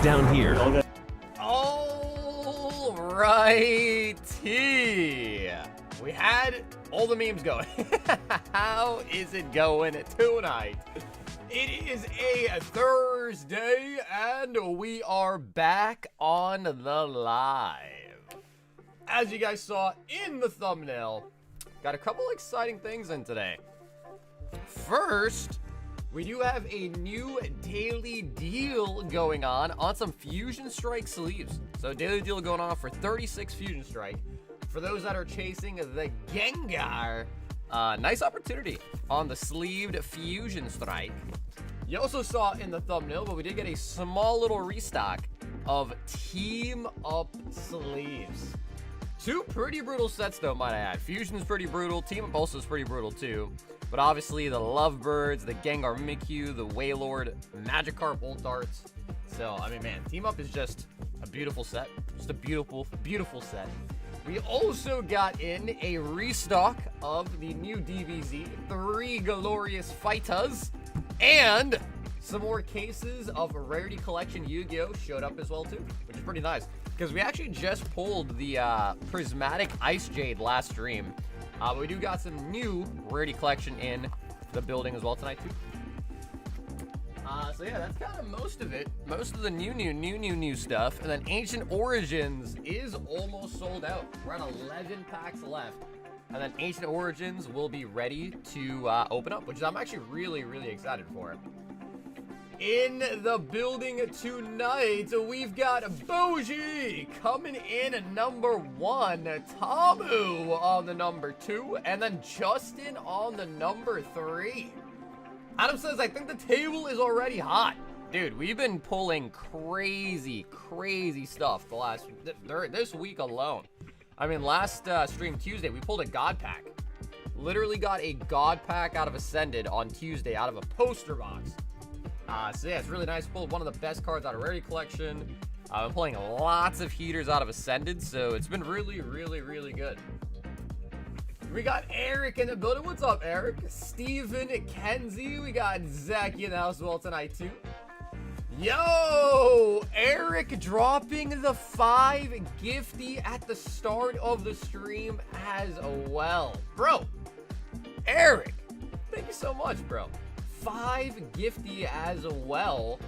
down here. Alrighty. We had all the memes going. How is it going tonight? It is a Thursday, and we are back on the live. As you guys saw in the thumbnail, got a couple exciting things in today. First, we do have a new daily deal going on some Fusion Strike sleeves. So daily deal going on for 36 Fusion Strike. For those that are chasing the Gengar, nice opportunity on the sleeved Fusion Strike. You also saw in the thumbnail, but we did get a small little restock of Team Up sleeves. Two pretty brutal sets though, might I add. Fusion's pretty brutal, Team Up also is pretty brutal too. But obviously the Lovebirds, the Gengar Mikyu, the Wailord, Magikarp Voltarts. So, I mean, man, Team Up is just a beautiful set. Just a beautiful, beautiful set. We also got in a restock of the new DBZ, 3 Glorious Fighters, and some more cases of Rarity Collection Yu-Gi-Oh! Showed up as well too, which is pretty nice. Because we actually just pulled the Prismatic Ice Jade last stream. But we do got some new Rarity Collection in the building as well tonight too. So yeah, that's kind of most of it. Most of the new stuff. And then Ancient Origins is almost sold out. We're at 11 packs left. And then Ancient Origins will be ready to open up, which I'm actually really, really excited for. In the building tonight, we've got Bougie coming in at number 1, Tamu on the number 2, and then Justin on the number 3. Adam says, I think the table is already hot. Dude, we've been pulling crazy stuff this week alone. I mean, last stream Tuesday, we pulled a God Pack. Literally got a God Pack out of Ascended on Tuesday out of a poster box. So yeah, it's really nice. Pulled one of the best cards out of Rarity Collection. I'm pulling lots of heaters out of Ascended, so it's been really good. We got Eric in the building. What's up, Eric? Steven, Kenzie. We got Zach in the house as well tonight, too. Yo! Eric dropping the 5 gifty at the start of the stream as well. Bro, Eric, thank you so much, bro. 5 gifty as well.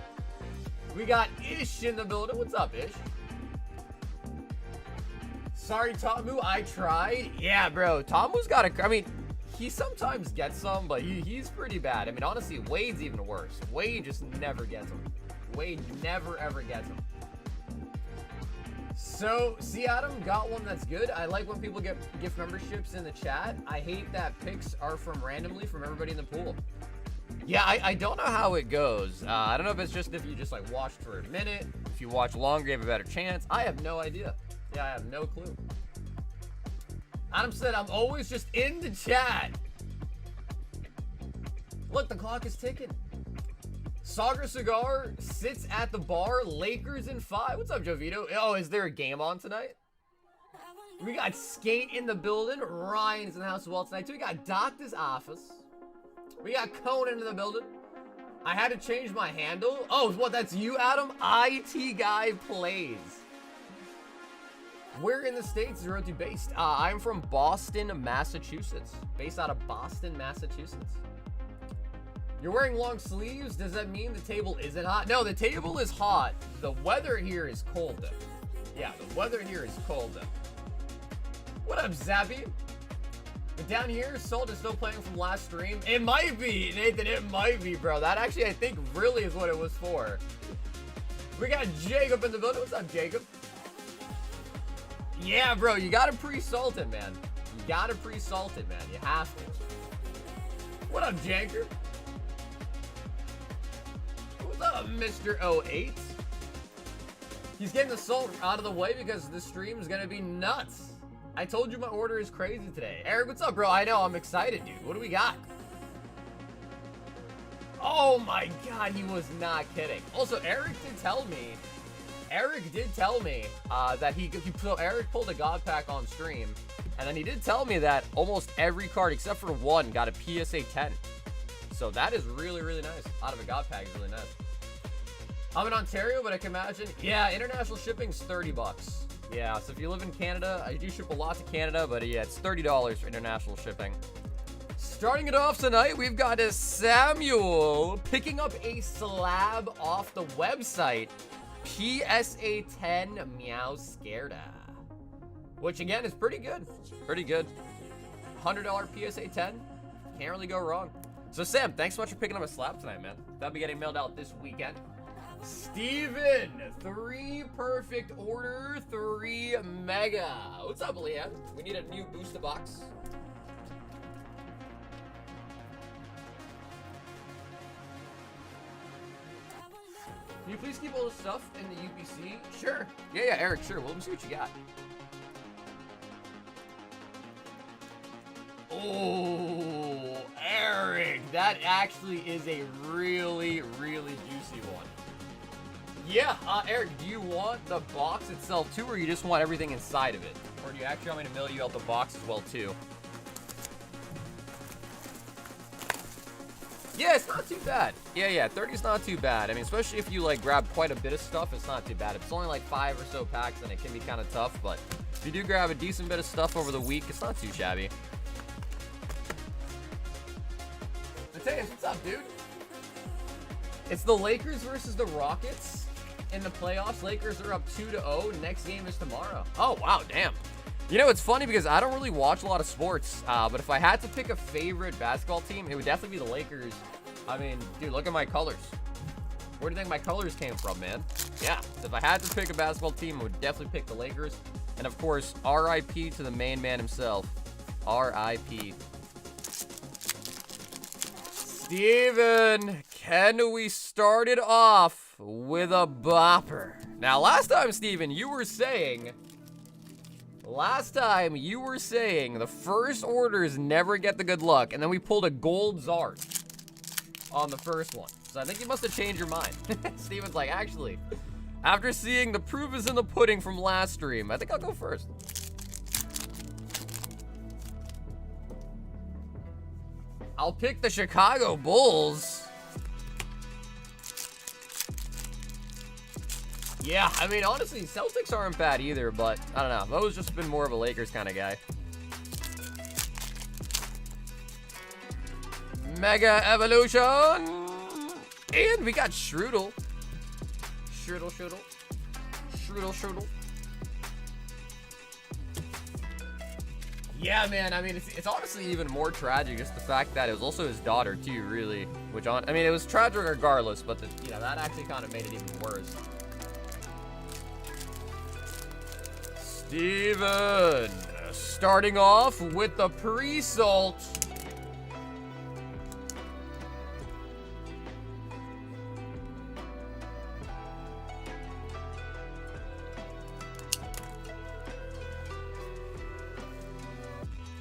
We got Ish in the building. What's up, Ish? Sorry, Tamu, I tried. Yeah, bro, Tamu's got a... I mean, he sometimes gets some, but he's pretty bad. I mean, honestly, Wade's even worse. Wade just never gets them. Wade never, ever gets them. So, see, Adam got one that's good. I like when people get gift memberships in the chat. I hate that picks are from randomly from everybody in the pool. Yeah, I don't know how it goes. I don't know if it's just if you just, like, watched for a minute. If you watch longer, you have a better chance. I have no idea. Yeah, I have no clue. Adam said, I'm always just in the chat. Look, the clock is ticking. Sagar Cigar sits at the bar. Lakers in 5. What's up, Jovito? Oh, is there a game on tonight? We got Skate in the building. Ryan's in the house as well tonight, too. We got Doctor's Office. We got Conan in the building. I had to change my handle. Oh, what? That's you, Adam? IT Guy Plays. Where in the States is Rarity based? I'm from Boston, Massachusetts. Based out of Boston, Massachusetts. You're wearing long sleeves? Does that mean the table isn't hot? No, the table is hot. The weather here is cold, though. Yeah, the weather here is cold, though. What up, Zappy? But down here, Salt is still playing from last stream. It might be, Nathan. It might be, bro. That actually, I think, really is what it was for. We got Jacob in the building. What's up, Jacob? Yeah, bro, you gotta pre-salt it, man. You gotta pre-salt it, man. You have to. What up, Janker? What's up, Mr. 08? He's getting the salt out of the way because this stream is gonna be nuts. I told you my order is crazy today. Eric, what's up, bro? I know, I'm excited, dude. What do we got? Oh my god, he was not kidding. Also, Eric did tell me that Eric pulled a God Pack on stream, and then he did tell me that almost every card except for one got a PSA 10. So that is really, really nice. Out of a God Pack is really nice. I'm in Ontario, but I can imagine. Yeah, international shipping's $30. Yeah, so if you live in Canada, I do ship a lot to Canada, but yeah, it's $30 for international shipping. Starting it off tonight, we've got a Samuel picking up a slab off the website. PSA 10 Meow Scareda. Which again is pretty good. Pretty good. $100 PSA 10. Can't really go wrong. So Sam, thanks so much for picking up a slab tonight, man. That'll be getting mailed out this weekend. Steven, 3 perfect order, 3 mega. What's up, Leanne? We need a new booster box. Can you please keep all the stuff in the UPC? Sure. Yeah, Eric, sure. Well, let me see what you got. Oh, Eric, that actually is a really, really juicy one. Yeah, Eric, do you want the box itself too, or you just want everything inside of it? Or do you actually want me to mail you out the box as well too? Yeah, it's not too bad. Yeah, 30 is not too bad. I mean, especially if you like grab quite a bit of stuff, it's not too bad. If it's only like 5 or so packs, then it can be kind of tough, but if you do grab a decent bit of stuff over the week, it's not too shabby. Mateus, what's up, dude? It's the Lakers versus the Rockets in the playoffs. Lakers are up 2-0. Next game is tomorrow. Oh, wow, damn. You know, it's funny because I don't really watch a lot of sports, but if I had to pick a favorite basketball team, it would definitely be the Lakers. I mean, dude, look at my colors. Where do you think my colors came from, man? Yeah, if I had to pick a basketball team, I would definitely pick the Lakers. And, of course, R.I.P. to the main man himself. R.I.P. Steven, can we start it off with a bopper? Now, last time, Steven, you were saying the first orders never get the good luck, and then we pulled a gold Zard on the first one. So I think you must have changed your mind. Steven's like, actually, after seeing the proof is in the pudding from last stream, I think I'll go first. I'll pick the Chicago Bulls. Yeah, I mean, honestly, Celtics aren't bad either, but I don't know. I've always just been more of a Lakers kind of guy. Mega Evolution. And we got Strudel. Strudel. Yeah, man, I mean, it's honestly even more tragic, just the fact that it was also his daughter, too, really. Which, I mean, it was tragic regardless, but, that actually kind of made it even worse. Steven, starting off with the pre-salt.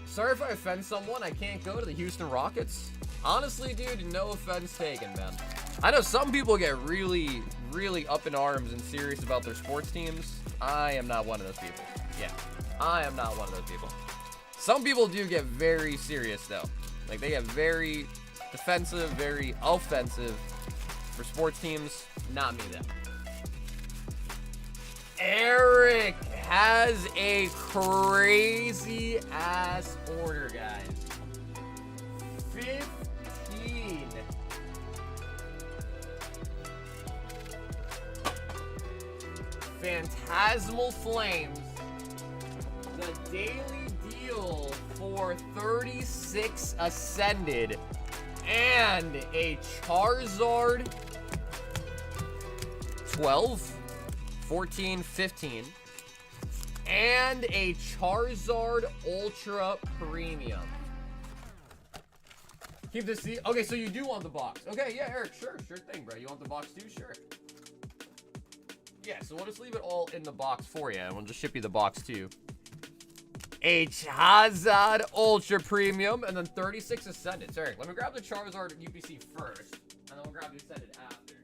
Sorry if I offend someone, I can't go to the Houston Rockets. Honestly, dude, no offense taken, man. I know some people get really, really up in arms and serious about their sports teams. I am not one of those people. Yeah, I am not one of those people. Some people do get very serious, though. Like, they get very defensive, very offensive for sports teams. Not me, though. Eric has a crazy ass order, guys. 15. Fantasmal Flames. The daily deal for 36 Ascended. And a Charizard 12. 14, 15, and a Charizard Ultra Premium. Keep this seat. Okay, so you do want the box. Okay, yeah, Eric, sure thing, bro. You want the box too? Sure. Yeah, so we'll just leave it all in the box for you, and we'll just ship you the box too. A Charizard Ultra Premium, and then 36 Ascended. So, Eric, let me grab the Charizard UPC first, and then we'll grab the Ascended after.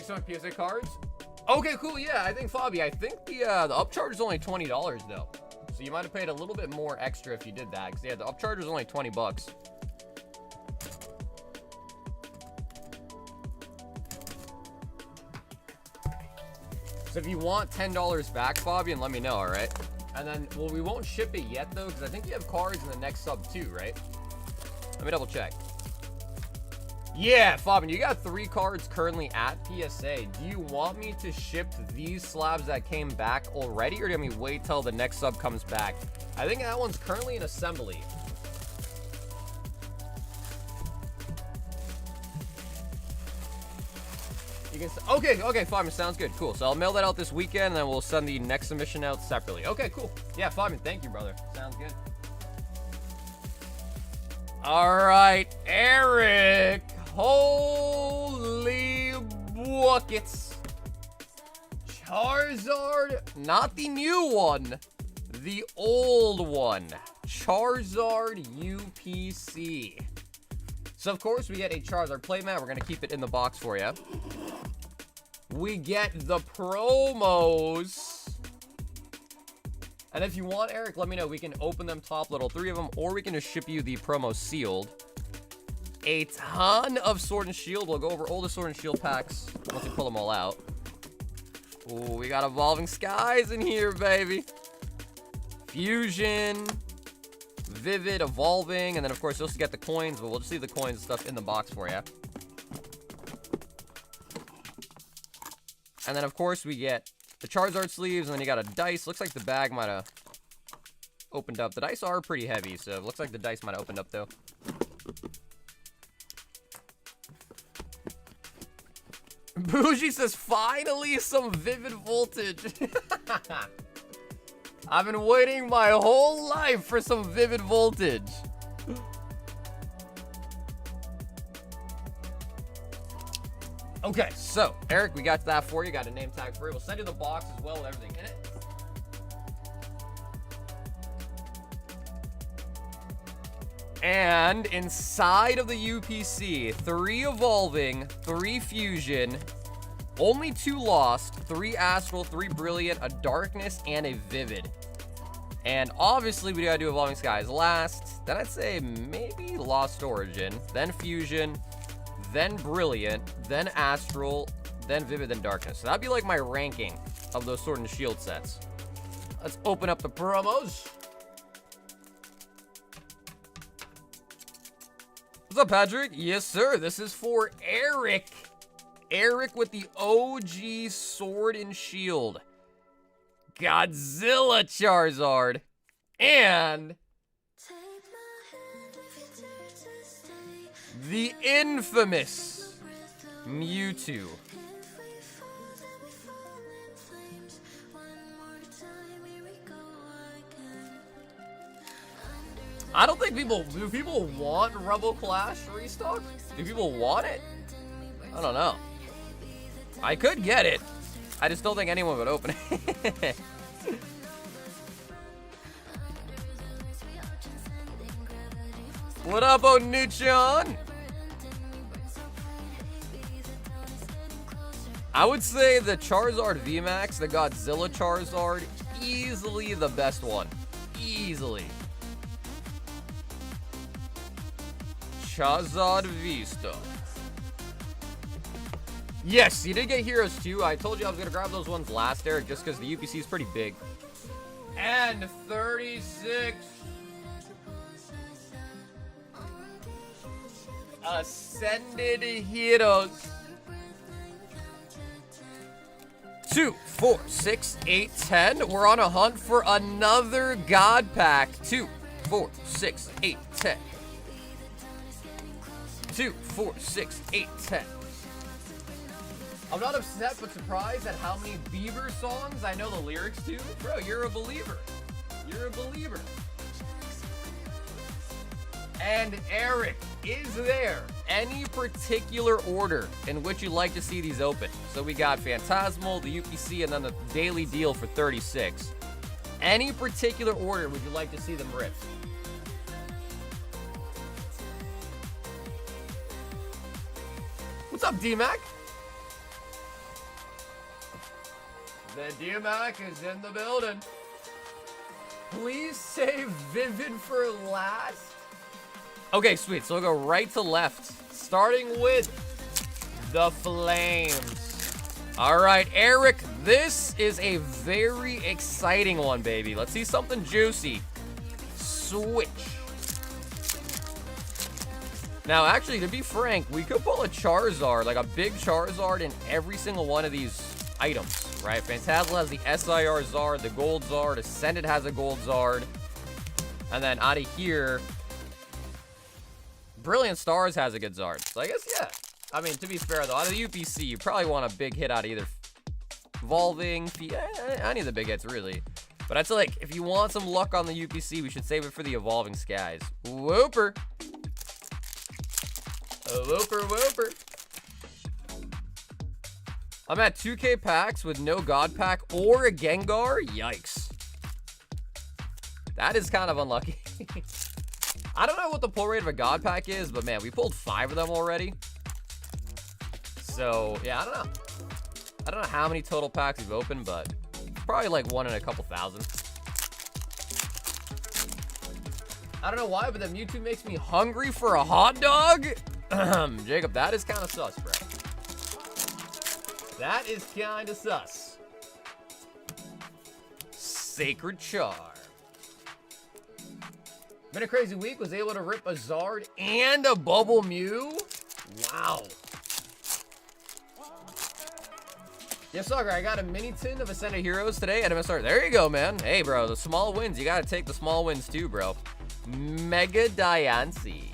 600 PSA cards? Okay, cool. Yeah, I think, Fabi, I think the upcharge is only $20, though. So you might have paid a little bit more extra if you did that. Because, yeah, the upcharge was only 20 bucks. So if you want $10 back, Fabian, let me know, all right? And then, well, we won't ship it yet, though, because I think you have cards in the next sub, too, right? Let me double check. Yeah, Fabian, you got 3 cards currently at PSA. Do you want me to ship these slabs that came back already, or do you want me to wait till the next sub comes back? I think that one's currently in assembly. You can okay, Fabian, sounds good. Cool. So I'll mail that out this weekend, and then we'll send the next submission out separately. Okay, cool. Yeah, Fabian, thank you, brother. Sounds good. All right, Eric. Holy buckets. Charizard, not the new one, the old one. Charizard UPC. So, of course, we get a Charizard playmat. We're going to keep it in the box for you. We get the promos. And if you want, Eric, let me know. We can open them top little 3 of them, or we can just ship you the promo sealed. A ton of Sword and Shield. We'll go over all the Sword and Shield packs once we pull them all out. Ooh, we got Evolving Skies in here, baby. Fusion. Vivid, Evolving. And then, of course, you'll also get the coins, but we'll just leave the coins and stuff in the box for you. And then, of course, we get the Charizard sleeves, and then you got a dice. Looks like the bag might have opened up. The dice are pretty heavy, so it looks like the dice might have opened up, though. Bougie says, finally, some Vivid Voltage. I've been waiting my whole life for some Vivid Voltage. Okay, so, Eric, we got that for you. Got a name tag for you. We'll send you the box as well with everything in it. And inside of the UPC, 3 Evolving, 3 Fusion, only 2 Lost, 3 Astral, 3 Brilliant, a Darkness, and a Vivid. And obviously, we gotta do Evolving Skies last. Then I'd say maybe Lost Origin, then Fusion, then Brilliant, then Astral, then Vivid, then Darkness. So that'd be like my ranking of those Sword and Shield sets. Let's open up the promos. What's up, Patrick? Yes, sir. This is for Eric. Eric with the OG Sword and Shield. Godzilla Charizard. And the infamous Mewtwo. I don't think do people want Rebel Clash restock? Do people want it? I don't know. I could get it. I just don't think anyone would open it. What up, Onichan? I would say the Charizard VMAX, the Godzilla Charizard, easily the best one. Easily. Charizard Vista. Yes, you did get Heroes too. I told you I was going to grab those ones last, Eric, just because the UPC is pretty big. And 36. Ascended Heroes. 2, 4, 6, 8, 10. We're on a hunt for another God Pack. 2, 4, 6, 8, 10. 2, 4, 6, 8, 10. I'm not upset, but surprised at how many Bieber songs I know the lyrics to. Bro, you're a believer. You're a believer. And Eric, is there any particular order in which you'd like to see these open? So we got Fantasmal, the UPC, and then the daily deal for 36. Any particular order would you like to see them ripped? What's up, D-Mac? The DMAC is in the building. Please save Vivid for last. Okay, sweet. So we'll go right to left, starting with the Flames. All right, Eric, this is a very exciting one, baby. Let's see something juicy. Switch. Now, actually, to be frank, we could pull a Charizard, like a big Charizard in every single one of these items, right? Fantasmal has the SIR Zard, the Gold Zard, Ascended has a Gold Zard, and then out of here, Brilliant Stars has a good Zard. So I guess, yeah. I mean, to be fair, though, out of the UPC, you probably want a big hit out of either Evolving, any of the big hits, really. But I'd say, like, if you want some luck on the UPC, we should save it for the Evolving Skies. Whooper. Whooper, whooper. I'm at 2K packs with no God Pack or a Gengar. Yikes. That is kind of unlucky. I don't know what the pull rate of a God Pack is, but man, we pulled 5 of them already. So, yeah, I don't know. I don't know how many total packs we've opened, but probably like 1 in a couple thousand. I don't know why, but the Mewtwo makes me hungry for a hot dog. Jacob, that is kind of sus, bro. That is kind of sus. Sacred Charm. Been a crazy week. Was able to rip a Zard and a Bubble Mew. Wow. Yes, Soccer, I got a mini tin of Ascended Heroes today at MSR. There you go, man. Hey, bro, the small wins. You got to take the small wins too, bro. Mega Diancie.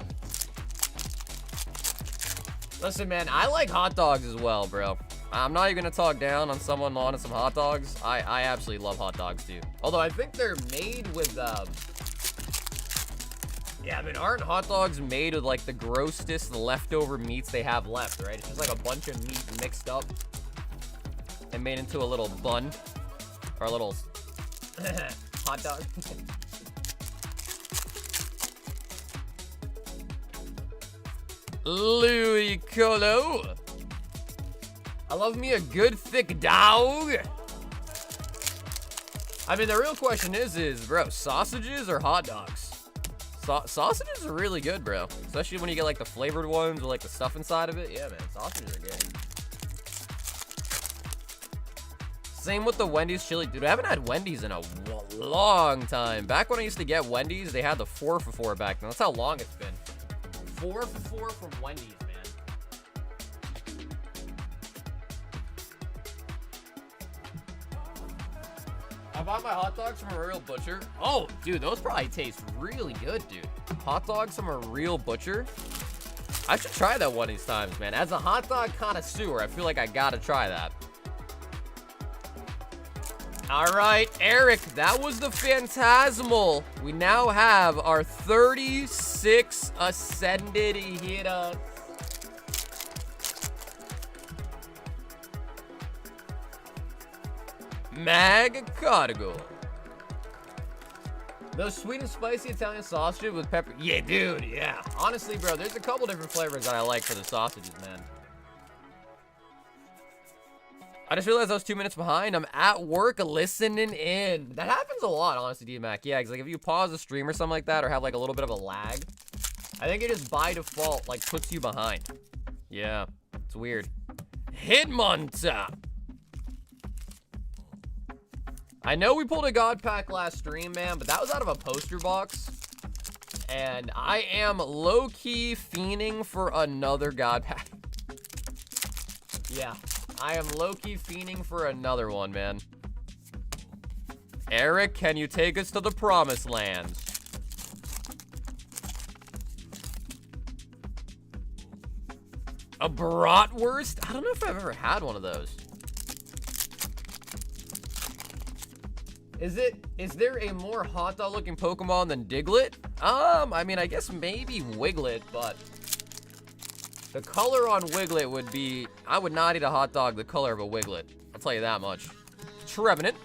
Listen, man, I like hot dogs as well, bro. I'm not even gonna talk down on someone wanting some hot dogs. I absolutely love hot dogs too. Although I think they're made with, yeah, I mean, aren't hot dogs made with like the grossest leftover meats they have left, right? It's just like a bunch of meat mixed up and made into a little bun or a little hot dog. Louis Colo. I love me a good thick dog. I mean, the real question is, bro, sausages or hot dogs? Sausages are really good, bro. Especially when you get like the flavored ones with like the stuff inside of it. Yeah, man, sausages are good. Same with the Wendy's chili. Dude, I haven't had Wendy's in a long time. Back when I used to get Wendy's, they had the 4 for 4 back then. That's how long it's been. 4 for 4 from Wendy's, man. I bought my hot dogs from a real butcher. Oh, dude, those probably taste really good, dude. Hot dogs from a real butcher. I should try that one of these times, man. As a hot dog connoisseur, I feel like I gotta try that. All right, Eric, that was the Fantasmal. We now have our 36 Ascended hitters. Mag Cargo. Those sweet and spicy Italian sausages with pepper. Yeah, dude, yeah. Honestly, bro, there's a couple different flavors that I like for the sausages, man. I just realized I was 2 minutes behind. I'm at work listening in. That happens a lot, honestly, D-Mac. Yeah, because like if you pause a stream or something like that or have like a little bit of a lag, I think it just by default like puts you behind. Yeah, it's weird. Hitmonta. I know we pulled a God Pack last stream, man, but that was out of a poster box. And I am low-key fiending for another God Pack. Yeah. I am low-key fiending for another one, man. Eric, can you take us to the promised land? A bratwurst? I don't know if I've ever had one of those. Is there a more hot dog looking Pokemon than Diglett? I mean, I guess maybe Wiglet, but the color on Wiglet would be... I would not eat a hot dog the color of a Wiglet. I'll tell you that much. Trevenant.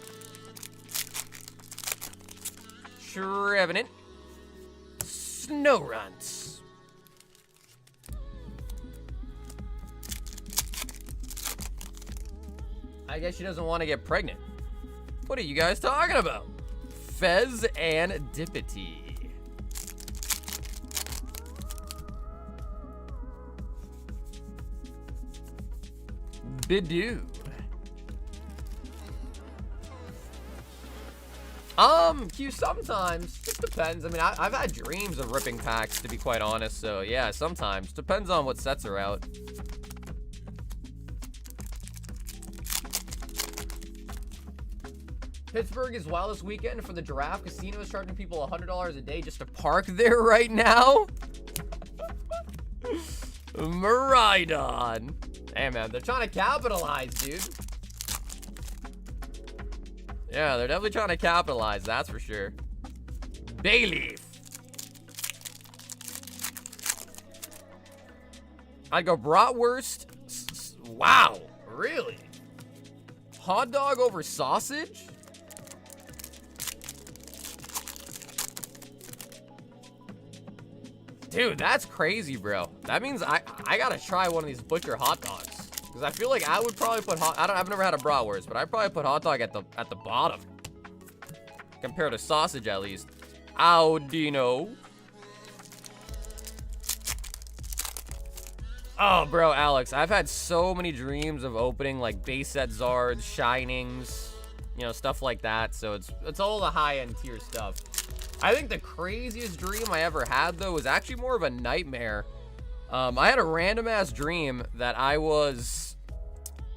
Trevenant. Snowrunt. I guess she doesn't want to get pregnant. What are you guys talking about? Fez and Dippity. Bidoo. Q, sometimes. It depends. I mean, I've had dreams of ripping packs, to be quite honest. So, yeah, sometimes. Depends on what sets are out. Pittsburgh is wild this weekend for the Giraffe Casino is charging people $100 a day just to park there right now. Maridon. Hey, man, they're trying to capitalize, dude. Yeah, they're definitely trying to capitalize, that's for sure. Bayleaf. I'd go bratwurst. Wow, really? Hot dog over sausage? Dude, that's crazy, bro. That means I gotta try one of these butcher hot dogs. Because I feel like I would probably put I've never had a bratwurst, but I'd probably put hot dog at the bottom. Compared to sausage, at least. Audino. Oh, bro, Alex, I've had so many dreams of opening, like, base set Zards, Shinings, you know, stuff like that. So it's all the high-end tier stuff. I think the craziest dream I ever had, though, was actually more of a nightmare. I had a random-ass dream that I was,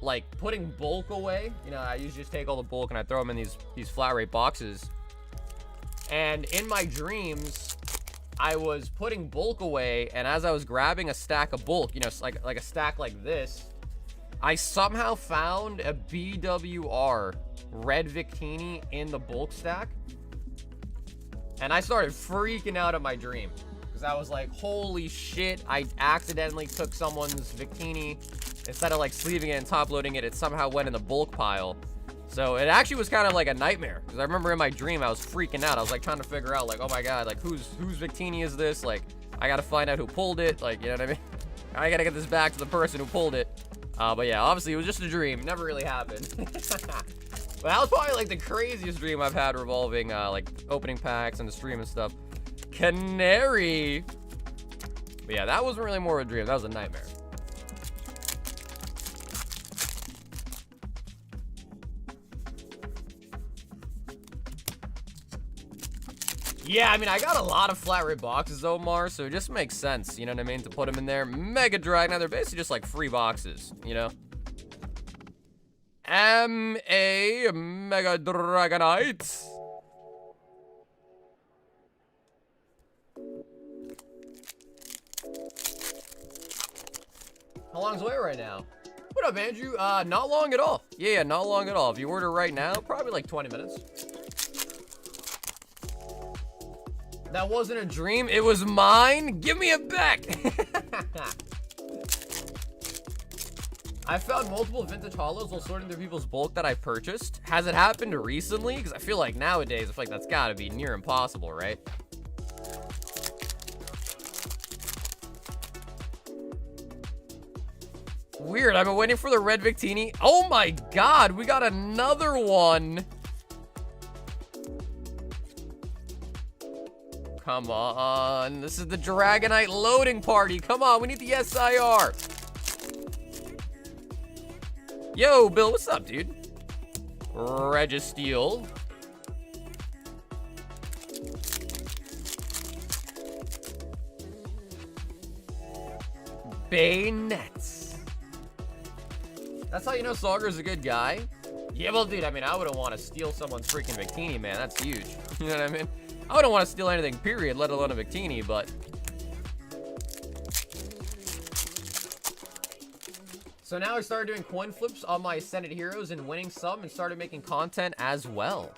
like, putting bulk away. You know, I usually just take all the bulk and I throw them in these flat rate boxes. And in my dreams, I was putting bulk away, and as I was grabbing a stack of bulk, you know, like a stack like this, I somehow found a BWR red Victini in the bulk stack. And I started freaking out at my dream. Because I was like, holy shit, I accidentally took someone's Victini. Instead of like sleeving it and top loading it, it somehow went in the bulk pile. So it actually was kind of like a nightmare. Because I remember in my dream, I was freaking out. I was like trying to figure out like, oh my God, like whose Victini is this? Like, I gotta find out who pulled it. Like, you know what I mean? I gotta get this back to the person who pulled it. But yeah, obviously it was just a dream. It never really happened. But that was probably like the craziest dream I've had revolving like opening packs and the stream and stuff. Canary. But yeah, that wasn't really more of a dream. That was a nightmare. Yeah, I mean, I got a lot of flat rate boxes though, Mars, so it just makes sense, you know what I mean, to put them in there. Mega Dragon, they're basically just like free boxes, you know? M.A. Mega Dragonite. How long's away right now? What up, Andrew? Not long at all. Yeah, not long at all. If you order right now, probably like 20 minutes. That wasn't a dream, it was mine. Give me it back. I found multiple vintage holos while sorting through people's bulk that I purchased. Has it happened recently? Because I feel like nowadays, I feel like that's gotta be near impossible, right? Weird, I've been waiting for the red Victini. Oh my God, we got another one. Come on, this is the Dragonite loading party. Come on, we need the SIR. Yo, Bill, what's up, dude? Registeel. Bayonets. That's how you know Sauger's a good guy? Yeah, well, dude, I mean, I wouldn't want to steal someone's freaking Victini, man. That's huge. You know what I mean? I wouldn't want to steal anything, period, let alone a Victini, but... So now I started doing coin flips on my Ascended heroes and winning some and started making content as well.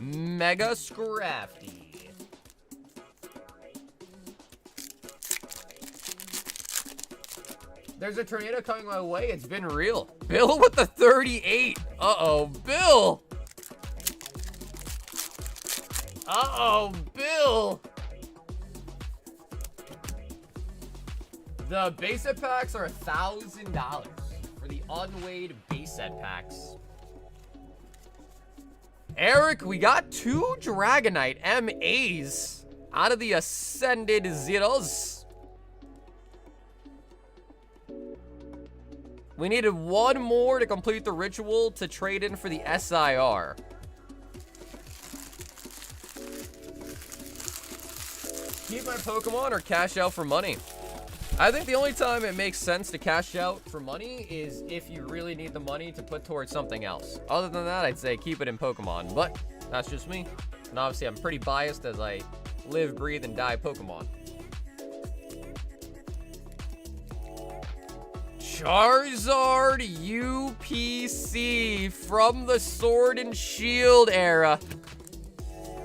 Mega Scrafty. There's a tornado coming my way. It's been real. Bill with the 38. Uh-oh, Bill. Uh-oh, Bill. The base set packs are $1,000 for the unweighed base set packs. Eric, we got 2 Dragonite MAs out of the Ascended Zeros. We needed 1 more to complete the ritual to trade in for the SIR. Keep my Pokemon or cash out for money? I think the only time it makes sense to cash out for money is if you really need the money to put towards something else. Other than that, I'd say keep it in Pokemon, but that's just me. And obviously, I'm pretty biased as I live, breathe, and die Pokemon. Charizard UPC from the Sword and Shield era.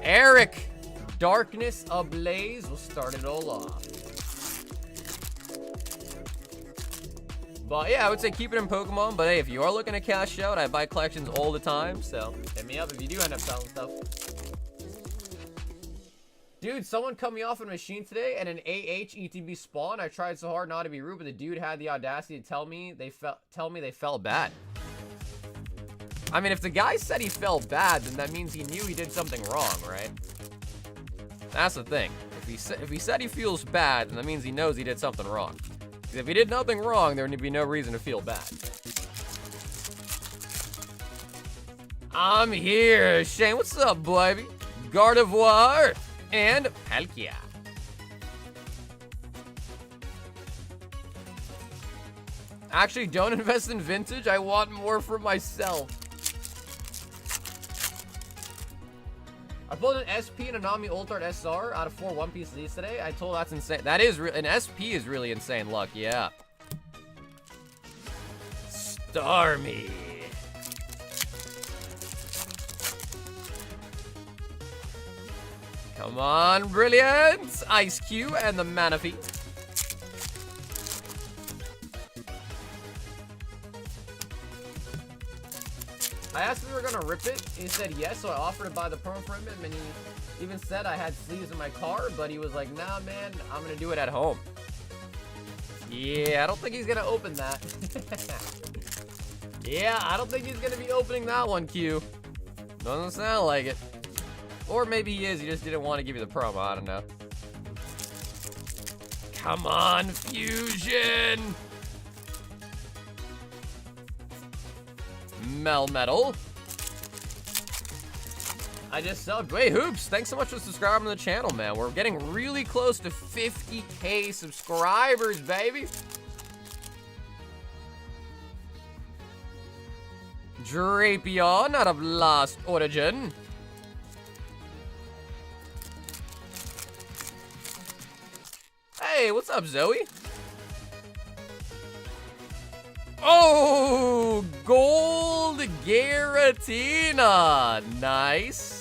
Eric, Darkness Ablaze will start it all off. But yeah, I would say keep it in Pokemon. But hey, if you are looking to cash out, I buy collections all the time. So hit me up if you do end up selling stuff. Dude, someone cut me off a machine today and an AH ETB spawn. I tried so hard not to be rude, but the dude had the audacity to tell me they felt bad. I mean, if the guy said he felt bad, then that means he knew he did something wrong, right? That's the thing. If he said he feels bad, then that means he knows he did something wrong. Because if he did nothing wrong, there would be no reason to feel bad. I'm here. Shane, what's up, baby? Gardevoir and Palkia. Actually, don't invest in vintage. I want more for myself. I pulled an SP and a Nami Ultart SR out of 4 One Piece Leads today. I told that's insane. That is an SP is really insane luck, yeah. Starmie. Come on, brilliant! Ice Cube and the Manaphy. I asked if we were gonna rip it. He said yes, so I offered to buy the promo for him, and he even said I had sleeves in my car, but he was like, nah, man, I'm gonna do it at home. Yeah, I don't think he's gonna open that. Yeah, I don't think he's gonna be opening that one, Q. Doesn't sound like it. Or maybe he is, he just didn't want to give you the promo, I don't know. Come on, Fusion! Melmetal. I just subbed. Wait, Hoops, thanks so much for subscribing to the channel, man. We're getting really close to 50K subscribers, baby. Drapion out of Lost Origin. Hey, what's up, Zoe? Oh, Gold Giratina. Nice.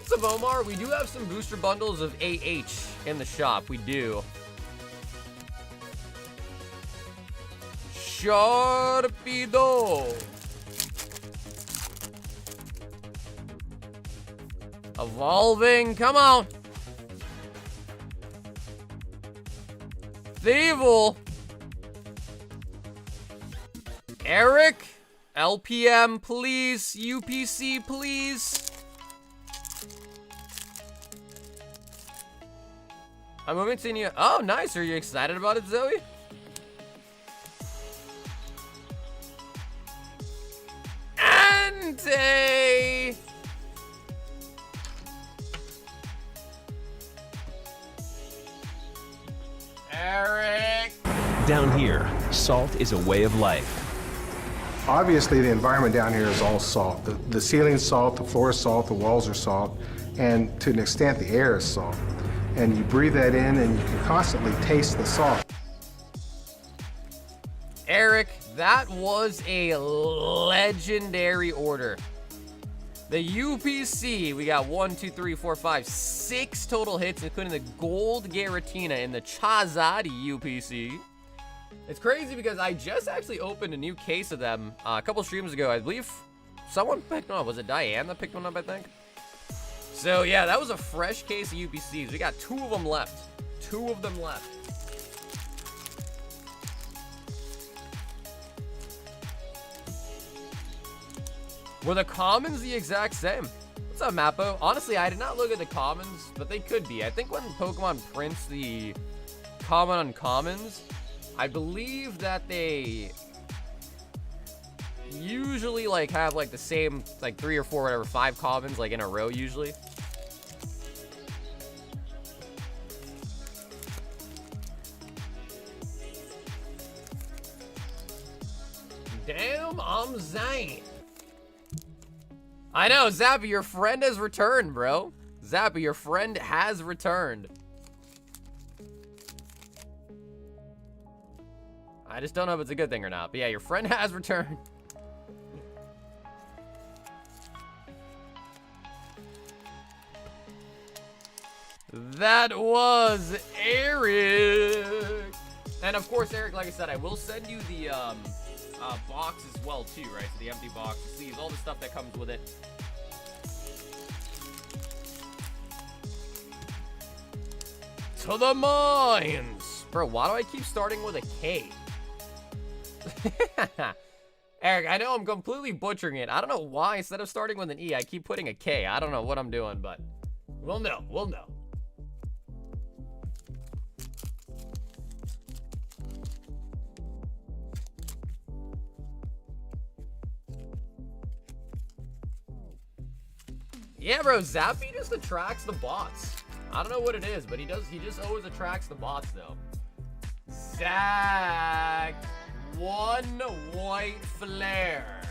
What's up, Omar? We do have some booster bundles of AH in the shop. We do. Sharpedo. Evolving, come on. Thievel. Eric. LPM, please. UPC, please. I'm moving to New. Oh, nice. Are you excited about it, Zoe? Ante. Eric. Down here, salt is a way of life. Obviously, the environment down here is all salt. The ceiling's salt, the floor is salt, the walls are salt, and to an extent, the air is salt. And you breathe that in, and you can constantly taste the salt. Eric, that was a legendary order. The UPC, we got 1, 2, 3, 4, 5, 6 total hits, including the Gold Giratina in the Charizard UPC. It's crazy because I just actually opened a new case of them a couple streams ago. I believe someone picked one up. Was it Diane that picked one up, I think? So yeah, that was a fresh case of UPCs. We got 2 of them left. 2 of them left. Were the commons the exact same? What's up, Mappo? Honestly, I did not look at the commons, but they could be. I think when Pokemon prints the common uncommons, I believe that they usually like have like the same like 3 or 4, whatever, 5 commons like in a row usually. Damn, I'm Zane. I know, Zappy, your friend has returned, bro. Zappy, your friend has returned. I just don't know if it's a good thing or not. But yeah, your friend has returned. That was Eric. And of course, Eric, like I said, I will send you the box as well too, right? So the empty box, the sleeves, all the stuff that comes with it. To the mines! Bro, why do I keep starting with a K? Eric, I know I'm completely butchering it. I don't know why instead of starting with an E, I keep putting a K. I don't know what I'm doing, but we'll know. We'll know. Yeah, bro, Zappy just attracts the bots. I don't know what it is, but he just always attracts the bots, though. Zach, 1 white flare.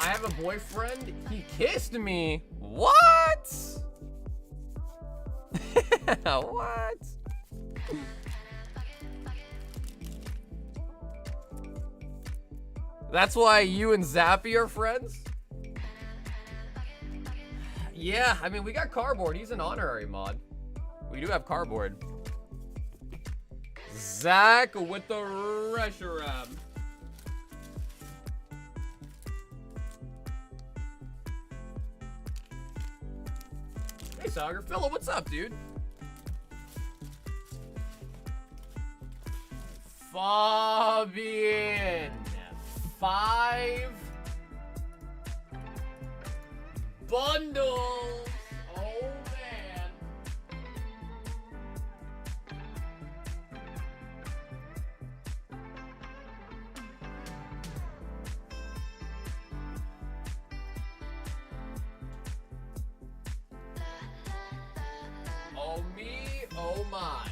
I have a boyfriend. He kissed me. What? What? That's why you and Zappy are friends? Yeah, I mean, we got Cardboard. He's an honorary mod. We do have Cardboard. Zach with the Reshiram. Hey, Sauger. Philip, what's up, dude? Fabian. 5 bundles. Oh, man. Oh, me. Oh, my.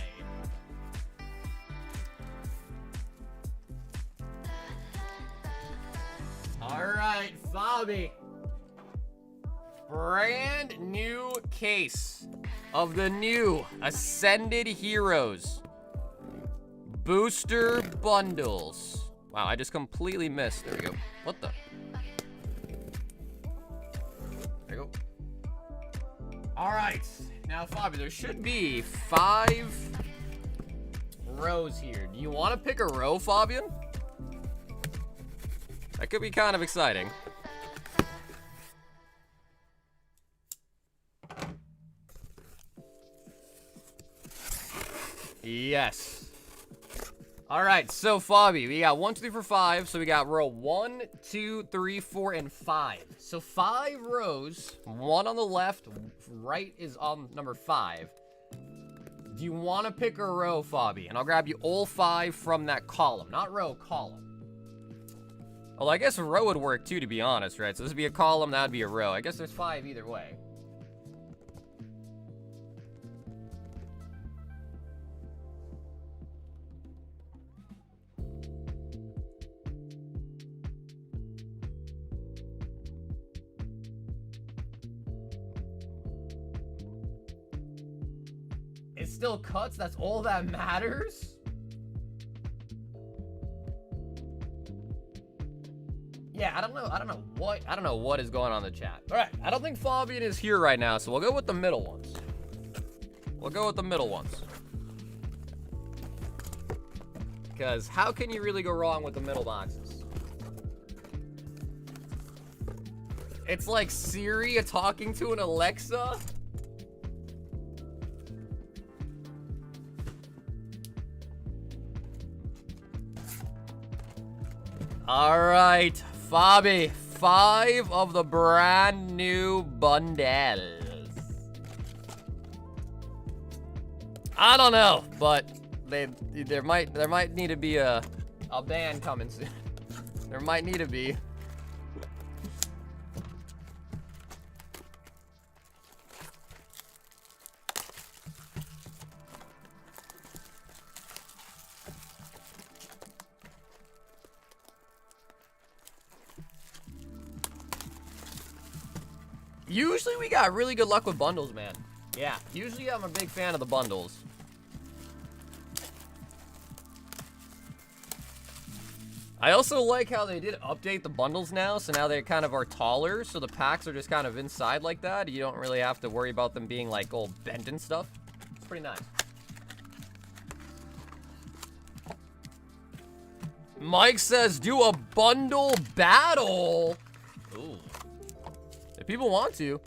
All right, Fabi. Brand new case of the new Ascended Heroes booster bundles. Wow, I just completely missed. There we go. What the? There you go. All right, now Fabi, there should be 5 rows here. Do you want to pick a row, Fabian? That could be kind of exciting. Yes. All right, so Fabi, we got 1, 2, 3, 4, 5. So we got row 1, 2, 3, 4, and 5. So 5 rows, 1 on the left, right is on number 5. Do you want to pick a row, Fabi? And I'll grab you all 5 from that column, not row, column. Well, I guess a row would work too, to be honest, right? So this would be a column, that would be a row. I guess there's 5 either way. It still cuts, that's all that matters? Yeah, I don't know what is going on in the chat. All right, I don't think Fabian is here right now, so we'll go with the middle ones. We'll go with the middle ones. Because how can you really go wrong with the middle boxes? It's like Siri talking to an Alexa. All right, Fabi, 5 of the brand new bundles. I don't know, but there might need to be a band coming soon. There might need to be. Usually we got really good luck with bundles, man. Yeah, usually I'm a big fan of the bundles. I also like how they did update the bundles now, so now they kind of are taller, so the packs are just kind of inside like that. You don't really have to worry about them being like all bent and stuff. It's pretty nice. Mike says, do a bundle battle. Ooh. If people want to.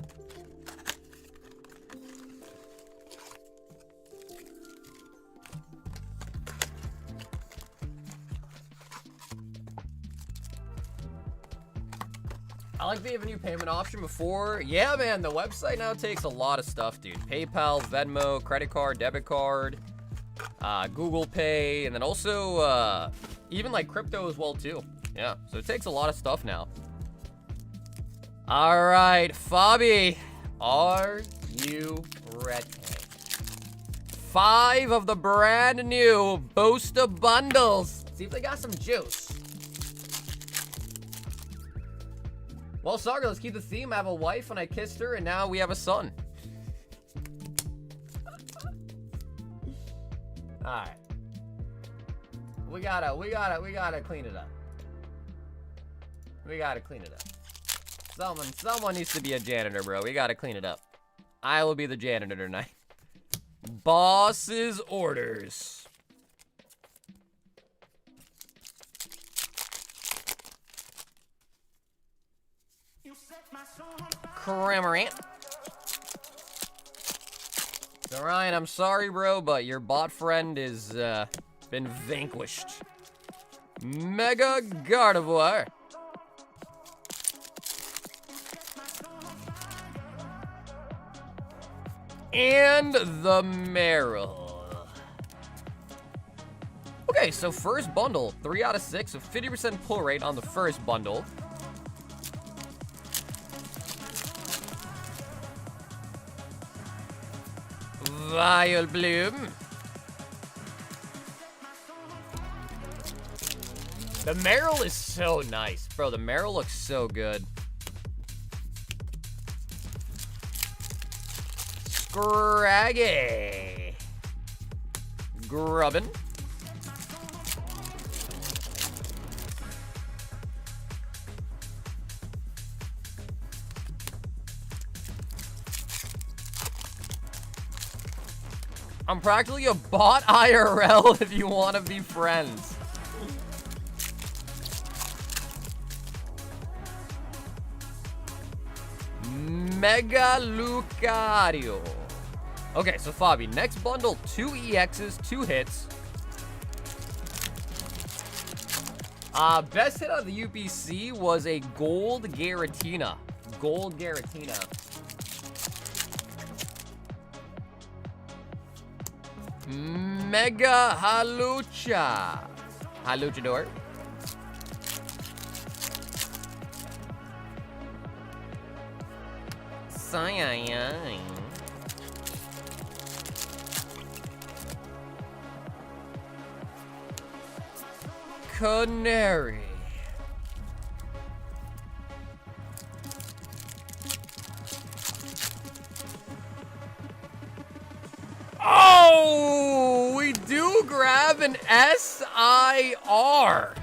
I like they have a new payment option before. Yeah, man, the website now takes a lot of stuff, dude. PayPal, Venmo, credit card, debit card, Google Pay, and then also even like crypto as well, too. Yeah, so it takes a lot of stuff now. All right, Fabi, are you ready? 5 of the brand new Bosta bundles. See if they got some juice. Well, Saga, let's keep the theme. I have a wife and I kissed her, and now we have a son. All right. We gotta clean it up. We gotta clean it up. Someone needs to be a janitor, bro. We gotta clean it up. I will be the janitor tonight. Boss's orders. Cramorant. So Ryan, I'm sorry, bro, but your bot friend is been vanquished. Mega Gardevoir. And the Meryl. Okay, so first bundle, 3 out of 6, so 50% pull rate on the first bundle. Vileplume. The Meryl is so nice. Bro, the Meryl looks so good. Scraggy. Grubbin. I'm practically a bot IRL if you want to be friends. Mega Lucario. Okay, so Fabi, next bundle, 2 EXs, 2 hits. Best hit of the UPC was a gold Giratina. Gold Giratina. Mega Halucha. Haluchador. Sayang. Canary. Oh, we do grab an SIR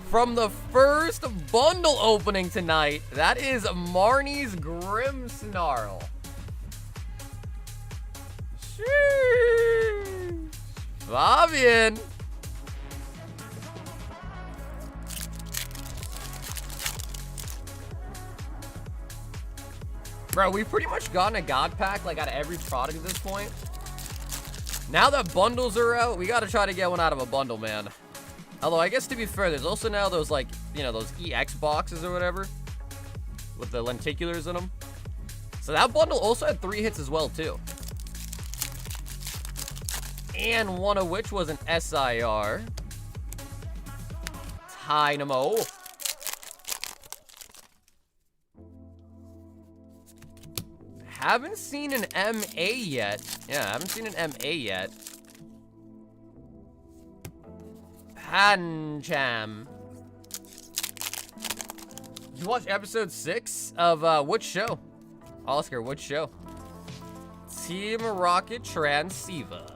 from the first bundle opening tonight. That is Marnie's Grimmsnarl. Sheesh. Fabian, Bro, we've pretty much gotten a God pack, like, out of every product at this point. Now that bundles are out, we gotta try to get one out of a bundle, man. Although, I guess to be fair, there's also now those, like, you know, those EX boxes or whatever. With the lenticulars in them. So that bundle also had 3 hits as well, too. And one of which was an SIR. Dynamo. Haven't seen an MA yet. Yeah, haven't seen an MA yet. Pancham. Did you watch episode 6 of which show? Oscar, which show? Team Rocket Transceiver.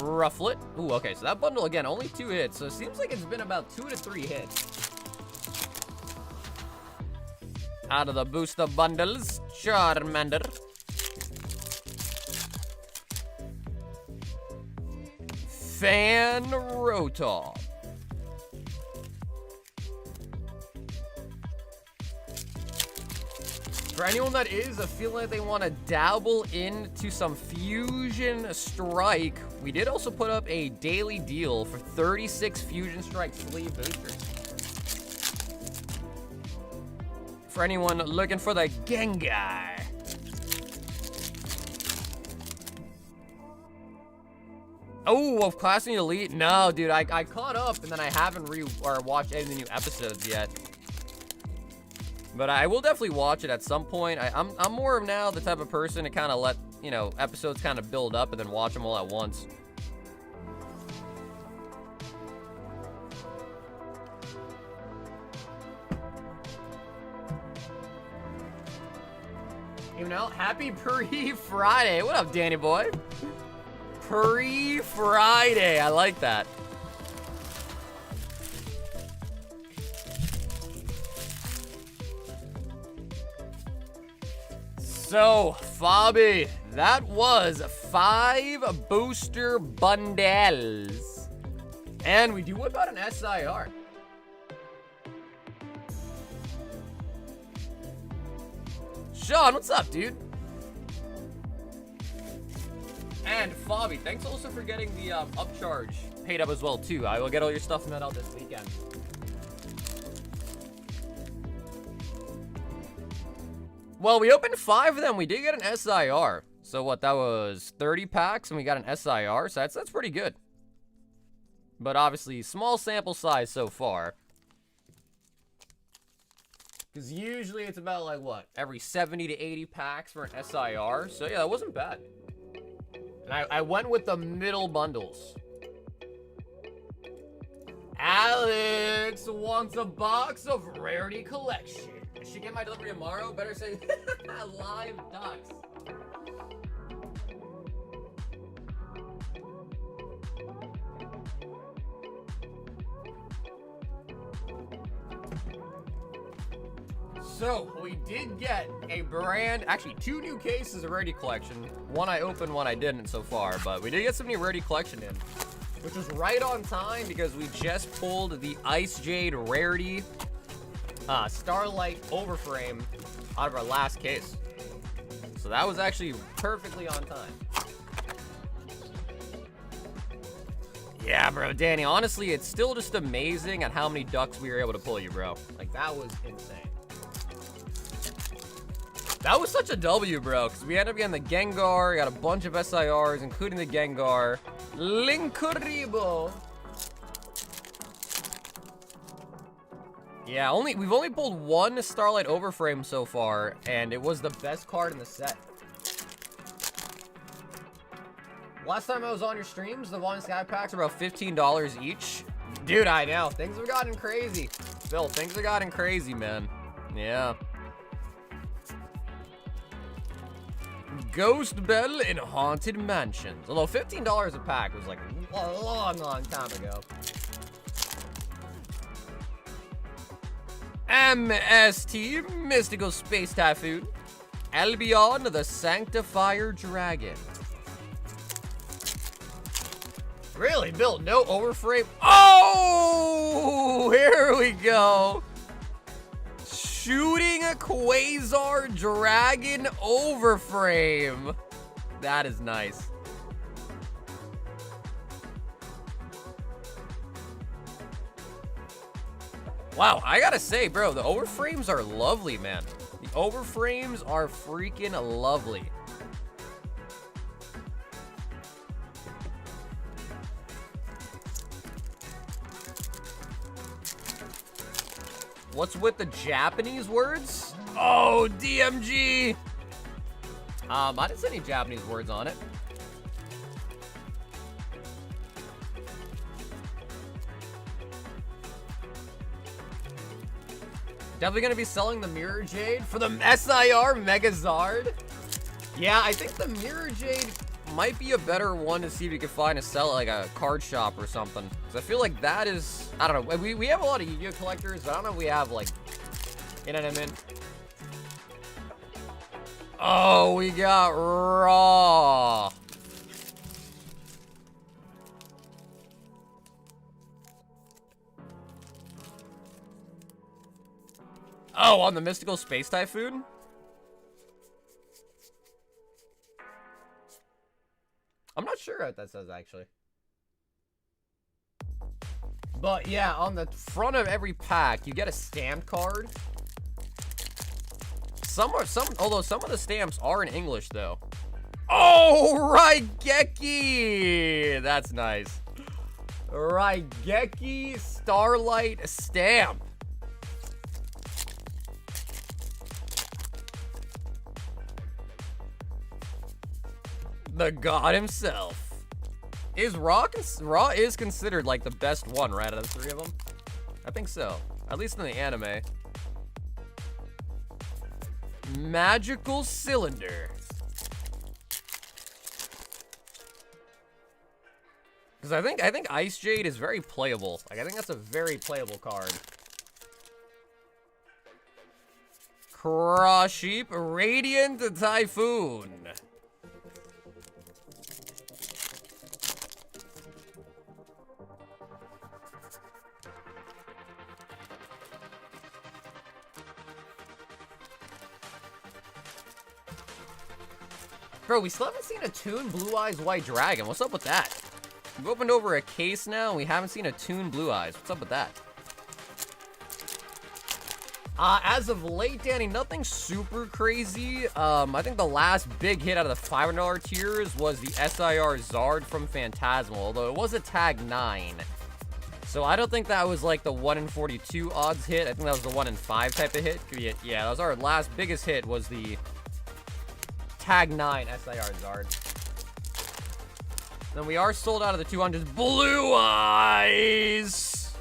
Rufflet. Ooh, okay, so that bundle, again, only 2 hits. So it seems like it's been about 2 to 3 hits. Out of the booster bundles, Charmander. Fan Rotom. For anyone that is feeling like they want to dabble into some Fusion Strike, we did also put up a daily deal for 36 Fusion Strike sleeve boosters. For anyone looking for the Gengar. Oh, of Class and Elite? No, dude, I caught up and then I haven't watched any of the new episodes yet. But I will definitely watch it at some point. I'm more of now the type of person to kind of let, you know, episodes kind of build up and then watch them all at once. You know, happy pre-Friday. What up, Danny boy? Pre-Friday. I like that. So, Fabi, that was 5 booster bundles. And we do whip out an SIR. Sean, what's up, dude? And Fabi, thanks also for getting the upcharge paid up as well, too. I will get all your stuff met out this weekend. Well, we opened 5 of them. We did get an SIR. So what, that was 30 packs and we got an SIR. So that's pretty good. But obviously, small sample size so far. Because usually it's about like, what, every 70 to 80 packs for an SIR. So yeah, that wasn't bad. And I went with the middle bundles. Alex wants a box of Rarity collection. If she get my delivery tomorrow, better say live ducks. So, we did get a actually 2 new cases of Rarity collection. One I opened, one I didn't so far, but we did get some new Rarity collection in, which was right on time because we just pulled the Ice Jade Rarity Starlight Overframe out of our last case. So that was actually perfectly on time. Yeah, bro, Danny, honestly, it's still just amazing at how many ducks we were able to pull you, bro. Like, that was insane. That was such a W, bro, because we ended up getting the Gengar, got a bunch of SIRs, including the Gengar, Linkuriboh. Yeah, we've only pulled 1 Starlight Overframe so far, and it was the best card in the set. Last time I was on your streams, the Vaughn Sky Packs were about $15 each. Dude, I know. Things have gotten crazy. Phil, things have gotten crazy, man. Yeah. Ghost Bell in Haunted Mansions. Although $15 a pack was like a long, long time ago. MST, Mystical Space Typhoon. Albion, the Sanctifier Dragon. Really, Bill? No overframe? Oh! Here we go. Shooting a Quasar Dragon overframe. That is nice. Wow, I gotta say, bro, the overframes are lovely, man. The overframes are freaking lovely. What's with the Japanese words? Oh, DMG. I didn't see any Japanese words on it. Definitely gonna be selling the Mirror Jade for the SIR Megazard. Yeah, I think the Mirror Jade might be a better one to see if you can find a sell at like a card shop or something. Because I feel like that is, I don't know. We have a lot of Yu-Gi-Oh collectors, but I don't know if we have like, you know what I mean? Oh, we got Raw. Oh, on the Mystical Space Typhoon? I'm not sure what that says, actually. But yeah, on the front of every pack, you get a stamped card. Although some of the stamps are in English, though. Oh, Raigeki! That's nice. Raigeki Starlight Stamp. The god himself. Raw is considered like the best one, right, out of the three of them? I think so. At least in the anime. Magical Cylinder. Because I think Ice Jade is very playable. Like, I think that's a very playable card. Cross Sheep Radiant Typhoon. Bro, we still haven't seen a Toon Blue Eyes White Dragon. What's up with that? We've opened over a case now, and we haven't seen a Toon Blue Eyes. What's up with that? As of late, Danny, nothing super crazy. I think the last big hit out of the $500 tiers was the SIR Zard from Fantasmal, although it was a tag 9. So I don't think that was like the 1 in 42 odds hit. I think that was the 1 in 5 type of hit. Yeah, that was our last biggest hit, was the tag 9 SIR Zard. Then we are sold out of the 200s. Blue Eyes!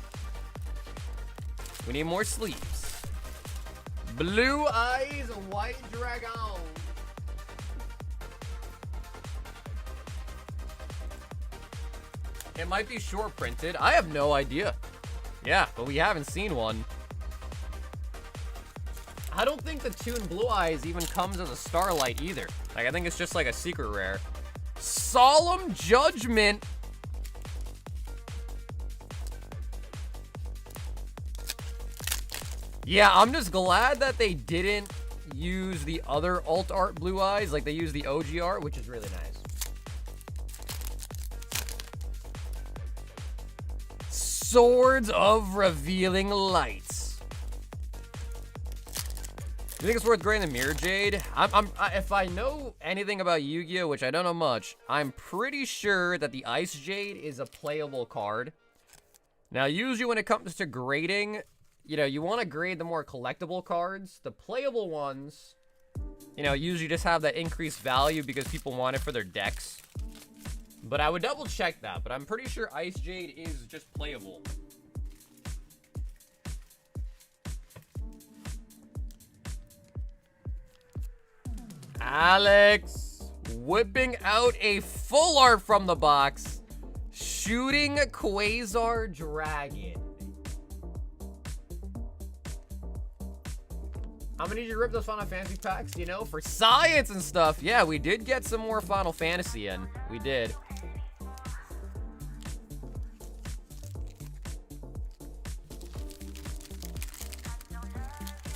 We need more sleeves. Blue Eyes White Dragon. It might be short printed. I have no idea. Yeah, but we haven't seen one. I don't think the Toon Blue Eyes even comes as a Starlight either. Like, I think it's just like a secret rare. Solemn Judgment. Yeah, I'm just glad that they didn't use the other alt art Blue Eyes. Like, they used the OG art, which is really nice. Swords of Revealing Lights. You think it's worth grading the Mirror Jade? If I know anything about Yu-Gi-Oh, which I don't know much, I'm pretty sure that the Ice Jade is a playable card. Now, usually when it comes to grading, you know, you want to grade the more collectible cards. The playable ones, you know, usually just have that increased value because people want it for their decks. But I would double check that, but I'm pretty sure Ice Jade is just playable. Alex whipping out a full art from the box. Shooting Quasar Dragon. How many did you rip those Final Fantasy packs? You know, for science and stuff. Yeah, we did get some more Final Fantasy in. We did.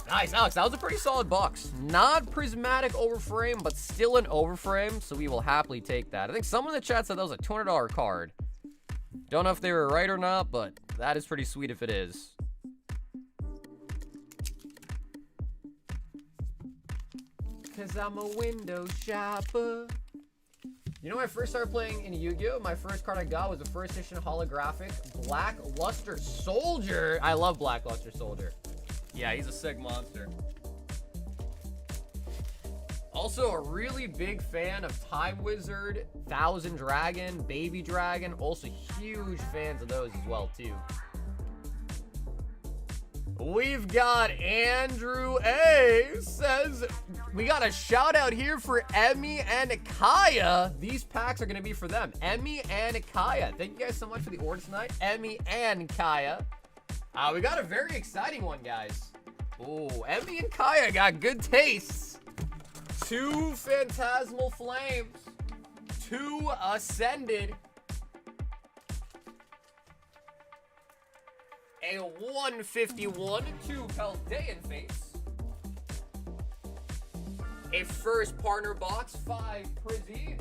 Nice, Alex. That was a pretty solid box. Not prismatic overframe, but still an overframe, so we will happily take that. I think someone in the chat said that was a $200 card. Don't know if they were right or not, but that is pretty sweet if it is. Cause I'm a window shopper. You know when I first started playing in Yu-Gi-Oh, my first card I got was a first edition holographic Black Luster Soldier. I love Black Luster Soldier. Yeah, he's a sick monster. Also a really big fan of Time Wizard, Thousand Dragon, Baby Dragon. Also huge fans of those as well too. We've got Andrew A. says, we got a shout out here for Emmy and Kaya. These packs are going to be for them. Emmy and Kaya. Thank you guys so much for the order tonight. Emmy and Kaya. We got a very exciting one, guys. Ooh, Emmy and Kaya got good tastes. 2 Phantasmal Flames. 2 Ascended. A 151, 2 Paldean Face. A first partner box, 5 Prizzy.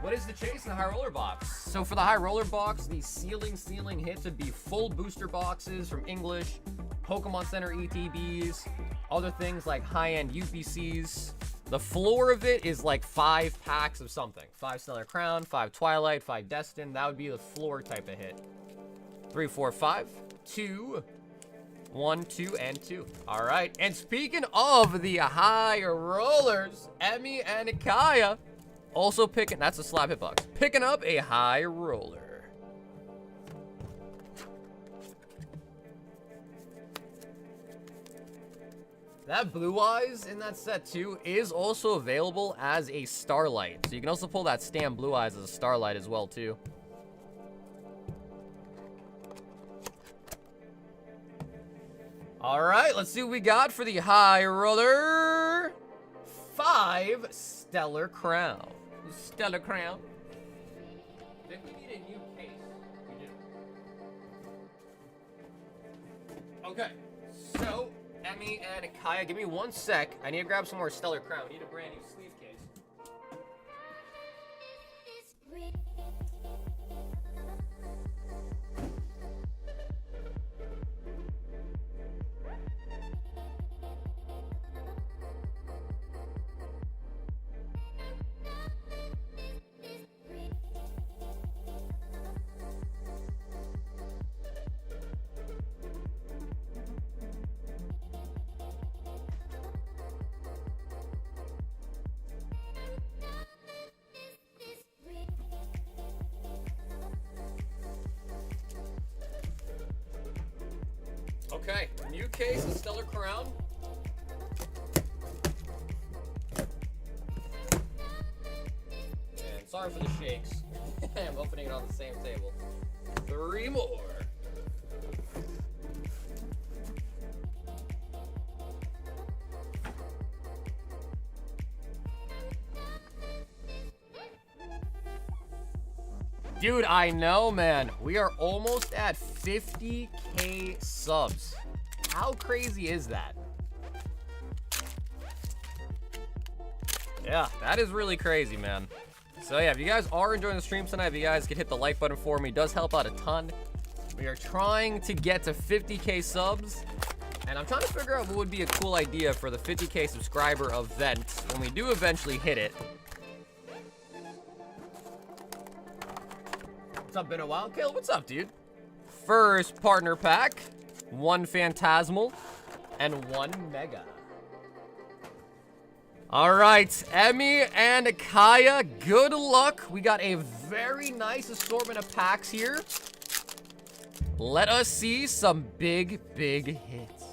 What is the chase in the high roller box? So for the high roller box, the ceiling hits would be full booster boxes from English, Pokemon Center ETBs, other things like high-end UPCs. The floor of it is like 5 packs of something. 5 Stellar Crown, 5 Twilight, 5 Destin. That would be the floor type of hit. 3, 4, 5, 2, 1, 2, and 2. All right. And speaking of the high rollers, Emmy and Kaya also picking, that's a slab hitbox, picking up a high roller. That Blue Eyes in that set too is also available as a Starlight. So you can also pull that Stam Blue Eyes as a Starlight as well too. All right, let's see what we got for the high roller. 5 Stellar Crown. Stellar Crown. I think we need a new case. We do. Okay, so Emmy and Kaya, give me 1 sec. I need to grab some more Stellar Crown. We need a brand new sleeve case. Okay, new case of Stellar Crown. And sorry for the shakes. I'm opening it on the same table. 3 more. Dude, I know, man. We are almost at 50K subs. How crazy is that? Yeah, that is really crazy, man. So yeah, if you guys are enjoying the stream tonight, if you guys could hit the like button for me, it does help out a ton. We are trying to get to 50K subs, and I'm trying to figure out what would be a cool idea for the 50K subscriber event when we do eventually hit it. What's up, been a while? Caleb, what's up, dude? First partner pack, 1 Phantasmal and 1 Mega. All right, Emmy and Kaya, good luck. We got a very nice assortment of packs here. Let us see some big hits.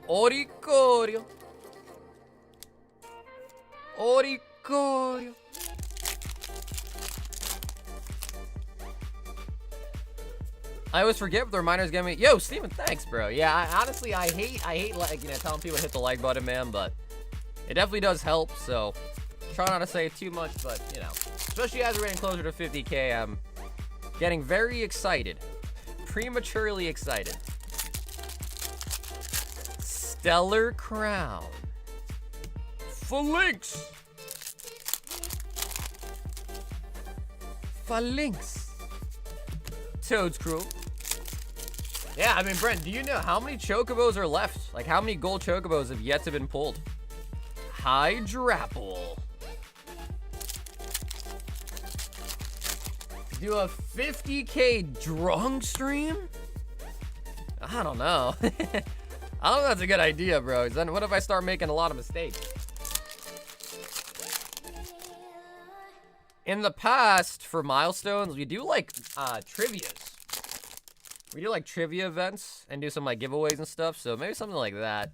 Oricorio. Oricorio. I always forget what the reminders give me. Yo, Steven, thanks, bro. Yeah, honestly, I hate like, telling people to hit the like button, man, but it definitely does help, so try try not to say too much, but, you know. Especially as we're getting closer to 50K, I'm getting very excited. Prematurely excited. Stellar Crown. Phalanx. Phalanx. Toad's Cruel. Yeah, I mean, Brent, do you know how many chocobos are left? Like, how many gold chocobos have yet to been pulled? Hydrapple. Do a 50K drunk stream? I don't know. I don't know if that's a good idea, bro. Then what if I start making a lot of mistakes? In the past, for milestones, we do like trivias. We do like trivia events and do some like giveaways and stuff. So maybe something like that.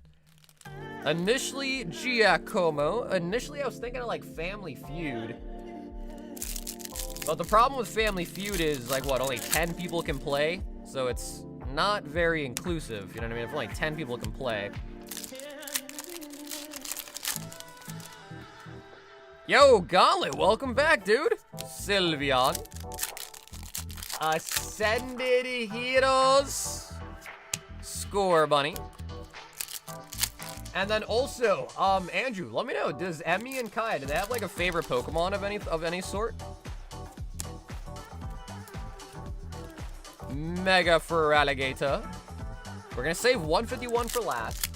Initially, Giacomo. Initially, I was thinking of like Family Feud. But the problem with Family Feud is like what, only 10 people can play. So it's not very inclusive. You know what I mean? If only 10 people can play. Yo, Gauntlet, welcome back, dude. Sylveon. Ascended Heroes. Score Bunny. And then also, Andrew, let me know, does Emmy and Kaya, do they have like a favorite Pokemon of any sort? Mega for Alligator. We're gonna save 151 for last.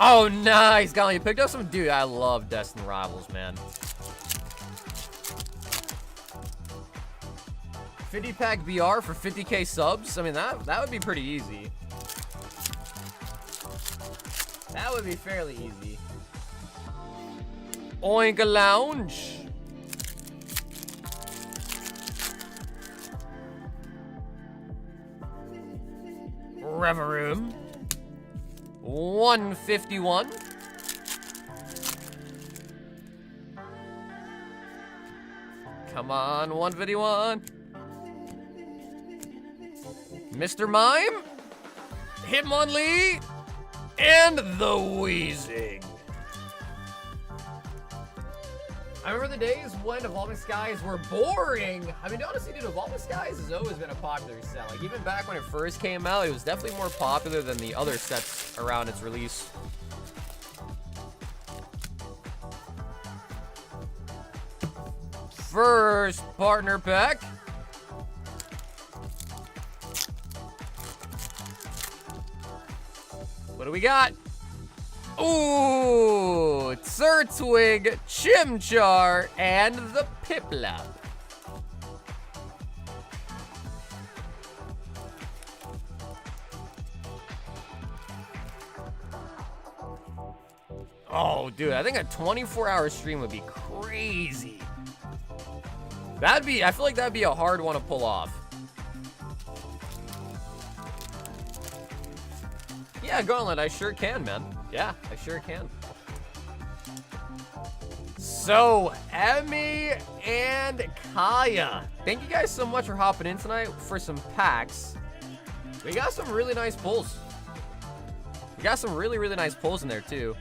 Oh, nice, Gauntlet, you picked up some, dude, I love Destined Rivals, man. 50-pack BR for 50K subs? I mean, that would be pretty easy. That would be fairly easy. Oink Lounge. Reverum. 151. Come on, 151. Mr. Mime, Hitmonlee, and the Wheezing. I remember the days when Evolving Skies were boring. I mean, honestly, dude, Evolving Skies has always been a popular set. Like, even back when it first came out, it was definitely more popular than the other sets around its release. First partner pack. What do we got? Ooh, Turtwig, Chimchar, and the Piplup. Oh, dude, I think a 24-hour stream would be crazy. I feel like that'd be a hard one to pull off. Yeah, Gauntlet, I sure can, man. Yeah, I sure can. So, Emmy and Kaya. Thank you guys so much for hopping in tonight for some packs. We got some really nice pulls. We got some really, really nice pulls in there, too.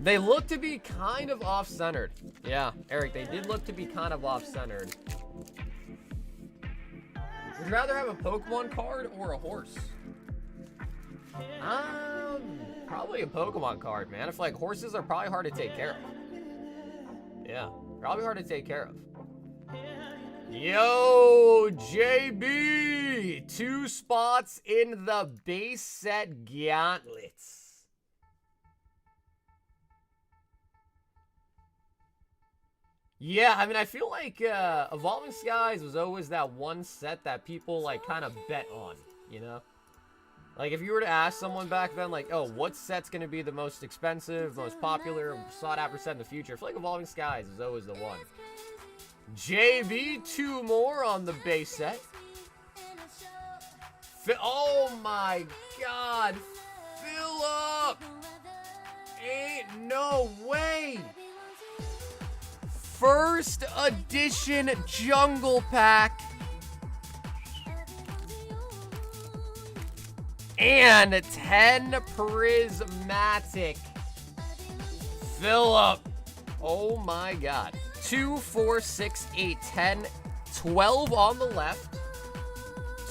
They look to be kind of off-centered. Yeah, Eric, they did look to be kind of off-centered. Would you rather have a Pokemon card or a horse? Probably a Pokemon card, man. I feel like horses are probably hard to take care of. Yeah, probably hard to take care of. Yo, JB! 2 spots in the base set gauntlets. Yeah, I mean, I feel like Evolving Skies was always that one set that people, like, kind of bet on, you know? Like, if you were to ask someone back then, like, oh, what set's going to be the most expensive, most popular, sought-after set in the future? I feel like Evolving Skies is always the one. JB, 2 more on the base set. Oh, my God. Fill up. Ain't no way. First edition Jungle Pack. And 10 prismatic. Philip. Oh my god. 2, 4, 6, 8, 10, 12 on the left.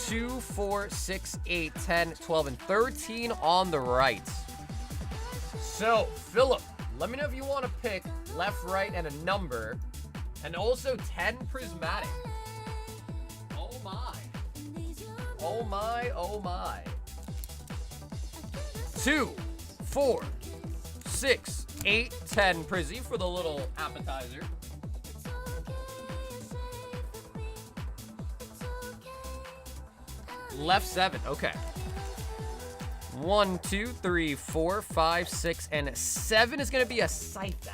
2, 4, 6, 8, 10, 12, and 13 on the right. So, Philip, let me know if you want to pick left, right, and a number. And also 10 prismatic. Oh my. Oh my, oh my. 2, 4, 6, 8, 10 Prizzy for the little appetizer. Left 7, okay. 1, 2, 3, 4, 5, 6, and 7 is gonna be a Scyther.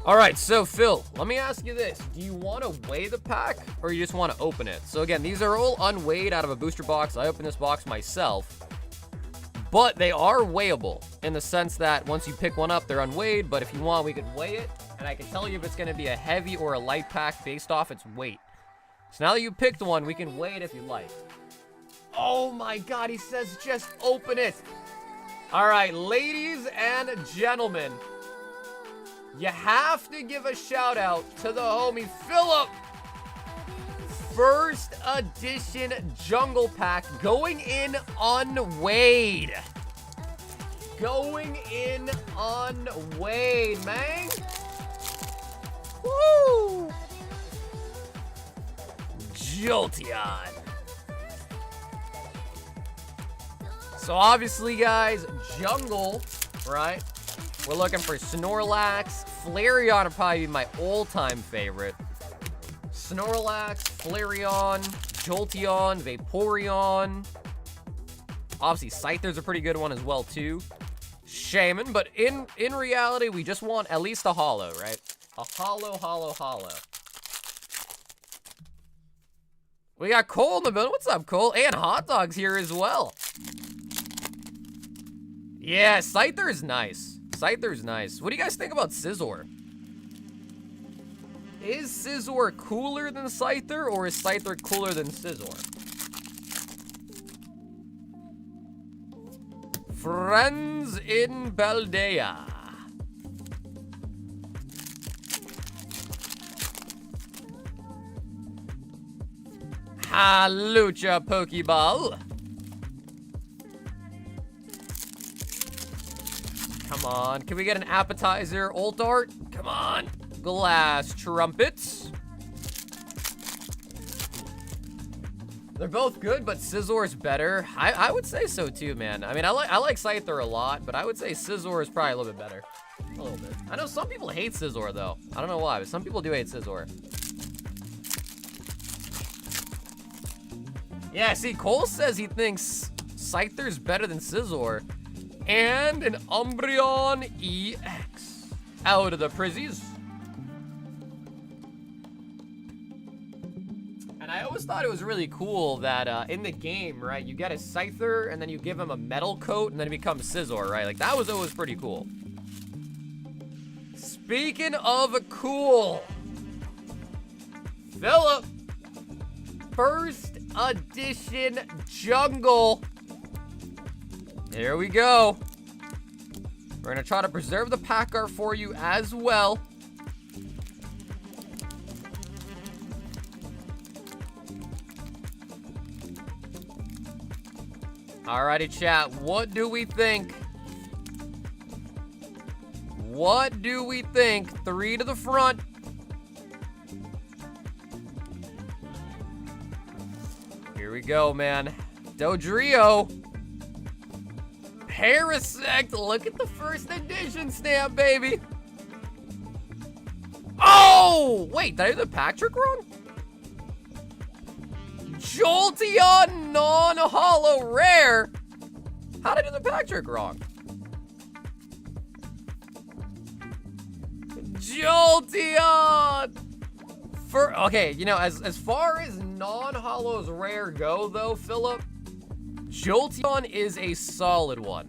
All right, so Phil, let me ask you this. Do you want to weigh the pack or you just want to open it? So again, these are all unweighed out of a booster box. I opened this box myself, but they are weighable in the sense that once you pick one up, they're unweighed, but if you want, we could weigh it, and I can tell you if it's going to be a heavy or a light pack based off its weight. So now that you picked one, we can weigh it if you like. Oh my god, he says just open it. All right, ladies and gentlemen, you have to give a shout out to the homie Philip. First edition Jungle Pack going in unweighed. Going in unweighed, man. Woo! Jolteon. So obviously, guys, Jungle, right? We're looking for Snorlax. Flareon would probably be my all-time favorite. Snorlax, Flareon, Jolteon, Vaporeon. Obviously, Scyther's a pretty good one as well, too. Shaman, but in reality, we just want at least a holo, right? A holo. We got Cole in the building. What's up, Cole? And Hot Dog's here as well. Yeah, Scyther's nice. Scyther's nice. What do you guys think about Scizor? Is Scizor cooler than Scyther, or is Scyther cooler than Scizor? Friends in Paldea. Halucha Pokeball. Come on, can we get an appetizer? Ult Art? Come on. Glass Trumpets. They're both good, but Scizor's better. I would say so too, man. I mean, I like Scyther a lot, but I would say Scizor is probably a little bit better. A little bit. I know some people hate Scizor, though. I don't know why, but some people do hate Scizor. Yeah, see, Cole says he thinks Scyther's better than Scizor. And an Umbreon EX. Out of the Prizzies. And I always thought it was really cool that in the game, right, you get a Scyther and then you give him a metal coat and then it becomes Scizor, right? Like, that was always pretty cool. Speaking of cool, Philip, first edition Jungle. Here we go. We're gonna try to preserve the pack art for you as well. Alrighty, chat. What do we think? What do we think? 3 to the front. Here we go, man. Dodrio. Parasect. Look at the first edition stamp, baby. Oh! Wait, did I do the pack trick wrong? Jolteon non-holo rare. How did I do the pack trick wrong? Jolteon. Okay, you know, as far as non-holos rare go, though, Philip, Jolteon is a solid one.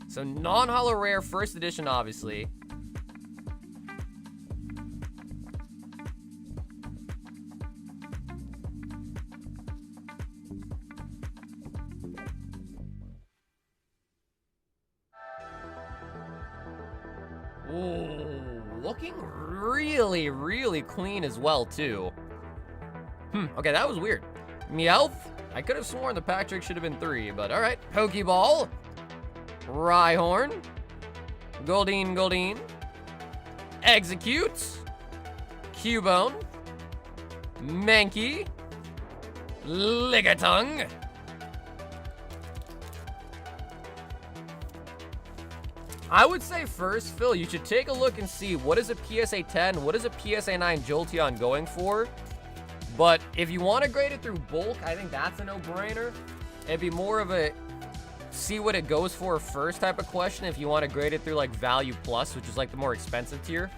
So non-holo rare, first edition, obviously. Ooh, looking really, really clean as well, too. Okay, that was weird. Meowth. I could have sworn the pack trick should have been 3, but all right. Pokeball. Rhyhorn. Goldeen. Execute. Cubone. Mankey. Lickitung. I would say first, Phil, you should take a look and see what is a PSA 10, what is a PSA 9 Jolteon going for. But if you want to grade it through bulk, I think that's a no-brainer. It'd be more of a see what it goes for first type of question if you want to grade it through like value plus, which is like the more expensive tier.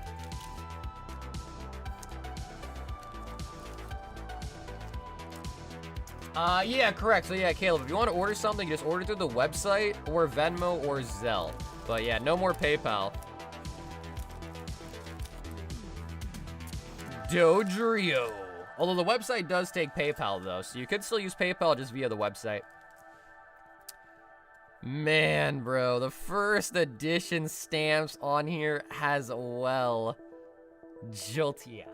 Yeah, correct. So yeah, Caleb, if you want to order something, just order through the website or Venmo or Zelle. But yeah, no more PayPal. Dodrio. Although the website does take PayPal though, so you could still use PayPal just via the website. Man, bro, the first edition stamps on here has well Jolteon.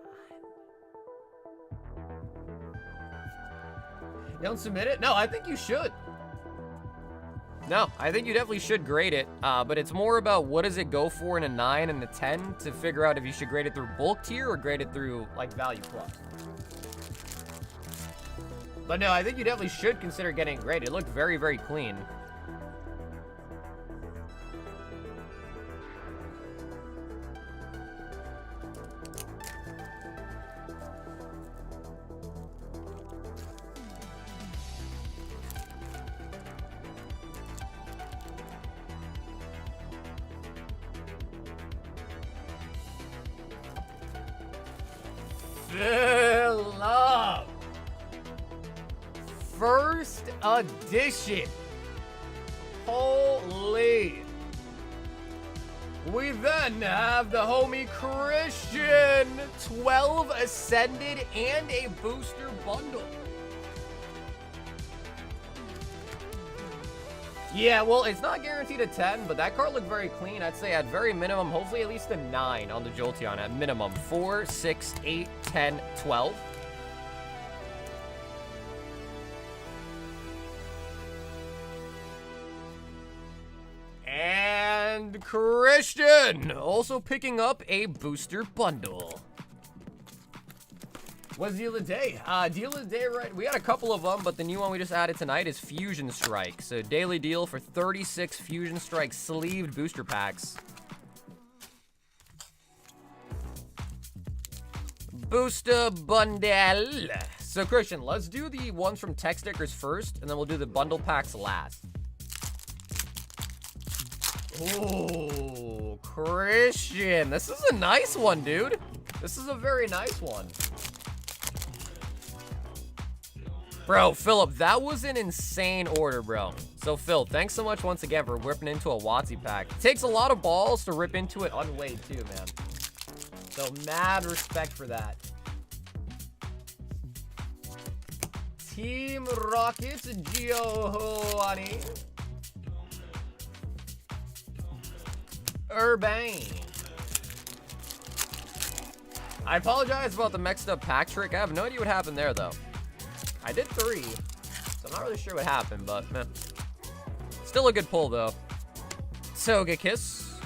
You don't submit it? No, I think you should. No, I think you definitely should grade it, but it's more about what does it go for in a 9 and a 10 to figure out if you should grade it through bulk tier or grade it through, like, value plus. But no, I think you definitely should consider getting it graded. It looked very, very clean. Fill up. First edition. Holy. We then have the homie Christian. 12 Ascended and a booster bundle. Yeah, well, it's not guaranteed a 10, but that card looked very clean. I'd say at very minimum, hopefully at least a 9 on the Jolteon. At minimum, 4, 6, 8, 10, 12. And Christian also picking up a booster bundle. What's deal of the day? Deal of the day, right? We had a couple of them, but the new one we just added tonight is Fusion Strike. So daily deal for 36 Fusion Strike sleeved booster packs. Booster bundle. So Christian, let's do the ones from tech stickers first, and then we'll do the bundle packs last. Ooh, Christian, this is a nice one, dude. This is a very nice one. Bro, Philip, that was an insane order, bro. So, Phil, thanks so much once again for ripping into a WotC pack. It takes a lot of balls to rip into it unweighed, too, man. So, mad respect for that. Team Rockets, Giovanni. Urbane. I apologize about the mixed up pack trick. I have no idea what happened there, though. I did 3, so I'm not really sure what happened, but man. Still a good pull, though. Togekiss.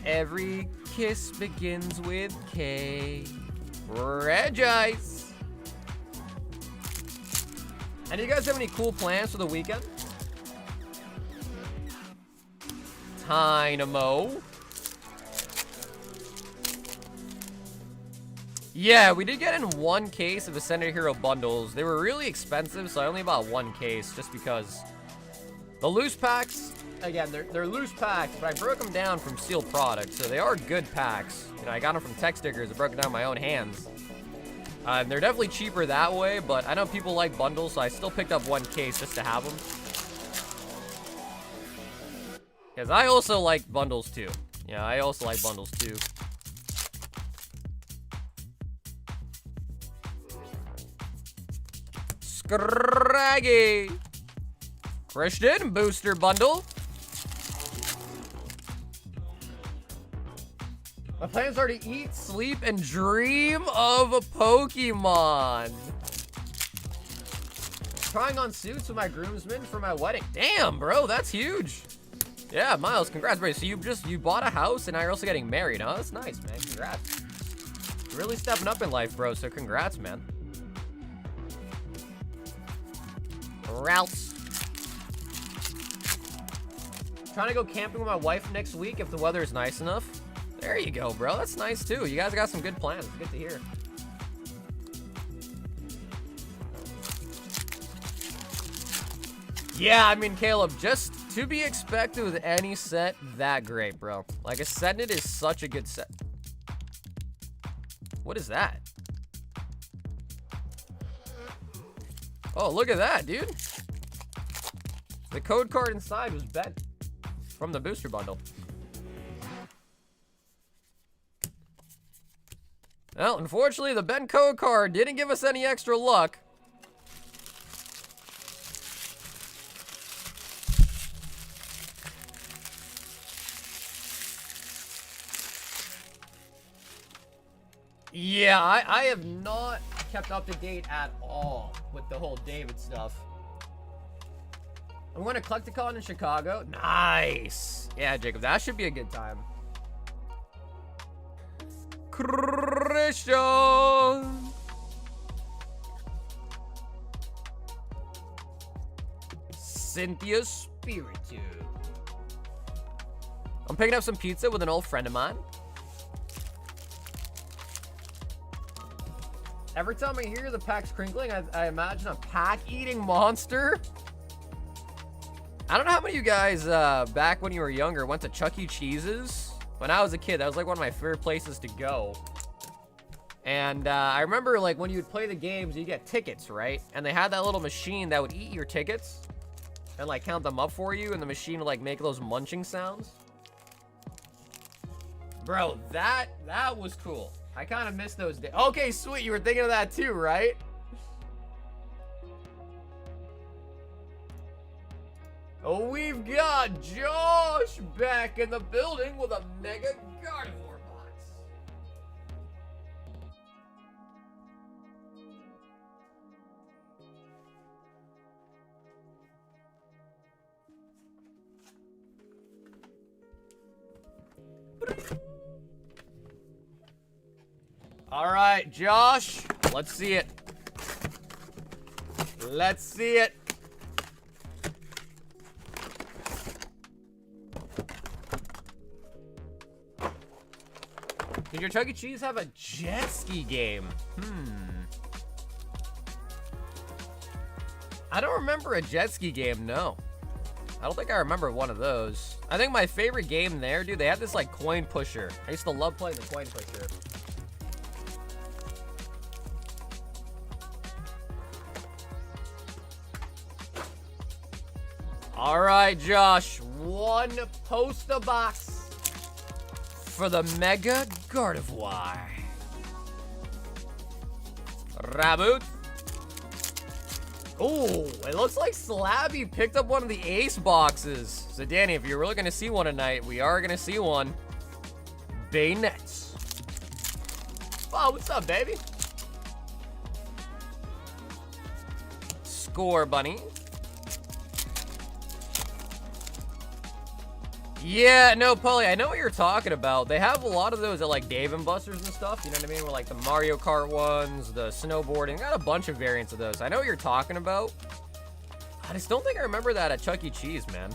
Every kiss begins with K. Regice. And do you guys have any cool plans for the weekend? Dynamo. Yeah, we did get in 1 case of Ascended Hero bundles. They were really expensive, so I only bought 1 case just because the loose packs, again, they're loose packs, but I broke them down from sealed products, so they are good packs. You know, I got them from tech stickers. I broke it down in my own hands. They're definitely cheaper that way, but I know people like bundles, so I still picked up 1 case just to have them. Because I also like bundles too. Yeah, I also like bundles too. Scraggy. Christian, booster bundle. My plans are to eat, sleep, and dream of a Pokemon. Trying on suits with my groomsmen for my wedding. Damn, bro, that's huge. Yeah, Miles, congrats, bro. So you bought a house and now you're also getting married, huh? That's nice, man. Congrats. You're really stepping up in life, bro. So congrats, man. Routes. Trying to go camping with my wife next week if the weather is nice enough. There you go, bro. That's nice, too. You guys got some good plans. Good to hear. Yeah, I mean, Caleb, just to be expected with any set that great, bro. Like, Ascended is such a good set. What is that? Oh, look at that, dude. The code card inside was bent from the booster bundle. Well, unfortunately, the bent code card didn't give us any extra luck. Yeah, I have not kept up to date at all with the whole David stuff. I'm going to Collecticon in Chicago. Nice. Yeah, Jacob, that should be a good time. Christian. Cynthia Spiritu. I'm picking up some pizza with an old friend of mine. Every time I hear the packs crinkling, I imagine a pack-eating monster. I don't know how many of you guys, back when you were younger, went to Chuck E. Cheese's. When I was a kid, that was like one of my favorite places to go. And I remember, like, when you would play the games, you get tickets, right? And they had that little machine that would eat your tickets and, like, count them up for you, and the machine would, like, make those munching sounds. Bro, that was cool. I kind of miss those days. Okay, sweet. You were thinking of that too, right? Oh, we've got Josh back in the building with a Mega Gardevoir box. All right, Josh, let's see it. Let's see it. Did your Chuck E. Cheese have a jet ski game? I don't remember a jet ski game, no. I don't think I remember one of those. I think my favorite game there, dude, they had this, like, coin pusher. I used to love playing the coin pusher. All right, Josh, one poster box for the Mega Gardevoir. Raboot. Oh, it looks like Slabby picked up one of the ace boxes. So, Danny, if you're really going to see one tonight, we are going to see one. Bayonets. Oh, what's up, baby? Score Bunny. Yeah, no, Polly, I know what you're talking about. They have a lot of those at, like, Dave & Buster's and stuff, you know what I mean? With, like, the Mario Kart ones, the snowboarding. Got a bunch of variants of those. I know what you're talking about. I just don't think I remember that at Chuck E. Cheese, man.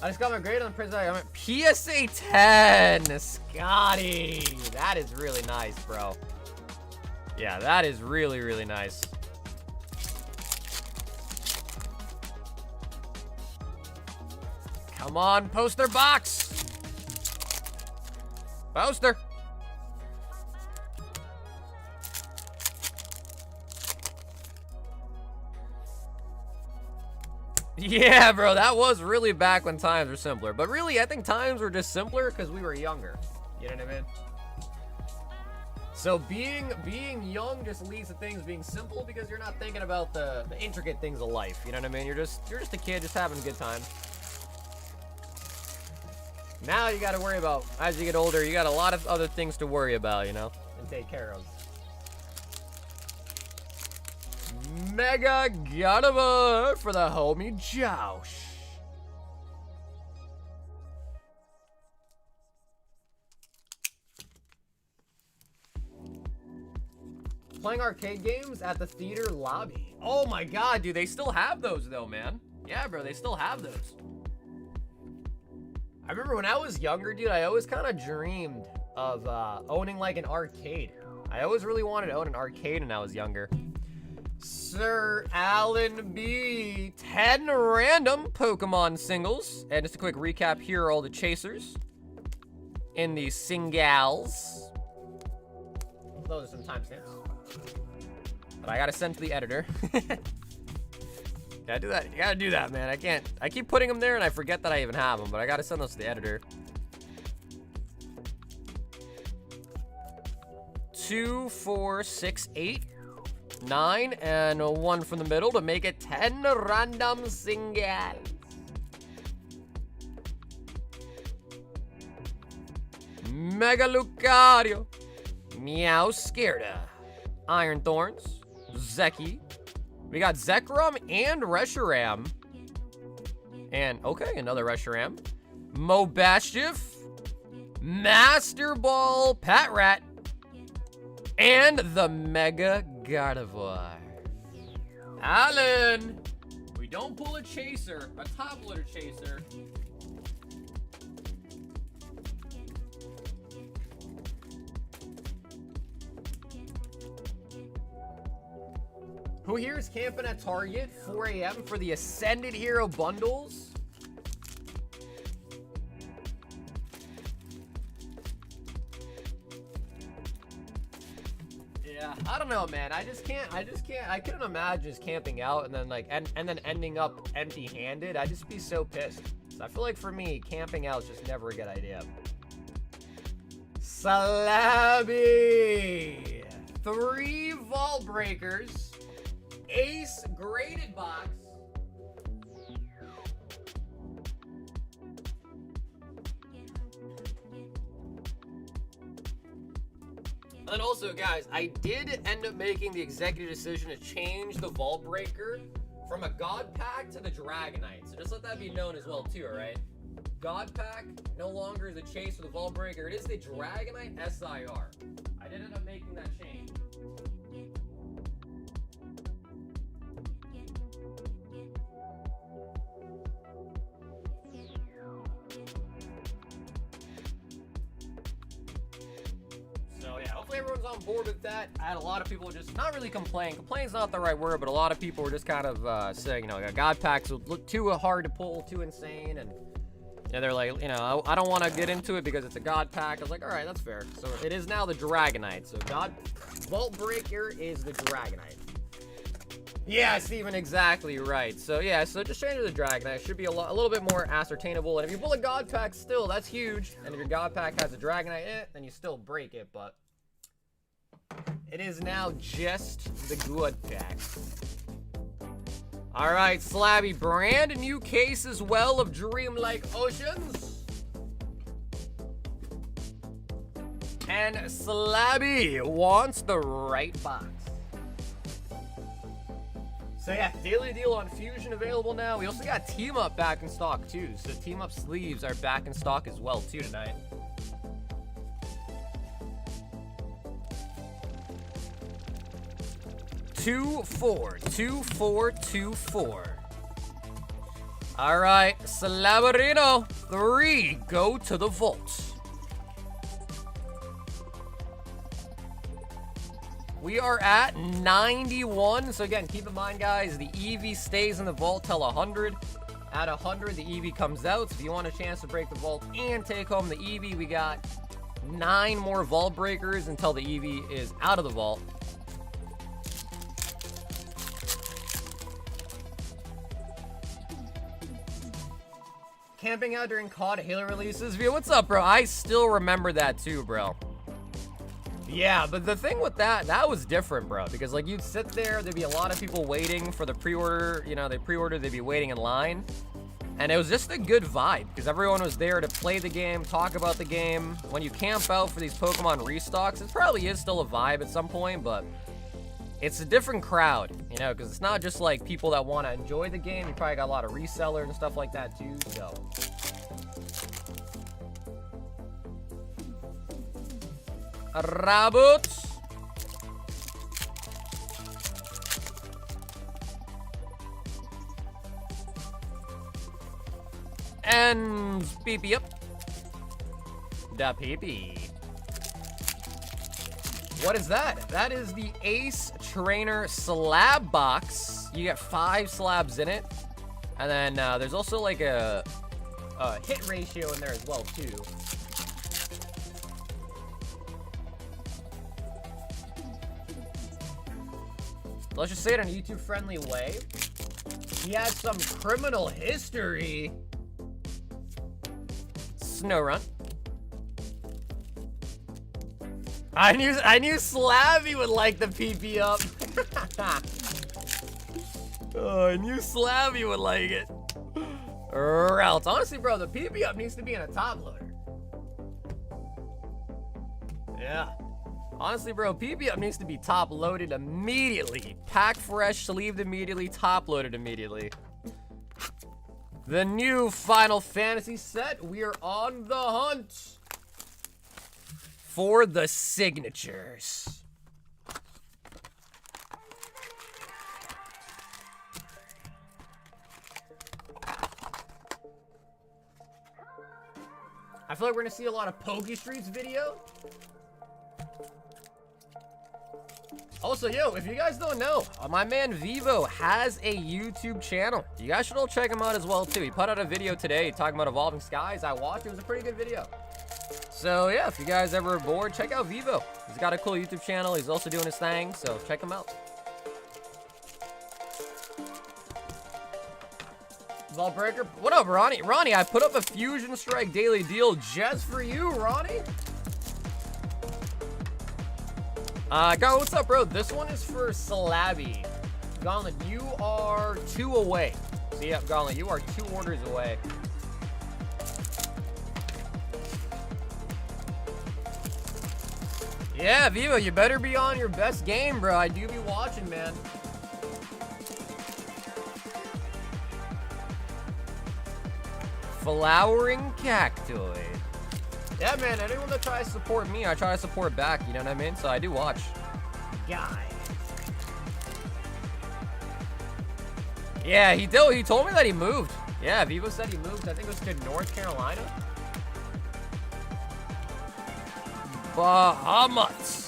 I just got my grade on the prison. I went PSA 10, Scotty. That is really nice, bro. Yeah, that is really, really nice. Come on, poster box. Poster. Yeah, bro, that was really back when times were simpler. But really, I think times were just simpler because we were younger. You know what I mean? So being young just leads to things being simple because you're not thinking about the intricate things of life. You know what I mean? You're just a kid just having a good time. Now you got to worry about, as you get older, you got a lot of other things to worry about, you know, and take care of. Mega Gardevoir for the homie Josh. Playing arcade games at the theater lobby. Oh my god, dude, they still have those though, man. Yeah, bro, they still have those. I remember when I was younger, dude, I always kind of dreamed of owning like an arcade. I always really wanted to own an arcade when I was younger. Sir Alan B. 10 random Pokemon singles. And just a quick recap, here are all the chasers in the singles. Those are some timestamps. But I gotta send to the editor. Gotta do that. You gotta do that, man. I can't. I keep putting them there and I forget that I even have them, but I gotta send those to the editor. 2, 4, 6, 8, 9, and 1 from the middle to make it 10 random singles. Mega Lucario, Meowscarada, Iron Thorns, Zeki. We got Zekrom and Reshiram. And, okay, another Reshiram. Mobashiff, Master Ball, Patrat, and the Mega Gardevoir. Alan, we don't pull a chaser, a top loader chaser. Who here is camping at Target 4 a.m. for the Ascended Hero bundles? Yeah, I don't know, man. I couldn't imagine just camping out and then like and then ending up empty-handed. I'd just be so pissed. So I feel like for me, camping out is just never a good idea. Slabby, 3 vault breakers. Ace graded box. And also, guys, I did end up making the executive decision to change the Vault Breaker from a God Pack to the Dragonite. So just let that be known as well, too, alright? God Pack no longer is the chase for the Vault Breaker. It is the Dragonite SIR. I did end up making that change. Everyone's on board with that. I had a lot of people just not really complain. Complain's not the right word, but a lot of people were just kind of saying, you know, God packs would look too hard to pull, too insane, and they're like, you know, I don't want to get into it because it's a God pack. I was like, all right, that's fair. So it is now the Dragonite. So Vault Breaker is the Dragonite. Yeah, Steven, exactly right. So yeah, so just change to the Dragonite. It should be a little bit more ascertainable. And if you pull a God pack, still that's huge. And if your God pack has a Dragonite in it, then you still break it, but it is now just the good pack. All right, Slabby, brand new case as well of Dreamlike Oceans. And Slabby wants the right box. So yeah, daily deal on Fusion available now. We also got Team Up back in stock too. So Team Up sleeves are back in stock as well too tonight. Two, four. All right, Slabarino, 3 go to the vault. We are at 91. So again, keep in mind, guys, the EV stays in the vault till 100. At 100, the EV comes out. So if you want a chance to break the vault and take home the EV, we got 9 more vault breakers until the EV is out of the vault. Camping out during COD Halo releases. Via, what's up, bro? I still remember that too, bro. Yeah, but the thing with that was different, bro. Because, like, you'd sit there, there'd be a lot of people waiting for the pre-order. You know, they pre-ordered, they'd be waiting in line. And it was just a good vibe, because everyone was there to play the game, talk about the game. When you camp out for these Pokemon restocks, it probably is still a vibe at some point, but it's a different crowd, you know, because it's not just, like, people that want to enjoy the game. You probably got a lot of resellers and stuff like that, too, so... Rabbit. And PP up. Da PP. What is that? That is the Ace Trainer slab box. You get 5 slabs in it. And then there's also like a hit ratio in there as well, too. Let's just say it in a YouTube-friendly way. He has some criminal history. Snow Run. I knew Slavy would like the PP up. Oh, I knew Slavy would like it. Or else, honestly, bro, the PP up needs to be in a top loader. Yeah. Honestly, bro, PP up needs to be top loaded immediately. Pack fresh, sleeved immediately, top loaded immediately. The new Final Fantasy set, we are on the hunt for the signatures. I feel like we're gonna see a lot of Pokestreets video. Also, yo, if you guys don't know, my man Vivo has a YouTube channel. You guys should all check him out as well, too. He put out a video today talking about Evolving Skies. I watched it. It was a pretty good video. So, yeah, if you guys ever are bored, check out Vivo. He's got a cool YouTube channel. He's also doing his thing, so check him out. Ballbreaker. What up, Ronnie? Ronnie, I put up a Fusion Strike daily deal just for you, Ronnie. Go, what's up, bro? This one is for Slabby. Gauntlet, you are 2 away. So, yeah, Gauntlet, you are 2 orders away. Yeah, Vivo, you better be on your best game, bro. I do be watching, man. Flowering Cactoid. Yeah, man, anyone that tries to support me, I try to support back, you know what I mean? So I do watch. Guy. Yeah, he told me that he moved. Yeah, Vivo said he moved. I think it was to North Carolina. Bahamas.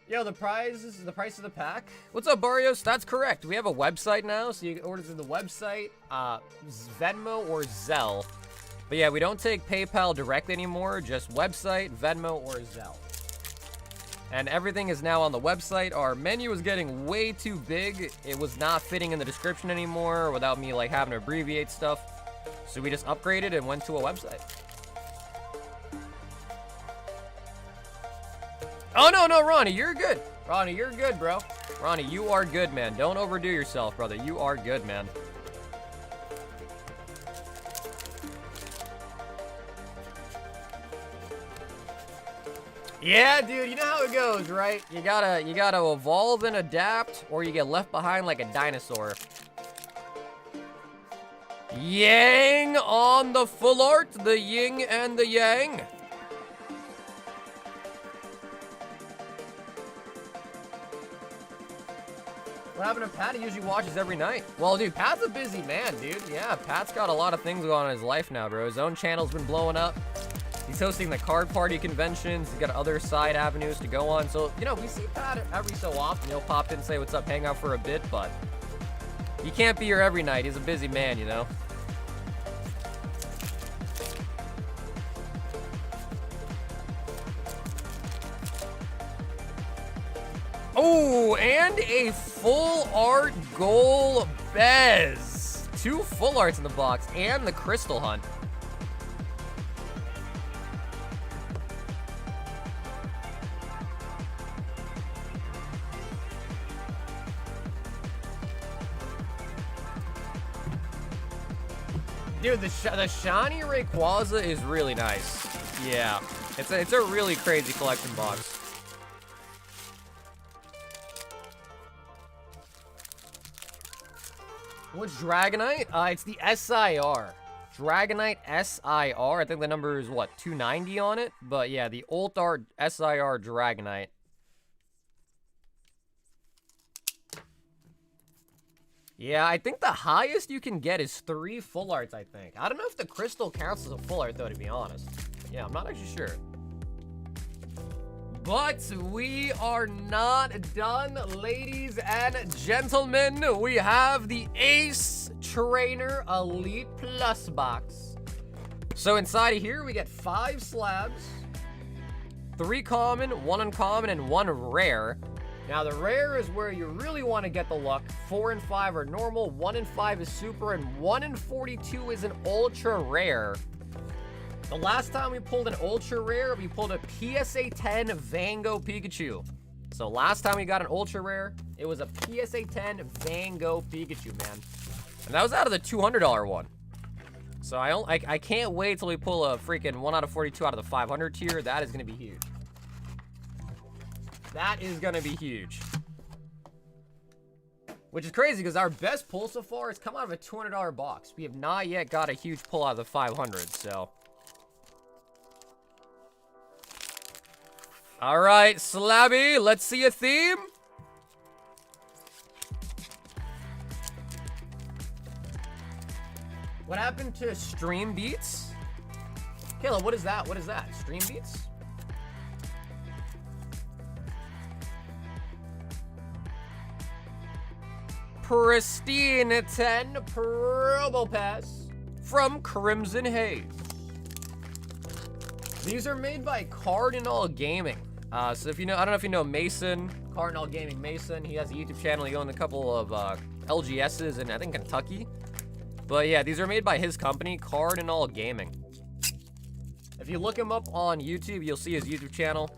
Yo, the price of the pack. What's up, Barrios? That's correct. We have a website now, so you can order through the website, Venmo or Zelle. But yeah, we don't take PayPal direct anymore, just website, Venmo, or Zelle. And everything is now on the website. Our menu is getting way too big. It was not fitting in the description anymore without me like having to abbreviate stuff. So we just upgraded and went to a website. Oh, no, Ronnie, you're good. Ronnie, you're good, bro. Ronnie, you are good, man. Don't overdo yourself, brother. You are good, man. Yeah, dude, you know how it goes, right? You gotta evolve and adapt, or you get left behind like a dinosaur. Yang on the full art, the yin and the yang. What happened to Pat? He usually watches every night. Well, dude, Pat's a busy man, dude. Yeah, Pat's got a lot of things going on in his life now, bro. His own channel's been blowing up. He's hosting the card party conventions. He's got other side avenues to go on. So, you know, we see Pat every so often. He'll pop in, say what's up, hang out for a bit, but he can't be here every night. He's a busy man, you know? Oh, and a full art goal Bez. 2 full arts in the box and the Crystal Hunt. Dude, the shiny Rayquaza is really nice. Yeah, it's a really crazy collection box. What's Dragonite? It's the SIR. Dragonite SIR. I think the number is, what, 290 on it? But yeah, the Ultar SIR Dragonite. Yeah, I think the highest you can get is 3 full arts, I think. I don't know if the crystal counts as a full art, though, to be honest. Yeah, I'm not actually sure. But we are not done, ladies and gentlemen. We have the Ace Trainer Elite Plus box. So inside of here, we get 5 slabs, 3 common, 1 uncommon, and 1 rare. Now, the rare is where you really want to get the luck. 4 and 5 are normal, 1 and 5 is super, and 1 and 42 is an ultra rare. The last time we pulled an ultra rare, we pulled a PSA 10 Van Gogh Pikachu. So last time we got an ultra rare, it was a PSA 10 Van Gogh Pikachu, man. And that was out of the $200 one. So I can't wait till we pull a freaking 1 out of 42 out of the 500 tier. That is going to be huge. That is going to be huge. Which is crazy because our best pull so far has come out of a $200 box. We have not yet got a huge pull out of the 500, so. All right, Slabby, let's see a theme. What happened to Stream Beats? Caleb, what is that? What is that? Stream Beats? Pristine 10 Promo Pass from Crimson Haze. These are made by Cardinal Gaming. So if you know, I don't know if you know Mason, Cardinal Gaming Mason. He has a YouTube channel. He owns a couple of LGSs in, I think, Kentucky. But yeah, these are made by his company, Cardinal Gaming. If you look him up on YouTube, you'll see his YouTube channel.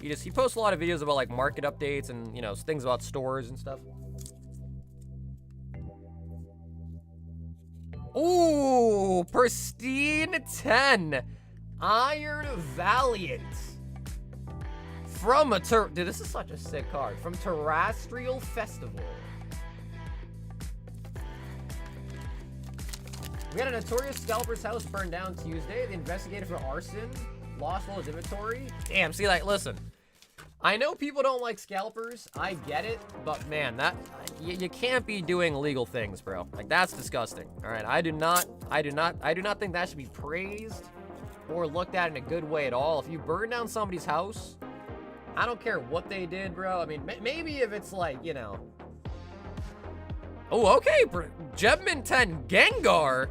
He posts a lot of videos about like market updates and, you know, things about stores and stuff. Ooh, Pristine 10 Iron Valiant. From dude, this is such a sick card. From Terrestrial Festival. We had a notorious scalper's house burned down Tuesday. The investigator for arson lost all his inventory. Damn, see, like, listen. I know people don't like scalpers. I get it, but man, you can't be doing illegal things, bro. Like, that's disgusting. All right, I do not think that should be praised or looked at in a good way at all. If you burn down somebody's house, I don't care what they did, bro. I mean, maybe if it's like, you know. Oh, okay, Jebman 10 Gengar.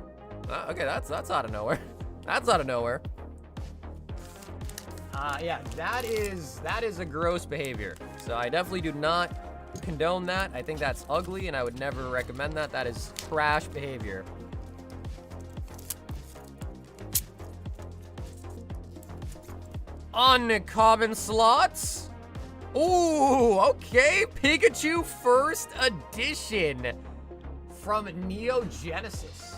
Okay, that's out of nowhere. That's out of nowhere. Yeah, that is a gross behavior. So I definitely do not condone that. I think that's ugly, and I would never recommend that. That is trash behavior. Uncommon slots. Ooh, okay. Pikachu First Edition from Neo Genesis.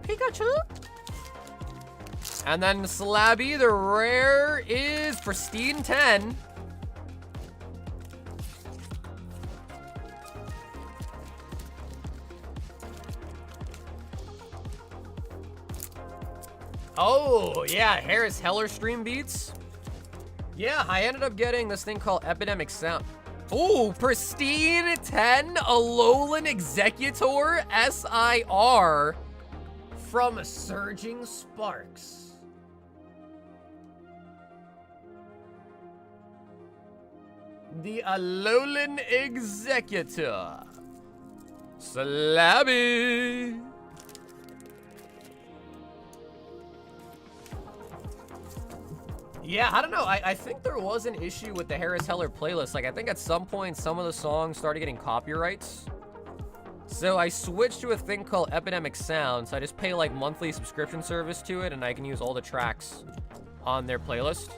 Pikachu. And then Slabby, the rare is Pristine 10. Oh, yeah, Harris Heller Stream Beats. Yeah, I ended up getting this thing called Epidemic Sound. Ooh, Pristine 10 Alolan Executor SIR from Surging Sparks. The Alolan Executor. Slabby. Yeah, I don't know. I think there was an issue with the Harris Heller playlist. Like, I think at some point, some of the songs started getting copyrights. So I switched to a thing called Epidemic Sound. So I just pay, like, monthly subscription service to it, and I can use all the tracks on their playlist.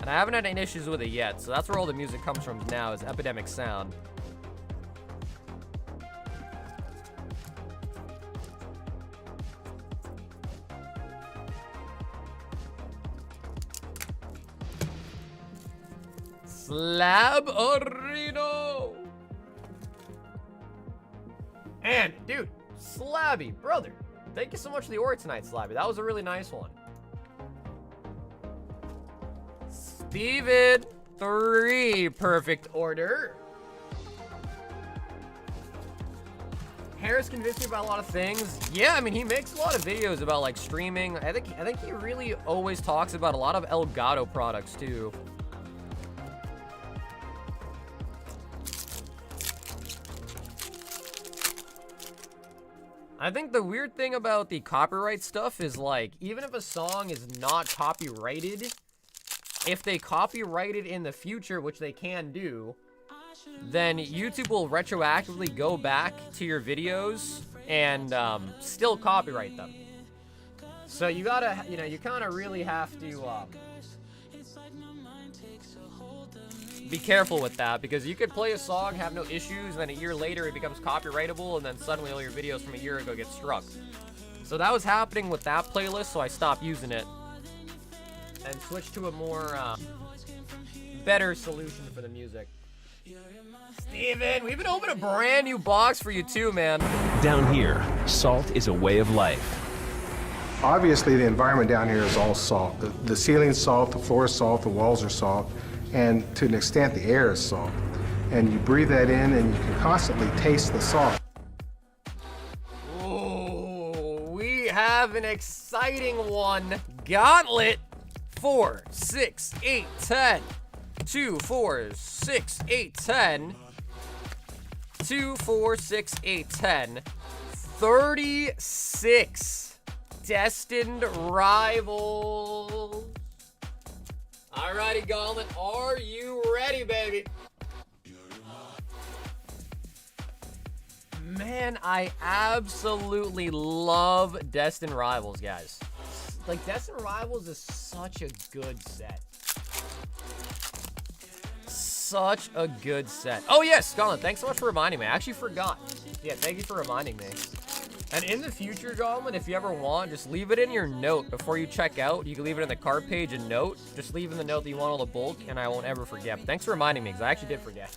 And I haven't had any issues with it yet. So that's where all the music comes from now, is Epidemic Sound. Slab Arino. And, dude, Slabby, brother, thank you so much for the order tonight, Slabby. That was a really nice one. Steven, 3 perfect order. Harris convinced me about a lot of things. Yeah, I mean, he makes a lot of videos about, like, streaming. I think he really always talks about a lot of Elgato products, too. I think the weird thing about the copyright stuff is, like, even if a song is not copyrighted, if they copyright it in the future, which they can do, then YouTube will retroactively go back to your videos and still copyright them. So you gotta, you know, you kind of really have to be careful with that, because you could play a song, have no issues, and then a year later it becomes copyrightable, and then suddenly all your videos from a year ago get struck. So that was happening with that playlist, so I stopped using it and switched to a more better solution for the music. Steven, we've been opening a brand new box for you too, man. Down here, salt is a way of life. Obviously, the environment down here is all salt. The ceiling's salt, the floor is salt, the walls are salt, and to an extent, the air is salt. And you breathe that in, and you can constantly taste the salt. Ooh, we have an exciting one. Gauntlet 4, 6, 8, 10. 2, 4, 6, 8, 10. 2, 4, 6, 8, 10. 36 destined rivals. Alrighty, Gauntlet, are you ready, baby? Man, I absolutely love Destined Rivals, guys. Like, Destined Rivals is such a good set. Such a good set. Oh, yes, Gauntlet, thanks so much for reminding me. I actually forgot. Yeah, thank you for reminding me. And in the future, Gauntlet, if you ever want, just leave it in your note before you check out. You can leave it in the card page and note. Just leave in the note that you want all the bulk, and I won't ever forget. But thanks for reminding me, because I actually did forget.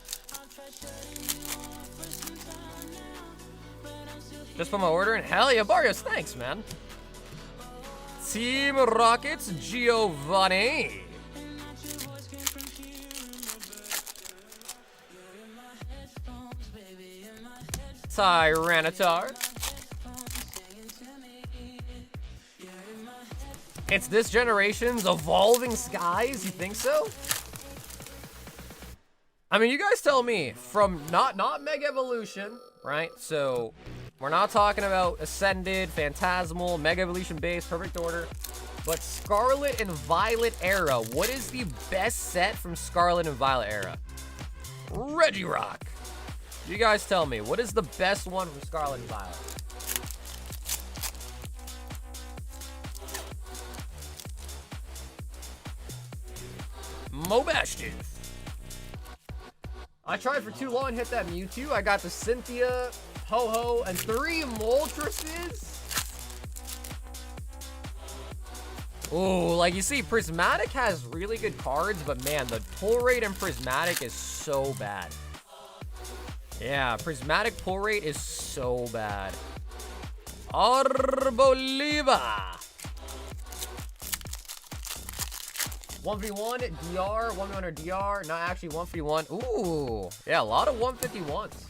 Just put my order in. Hell yeah, Barrios, thanks, man. Team Rockets, Giovanni. Tyranitar. It's this generation's Evolving Skies? You think so? I mean, you guys tell me. From not Mega Evolution, right? So we're not talking about Ascended, Fantasmal, Mega Evolution base, Perfect Order, but Scarlet and Violet era. What is the best set from Scarlet and Violet era? Regirock. You guys tell me, what is the best one from Scarlet and Violet? Mobashtive. I tried for too long, hit that Mewtwo. I got the Cynthia, Ho-Ho, and 3 Moltres. Ooh, like you see, Prismatic has really good cards, but man, the pull rate in Prismatic is so bad. Yeah, Prismatic pull rate is so bad. Arboliva. 1v1 DR, 1v1 or DR, not actually 1v1. Ooh, yeah, a lot of 151s.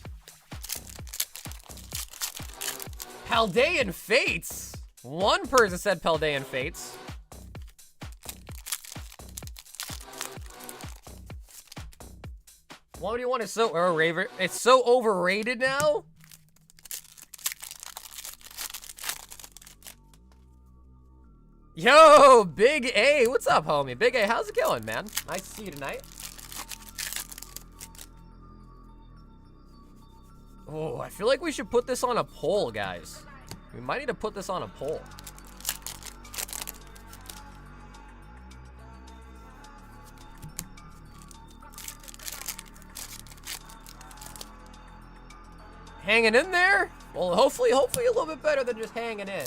Paldean Fates. One person said Paldean Fates. What do you want? Is so overrated. It's so overrated now. Yo, Big A, what's up, homie? Big A, how's it going, man? Nice to see you tonight. Oh, I feel like we should put this on a poll, guys. We might need to put this on a poll. Hanging in there? Well, hopefully a little bit better than just hanging in.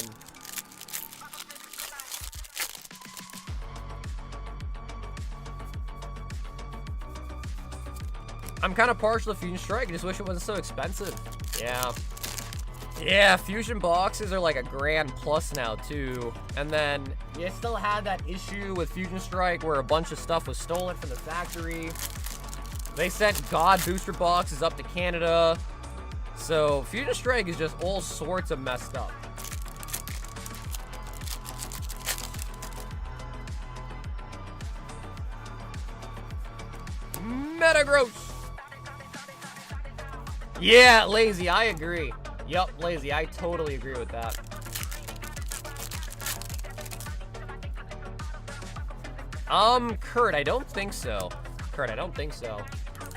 I'm kind of partial to Fusion Strike. I just wish it wasn't so expensive. Yeah. Yeah, Fusion boxes are like $1,000 plus now, too. And then you still had that issue with Fusion Strike where a bunch of stuff was stolen from the factory. They sent God booster boxes up to Canada. So Fusion Strike is just all sorts of messed up. Metagross. Yeah, Lazy, I agree. Yup, Lazy, I totally agree with that. Kurt, I don't think so. Kurt, I don't think so.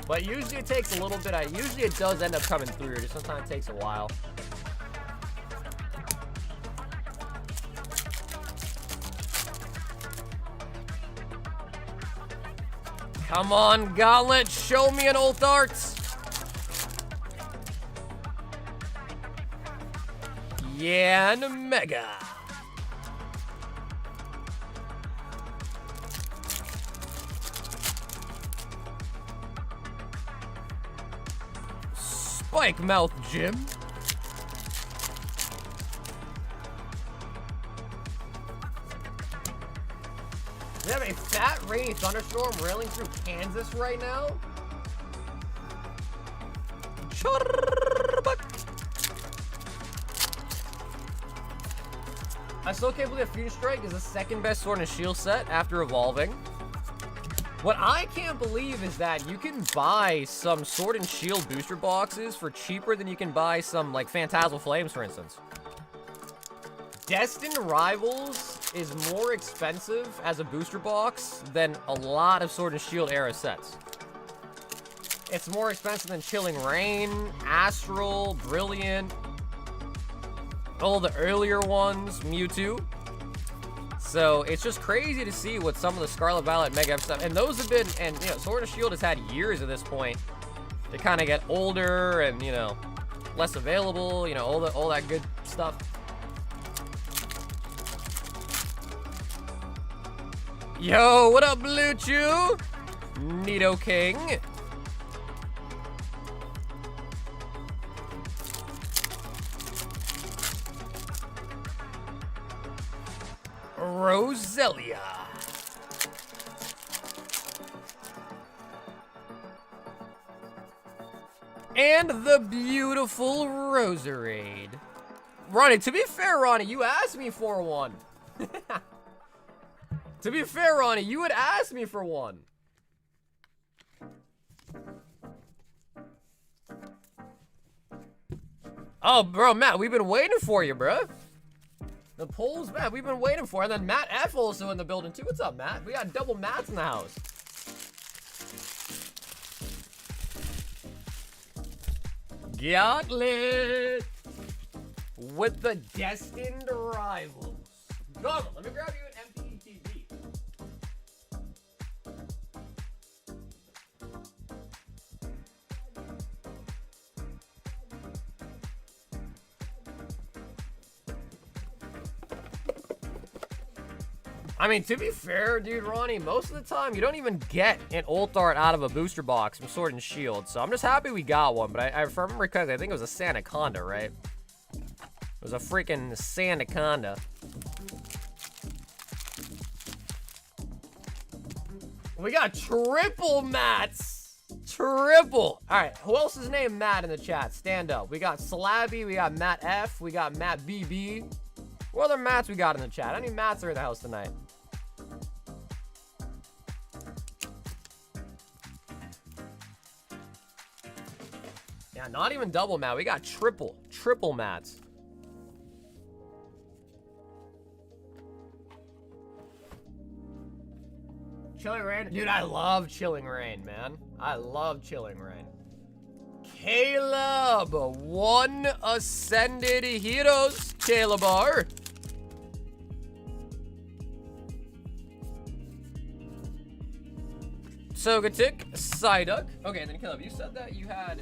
But usually it takes a little bit. Usually it does end up coming through. Just sometimes it takes a while. Come on, Gauntlet, show me an ult arts. Yeah, and Mega. Spike Mouth Jim. We have a fat rainy thunderstorm railing through Kansas right now. I still can't believe Fusion Strike is the second best Sword and Shield set after evolving. What I can't believe is that you can buy some Sword and Shield booster boxes for cheaper than you can buy some, like, Phantasmal Flames, for instance. Destined Rivals is more expensive as a booster box than a lot of Sword and Shield era sets. It's more expensive than Chilling Reign, Astral, Brilliant, all the earlier ones, Mewtwo. So it's just crazy to see what some of the Scarlet Violet Mega stuff, and those have been, and you know, Sword and Shield has had years at this point to kind of get older and, you know, less available, you know, all that good stuff. Yo, what up, Blue Chew? Nido King. Roselia. And the beautiful Roserade. Ronnie, to be fair, Ronnie, you asked me for one. To be fair, Ronnie, you would ask me for one. Oh, bro, Matt, we've been waiting for you, bro. The polls, Matt, we've been waiting for. And then Matt F also in the building, too. What's up, Matt? We got double Matts in the house. Gauntlet with the Destined Rivals. Go, let me grab you an empty TV. I mean, to be fair, dude, Ronnie, most of the time, you don't even get an ult art out of a booster box from Sword and Shield, so I'm just happy we got one, but if I remember correctly, I think it was a Sandaconda, right? It was a freaking Sandaconda. We got triple Mats! Triple! Alright, who else is named Matt in the chat? Stand up. We got Slabby, we got Matt F, we got Matt BB. What other Mats we got in the chat? How many Mats are in the house tonight? Yeah, not even double Matt. We got triple Mats. Chilling Rain. Dude, I love Chilling Rain, man. I love Chilling Rain. Caleb, one Ascended Heroes. Caleb R. Sogatic, Psyduck. Okay, then Caleb, you said that you had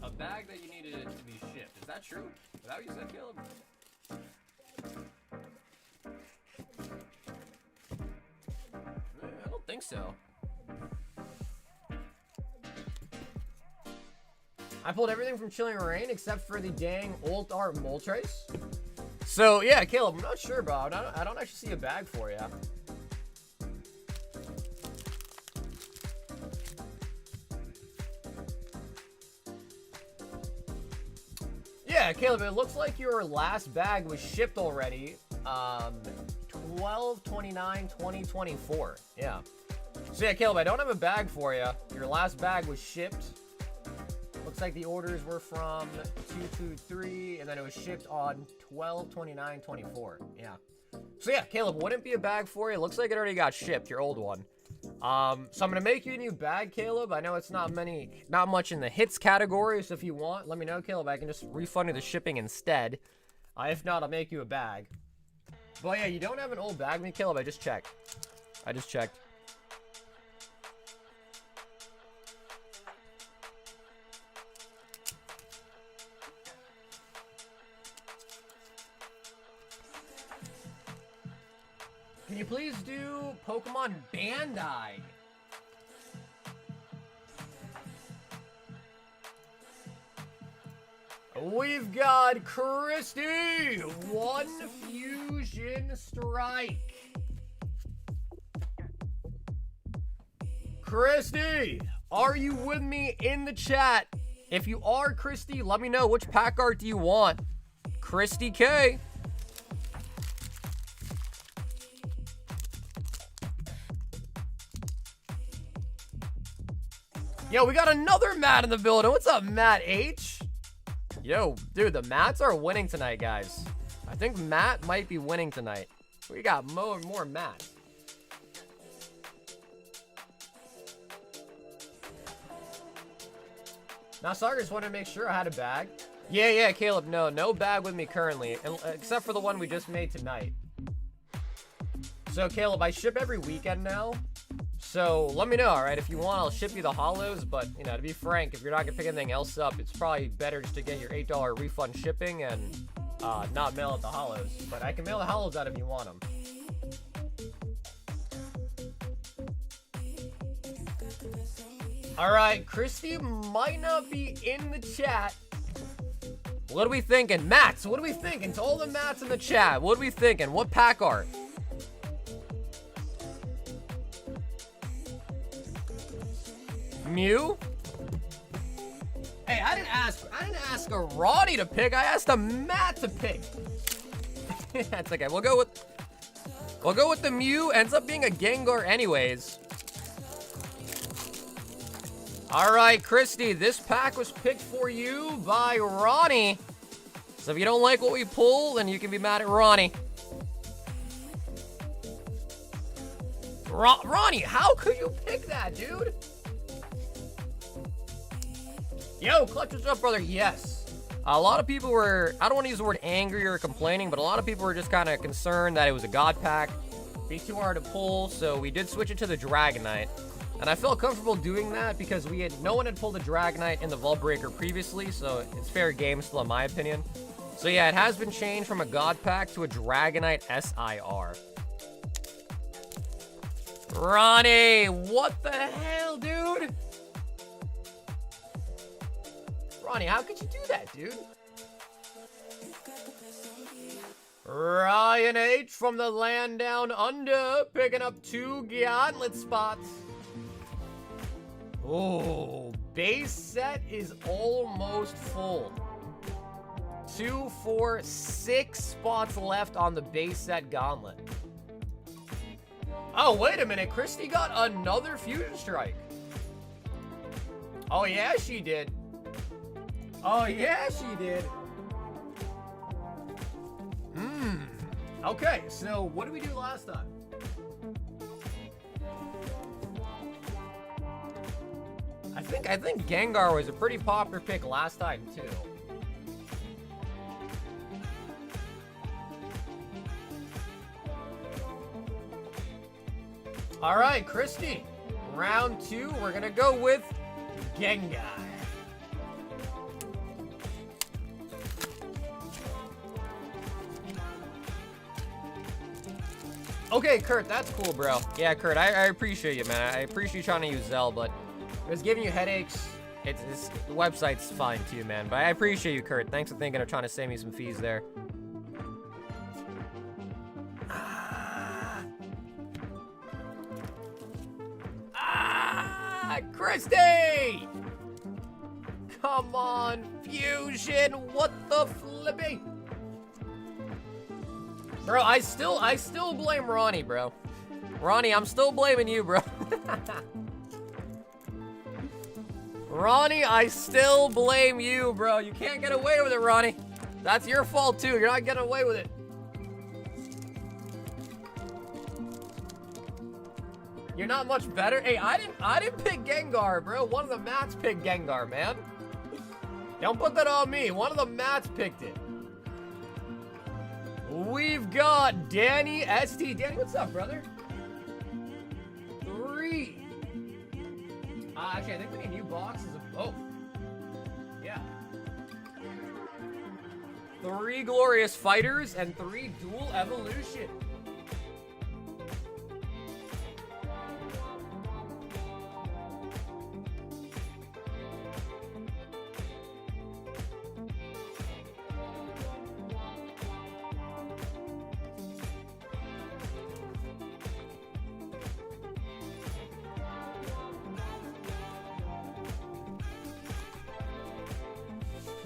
a bag that you needed to be shipped. Is that true? Is that what you said, Caleb? I don't think so. I pulled everything from Chilling Rain except for the dang Old Art Moltres. So, yeah, Caleb, I'm not sure, bro. I don't actually see a bag for you. Yeah, Caleb, it looks like your last bag was shipped already. 12/29/2024. Yeah. So yeah, Caleb, I don't have a bag for you. Your last bag was shipped. Looks like the orders were from 223, and then it was shipped on 12/29/24. Yeah. So yeah, Caleb, wouldn't be a bag for you. Looks like it already got shipped, your old one. So I'm gonna make you a new bag, Caleb. I know it's not much in the hits category, so if you want, let me know, Caleb. I can just refund you the shipping instead. If not, I'll make you a bag. But yeah, you don't have an old bag with me, Caleb. I just checked. Can you please do Pokemon Bandai? We've got Christy, 1 Fusion Strike. Christy, are you with me in the chat? If you are, Christy, let me know which pack art do you want. Christy K. Yo, we got another Matt in the building. What's up, Matt H? Yo, dude, the Matts are winning tonight, guys. I think Matt might be winning tonight. We got more and more Matt. Now, sorry, just wanted to make sure I had a bag. Yeah, Caleb, no bag with me currently, except for the one we just made tonight. So, Caleb, I ship every weekend now. So let me know, all right? If you want, I'll ship you the holos. But, you know, to be frank, if you're not going to pick anything else up, it's probably better just to get your $8 refund shipping and not mail out the holos. But I can mail the holos out if you want them. All right, Christy might not be in the chat. What are we thinking? Mats, what are we thinking? To all the Mats in the chat, what are we thinking? What pack art? Mew? Hey, I didn't ask a Ronnie to pick. I asked a Matt to pick. That's okay. We'll go with the Mew. Ends up being a Gengar anyways. All right, Christy, this pack was picked for you by Ronnie. So if you don't like what we pull, then you can be mad at Ronnie. Ronnie, how could you pick that, dude? Yo, Clutch, what's up, brother? Yes. A lot of people were, I don't want to use the word angry or complaining, but a lot of people were just kind of concerned that it was a God pack. Be too hard to pull, so we did switch it to the Dragonite. And I felt comfortable doing that because no one had pulled a Dragonite in the Vault Breaker previously, so it's fair game still in my opinion. So yeah, it has been changed from a God pack to a Dragonite SIR. Ronnie, what the hell, dude? Ronnie, how could you do that, dude? Ryan H from the land down under, picking up 2 Gauntlet spots. Oh, base set is almost full. 2, 4, 6 spots left on the base set Gauntlet. Oh, wait a minute. Christy got another Fusion Strike. Oh, yeah, she did. Oh, yeah, she did. Okay, so what did we do last time? I think Gengar was a pretty popular pick last time, too. All right, Christy. Round 2, we're going to go with Gengar. Okay, Kurt, that's cool, bro. Yeah, Kurt, I appreciate you, man. I appreciate you trying to use Zelle, but it was giving you headaches. The website's fine too, man. But I appreciate you, Kurt. Thanks for thinking of trying to save me some fees there. Christy! Come on, Fusion. What the flippy? Bro, I still blame Ronnie, bro. Ronnie, I'm still blaming you, bro. Ronnie, I still blame you, bro. You can't get away with it, Ronnie. That's your fault, too. You're not getting away with it. You're not much better. Hey, I didn't pick Gengar, bro. One of the mats picked Gengar, man. Don't put that on me. One of the mats picked it. We've got Danny ST. Danny, what's up, brother? 3. Actually, I think we need new boxes of both. Yeah. 3 Glorious Fighters and 3 Dual Evolution.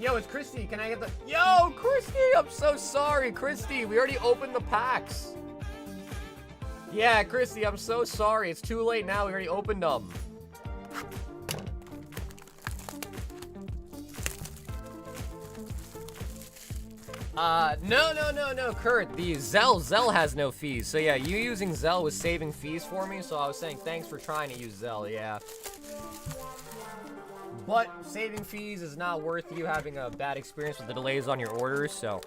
Yo, it's Christy. Can I get the... Yo, Christy! I'm so sorry, Christy. We already opened the packs. Yeah, Christy, I'm so sorry. It's too late now. We already opened them. No, Kurt. The Zelle has no fees. So yeah, you using Zelle was saving fees for me. So I was saying thanks for trying to use Zelle, yeah. But saving fees is not worth you having a bad experience with the delays on your orders, so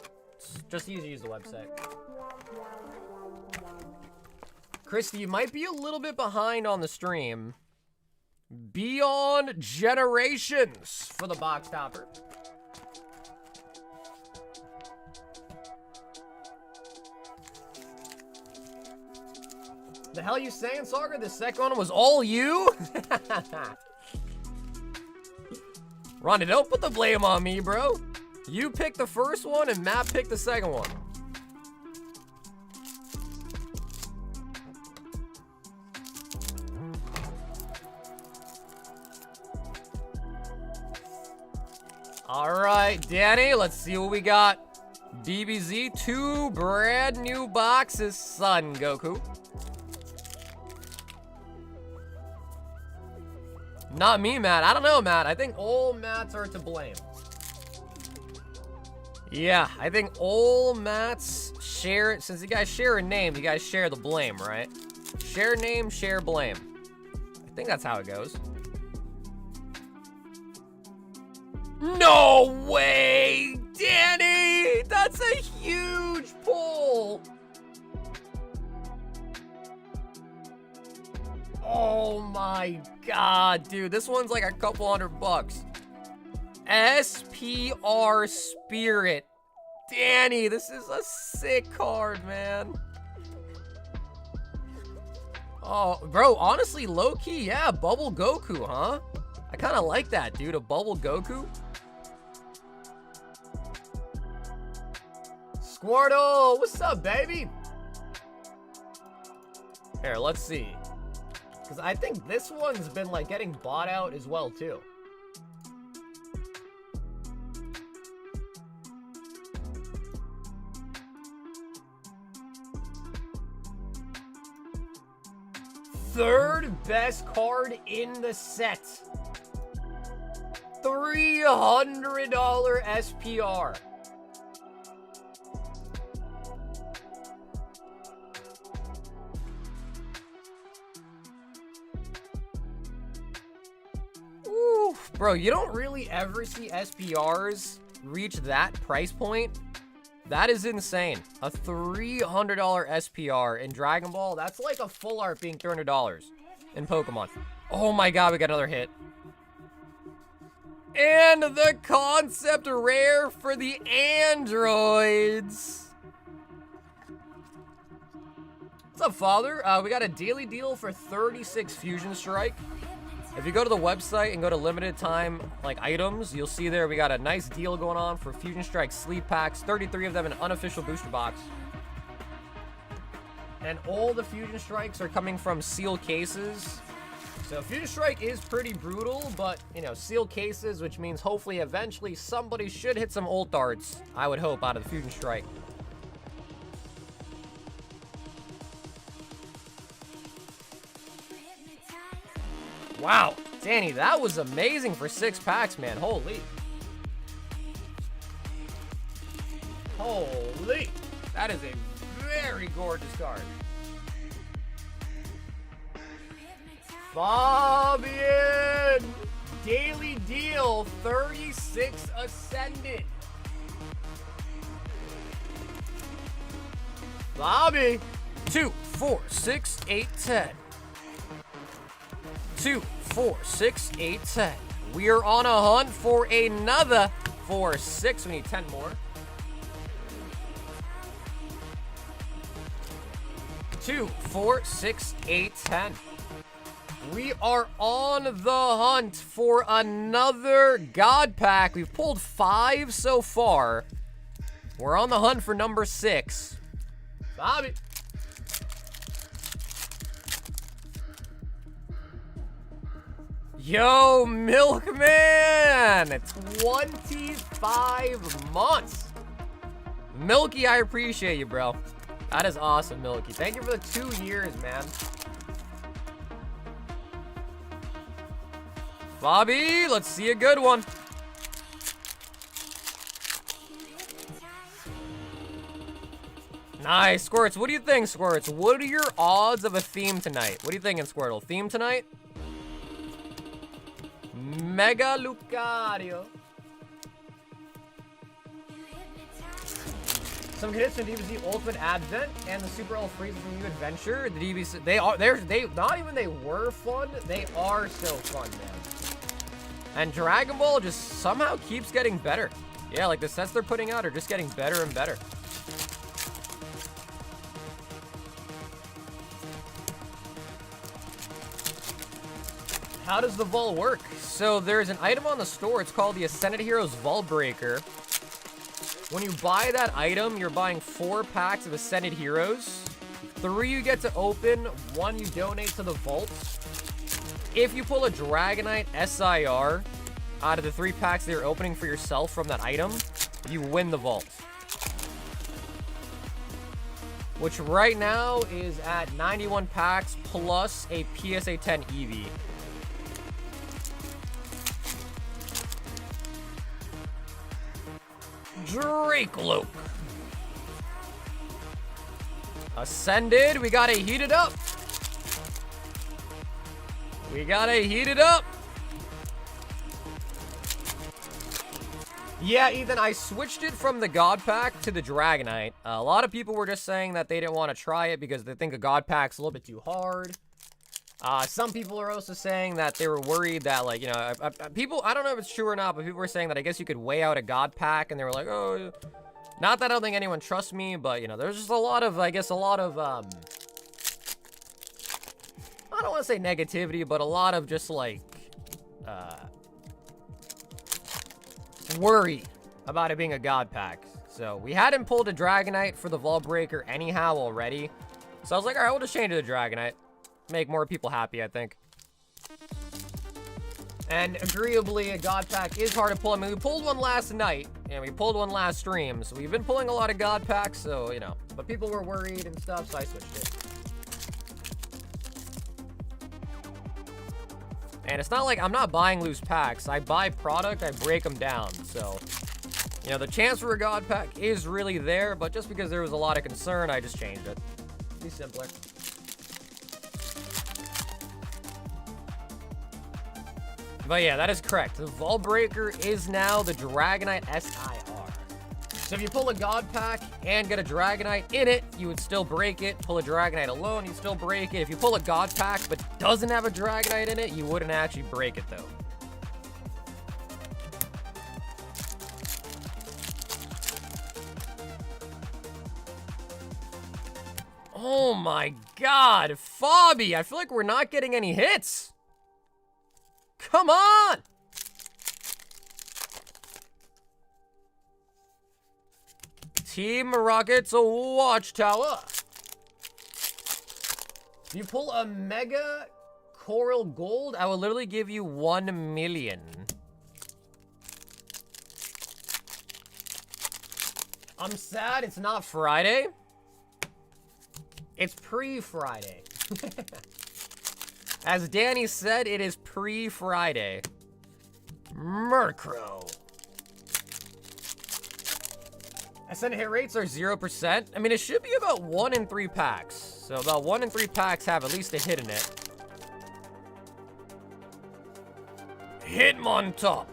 just use the website. Christy, you might be a little bit behind on the stream. Beyond Generations for the box topper. The hell you saying, Saga? The second one was all you? Ronnie, don't put the blame on me, bro. You picked the first one and Matt picked the second one. All right, Danny, let's see what we got. DBZ, 2 brand new boxes, Son Goku. Not me, Matt. I don't know, Matt. I think all Matts are to blame. Yeah, I think all Matts share... Since you guys share a name, you guys share the blame, right? Share name, share blame. I think that's how it goes. No way! Danny! That's a huge pull! Oh my god, dude. This one's like a couple $100. SPR Spirit. Danny, this is a sick card, man. Oh, bro, honestly, low-key, yeah, Bubble Goku, huh? I kind of like that, dude, a Bubble Goku. Squirtle, what's up, baby? Here, let's see. Because I think this one's been, like, getting bought out as well, too. Third best card in the set. $300 SPR. Oof, bro, you don't really ever see SPRs reach that price point. That is insane. A $300 SPR in Dragon Ball, that's like a full art being $300 in Pokemon. Oh my god, we got another hit. And the concept rare for the androids. What's up, father? We got a daily deal for 36 Fusion Strike. If you go to the website and go to limited time like items, you'll see there we got a nice deal going on for Fusion Strike sleeve packs, 33 of them in an unofficial booster box. And all the Fusion Strikes are coming from sealed cases. So Fusion Strike is pretty brutal, but, you know, sealed cases, which means hopefully eventually somebody should hit some ult darts, I would hope, out of the Fusion Strike. Wow, Danny, that was amazing for 6 packs, man. Holy. Holy. That is a very gorgeous card. Fabian! Daily deal, 36 Ascended. Bobby. 2, 4, 6, 8, 10. 2, 4, 6, 8, 10. We are on a hunt for another 4, 6. We need 10 more. 2, 4, 6, 8, 10. We are on the hunt for another God Pack. We've pulled 5 so far. We're on the hunt for number 6. Bobby. Yo, Milkman! 25 months. Milky, I appreciate you, bro. That is awesome, Milky. Thank you for the 2 years, man. Bobby, let's see a good one. Nice, Squirts. What do you think, Squirts? What are your odds of a theme tonight? What are you thinking, Squirtle? Theme tonight? Mega Lucario. Some hits from DBZ Ultimate Advent and the Super L Freeze from New Adventure. The DBZ, they not even they were fun, they are still fun, man. And Dragon Ball just somehow keeps getting better. Yeah, like the sets they're putting out are just getting better and better. How does the Vault work? So there's an item on the store. It's called the Ascended Heroes Vault Breaker. When you buy that item, you're buying 4 packs of Ascended Heroes. 3 you get to open, 1 you donate to the Vault. If you pull a Dragonite SIR out of the 3 packs that you're opening for yourself from that item, you win the Vault. Which right now is at 91 packs plus a PSA 10 EV. Drake-Lope. Ascended, we gotta heat it up. We gotta heat it up. Yeah, Ethan, I switched it from the God Pack to the Dragonite. A lot of people were just saying that they didn't want to try it because they think a God Pack's a little bit too hard. Some people are also saying that they were worried that, like, you know, people, I don't know if it's true or not, but people were saying that I guess you could weigh out a God Pack, and they were like, oh, not that I don't think anyone trusts me, but, you know, there's just a lot of, I guess, a lot of, I don't want to say negativity, but a lot of just, like, worry about it being a God Pack. So, we hadn't pulled a Dragonite for the Vault Breaker anyhow already, so I was like, alright, we'll just change it to Dragonite. Make more people happy, I think. And agreeably, a God Pack is hard to pull. I mean, we pulled one last night, and we pulled one last stream, so we've been pulling a lot of God Packs, so, you know. But people were worried and stuff, so I switched it. And it's not like I'm not buying loose packs. I buy product, I break them down, so... You know, the chance for a God Pack is really there, but just because there was a lot of concern, I just changed it. Be simpler. But yeah, that is correct. The Vault Breaker is now the Dragonite SIR. So if you pull a God Pack and get a Dragonite in it, you would still break it. Pull a Dragonite alone, you'd still break it. If you pull a God Pack but doesn't have a Dragonite in it, you wouldn't actually break it though. Oh my god, Fabi, I feel like we're not getting any hits. Come on! Team Rocket's a watchtower. If you pull a Mega Coral Gold, I will literally give you 1 million. I'm sad it's not Friday. It's pre-Friday. As Danny said, it is pre-Friday. Murkrow. Ascended hit rates are 0%. I mean, it should be about 1 in 3 packs. So about 1 in 3 packs have at least a hit in it. Hitmontop.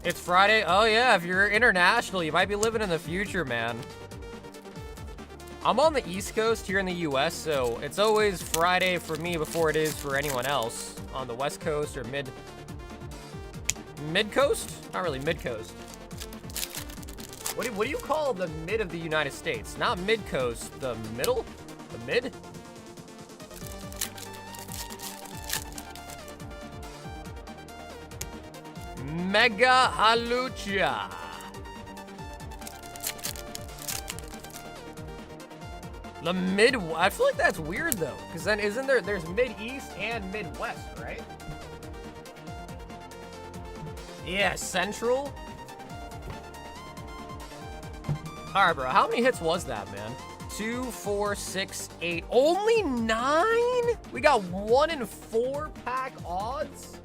It's Friday. Oh yeah, if you're international, you might be living in the future, man. I'm on the East Coast here in the US, so it's always Friday for me before it is for anyone else on the West Coast or mid-coast? Not really mid-coast. What do you call the mid of the United States? Not mid-coast, the middle? The mid? Mega Halucha. The mid, I feel like that's weird though, because then isn't there's mid-east and mid-west, right? Yeah, central. All right, bro, how many hits was that, man? 2, 4, 6, 8, only 9? We got 1 in 4 pack odds?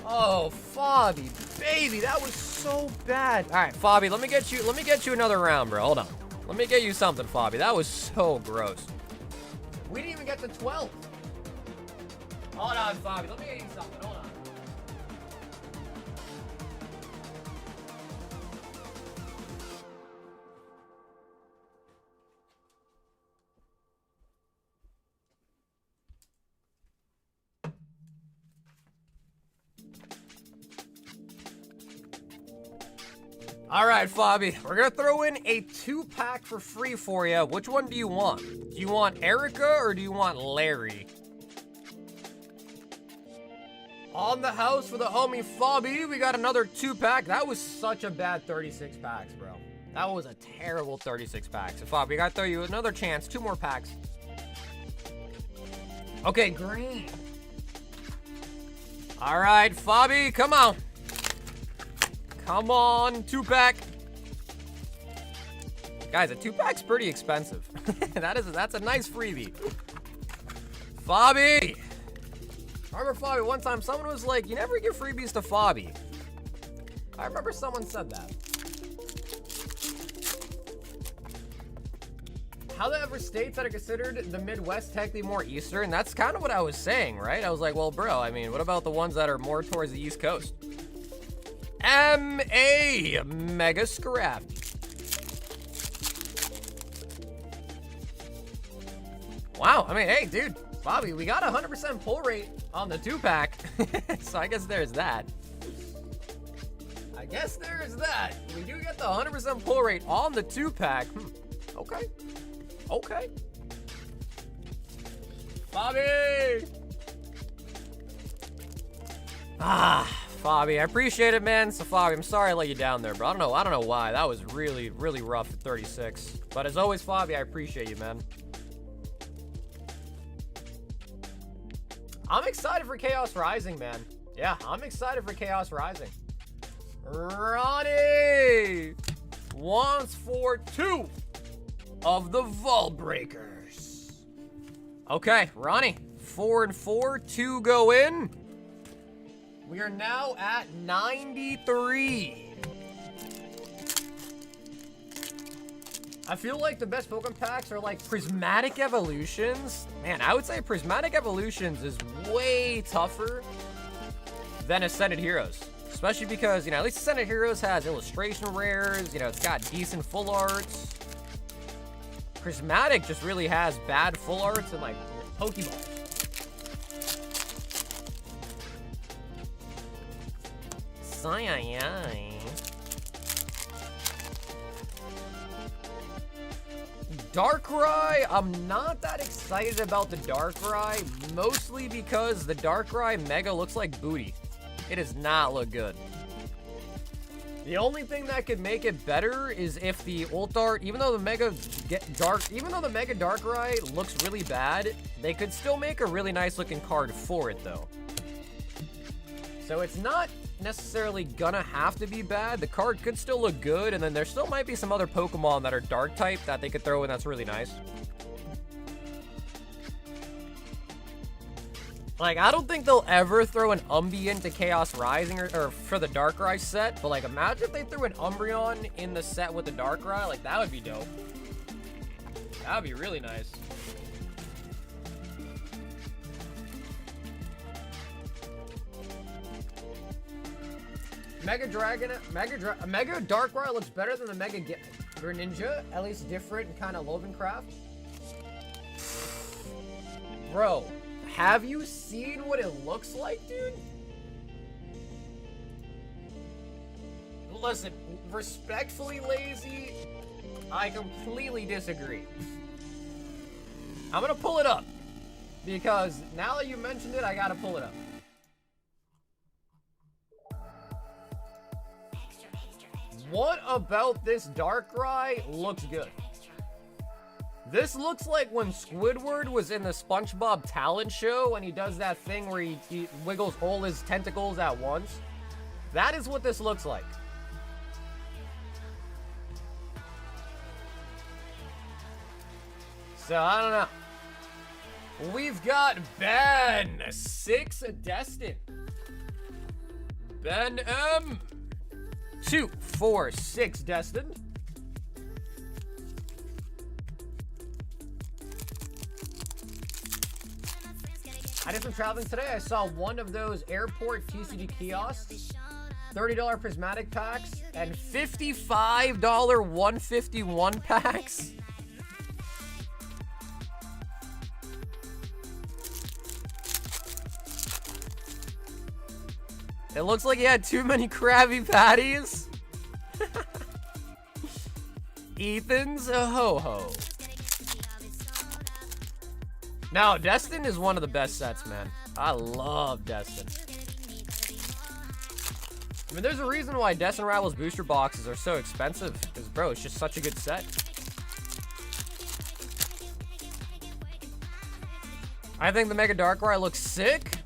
Oh, Fabi, baby, that was so bad. All right, Fabi, let me get you another round, bro. Hold on. Let me get you something, Fabi. That was so gross. We didn't even get to 12. Hold on, Fabi. Let me get you something. Hold on. All right, Fabi, we're gonna throw in a 2-pack for free for you. Which one do you want? Do you want Erica or do you want Larry? On the house for the homie Fabi, we got another 2-pack. That was such a bad 36 packs, bro. That was a terrible 36 packs. So Fabi, we gotta throw you another chance, 2 more packs. Okay, green. All right, Fabi, come on. Come on, 2-pack. Guys, a 2-pack's pretty expensive. That's a nice freebie. Fabi! I remember Fabi, one time someone was like, you never give freebies to Fabi. I remember someone said that. How the ever states that are considered the Midwest technically more Eastern? That's kind of what I was saying, right? I was like, well, bro, I mean, what about the ones that are more towards the East Coast? M.A. Mega Scrafty. Wow, I mean, hey, dude, Fabi, we got a 100% pull rate on the 2-pack. So I guess there's that. We do get the 100% pull rate on the 2-pack. Okay. Okay. Fabi! Fabi, I appreciate it, man. So Fabi, I'm sorry I let you down there, bro. I don't know why. That was really, really rough at 36. But as always, Fabi, I appreciate you, man. I'm excited for Chaos Rising, man. Yeah, I'm excited for Chaos Rising. Ronnie wants for 2 of the Vault Breakers. Okay, Ronnie, 4 and 4, 2 go in. We are now at 93. I feel like the best Pokemon packs are like Prismatic Evolutions. Man, I would say Prismatic Evolutions is way tougher than Ascended Heroes. Especially because, you know, at least Ascended Heroes has illustration rares, you know, it's got decent full arts. Prismatic just really has bad full arts and like Pokeballs. Darkrai, I'm not that excited about the Darkrai, mostly because the Darkrai Mega looks like booty. It does not look good. The only thing that could make it better is if the ult art, even though the Mega Darkrai looks really bad, they could still make a really nice looking card for it though. So it's not necessarily gonna have to be bad. The card could still look good, and then there still might be some other Pokemon that are dark type that they could throw in that's really nice. Like, I don't think they'll ever throw an Umbreon into Chaos Rising or for the Darkrai set, but like, imagine if they threw an Umbreon in the set with the Darkrai. Like, that would be dope. That would be really nice. Mega Darkrai looks better than the Mega Greninja, at least different and kind of Lovencraft. Bro, have you seen what it looks like, dude? Listen, respectfully, Lazy, I completely disagree. I'm gonna pull it up, because now that you mentioned it, I gotta pull it up. What about this Darkrai looks good? This looks like when Squidward was in the SpongeBob talent show and he does that thing where he wiggles all his tentacles at once. That is what this looks like. So, I don't know. We've got Ben, 6 Destin. Ben M. 2, 4, 6 Destined. I did some traveling today. I saw one of those airport TCG kiosks, $30 prismatic packs, and $55 151 packs. It looks like he had too many Krabby Patties. Ethan's a ho-ho. Now, Destin is one of the best sets, man. I love Destin. I mean, there's a reason why Destin Rivals booster boxes are so expensive. Because, bro, it's just such a good set. I think the Mega Darkrai looks sick.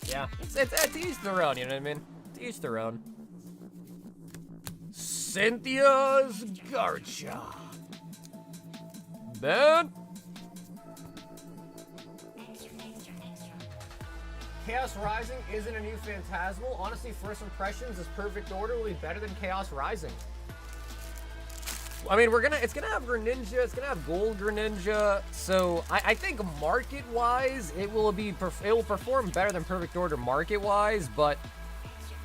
Yeah, it's each their own, you know what I mean? It's each their own. Cynthia's Garcha. Ben. Chaos Rising isn't a new Fantasmal. Honestly, first impressions, this perfect order will be better than Chaos Rising. I mean, it's gonna have Greninja, it's gonna have Gold Greninja, so I think market-wise, it will perform better than Perfect Order market-wise, but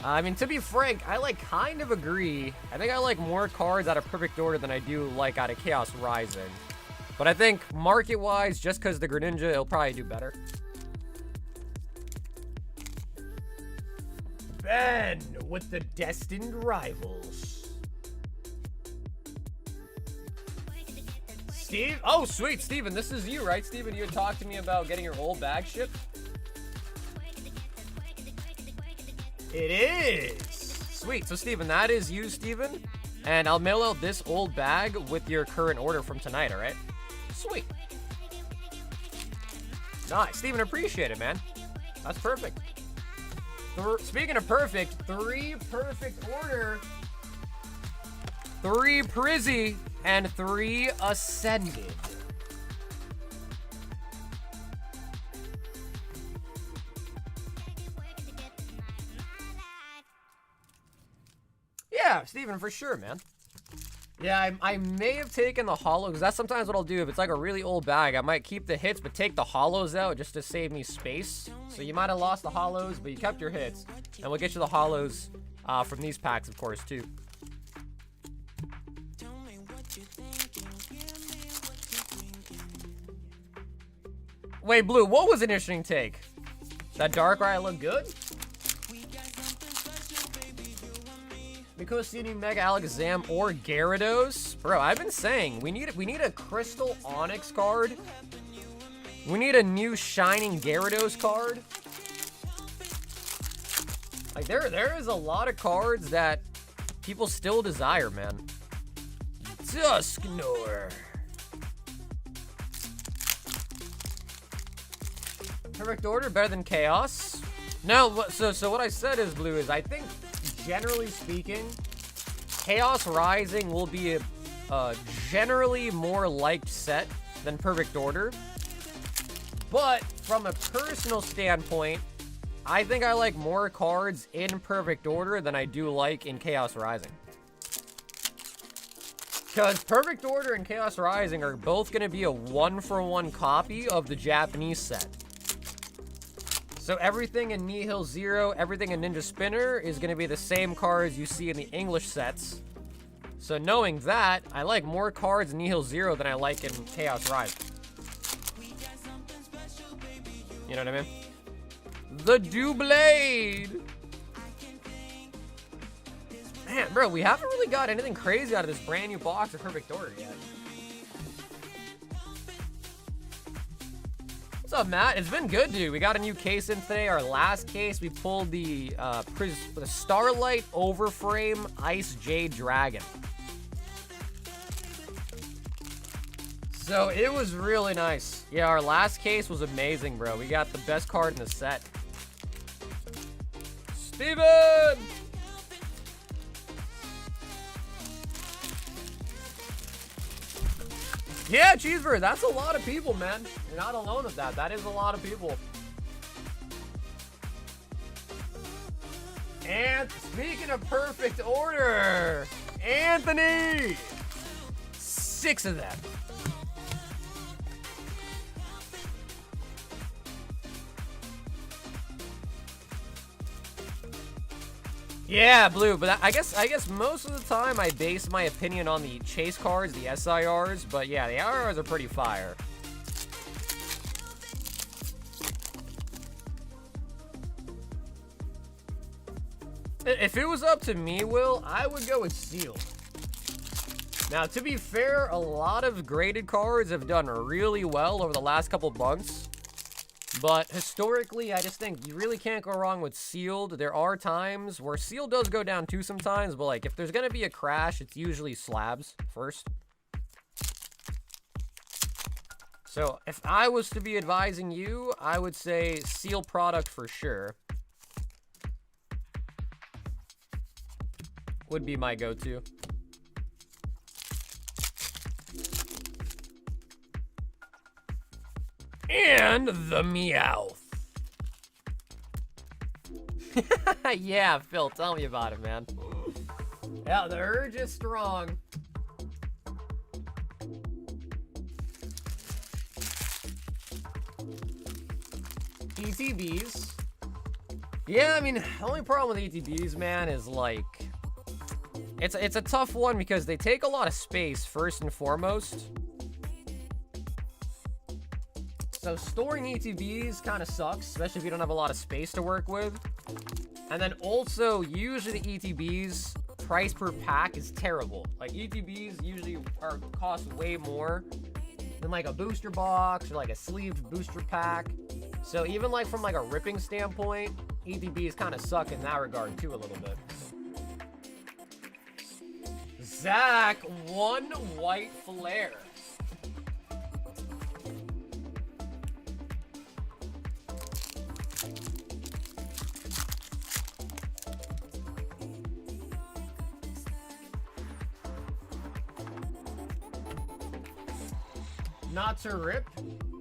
I mean, to be frank, I kind of agree. I think I like more cards out of Perfect Order than I do like out of Chaos Rising. But I think market-wise, just because the Greninja, it'll probably do better. Ben with the Destined Rivals. Steve? Oh, sweet, Steven, this is you, right? Steven, you had talked to me about getting your old bag shipped? It is! Sweet, so Steven, that is you, Steven. And I'll mail out this old bag with your current order from tonight, alright? Sweet. Nice, Steven, appreciate it, man. That's perfect. Speaking of perfect, 3 perfect order, 3 Prizzy, and 3 Ascended. Yeah, Steven, for sure, man. Yeah, I may have taken the holo, because that's sometimes what I'll do. If it's like a really old bag, I might keep the hits, but take the holos out just to save me space. So you might have lost the holos, but you kept your hits. And we'll get you the holos from these packs, of course, too. Wait, Blue, what was an interesting take? That Darkrai look good? Because seeing Mega Alakazam or Gyarados, bro, I've been saying we need a Crystal Onyx card. We need a new Shining Gyarados card. Like there is a lot of cards that people still desire, man. Dusknoir. Perfect Order better than Chaos? No, so what I said is, Blue, is I think generally speaking, Chaos Rising will be a generally more liked set than Perfect Order. But from a personal standpoint, I think I like more cards in Perfect Order than I do like in Chaos Rising. Because Perfect Order and Chaos Rising are both going to be a 1-for-1 copy of the Japanese set. So everything in Nihil Zero, everything in Ninja Spinner is going to be the same cards you see in the English sets. So knowing that, I like more cards in Nihil Zero than I like in Chaos Rising. You know what I mean? The Doublade! Man, bro, we haven't really got anything crazy out of this brand new box of Perfect Order yet. What's up, Matt? It's been good, dude. We got a new case in today. Our last case, we pulled the Starlight Overframe Ice Jade Dragon. So it was really nice. Yeah, our last case was amazing, bro. We got the best card in the set. Steven! Yeah, Cheeseburger, that's a lot of people, man. You're not alone with that. That is a lot of people. And speaking of Perfect Order, Anthony! 6 of them. Yeah, Blue, but I guess most of the time I base my opinion on the chase cards, the SIRs, but yeah, the IRs are pretty fire. If it was up to me, Will, I would go with Sealed. Now, to be fair, a lot of graded cards have done really well over the last couple months. But historically, I just think you really can't go wrong with Sealed. There are times where Sealed does go down too sometimes, but like if there's going to be a crash, it's usually slabs first. So if I was to be advising you, I would say Seal product for sure. Would be my go-to. And the Meowth. Yeah, Phil, tell me about it, man. Yeah, the urge is strong. ETBs. Yeah, I mean, the only problem with ETBs, man, is like... It's a tough one because they take a lot of space, first and foremost. So storing ETBs kind of sucks, especially if you don't have a lot of space to work with. And then also, usually the ETBs price per pack is terrible. Like ETBs usually cost way more than like a booster box or like a sleeved booster pack. So even like from like a ripping standpoint, ETBs kind of suck in that regard too a little bit. Zach, 1 white flare. Not to rip?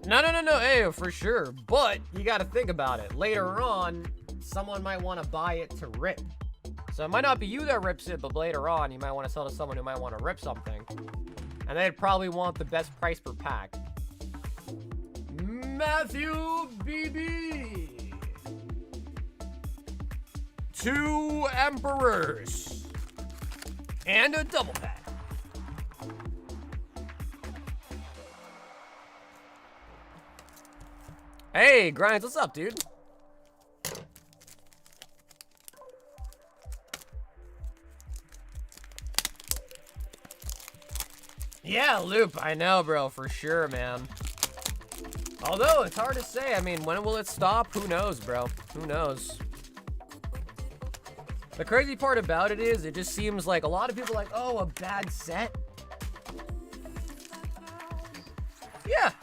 No, hey, for sure. But you gotta think about it. Later on, someone might want to buy it to rip. So it might not be you that rips it, but later on, you might want to sell to someone who might want to rip something. And they'd probably want the best price per pack. Matthew BB. 2 Emperors. And a double pack. Hey, Grinds, what's up, dude? Yeah, Loop, I know, bro, for sure, man. Although, it's hard to say. I mean, when will it stop? Who knows, bro? Who knows? The crazy part about it is, it just seems like a lot of people are like, oh, a bad set?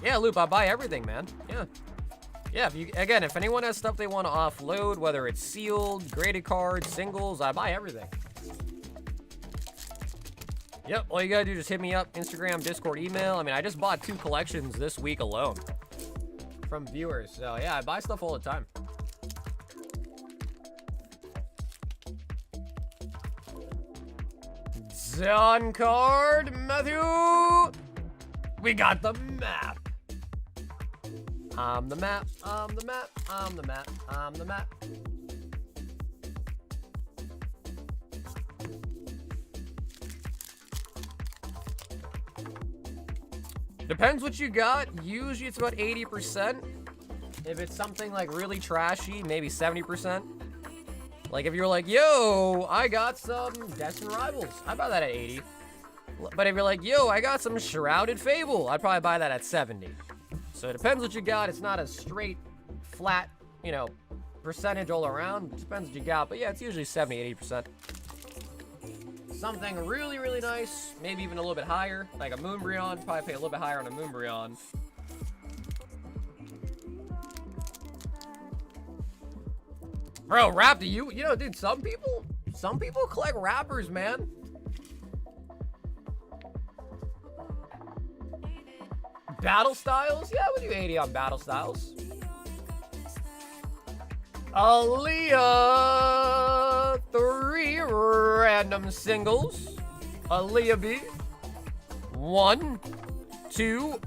Yeah, Loop, I buy everything, man. Yeah, if anyone has stuff they want to offload, whether it's sealed, graded cards, singles, I buy everything. Yep, all you gotta do is just hit me up, Instagram, Discord, email. I mean, I just bought 2 collections this week alone from viewers. So yeah, I buy stuff all the time. On card, Matthew. We got the map. I'm the map, I'm the map, I'm the map, I'm the map. Depends what you got. Usually it's about 80%. If it's something like really trashy, maybe 70%. Like if you're like, yo, I got some Destined Rivals, I'd buy that at 80. But if you're like, yo, I got some Shrouded Fable, I'd probably buy that at 70. So it depends what you got. It's not a straight, flat, you know, percentage all around. It depends what you got. But yeah, it's usually 70, 80%. Something really, really nice, maybe even a little bit higher, like a Moonbryon. Probably pay a little bit higher on a Moonbryon. Bro, Raptor, you know, dude, some people collect rappers, man. Battle Styles? Yeah, we'll do 80 on Battle Styles. Aaliyah, 3 random singles. Aaliyah B. 1, 2,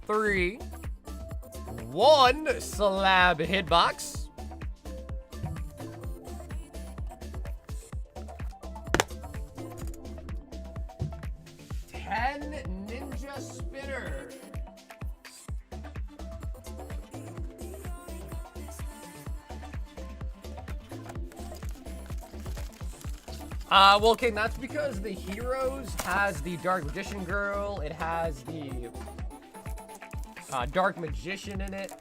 3. 1 slab hitbox. 10 ninja spinner. Well, okay, that's because the Heroes has the Dark Magician Girl. It has the Dark Magician in it.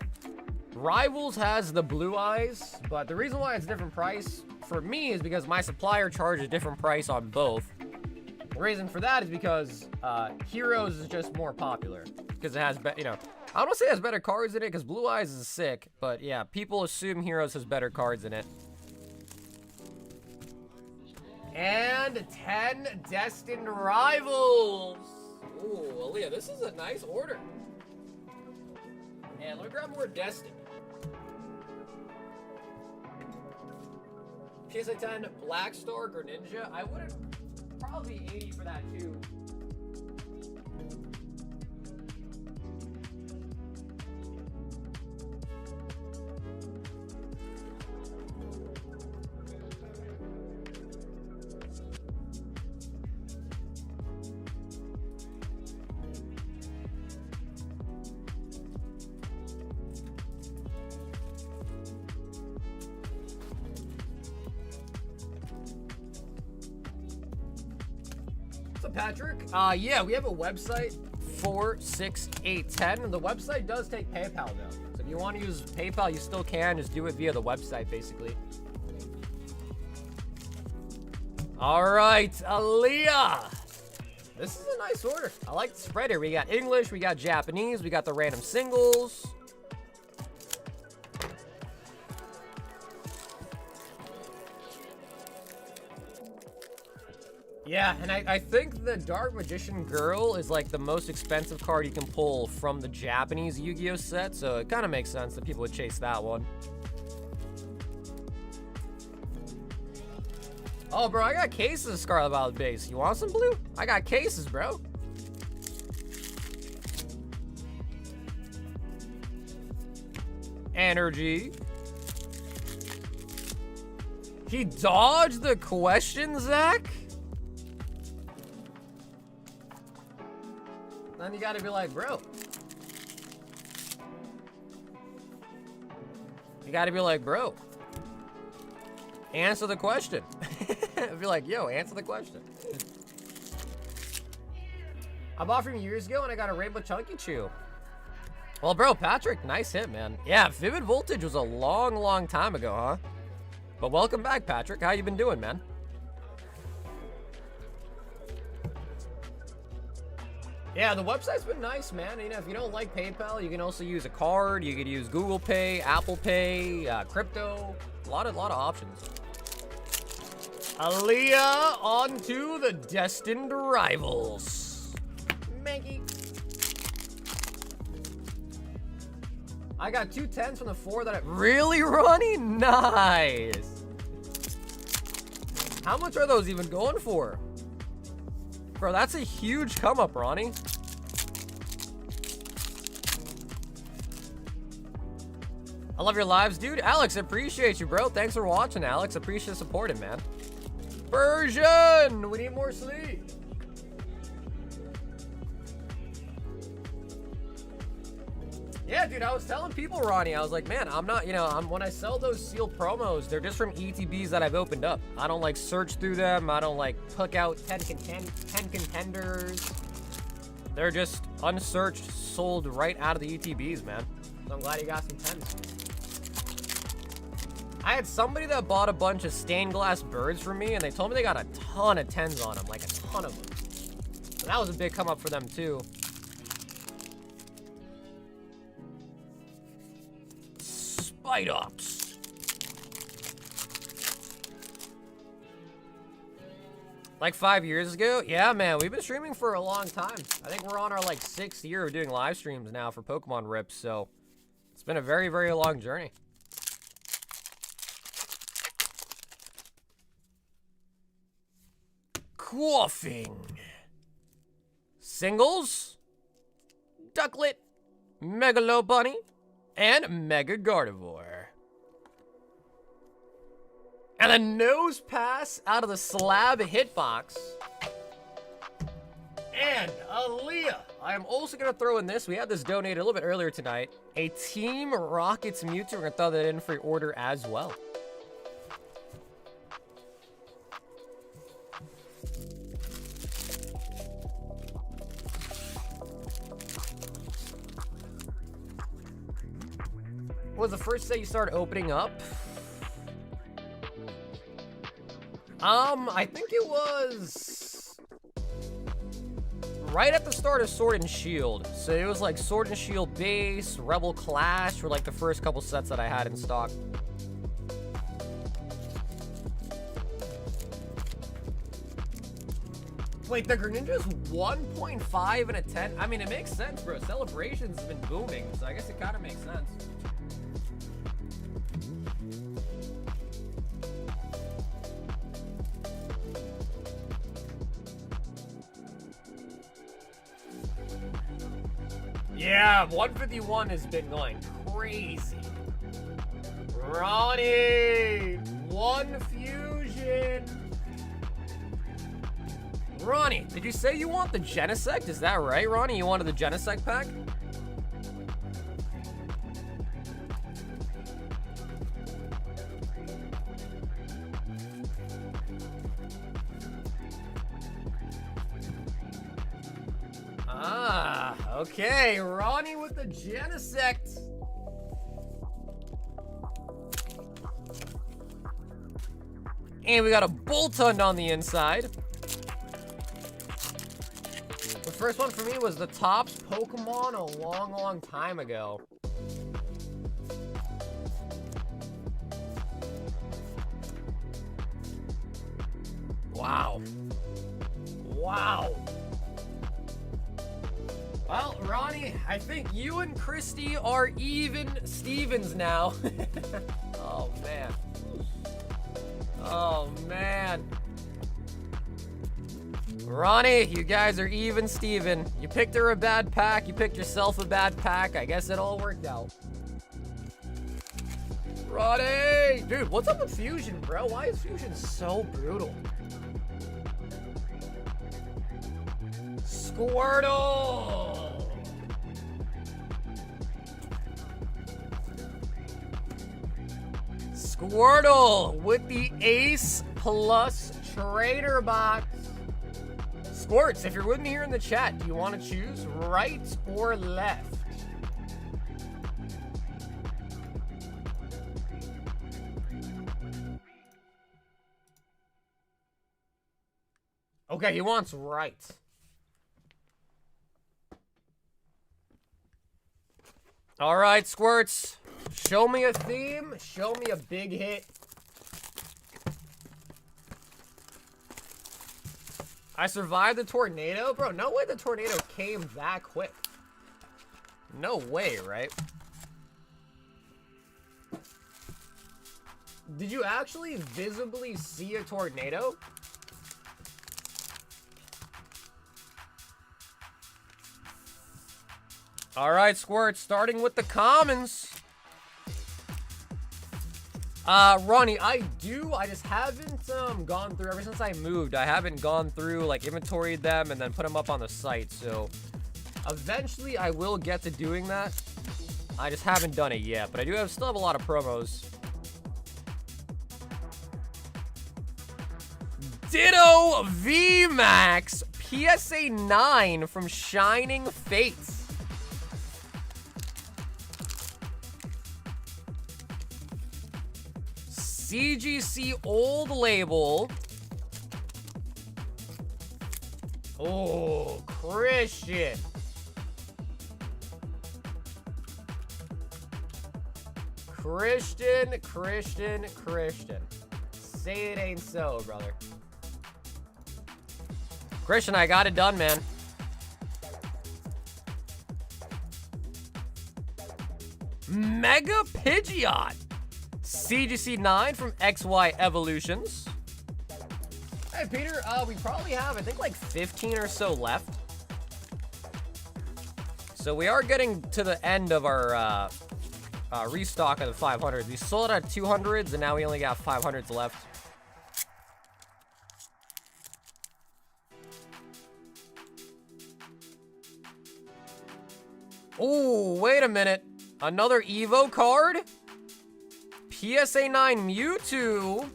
Rivals has the Blue Eyes, but the reason why it's a different price for me is because my supplier charges a different price on both. The reason for that is because Heroes is just more popular because it has, I don't want to say it has better cards in it because Blue Eyes is sick, but yeah, people assume Heroes has better cards in it. And 10 Destined Rivals. Ooh, Aaliyah, this is a nice order. And let me grab more Destined. PSA 10 Black Star Greninja. I wouldn't, probably 80 for that too. Patrick? Yeah, we have a website, 46810. The website does take PayPal though. So if you want to use PayPal, you still can. Just do it via the website, basically. All right, Aaliyah. This is a nice order. I like the spread here. We got English, we got Japanese, we got the random singles. Yeah, and I think the Dark Magician Girl is like the most expensive card you can pull from the Japanese Yu-Gi-Oh set, so it kind of makes sense that people would chase that one. Oh, bro, I got cases of Scarlet Violet base. You want some blue? I got cases, bro. Energy. He dodged the question, Zach? Then you gotta be like, bro. You gotta be like, bro. Answer the question. Be like, yo, answer the question. I bought from years ago and I got a Rainbow Chunky Chew. Well, bro, Patrick, nice hit, man. Yeah, Vivid Voltage was a long, long time ago, huh? But welcome back, Patrick. How you been doing, man? Yeah, the website's been nice, man. You know, if you don't like PayPal, you can also use a card. You could use Google Pay, Apple Pay, crypto. A lot of options. Aaliyah on to the destined rivals. Maggie. I got 2 10s from the 4 that I... Really, Ronnie? Nice. How much are those even going for? Bro, that's a huge come up, Ronnie. I love your lives, dude. Alex, appreciate you, bro. Thanks for watching, Alex. Appreciate supporting, man. Persian, we need more sleep. Yeah, dude, I was telling people, Ronnie, I was like, man, I'm not, you know, when I sell those sealed promos, they're just from ETBs that I've opened up. I don't like search through them. I don't like hook out 10 contenders. They're just unsearched, sold right out of the ETBs, man. So I'm glad you got some 10s. I had somebody that bought a bunch of stained glass birds from me, and they told me they got a ton of 10s on them, like a ton of them. So that was a big come up for them, too. Spite Ops. Like 5 years ago? Yeah, man, we've been streaming for a long time. I think we're on our like 6th year of doing live streams now for Pokemon Rips, so it's been a very, very long journey. Quaffing. Singles, Ducklet, Megalo Bunny, and Mega Gardevoir. And a nose pass out of the slab hitbox. And Aaliyah. I am also going to throw in this. We had this donated a little bit earlier tonight. A Team Rockets Mewtwo. We're going to throw that in for your order as well. What was the first day you started opening up? I think it was right at the start of Sword and Shield. So it was like Sword and Shield base, Rebel Clash were like the first couple sets that I had in stock. Wait, the Greninja's 1.5 and a 10? I mean, it makes sense, bro. Celebrations have been booming, so I guess it kind of makes sense. Yeah, 151 has been going crazy. Ronnie! 1 fusion! Ronnie, did you say you want the Genesect? Is that right, Ronnie? You wanted the Genesect pack? Ah, okay. Ronnie with the Genesect. And we got a Boltund on the inside. The first one for me was the Topps Pokemon a long, long time ago. Wow. Wow. Well, Ronnie, I think you and Christy are even Stevens now. Oh, man. Oh, man. Ronnie, you guys are even Steven. You picked her a bad pack. You picked yourself a bad pack. I guess it all worked out. Ronnie! Dude, what's up with Fusion, bro? Why is Fusion so brutal? Squirtle! Squirtle with the Ace Plus Trader Box. Squirts, if you're with me here in the chat, do you want to choose right or left? Okay, he wants right. All right, Squirts. Show me a theme. Show me a big hit. I survived the tornado? Bro, no way the tornado came that quick. No way, right? Did you actually visibly see a tornado? All right, Squirt, starting with the commons. Ronnie, I just haven't gone through, ever since I moved, I haven't gone through, like, inventoried them and then put them up on the site, so eventually I will get to doing that. I just haven't done it yet, but I still have a lot of promos. Ditto VMAX PSA 9 from Shining Fates. CGC old label. Oh, Christian. Christian. Say it ain't so, brother. Christian, I got it done, man. Mega Pidgeot. CGC 9 from XY Evolutions. Hey, Peter, we probably have, I think, like 15 or so left. So we are getting to the end of our restock of the 500s. We sold out 200s, and now we only got 500s left. Oh, wait a minute. Another Evo card? PSA 9 Mewtwo.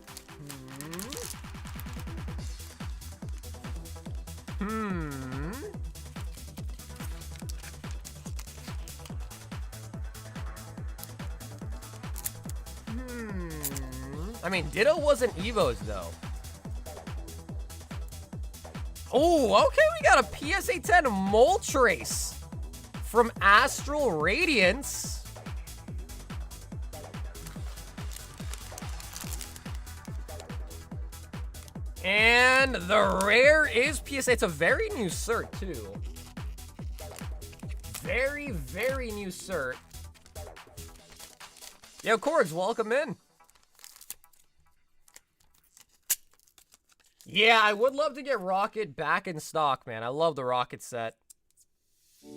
I mean, Ditto wasn't Evos, though. Oh, okay, we got a PSA 10 Moltres from Astral Radiance. And the rare is PSA. It's a very new cert, too. Very, very new cert. Yo, Cords, welcome in. Yeah, I would love to get Rocket back in stock, man. I love the Rocket set.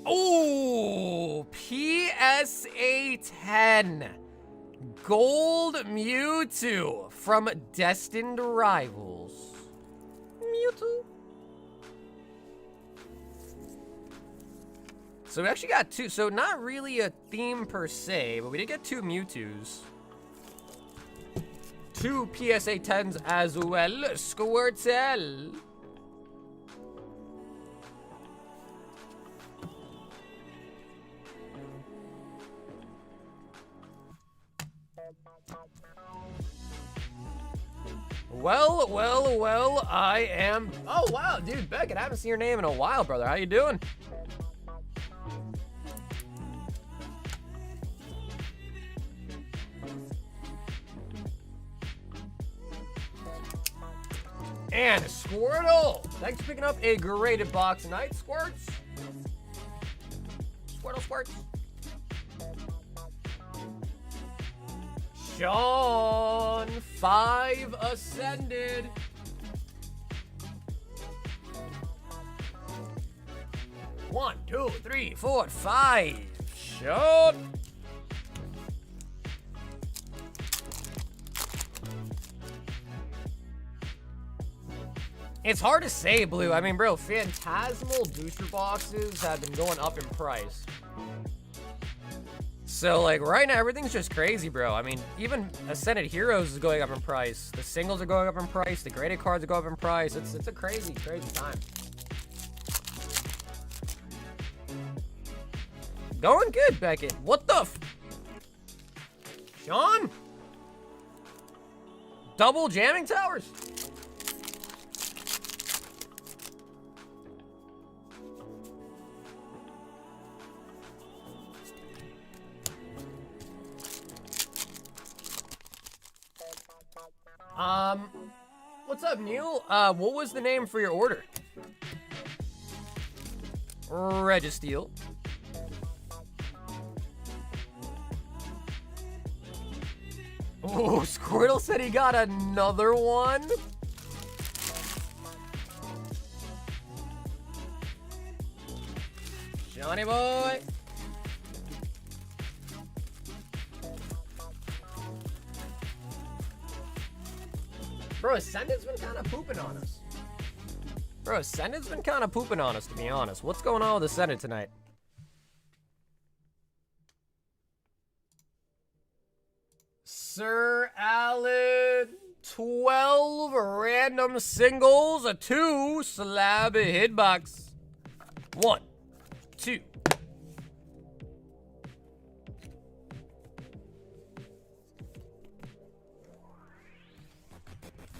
Oh, PSA 10. Gold Mewtwo from Destined Rivals. Mewtwo. So we actually got two. So not really a theme per se, but we did get two Mewtwo's. Two PSA 10s as well. Squirtle. Well, I am... Oh, wow, dude, Beckett, I haven't seen your name in a while, brother. How you doing? And Squirtle! Thanks for picking up a graded box tonight, Squirts. Squirtle. Sean, 5 Ascended. One, 2, 3, 4, 5. Sean. It's hard to say, Blue. I mean, bro, Fantasmal booster boxes have been going up in price. So, like, right now, everything's just crazy, bro. I mean, even Ascended Heroes is going up in price. The singles are going up in price. The graded cards are going up in price. It's a crazy, crazy time. Going good, Beckett. What the f... Sean? Double jamming towers? What's up, Neil? What was the name for your order? Registeel. Oh, Squirtle said he got another one. Johnny boy. Bro, Ascended's been kind of pooping on us. Bro, Ascended's been kind of pooping on us, to be honest. What's going on with Ascended tonight? Sir Allen, 12 random singles, a 2 slab hitbox. 1, 2.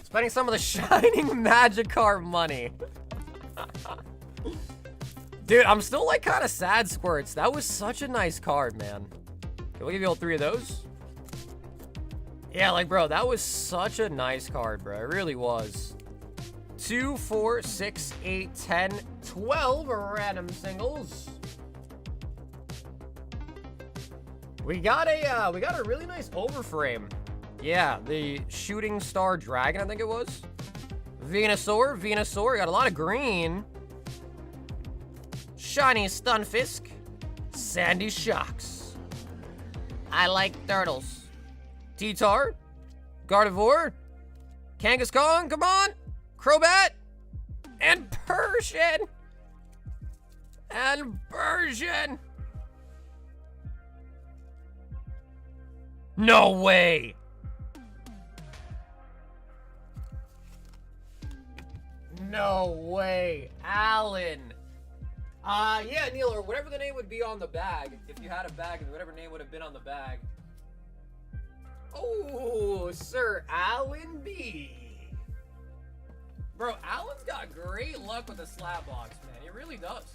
Spending some of the Shining Magikarp money. Dude, I'm still like kind of sad, Squirts. That was such a nice card, man. Can we give you all 3 of those? Yeah, like, bro, that was such a nice card, bro. It really was. 2, 4, 6, 8, 10, 12 random singles. We got a really nice overframe. Yeah, the Shooting Star Dragon, I think it was. Venusaur, got a lot of green. Shiny Stunfisk. Sandy Shocks. I like turtles. T-Tar. Gardevoir. Kangaskhan, come on. Crobat. And Persian. No way. No way. Alan. Yeah, Neil, or whatever the name would be on the bag. If you had a bag, whatever name would have been on the bag. Oh, Sir Alan B. Bro, Alan's got great luck with the slab box, man. He really does.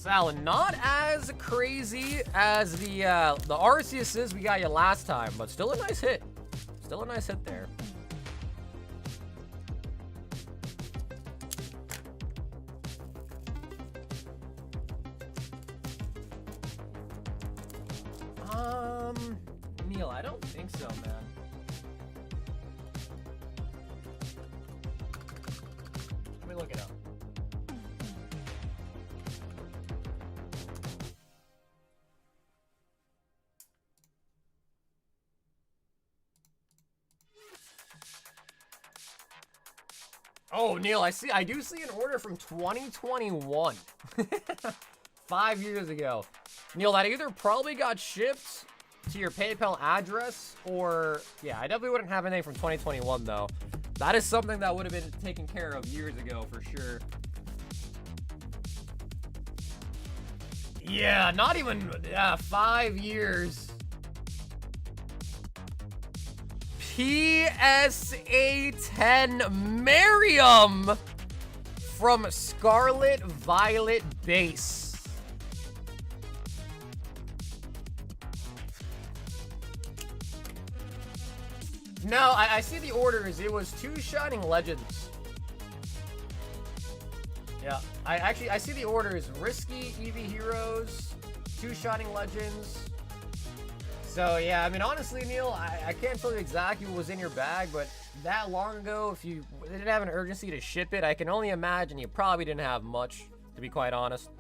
Alan, not as crazy as the Arceus we got you last time, but still a nice hit. Still a nice hit there. Neil, I don't think so, man. Let me look it up. Oh, Neil, I do see an order from 2021. 5 years ago. Neil, that either probably got shipped to your PayPal address or, yeah, I definitely wouldn't have anything from 2021 though. That is something that would have been taken care of years ago for sure. Yeah, not even 5 years. PSA 10 Merriam from Scarlet Violet Base. No, I see the orders. It was 2 Shining Legends. Yeah, I see the orders. Risky Eevee Heroes, 2 Shining Legends. So yeah, I mean, honestly, Neil, I can't tell you exactly what was in your bag, but that long ago, if you didn't have an urgency to ship it, I can only imagine you probably didn't have much, to be quite honest.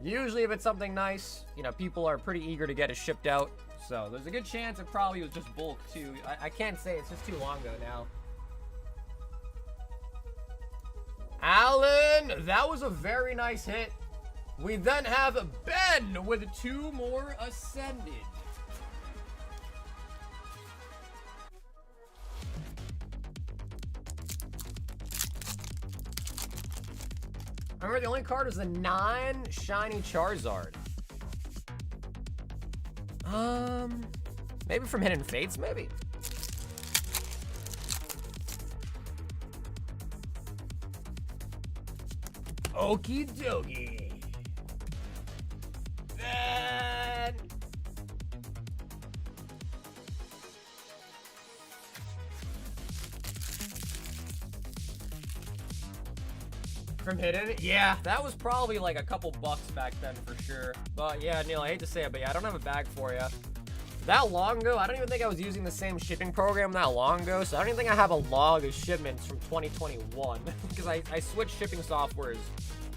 Usually if it's something nice, you know, people are pretty eager to get it shipped out. So there's a good chance it probably was just bulk too. I can't say, it's just too long ago now. Alan, that was a very nice hit. We then have Ben with 2 more Ascended. Remember, the only card was the non-shiny Charizard. Maybe from Hidden Fates, maybe? Okie dokie. Then... From Hidden? Yeah, that was probably like a couple bucks back then for sure. But yeah, Neil, I hate to say it, but yeah, I don't have a bag for you. That long ago, I don't even think I was using the same shipping program that long ago, so I don't even think I have a log of shipments from 2021. Because I switched shipping softwares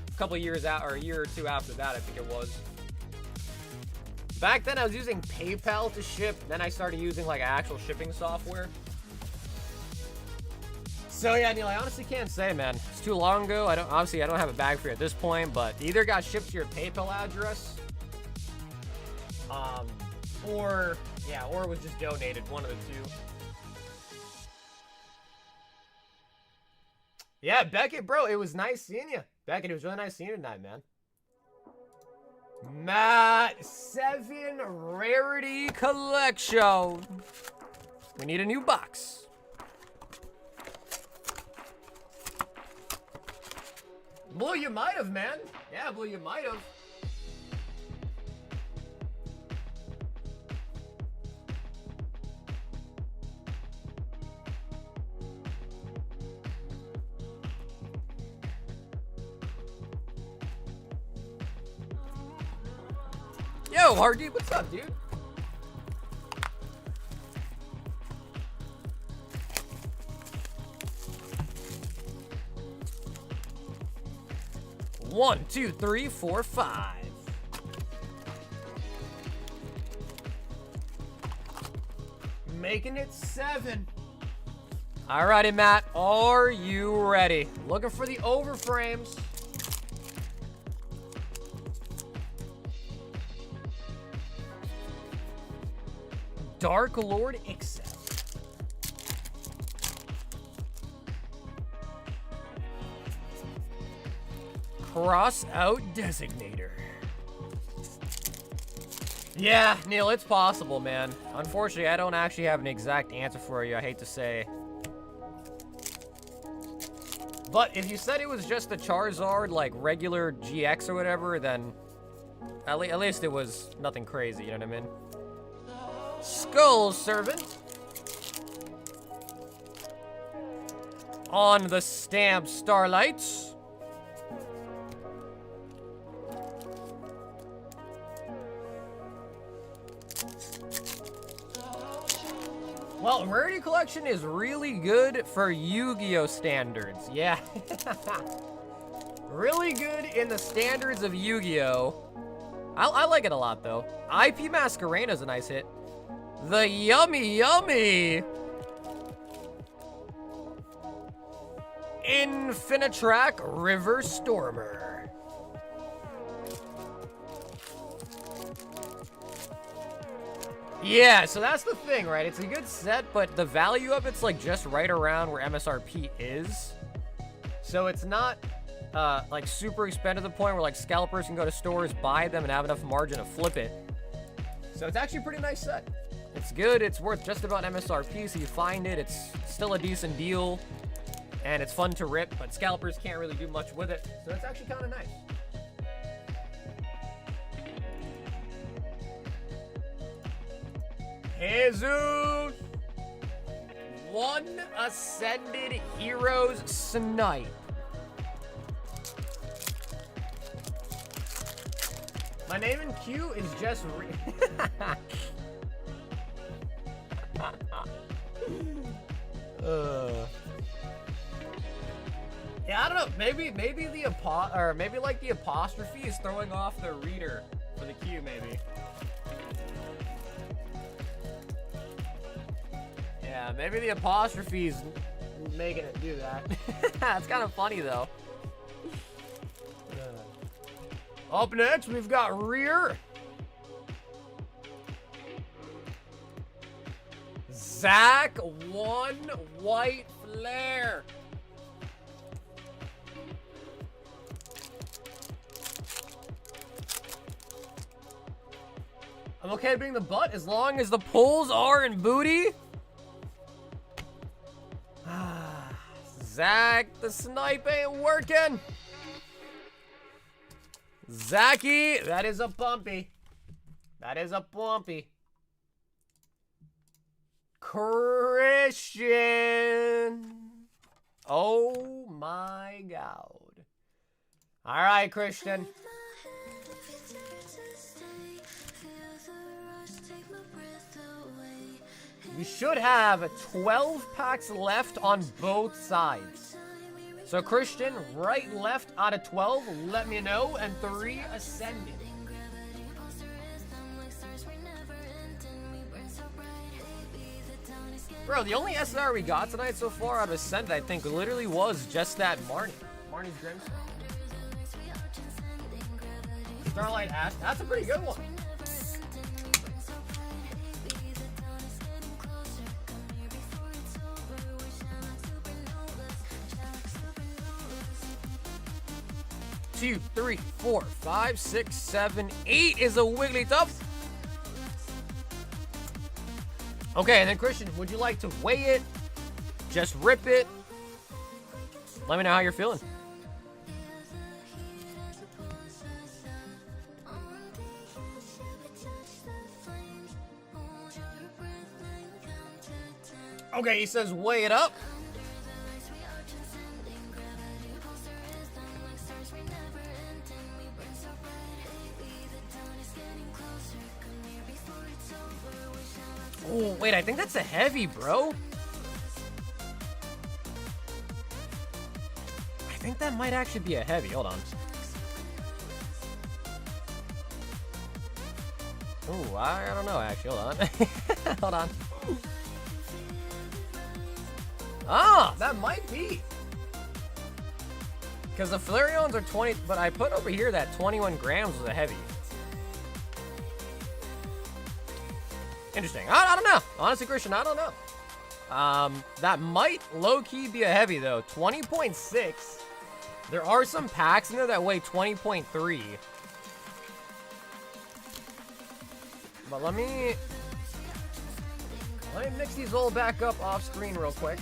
a couple years out, or a year or two after that, I think it was. Back then, I was using PayPal to ship, then I started using like actual shipping software. So yeah, Neil, I honestly can't say, man. It's too long ago. I don't have a bag for you at this point, but either got shipped to your PayPal address, or it was just donated, one of the two. Yeah, Beckett, bro, it was nice seeing you. Beckett, it was really nice seeing you tonight, man. Matt, 7 Rarity Collection. We need a new box. Blue, you might have, man. Yeah, Blue, you might have. Yo, Hardy, what's up, dude? One, two, three, four, five. Making it 7. Alrighty, Matt. Are you ready? Looking for the overframes. Dark Lord Excel. Cross out Designator. Yeah, Neil, it's possible, man. Unfortunately, I don't actually have an exact answer for you, I hate to say. But if you said it was just a Charizard, like regular GX or whatever, then at least it was nothing crazy, you know what I mean? Skull Servant. On the stamp Starlight. Well, Rarity Collection is really good for Yu-Gi-Oh! Standards. Yeah. Really good in the standards of Yu-Gi-Oh! I like it a lot, though. IP Masquerade's a nice hit. The Yummy Yummy! Infinitrack River Stormer. Yeah, so that's the thing, right? It's a good set, but the value of it's like just right around where MSRP is. So it's not like super expensive to the point where like scalpers can go to stores, buy them, and have enough margin to flip it. So it's actually a pretty nice set. It's good, it's worth just about MSRP, so you find it, it's still a decent deal, and it's fun to rip, but scalpers can't really do much with it, so it's actually kind of nice. Jesus! 1 Ascended Heroes Snipe. My name in Q is just yeah, I don't know. Maybe the maybe like the apostrophe is throwing off the reader for the Q, maybe. Yeah, maybe the apostrophe's making it do that. It's kind of funny, though. Up next, we've got Rear. Zach, 1 White Flare. I'm okay being the butt as long as the pulls are in booty. Zach, the snipe ain't working. Zachy, that is a bumpy. That is a bumpy. Christian. Oh my God. All right, Christian. You should have 12 packs left on both sides. So Christian, right, left out of 12, let me know, and 3 Ascended. Bro, the only SR we got tonight so far out of Ascended, I think, literally was just that Marnie's Grims. Starlight Ash, that's a pretty good one. Two, 3, 4, 5, 6, 7, 8 is a Wigglytuff. Okay, and then Christian, would you like to weigh it? Just rip it? Let me know how you're feeling. Okay, he says weigh it up. Oh, wait, I think that's a heavy, bro. I think that might actually be a heavy. Hold on. Oh, I don't know, actually. Hold on. Hold on. Ah, that might be. Because the Flareons are 20, but I put over here that 21 grams was a heavy. Interesting. I don't know. Honestly, Christian, I don't know. That might low-key be a heavy, though. 20.6. There are some packs in there that weigh 20.3. But let me mix these all back up off screen real quick.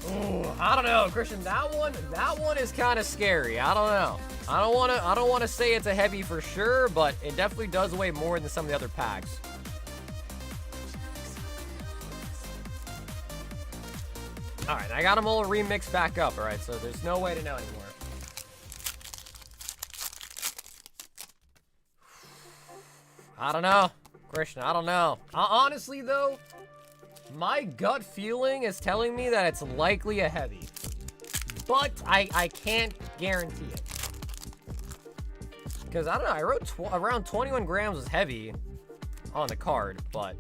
Ooh, I don't know, Christian. That one is kind of scary. I don't know. I don't want to say it's a heavy for sure, but it definitely does weigh more than some of the other packs. All right, I got them all remixed back up. All right, so there's no way to know anymore. I don't know, Christian. I don't know. Honestly, though, my gut feeling is telling me that it's likely a heavy, but I can't guarantee it. Because, I don't know, I wrote around 21 grams was heavy on the card, but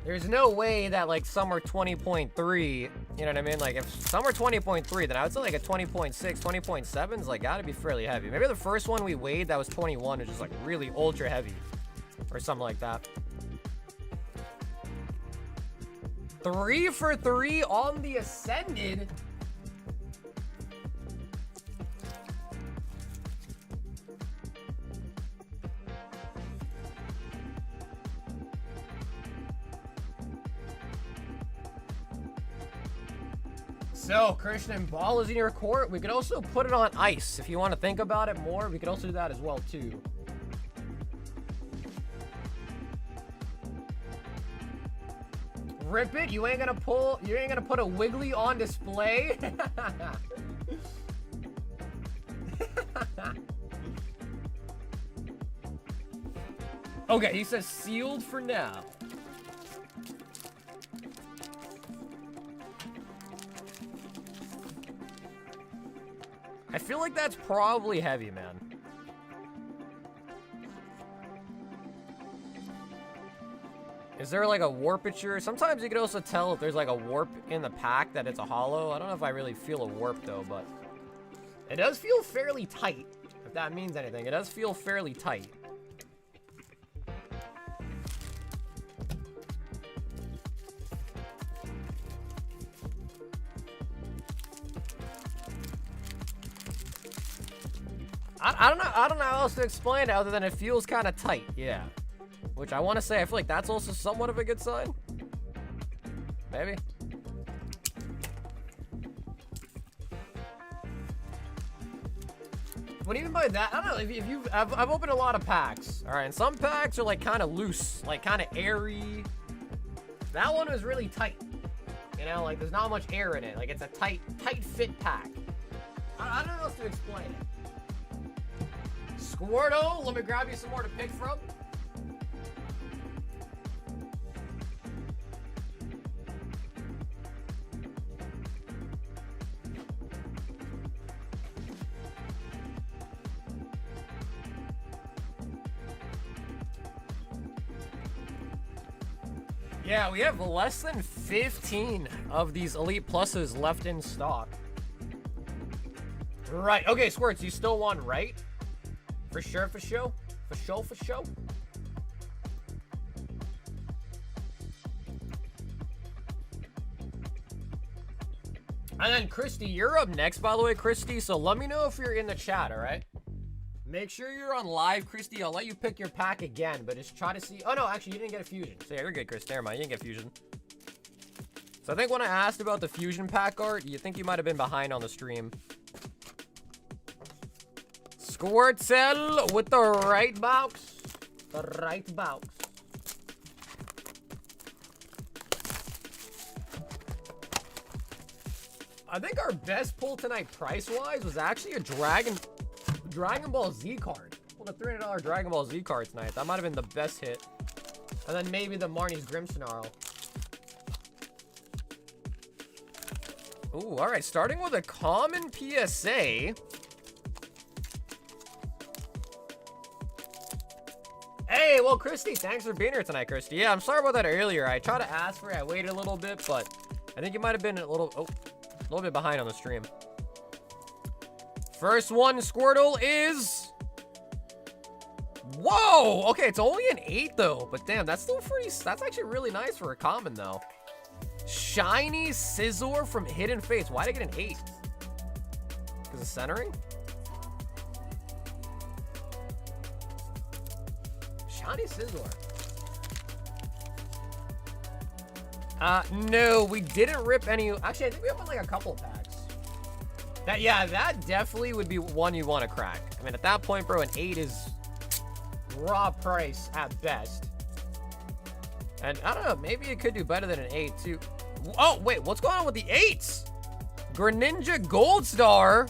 there's no way that, like, some are 20.3, you know what I mean? Like, if some are 20.3, then I would say, like, a 20.6, 20.7 is, like, gotta be fairly heavy. Maybe the first one we weighed that was 21 is just, like, really ultra heavy or something like that. 3 for 3 on the Ascended. So, Christian, ball is in your court. We could also put it on ice. If you want to think about it more, we could also do that as well, too. Rip it? You ain't gonna put a Wiggly on display? Okay, he says sealed for now. I feel like that's probably heavy, man. Is there like a warpature? Sometimes you can also tell if there's like a warp in the pack that it's a holo. I don't know if I really feel a warp though, but it does feel fairly tight. If that means anything, it does feel fairly tight. I don't know how else to explain it other than it feels kind of tight. Yeah. Which I want to say, I feel like that's also somewhat of a good sign. Maybe. What do you mean by that? I don't know. If you've, I've opened a lot of packs. All right, and some packs are like kind of loose, like kind of airy. That one was really tight. You know, like there's not much air in it. Like it's a tight fit pack. I don't know how else to explain it. Squirtle, let me grab you some more to pick from. Yeah, we have less than 15 of these Elite Pluses left in stock. Right. Okay, Squirts, you still want right? For sure, for show? For show, for show? And then, Christy, you're up next, by the way, Christy. So let me know if you're in the chat, all right? Make sure you're on live, Christy. I'll let you pick your pack again, but just try to see. Oh, no, actually, you didn't get a fusion. So, yeah, you're good, Chris. Never mind. You didn't get fusion. So, I think when I asked about the fusion pack art, you think you might have been behind on the stream. Squirtle with the right box. The right box. I think our best pull tonight price-wise was actually a Dragon Ball Z card. Pulled a $300 Dragon Ball Z card tonight. That might have been the best hit. And then maybe the Marnie's Grimmsnarl. Ooh, all right. Starting with a common PSA. Hey, well, Christy, thanks for being here tonight, Christy. Yeah, I'm sorry about that earlier. I tried to ask for it. I waited a little bit, but I think you might have been a little bit behind on the stream. First one, Squirtle, is... Whoa! Okay, it's only an 8, though. But damn, that's still pretty... That's actually really nice for a common, though. Shiny Scizor from Hidden Fates. Why'd I get an 8? Because of centering? Shiny Scizor. No, we didn't rip any... Actually, I think we opened like a couple packs. That definitely would be one you want to crack. I mean, at that point, bro, an 8 is raw price at best. And I don't know, maybe it could do better than an 8 too. Oh, wait, what's going on with the 8s? Greninja Gold Star.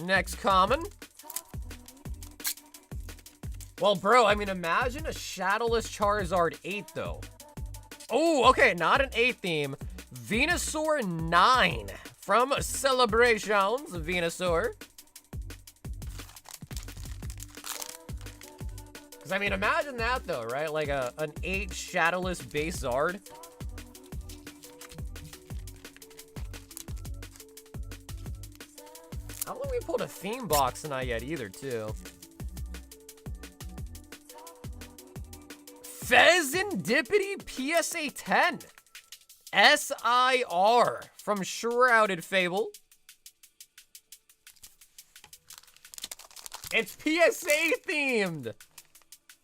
Next common. Well, bro, I mean, imagine a Shadowless Charizard 8, though. Oh, okay, not an 8 theme. Venusaur 9 from Celebrations, Venusaur. Because, I mean, imagine that, though, right? Like an 8 Shadowless base Zard. I don't think we pulled a theme box tonight yet either, too. Fezandipity PSA 10. SIR from Shrouded Fable. It's PSA themed.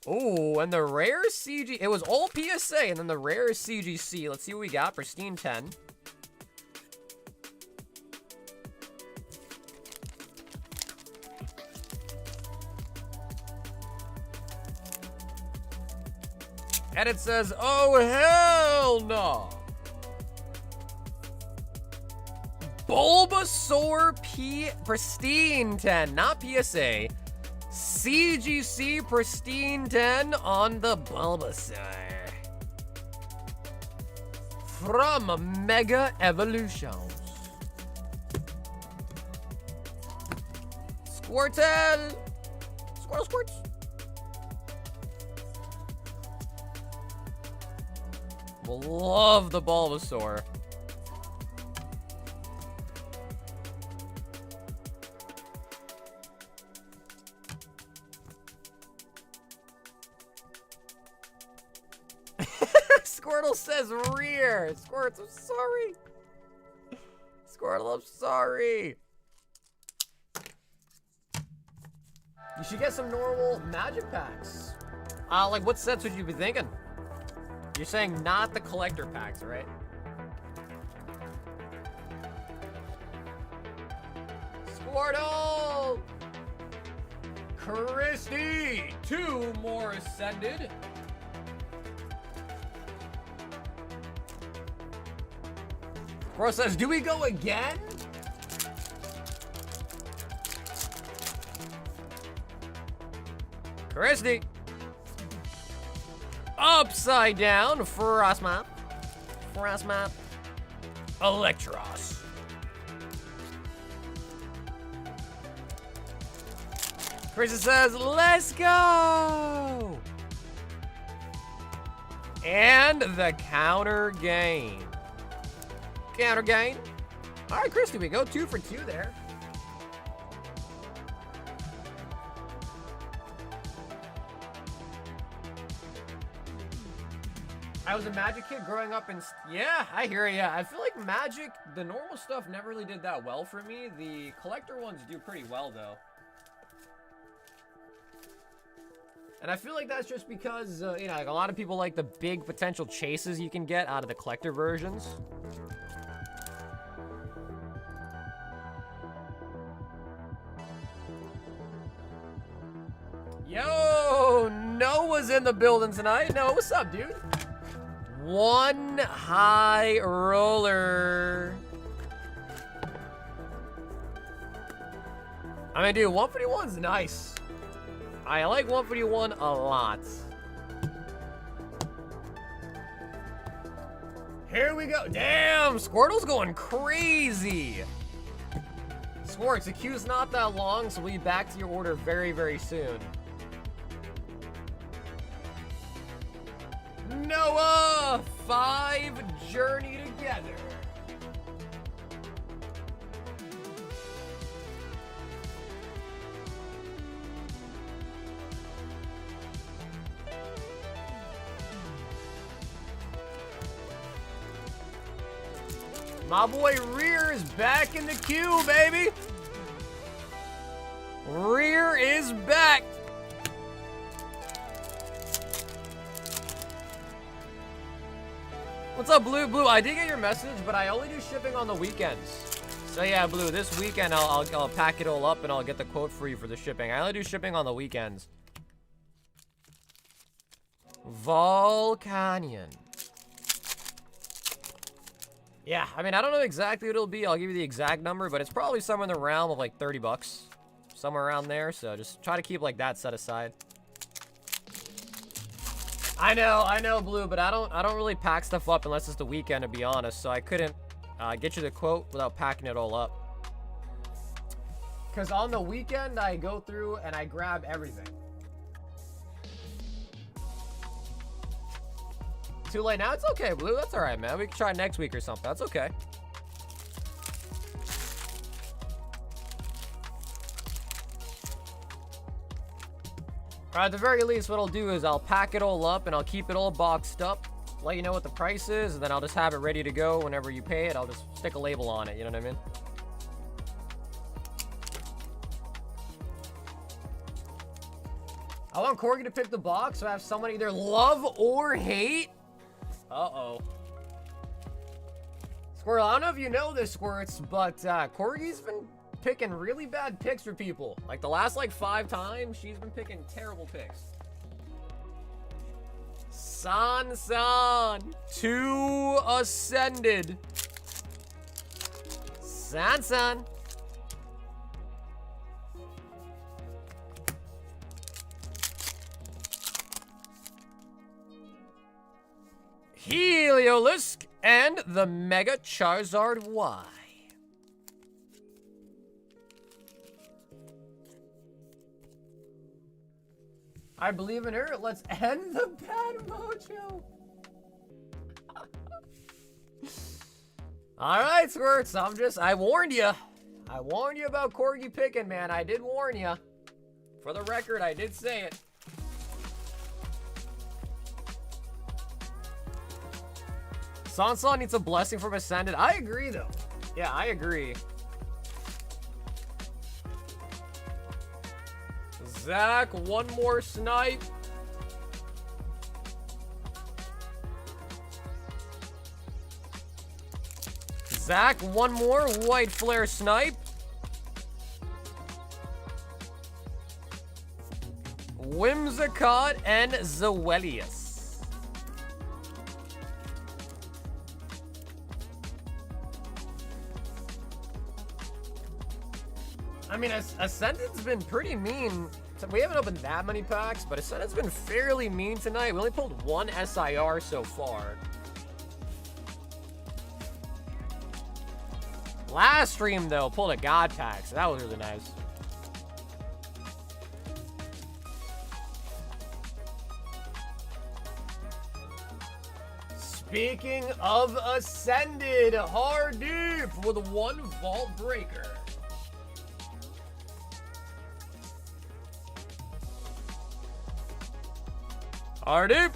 Oh, and the rare CG. It was all PSA, and then the rare CGC. Let's see what we got. Pristine 10. And it says, oh, hell no. Bulbasaur Pristine 10, not PSA. CGC Pristine 10 on the Bulbasaur. From Mega Evolutions. Squirtle. Squirts. Love the Bulbasaur. says rear. Squirts, I'm sorry. Squirtle, I'm sorry. You should get some normal magic packs. Like what sets would you be thinking? You're saying not the collector packs, right? Squirtle! Christy! 2 more Ascended. Squirrel says, do we go again? Christy! Upside down, Frost Map. Frost Map. Electros. Chris says, let's go! And the counter gain. Counter gain. All right, Christy, we go 2 for 2 there. I was a Magic kid growing up in... Yeah, I hear ya. I feel like Magic, the normal stuff never really did that well for me. The collector ones do pretty well, though. And I feel like that's just because, you know, like a lot of people like the big potential chases you can get out of the collector versions. Yo, Noah's in the building tonight. Noah, what's up, dude? 1 high roller. I mean, dude, 151's nice. I like 151 a lot. Here we go. Damn, Squirtle's going crazy. Squirts, the queue's not that long, so we'll be back to your order very, very soon. Noah, 5 journey together. My boy Rear is back in the queue, baby. Rear is back. What's up, Blue? Blue, I did get your message, but I only do shipping on the weekends. So yeah, Blue, this weekend I'll pack it all up and I'll get the quote for you for the shipping. I only do shipping on the weekends. Volcanion. Yeah, I mean, I don't know exactly what it'll be. I'll give you the exact number, but it's probably somewhere in the realm of like 30 bucks. Somewhere around there, so just try to keep like that set aside. I know, Blue, but I don't really pack stuff up unless it's the weekend, to be honest. So I couldn't get you the quote without packing it all up. Because on the weekend, I go through and I grab everything. Too late now? It's okay, Blue. That's all right, man. We can try next week or something. That's okay. Or at the very least, what I'll do is I'll pack it all up and I'll keep it all boxed up, let you know what the price is, and then I'll just have it ready to go whenever you pay it. I'll just stick a label on it, you know what I mean? I want Corgi to pick the box, so I have someone either love or hate. Uh-oh. Squirrel, I don't know if you know this, Squirts, but Corgi's been picking really bad picks for people. Like the last 5 times, she's been picking terrible picks. San, 2 Ascended. San. Heliolisk and the Mega Charizard Y. I believe in her. Let's end the bad mojo. All right, Squirts. I warned you. I warned you about Corgi picking, man. I did warn you. For the record, I did say it. Sansa needs a blessing from Ascended. I agree, though. Yeah, I agree. Zach, one more snipe. Zach, one more white flare snipe. Whimsicott and Zoelius. I mean, Ascended's been pretty mean. We haven't opened that many packs, but Ascended's been fairly mean tonight. We only pulled one SIR so far. Last stream, though, pulled a God pack, so that was really nice. Speaking of Ascended, hard deep with one Vault Breaker. Hard deep,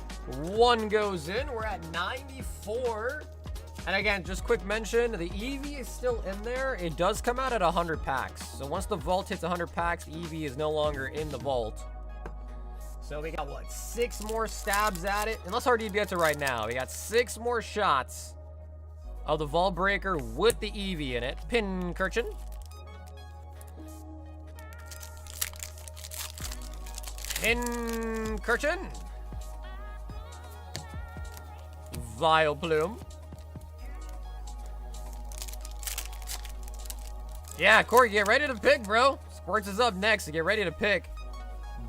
one goes in. We're at 94. And again, just quick mention, the EV is still in there. It does come out at 100 packs. So once the vault hits 100 packs, the EV is no longer in the vault. So we got, what, 6 more stabs at it? Unless Hard Deep gets it right now. We got 6 more shots of the Vault Breaker with the EV in it. Pincurchin. Pincurchin. Vileplume. Yeah, Corey, get ready to pick, bro. Sports is up next, so get ready to pick.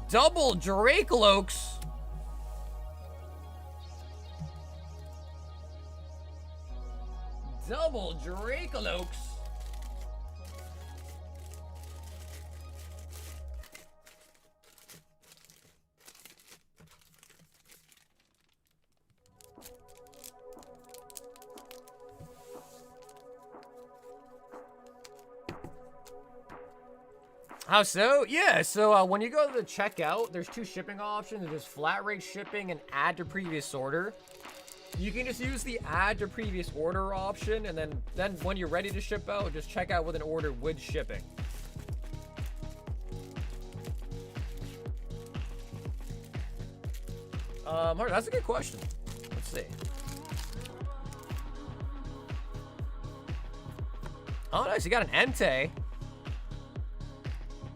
Double Dracoloaks. Double Dracoloaks. How so? Yeah, so when you go to the checkout, there's 2 shipping options. There's flat rate shipping and add to previous order. You can just use the add to previous order option, and then when you're ready to ship out, just check out with an order with shipping. That's a good question. Let's see. Oh, nice. You got an Entei.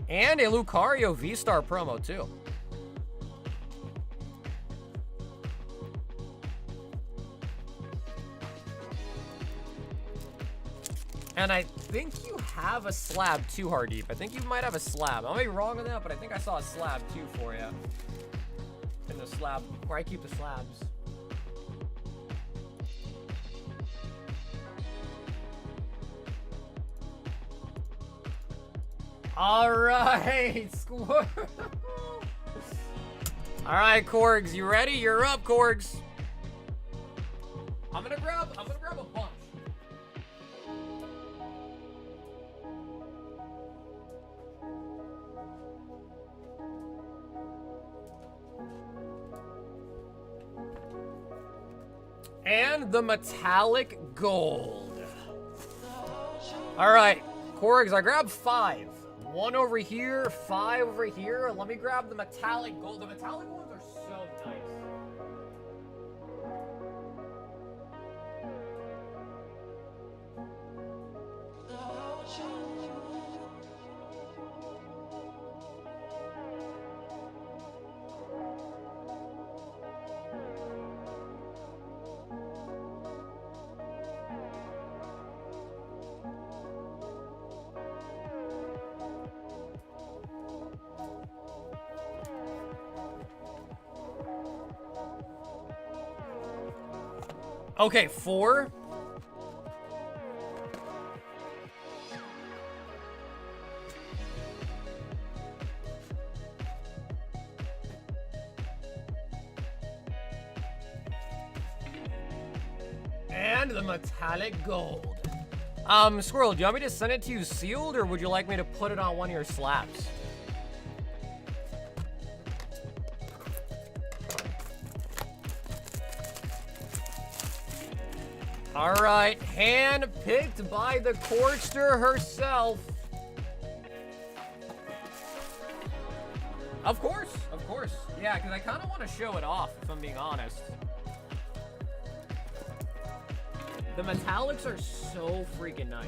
And a Lucario V-Star promo, too. And I think you have a slab, too, Hard Deep. I think you might have a slab. I may be wrong on that, but I think I saw a slab, too, for you. In the slab, where I keep the slabs. All right, Squirrel. All right, Corgs, you ready? You're up, Corgs. I'm gonna grab a bunch. And the metallic gold. All right, Corgs, I grabbed 5. 1 over here, 5 over here. Let me grab the metallic gold. The metallic ones are so nice. Okay, 4. And the metallic gold. Squirrel, do you want me to send it to you sealed, or would you like me to put it on one of your slabs? All right, hand picked by the Corkster herself. Of course. Yeah, because I kind of want to show it off, if I'm being honest. The metallics are so freaking nice.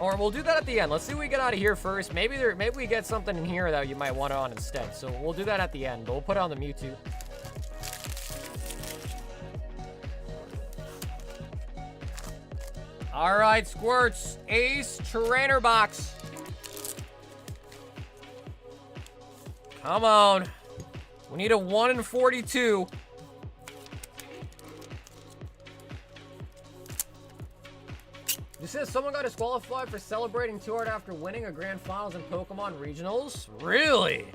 Or we'll do that at the end. Let's see what we get out of here first. Maybe we get something in here that you might want it on instead. So we'll do that at the end, but we'll put it on the Mewtwo. All right, Squirts. Ace Trainer Box. Come on. We need a 1 in 42. This says someone got disqualified for celebrating too hard after winning a grand finals in Pokemon Regionals. Really?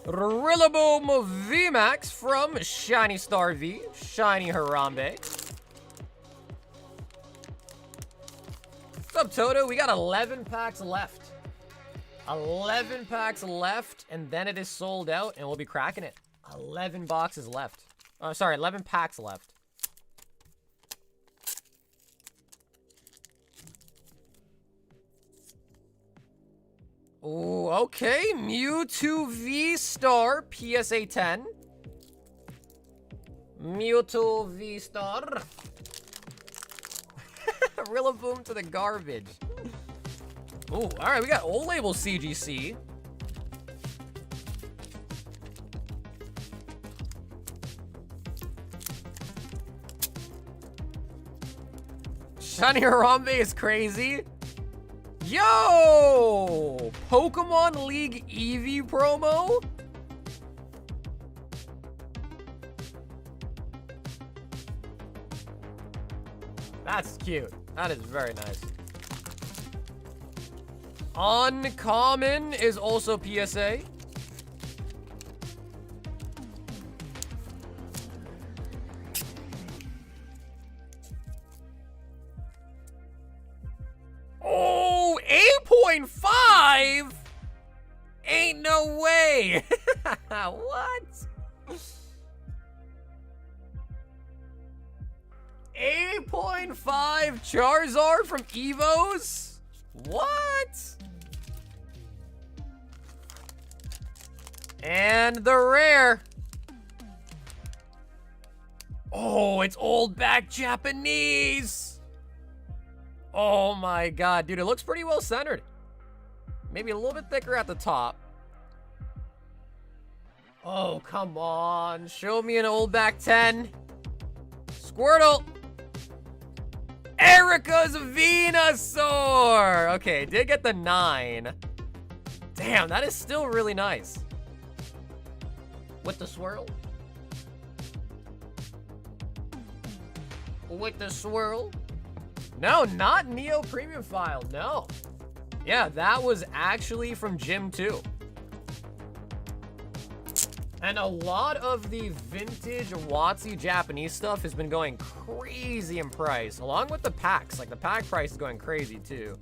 Rillaboom VMAX from Shiny Star V. Shiny Harambe. What's up, Toto? We got 11 packs left. 11 packs left, and then it is sold out, and we'll be cracking it. 11 boxes left. Oh, sorry, 11 packs left. Ooh, okay. Mewtwo V-Star, PSA 10. Mewtwo V-Star. Rillaboom to the garbage. Ooh, alright, we got old label CGC. Shiny Harambe is crazy. Yo! Pokemon League Eevee promo? That's cute. That is very nice. Uncommon is also PSA. Oh, 8.5? Ain't no way. What? 8.5 Charizard from Evos? What? And the rare. Oh, it's old back Japanese. Oh my god, dude, it looks pretty well centered. Maybe a little bit thicker at the top. Oh, come on. Show me an old back 10. Squirtle. Erica's Venusaur. Okay, did get the 9. Damn, that is still really nice. With the swirl. With the swirl. No, not Neo Premium File, no. Yeah, that was actually from Gym 2. And a lot of the vintage WotC Japanese stuff has been going crazy in price, along with the packs. Like, the pack price is going crazy, too.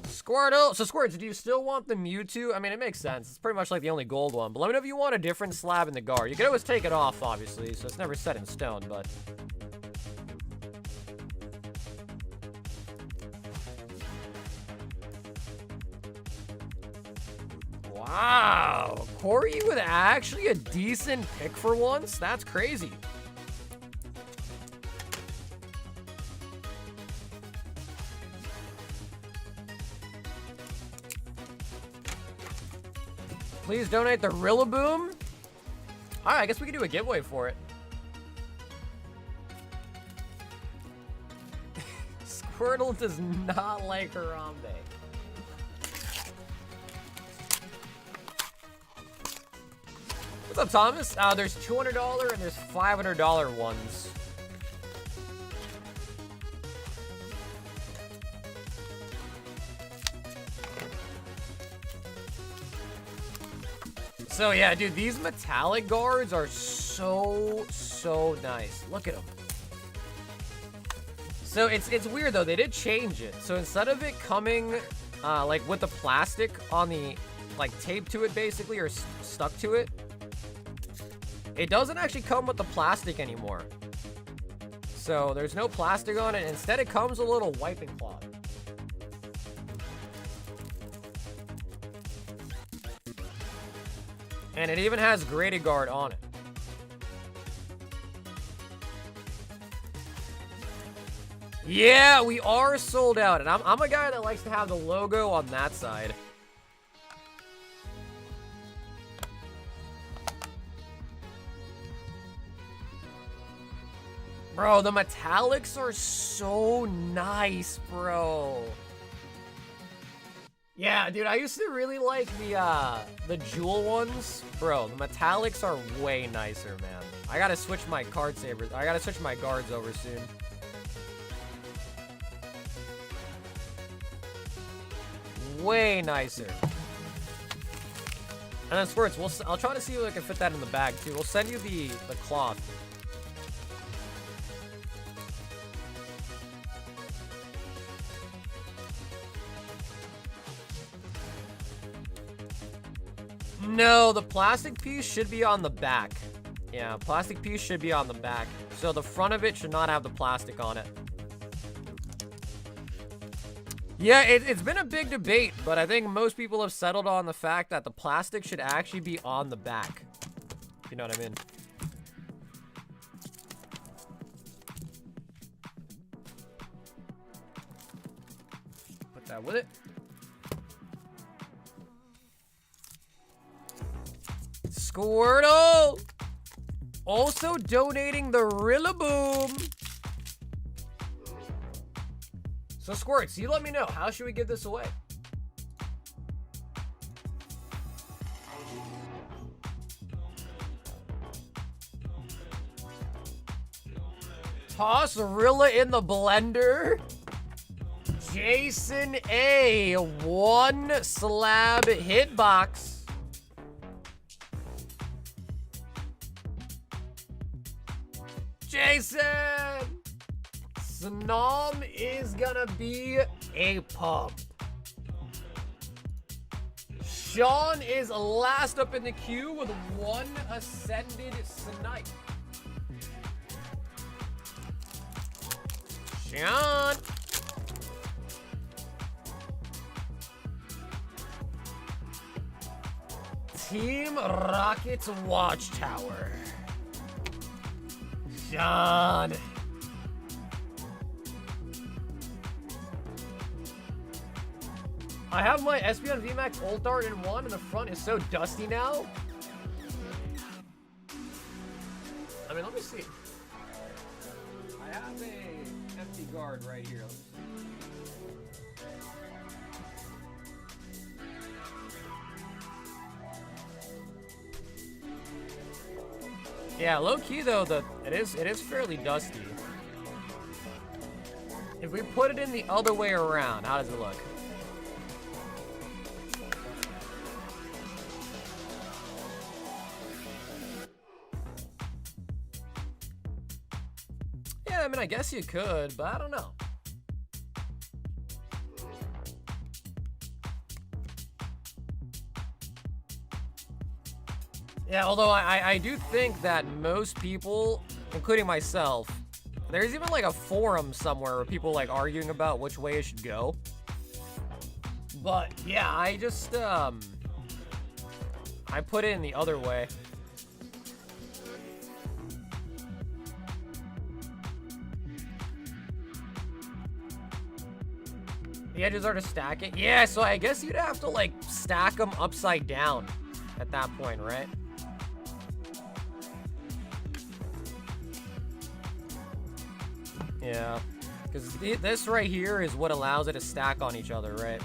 Squirtle. So, Squirts, do you still want the Mewtwo? I mean, it makes sense. It's pretty much like the only gold one. But let me know if you want a different slab in the guard. You can always take it off, obviously, so it's never set in stone, but... Wow, Corey with actually a decent pick for once? That's crazy. Please donate the Rillaboom. All right, I guess we can do a giveaway for it. Squirtle does not like Harambe. What's up, Thomas? There's $200 and there's $500 ones. So yeah, dude, these metallic guards are so nice. Look at them. So it's weird though. They did change it. So instead of it coming like with the plastic on the like taped to it basically, or stuck to it. It doesn't actually come with the plastic anymore. So there's no plastic on it. Instead, it comes with a little wiping cloth. And it even has graded guard on it. Yeah, we are sold out. And I'm a guy that likes to have the logo on that side. Bro, the metallics are so nice, bro. Yeah, dude, I used to really like the jewel ones. Bro, the metallics are way nicer, man. I gotta switch my card sabers. I gotta switch my guards over soon. Way nicer. And then Squirts, I'll try to see if I can fit that in the bag too. We'll send you the cloth. No, the plastic piece should be on the back. Yeah, plastic piece should be on the back. So the front of it should not have the plastic on it. Yeah, it's been a big debate, but I think most people have settled on the fact that the plastic should actually be on the back. You know what I mean? Put that with it. Squirtle! Also donating the Rillaboom. So Squirts, you let me know. How should we give this away? Toss Rilla in the blender. Jason A. 1 slab hitbox. Jason! Snom is gonna be a pump. Sean is last up in the queue with 1 Ascended Snipe. Sean! Team Rocket's Watchtower. Sean! I have my Espeon VMAX Ult Dart in 1 and the front is so dusty now. I mean, let me see. I have a empty guard right here. Yeah, low key though, it is fairly dusty. If we put it in the other way around, how does it look? Yeah, I mean, I guess you could, but I don't know. Yeah, although I do think that most people, including myself, there's even like a forum somewhere where people like arguing about which way it should go. But yeah, I just, I put it in the other way. The edges are to stack it. Yeah, so I guess you'd have to like stack them upside down at that point, right? Yeah, because this right here is what allows it to stack on each other, right?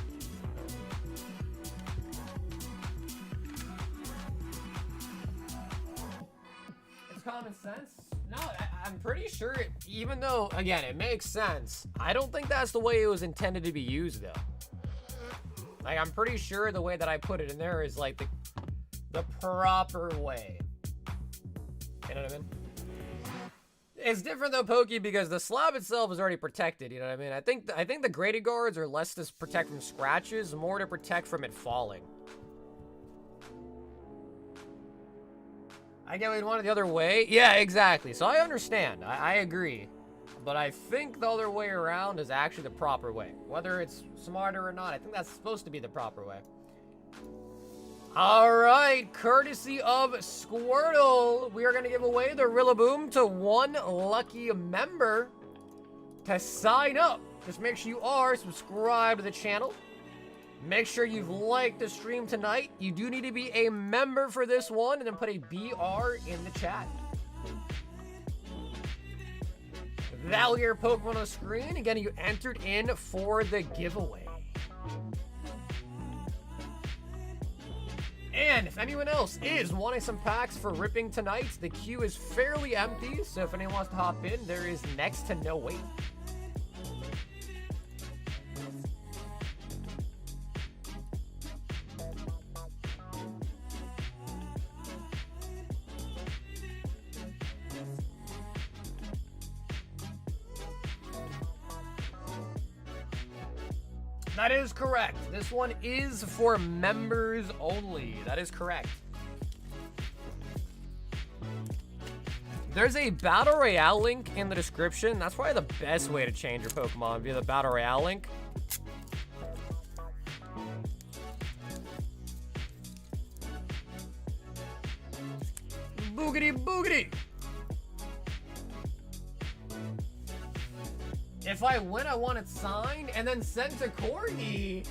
It's common sense? No, I'm pretty sure, even though, again, it makes sense, I don't think that's the way it was intended to be used, though. Like, I'm pretty sure the way that I put it in there is, like, the proper way. You know what I mean? It's different though, Pokey, because the slab itself is already protected, you know what I mean? I think the graded guards are less to protect from scratches, more to protect from it falling. I get we'd want it the other way. Yeah, exactly. So I understand. I agree. But I think the other way around is actually the proper way. Whether it's smarter or not, I think that's supposed to be the proper way. All right, courtesy of Squirtle, we are going to give away the Rillaboom to one lucky member to sign up. Just make sure you are subscribed to the channel. Make sure you've liked the stream tonight. You do need to be a member for this one, and then put a BR in the chat. That'll get your Pokemon on the screen. Again, you entered in for the giveaway. And if anyone else is wanting some packs for ripping tonight, the queue is fairly empty, so if anyone wants to hop in, there is next to no wait. That is correct. This one is for members only. That is correct. There's a Battle Royale link in the description. That's probably the best way to change your Pokemon via the Battle Royale link. Boogity boogity. If I win, I want it signed and then sent to Corgi.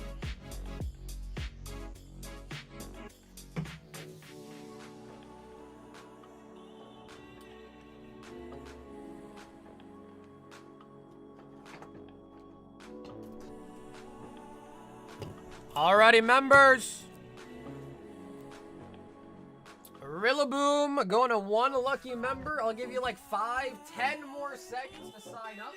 Alrighty, members. Rillaboom going to one lucky member. I'll give you like 5, 10 more seconds to sign up.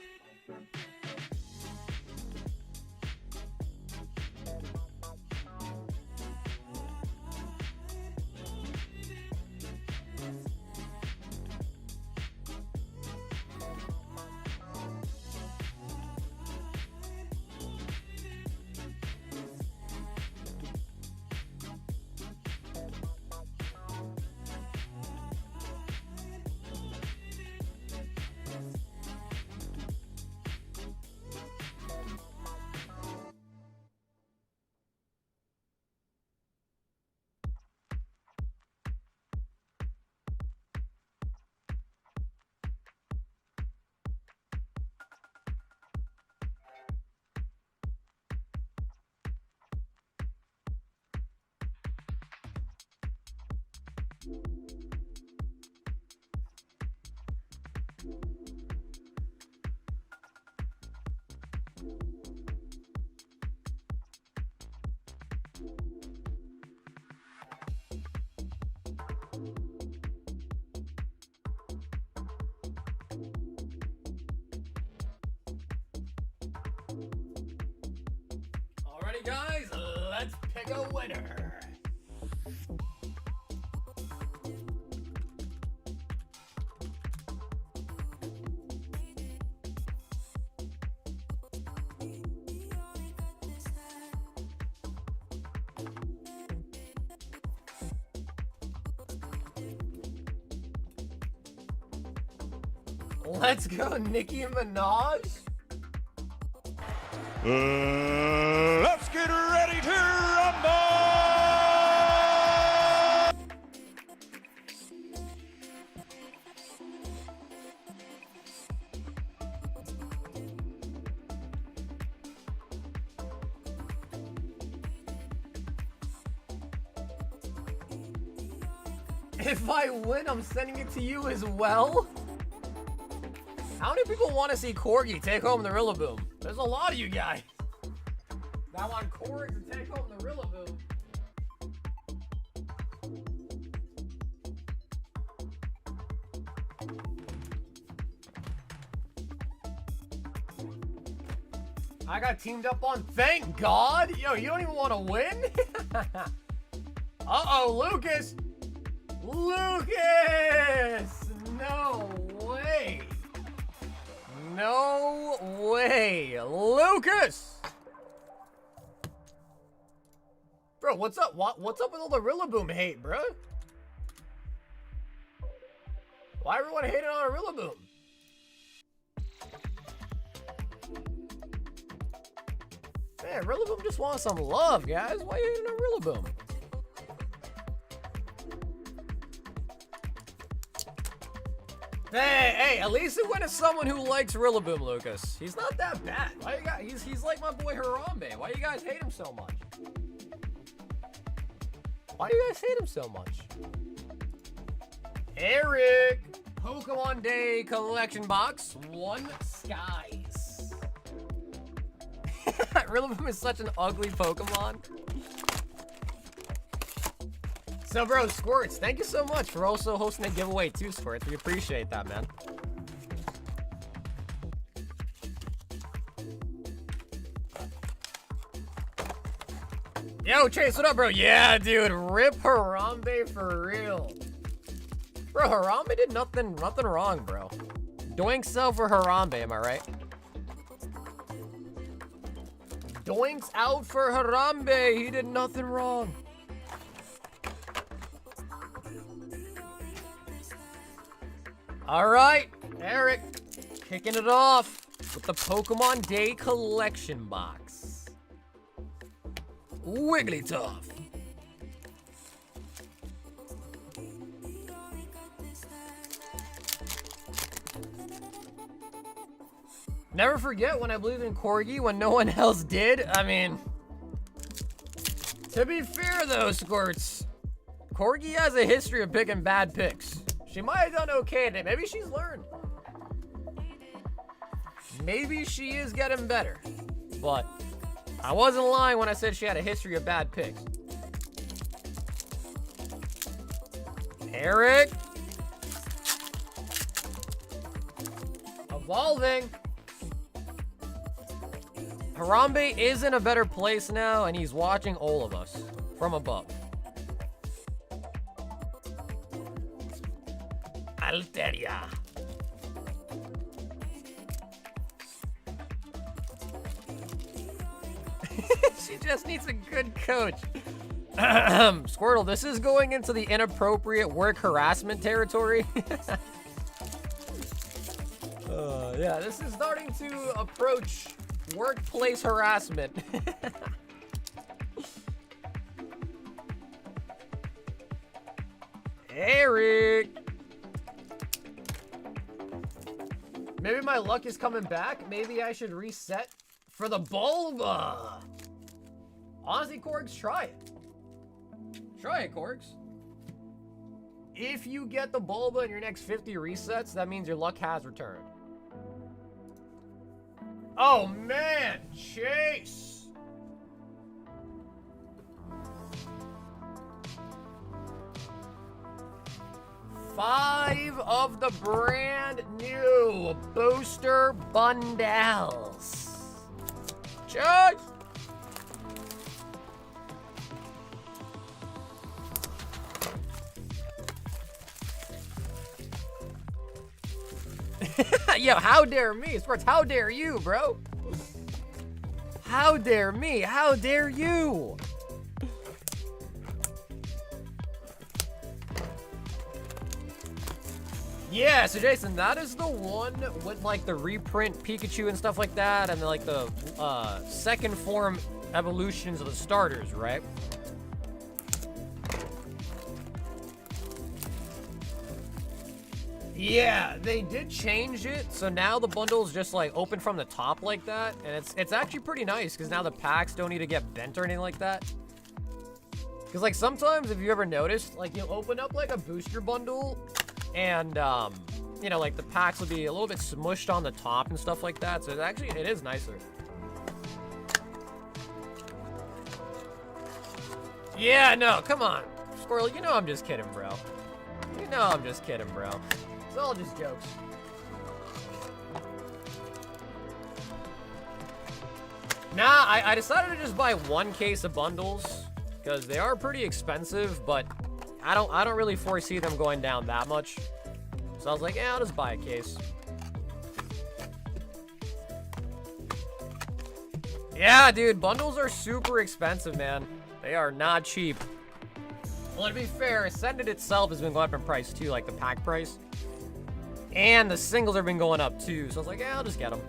Alrighty, guys, let's pick a winner. Let's go, Nicki Minaj. Let's get ready to rumble! If I win, I'm sending it to you as well. How many people want to see Corgi take home the Rillaboom? There's a lot of you guys that want Corgi to take home the Rillaboom. I got teamed up on, thank God. Yo, you don't even want to win? Uh-oh, Lucas. Lucas! No way. No way. Lucas! Bro, what's up? What's up with all the Rillaboom hate, bro? Why everyone hating on a Rillaboom? Man, Rillaboom just wants some love, guys. Why are you hating on Rillaboom? Hey, at least it went to someone who likes Rillaboom, Lucas. He's not that bad. Why you guys, he's like my boy Harambe. Why you guys hate him so much? Why do you guys hate him so much? Eric, Pokemon Day collection box, 1 Skies. Rillaboom is such an ugly Pokemon. So, bro, Squirts, thank you so much for also hosting a giveaway too, Squirts. We appreciate that, man. Yo, Chase, what up, bro? Yeah, dude, rip Harambe for real. Bro, Harambe did nothing wrong, bro. Doinks out for Harambe, am I right? Doinks out for Harambe. He did nothing wrong. All right, Eric, kicking it off with the Pokemon Day collection box. Wigglytuff. Never forget when I believed in Corgi when no one else did. I mean, to be fair though, Squirts, Corgi has a history of picking bad picks. She might have done okay today. Maybe she's learned. Maybe she is getting better. But I wasn't lying when I said she had a history of bad picks. Eric. Evolving. Harambe is in a better place now, and he's watching all of us from above. Alteria. She just needs a good coach. Squirtle, this is going into the inappropriate work harassment territory. Yeah, this is starting to approach workplace harassment. Eric. Maybe my luck is coming back. Maybe I should reset for the Bulba. Honestly, Korgs, try it. Try it, Korgs. If you get the Bulba in your next 50 resets, that means your luck has returned. Oh, man. Chase. Five of the brand new booster bundles. Chase. Yo, how dare me? Sports, how dare you, bro? How dare me? How dare you? Yeah, so Jason, that is the one with like the reprint Pikachu and stuff like that, and then, like the second form evolutions of the starters, right? Yeah, they did change it, so now the bundle's just like open from the top like that, and it's actually pretty nice because now the packs don't need to get bent or anything like that. Because like sometimes, if you ever noticed, like you'll open up like a booster bundle, and you know, like the packs will be a little bit smushed on the top and stuff like that. So it is nicer. Yeah, no, come on, Squirrel. You know I'm just kidding, bro. You know I'm just kidding, bro. It's all just jokes. Nah, I decided to just buy one case of bundles because they are pretty expensive, but I don't really foresee them going down that much. So I was like, yeah, I'll just buy a case. Yeah, dude, bundles are super expensive, man. They are not cheap. Well, to be fair, Ascended itself has been going up in price too, like the pack price. And the singles have been going up too, so I was like, yeah, I'll just get them.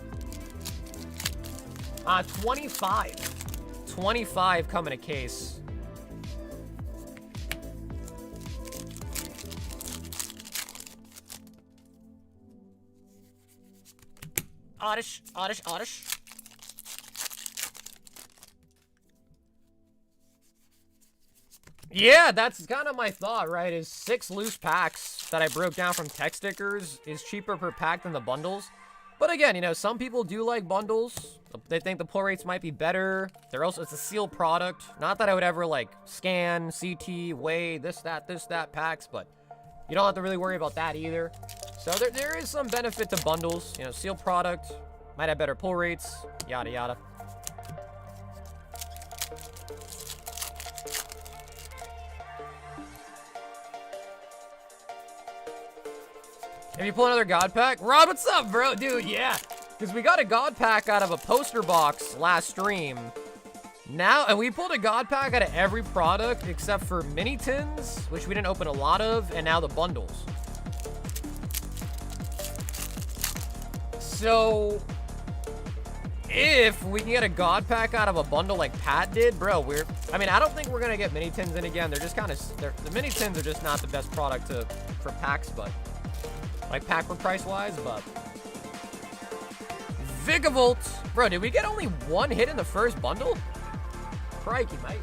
25. 25 come in a case. Oddish, oddish, oddish. Yeah, that's kind of my thought, right? Is 6 loose packs that I broke down from tech stickers is cheaper per pack than the bundles. But again, you know, some people do like bundles. They think the pull rates might be better. It's a sealed product. Not that I would ever like scan, CT, weigh, this, that packs, but you don't have to really worry about that either. So there is some benefit to bundles. You know, sealed product, might have better pull rates, yada yada. Have you pulled another God pack? Rod, what's up, bro? Dude, yeah. Because we got a God pack out of a poster box last stream. Now, and we pulled a God pack out of every product except for mini tins, which we didn't open a lot of, and now the bundles. So, if we can get a God pack out of a bundle like Pat did, bro, I mean, I don't think we're going to get mini tins in again. They're just kind of, the mini tins are just not the best product for packs, but like pack for price wise, but Vigavolt. Bro, did we get only 1 hit in the first bundle? Crikey, mate.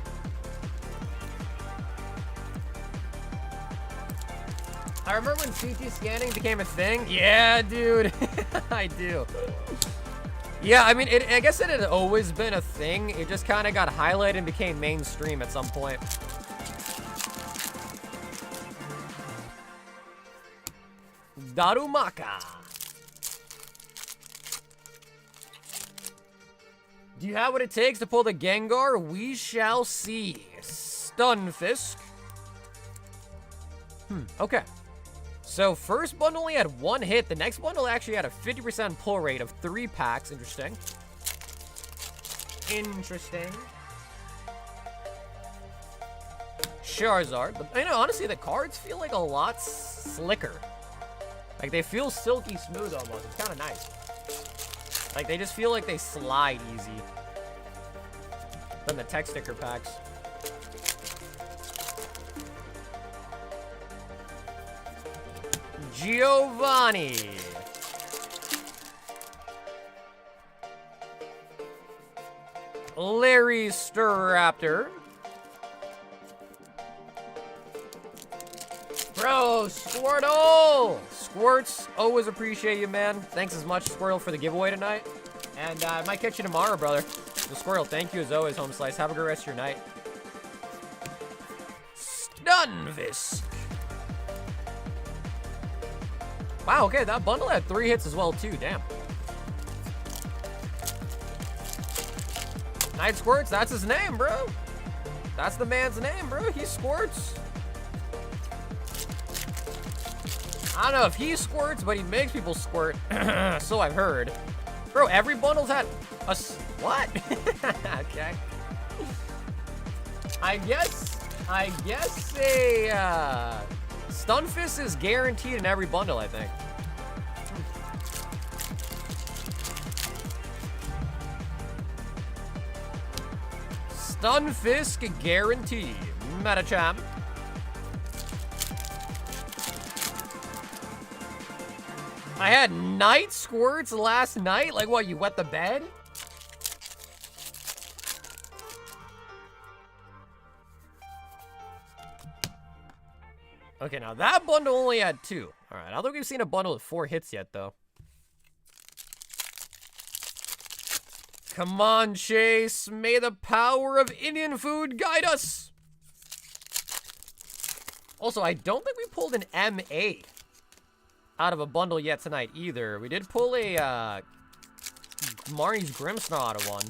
I remember when CT scanning became a thing. Yeah, dude. I do. Yeah, I mean, I guess it had always been a thing. It just kind of got highlighted and became mainstream at some point. Darumaka. Do you have what it takes to pull the Gengar? We shall see. Stunfisk. Okay. So first bundle only had 1 hit. The next bundle actually had a 50% pull rate of 3 packs. Interesting. Interesting. Charizard. But, you know, honestly, the cards feel like a lot slicker. Like, they feel silky smooth almost. It's kind of nice. Like, they just feel like they slide easy than the tech sticker packs. Giovanni. Larry Staraptor. Bro, Squirtle! Squirts, always appreciate you, man. Thanks as much, Squirtle, for the giveaway tonight. And I might catch you tomorrow, brother. So, Squirtle, thank you as always, Home Slice. Have a good rest of your night. Stunfisk. Wow, okay, that bundle had 3 hits as well, too. Damn. Night Squirts, that's his name, bro. That's the man's name, bro. He squirts. I don't know if he squirts, but he makes people squirt. So I've heard. Bro, every bundle's had a... What? Okay. I guess a... Stunfisk is guaranteed in every bundle, I think. Stunfisk guaranteed. Metacham. I had night squirts last night? Like what, you wet the bed? Okay, now that bundle only had 2. Alright, I don't think we've seen a bundle with 4 hits yet, though. Come on, Chase. May the power of Indian food guide us. Also, I don't think we pulled an MA out of a bundle yet tonight, either. We did pull a, Marnie's Grimmsnarl out of one.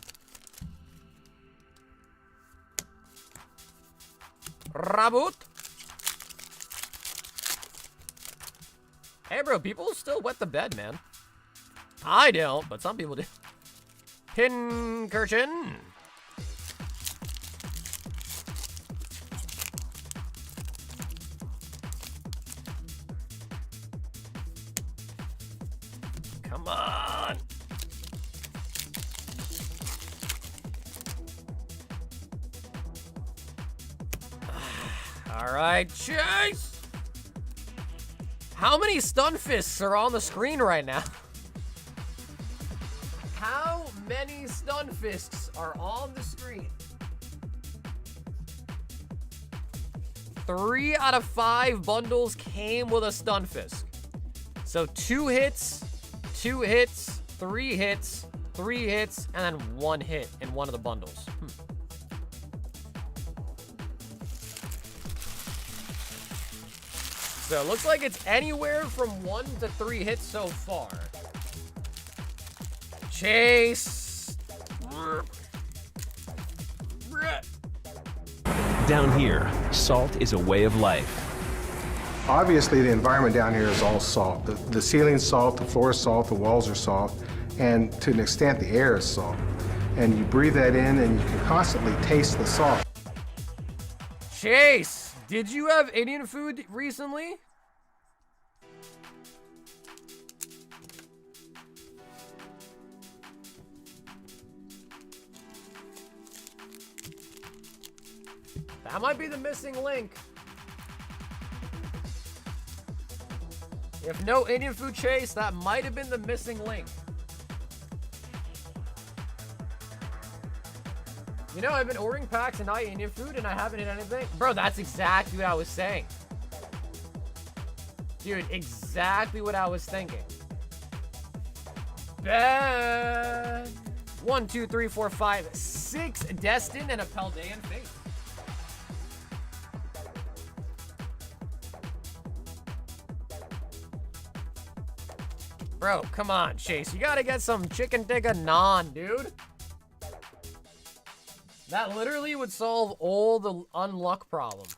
Raboot. Hey, bro, people still wet the bed, man. I don't, but some people do. Pincurchin. Come on. All right, Chase. How many stun fists are on the screen right now? How many stun fists are on the screen? 3 out of 5 bundles came with a stun fist. So 2 hits, 2 hits, 3 hits, 3 hits, and then 1 hit in one of the bundles. So it looks like it's anywhere from 1 to 3 hits so far. Chase. Down here, salt is a way of life. Obviously, the environment down here is all salt. The ceiling's salt, the floor is salt, the walls are salt, and to an extent, the air is salt. And you breathe that in, and you can constantly taste the salt. Chase, did you have Indian food recently? That might be the missing link. If no Indian food, Chase, that might have been the missing link. You know, I've been ordering packs and not Indian food, and I haven't hit anything. Bro, that's exactly what I was saying. Dude, exactly what I was thinking. Ben. 1, 2, 3, 4, 5, 6 Destin and a Paldean face. Bro, come on, Chase. You gotta get some chicken tikka naan, dude. That literally would solve all the unluck problems.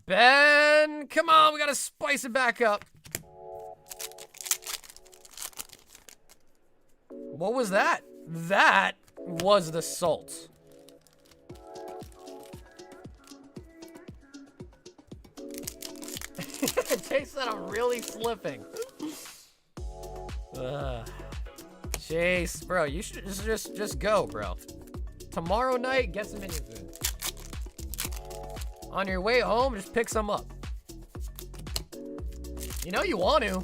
Ben, come on. We gotta spice it back up. What was that? That was the salt. Chase said I'm really slipping. Chase, bro, you should just go, bro. Tomorrow night, get some Indian food. On your way home, just pick some up. You know you want to.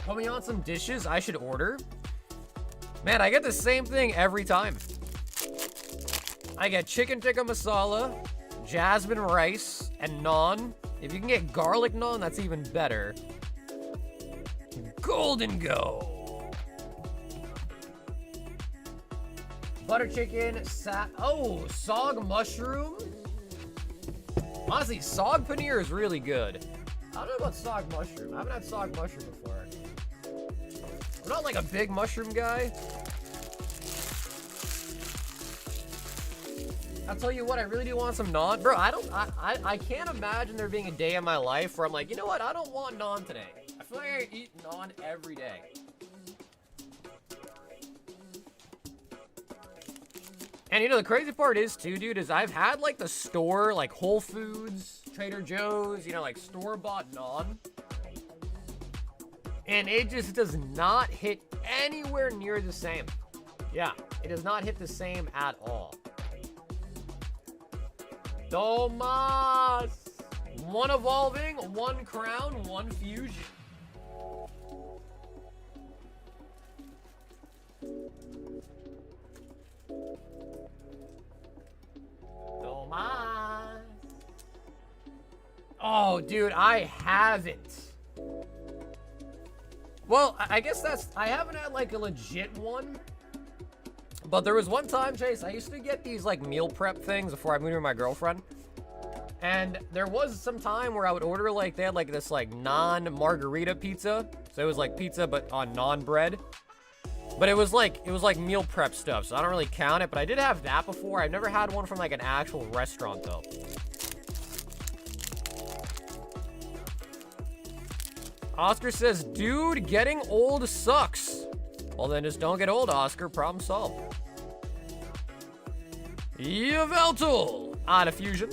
Put me on some dishes I should order. Man, I get the same thing every time. I get chicken tikka masala, jasmine rice, and naan. If you can get garlic naan, that's even better. Golden go. Butter chicken, sog mushroom. Honestly, sog paneer is really good. I don't know about sog mushroom. I haven't had sog mushroom before. I'm not like a big mushroom guy. I'll tell you what, I really do want some naan. Bro, I can't imagine there being a day in my life where I'm like, you know what, I don't want naan today. I feel like I eat naan every day. And you know, the crazy part is too, dude, is I've had like the store, like Whole Foods, Trader Joe's, you know, like store-bought naan. And it just does not hit anywhere near the same. Yeah, it does not hit the same at all. Tomas! 1 evolving, 1 crown, 1 fusion. Tomas! Oh, dude, I haven't. Well, I guess I haven't had like a legit one. But there was one time, Chase, I used to get these like meal prep things before I moved with my girlfriend. And there was some time where I would order like, they had like this like non-margarita pizza. So it was like pizza, but on non-bread. But it was like meal prep stuff, so I don't really count it. But I did have that before. I've never had one from like an actual restaurant though. Oscar says, dude, getting old sucks. Well, then just don't get old, Oscar. Problem solved. Yveltal on a fusion.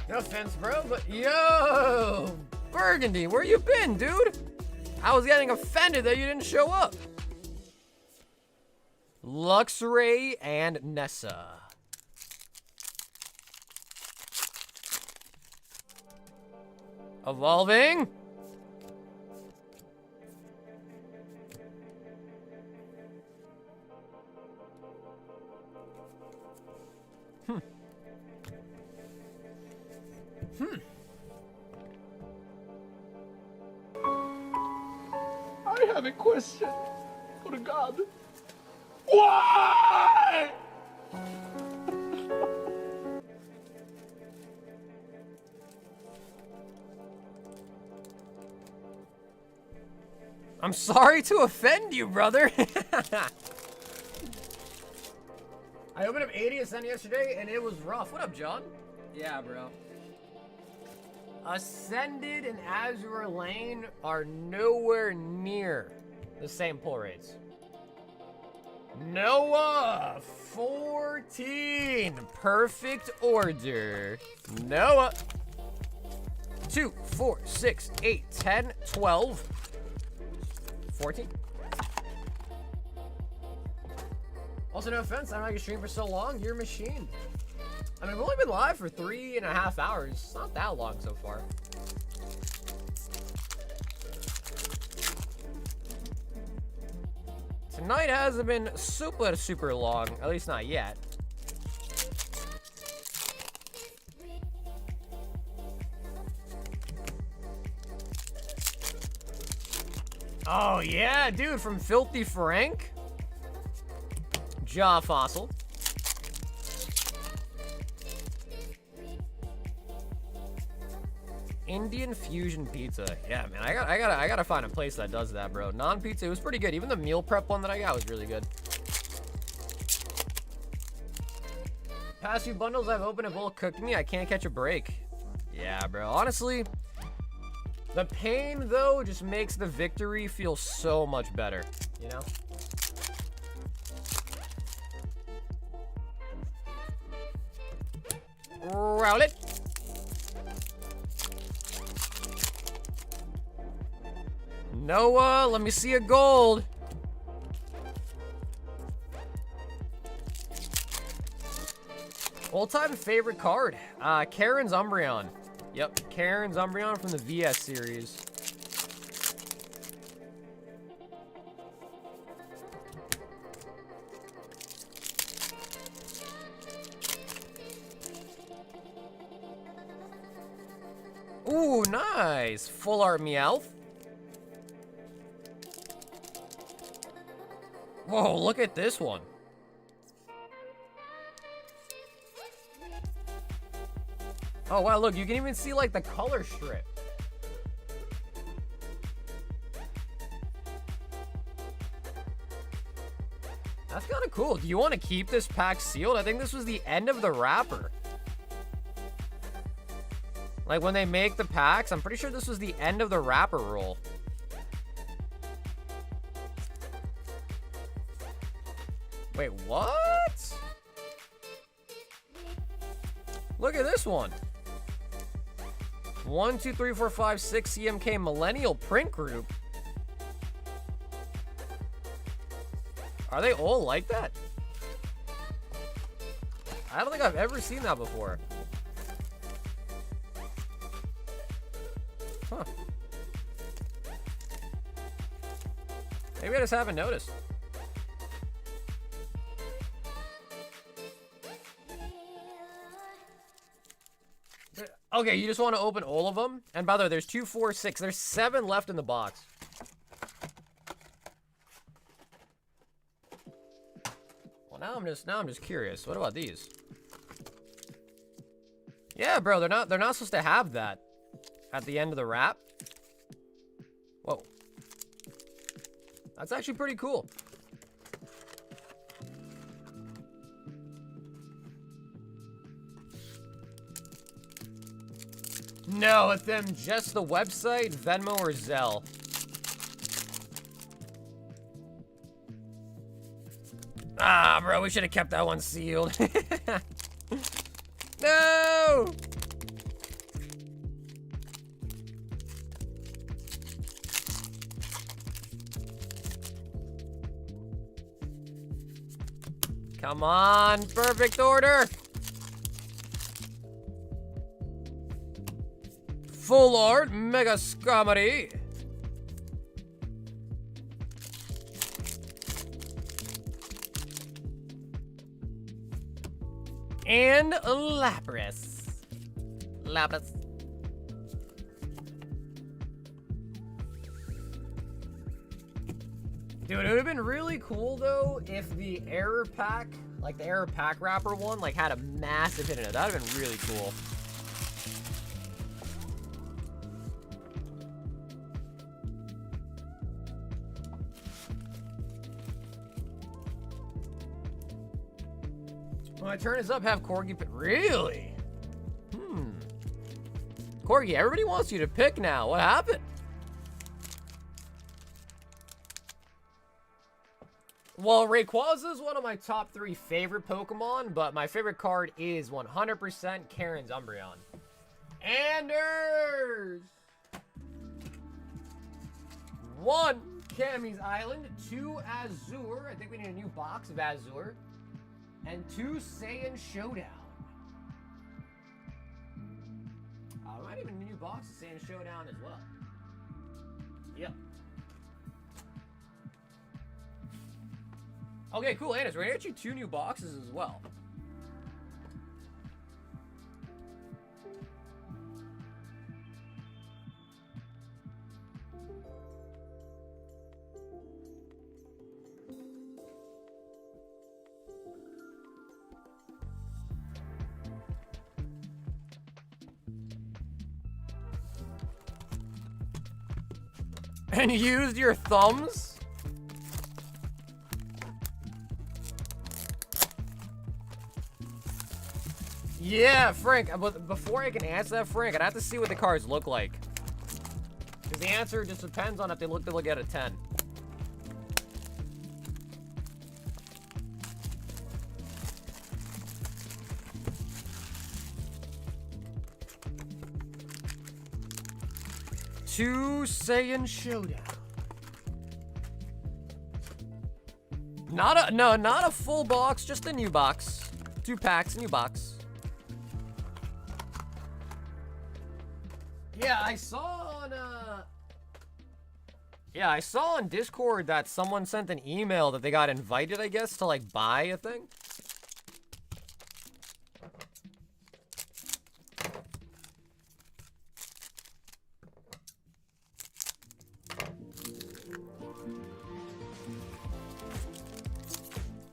No offense, bro, but yo, Burgundy, where you been, dude? I was getting offended that you didn't show up. Luxray and Nessa. Evolving. I have a question for God. Why? I'm sorry to offend you, brother. I opened up 80 Ascended yesterday, and it was rough. What up, John? Yeah, bro. Ascended and Azure Lane are nowhere near the same pull rates. Noah, 14. Perfect order. Noah. 2, 4, 6, 8, 10, 12. 14. Also, no offense, I don't know you stream for so long. You're a machine. I mean, we've only been live for 3.5 hours. It's not that long so far. Tonight hasn't been super long, at least not yet. Oh yeah, dude, from Filthy Frank. Jaw Fossil. Indian fusion pizza. Yeah, man, I gotta find a place that does that, bro. Non-pizza, it was pretty good. Even the meal prep one that I got was really good. Past few bundles I've opened have all cooked me. I can't catch a break. Yeah, bro. Honestly, the pain though just makes the victory feel so much better. You know? Roll it. Noah, let me see a gold. All-time favorite card. Karen's Umbreon. Yep, Karen's Umbreon from the VS series. Ooh, nice. Full art Meowth. Whoa, look at this one. Oh, wow, look, you can even see, like, the color strip. That's kind of cool. Do you want to keep this pack sealed? I think this was the end of the wrapper. Like, when they make the packs, I'm pretty sure this was the end of the wrapper roll. Wait, what? Look at this one. 1, 2, 3, 4, 5, 6 CMK Millennial Print Group. Are they all like that? I don't think I've ever seen that before. Huh. Maybe I just haven't noticed. Okay, you just want to open all of them? And by the way, there's 2, 4, 6. There's 7 left in the box. Well, now I'm just curious. What about these? Yeah, bro, they're not supposed to have that at the end of the wrap. Whoa. That's actually pretty cool. No, it's them just the website, Venmo, or Zelle. Ah, bro, we should have kept that one sealed. No! Come on, perfect order. Full art, mega scummy. And Lapras. Lapras. Dude, it would have been really cool though if the error pack, like the error pack wrapper one, like had a massive hit in it. That would have been really cool. When my turn is up, have Corgi pick. Really? Corgi, everybody wants you to pick now. What happened? Well, Rayquaza is one of my top 3 favorite Pokemon, but my favorite card is 100% Karen's Umbreon. Anders! 1, Cammy's Island. 2, Azure. I think we need a new box of Azure. And 2, Saiyan Showdown. We might even need a new box of Saiyan Showdown as well. Yep. Okay, cool, Anders. We're gonna get you 2 new boxes as well. And used your thumbs? Yeah, Frank, but before I can answer that, Frank, I'd have to see what the cards look like. Because the answer just depends on if they look at a 10. Two Saiyan Showdown. Not a full box, just a new box. 2 packs, new box. Yeah, I saw on Discord that someone sent an email that they got invited, I guess, to like buy a thing.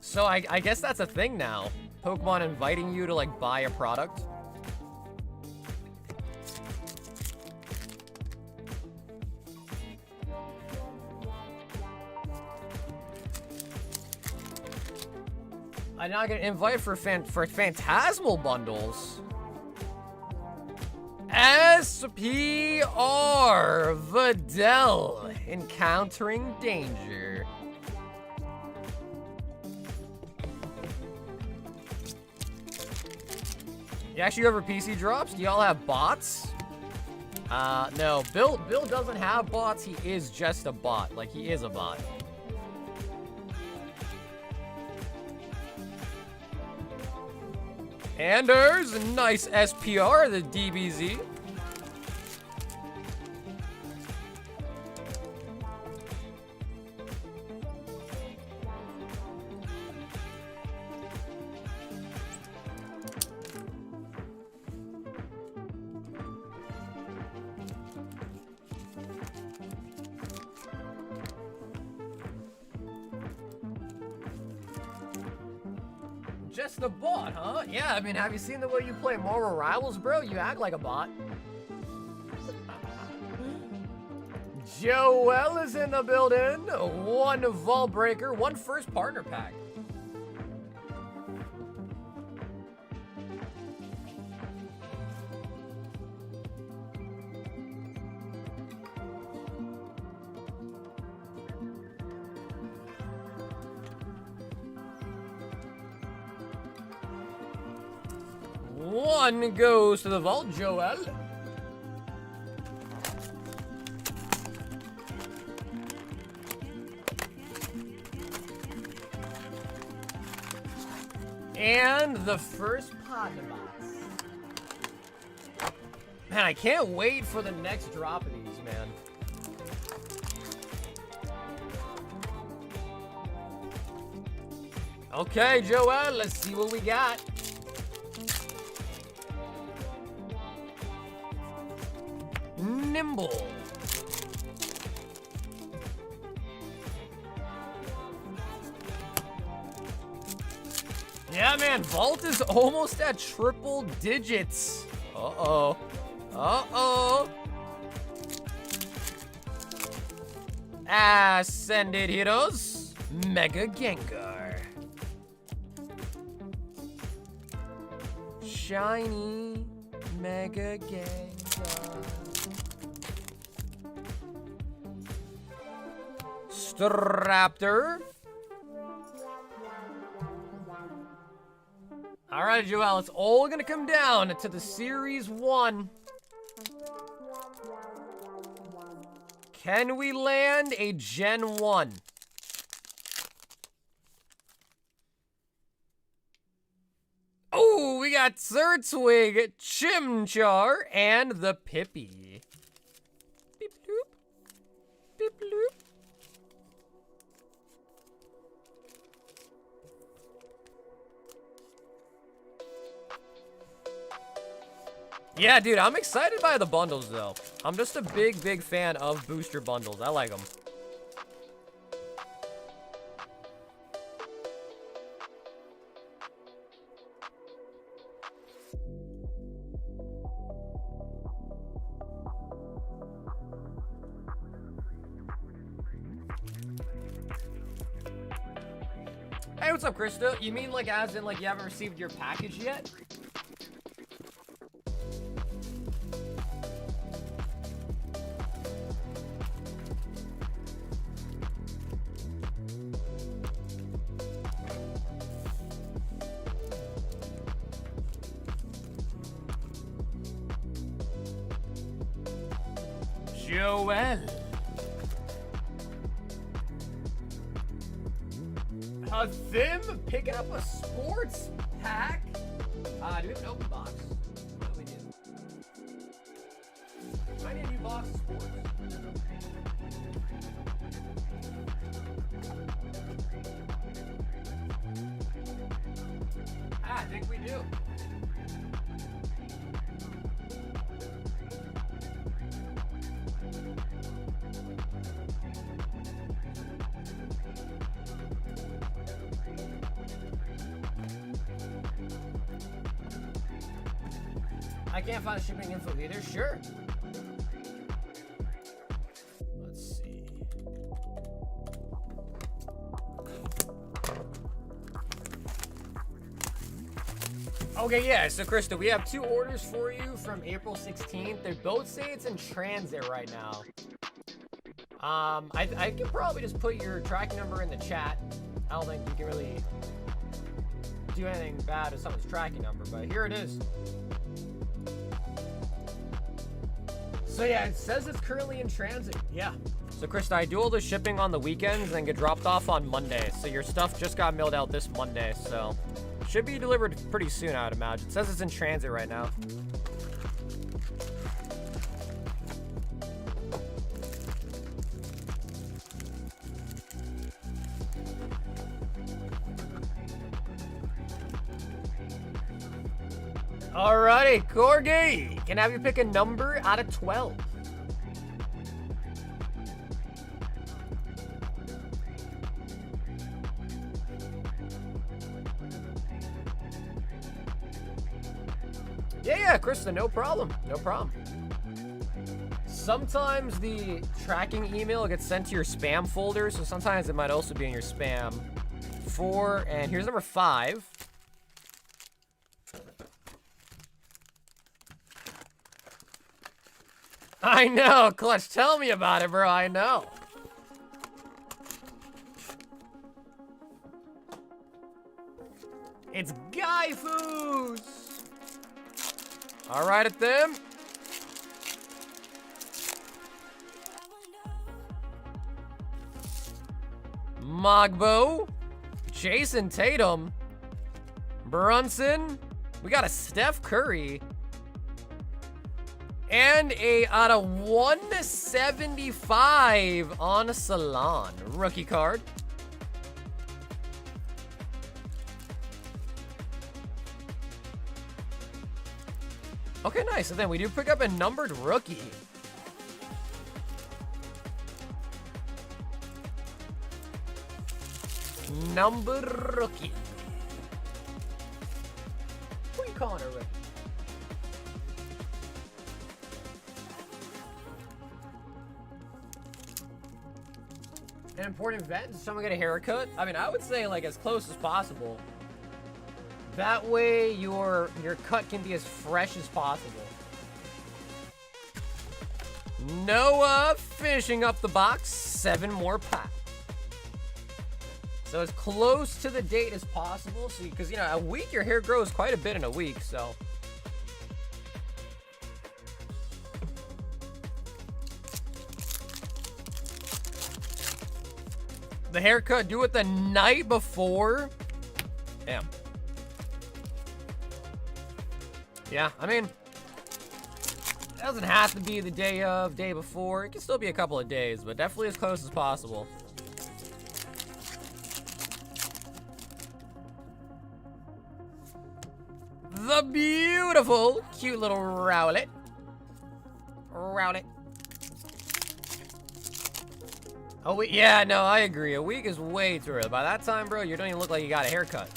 So I guess that's a thing now. Pokemon inviting you to like buy a product. I'm not gonna invite for Fantasmal bundles. SPR Videl encountering danger. You actually ever PC drops? Do y'all have bots? No. Bill doesn't have bots. He is just a bot. Like, he is a bot. And there's a nice SPR, the DBZ. Just a bot, huh? Yeah, I mean, have you seen the way you play Marvel Rivals, bro? You act like a bot. Joel is in the building. 1 Vault Breaker, 1 first partner pack. One goes to the vault, Joel. And the first pod in the box. Man, I can't wait for the next drop of these, man. Okay, Joel, let's see what we got. Nimble. Yeah, man, Vault is almost at triple digits. Uh-oh. Uh-oh. Ascended Heroes. Mega Gengar. Shiny Mega Gengar. Staraptor. All right, Joel, it's all gonna come down to the Series 1. Can we land a Gen 1? Oh, we got Zertwig, Chimchar, and the Pippi. Beep bloop. Beep bloop. Yeah, dude, I'm excited by the bundles, though. I'm just a big, big fan of booster bundles. I like them. Hey, what's up, Krista? You mean like as in like you haven't received your package yet? Joel. Them picking up a sports pack. Do we have an open box? What do we do? I need a new box of sports. I think we do. I can't find shipping info either. Sure. Let's see. Okay, yeah. So, Krista, we have 2 orders for you from April 16th. They both say it's in transit right now. I could probably just put your tracking number in the chat. I don't think you can really do anything bad with someone's tracking number, but here it is. So yeah, it says it's currently in transit. Yeah. So Krista, I do all the shipping on the weekends and get dropped off on Monday. So your stuff just got mailed out this Monday. So should be delivered pretty soon, I would imagine. It says it's in transit right now. Alrighty, Corgi, can I have you pick a number out of 12? Yeah, Krista, no problem. No problem. Sometimes the tracking email gets sent to your spam folder, so sometimes it might also be in your spam. 4, and here's number 5. I know, Clutch, tell me about it, bro, I know. It's Guy Foos. All right at them. Mogbo. Jason Tatum. Brunson. We got a Steph Curry. And a out of 175 on Salon. Rookie card. Okay, nice. And then we do pick up a numbered rookie. Numbered rookie. Who are you calling a rookie? An important event? Does someone get a haircut? I mean, I would say like as close as possible. That way your cut can be as fresh as possible. Noah finishing up the box. 7 more packs. So as close to the date as possible. So, because, you know, a week, your hair grows quite a bit in a week, so. The haircut, do it the night before. Damn. Yeah, I mean, it doesn't have to be the day of, day before. It can still be a couple of days, but definitely as close as possible. The beautiful, cute little Rowlet. Rowlet. Oh, wait, yeah, no, I agree. A week is way too early. By that time, bro, you don't even look like you got a haircut.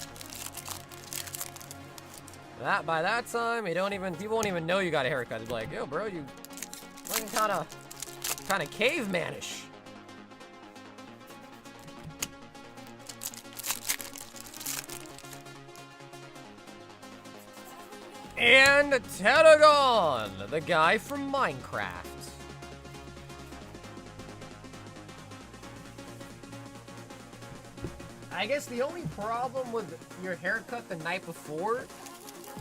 By that time, people won't even know you got a haircut. They'll be like, yo, bro, you looking kind of cavemanish. And Teragon, the guy from Minecraft. I guess the only problem with your haircut the night before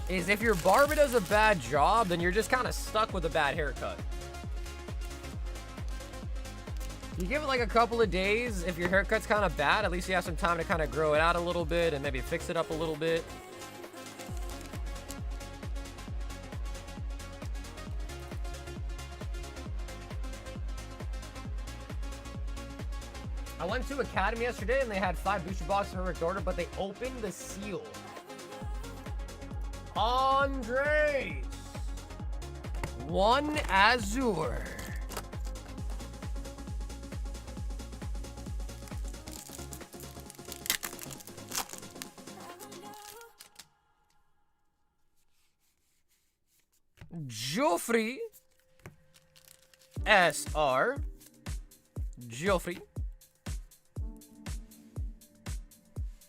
is if your barber does a bad job, then you're just kind of stuck with a bad haircut. You give it like a couple of days, if your haircut's kind of bad, at least you have some time to kind of grow it out a little bit and maybe fix it up a little bit. I went to Academy yesterday and they had 5 booster boxes for Rick order, but they opened the seal. Andres. 1 Azure. Joffrey. SR. Joffrey.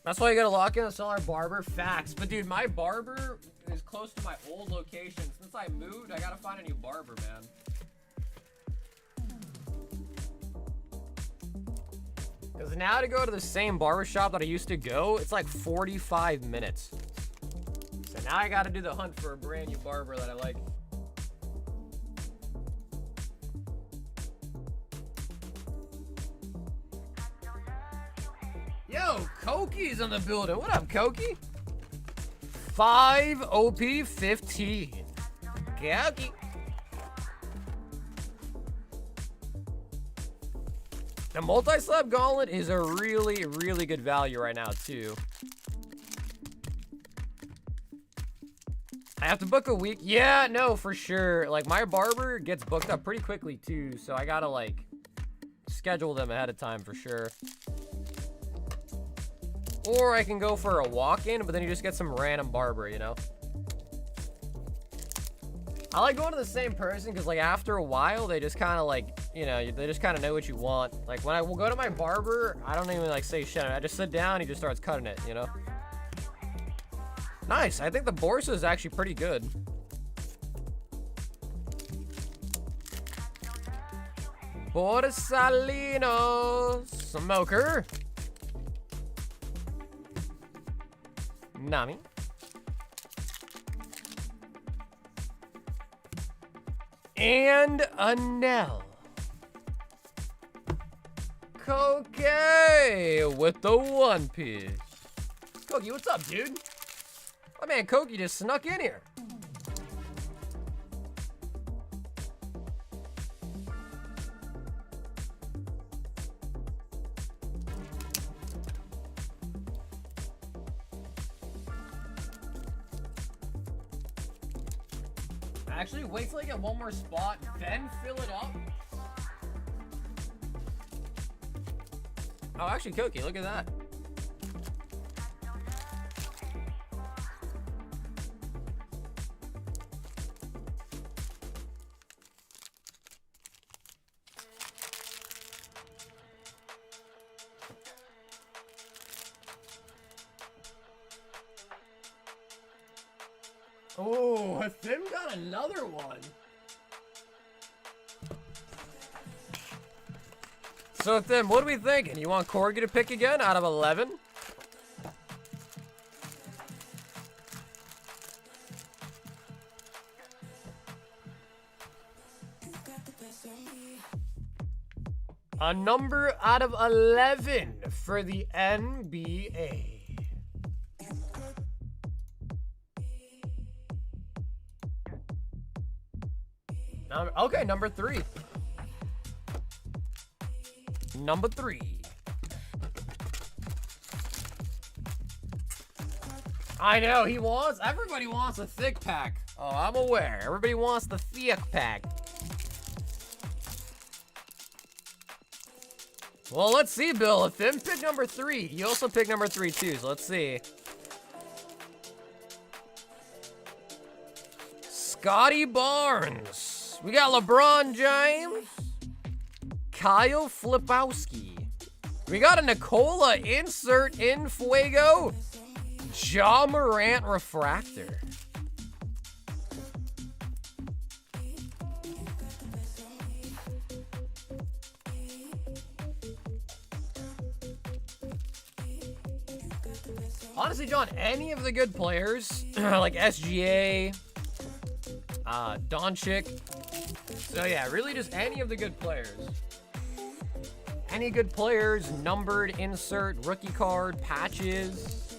That's why you gotta lock in a Solar Barber. Facts. But dude, my barber is close to my old location. Since I moved, I gotta find a new barber, man. Because now to go to the same barber shop that I used to go, it's like 45 minutes. So now I gotta do the hunt for a brand new barber that I like. Yo, Koki's in the building. What up, Koki? 5 OP 15. Koki. The multi-slab gauntlet is a really, really good value right now, too. I have to book a week. Yeah, no, for sure. Like, my barber gets booked up pretty quickly, too. So I gotta, like, schedule them ahead of time for sure. Or I can go for a walk-in, but then you just get some random barber, you know? I like going to the same person because, like, after a while, they just kind of, like, you know, they just kind of know what you want. Like, when I will go to my barber, I don't even, like, say shit. I just sit down, he just starts cutting it, you know? Nice. I think the Borsa is actually pretty good. Borsalino Smoker. Nami. And a Nell. Koki with the one piece. Koki, what's up, dude? My man Koki just snuck in here. Actually, wait till I get one more spot, then fill it up. Oh, actually, Koki, look at that. Oh, Tim got another one. So, Tim, what are we thinking? You want Corgi to pick again out of 11? A number out of 11 for the NBA. Okay, number 3. Number 3. I know, everybody wants a thick pack. Oh, I'm aware. Everybody wants the thick pack. Well, let's see, Bill. If Tim picked number 3, you also picked number 3 too, so let's see. Scotty Barnes. We got LeBron James. Kyle Flipowski. We got a Nikola insert in Fuego. Ja Morant refractor. Honestly, John, any of the good players, like SGA, Doncic. So yeah, really just any of the good players. Any good players, numbered, insert, rookie card, patches.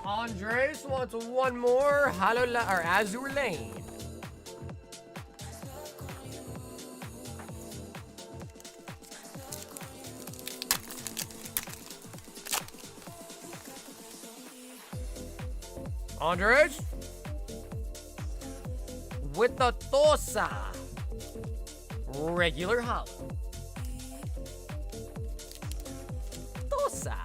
Andres wants one more. Azure Lane. Andres with the Tosa. Regular hollow. Tosa.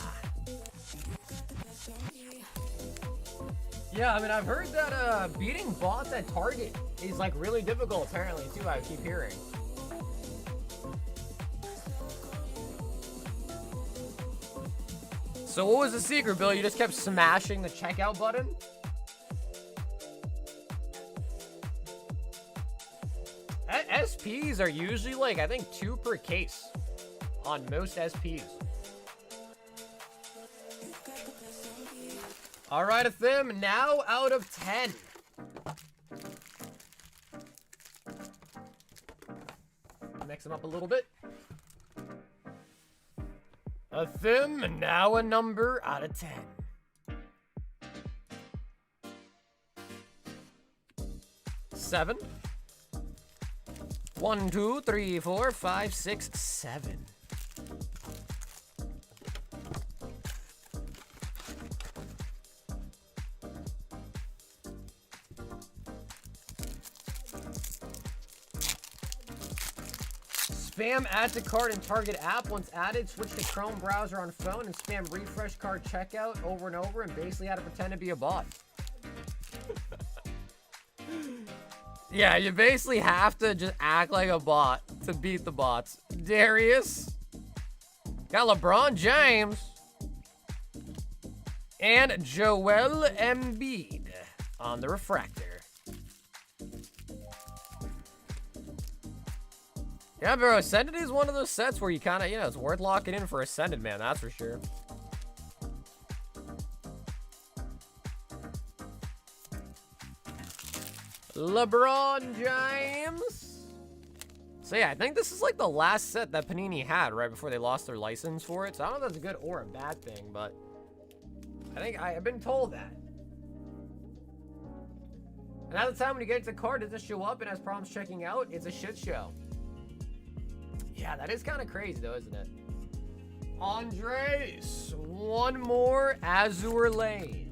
Yeah, I mean, I've heard that beating bots at Target is like really difficult apparently too, I keep hearing. So what was the secret, Bill? You just kept smashing the checkout button? SPs are usually like, I think 2 per case on most SPs. All right, Athim, now out of 10. Mix them up a little bit. Athim, now a number out of 10. Seven. 1, 2, 3, 4, 5, 6, 7. Spam add to cart in Target app. Once added, switch to Chrome browser on phone and spam refresh cart checkout over and over and basically how to pretend to be a bot. Yeah, you basically have to just act like a bot to beat the bots. Darius. Got LeBron James. And Joel Embiid on the refractor. Yeah, bro, Ascended is one of those sets where you kind of, it's worth locking in for Ascended, man, that's for sure. LeBron James. So yeah, I think this is like the last set that Panini had right before they lost their license for it. So I don't know if that's a good or a bad thing, but I think I've been told that. And at the time when you get the card, does it show up and has problems checking out? It's a shit show. Yeah, that is kind of crazy though, isn't it? Andres, one more Azure Lane.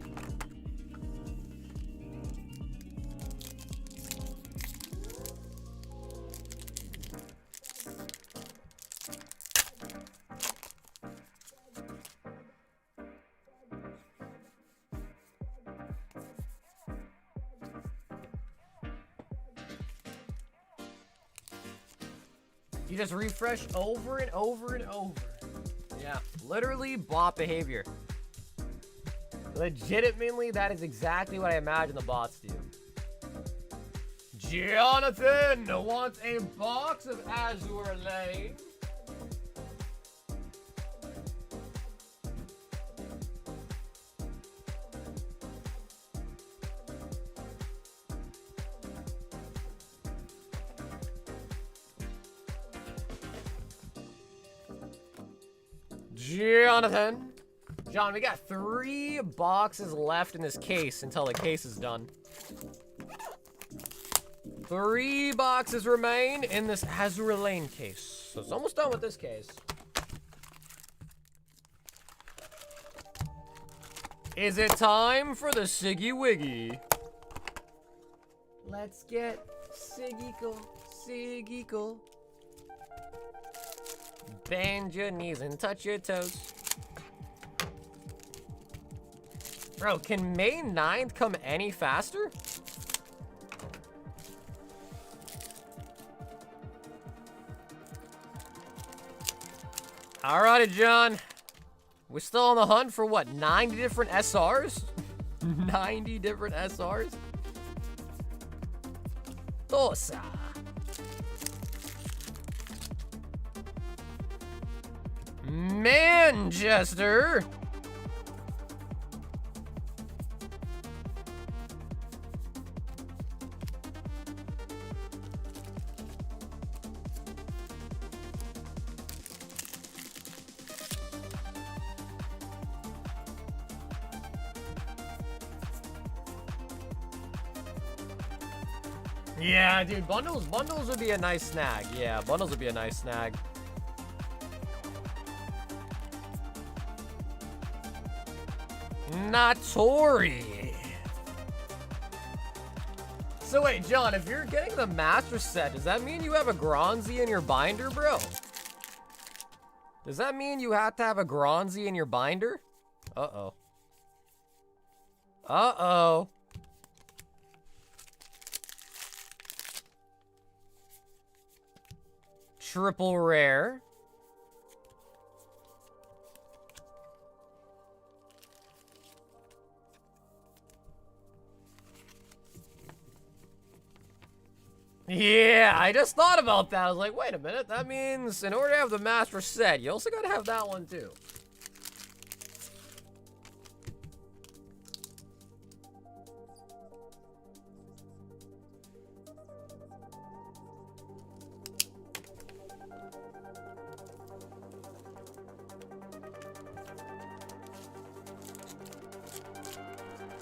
You just refresh over and over and over. Yeah, literally bot behavior. Legitimately, that is exactly what I imagine the bots do. Jonathan wants a box of Azure Lane. Jonathan. John, we got 3 boxes left in this case until the case is done. 3 boxes remain in this Azure Lane case. So it's almost done with this case. Is it time for the Siggy Wiggy? Let's get Siggy-cle, Siggy-cle. Bend your knees and touch your toes. Bro, can May 9th come any faster? Alrighty, John. We're still on the hunt for what, 90 different SRs? 90 different SRs? Tosa. Manchester. Yeah, dude, bundles would be a nice snag. Yeah, bundles would be a nice snag. Natori. So wait, John, if you're getting the master set, does that mean you have a Gronzi in your binder, bro? Does that mean you have to have a Gronzi in your binder? Uh-oh. Uh-oh. Triple rare. Yeah, I just thought about that. I was like, wait a minute. That means in order to have the master set, you also gotta have that one too.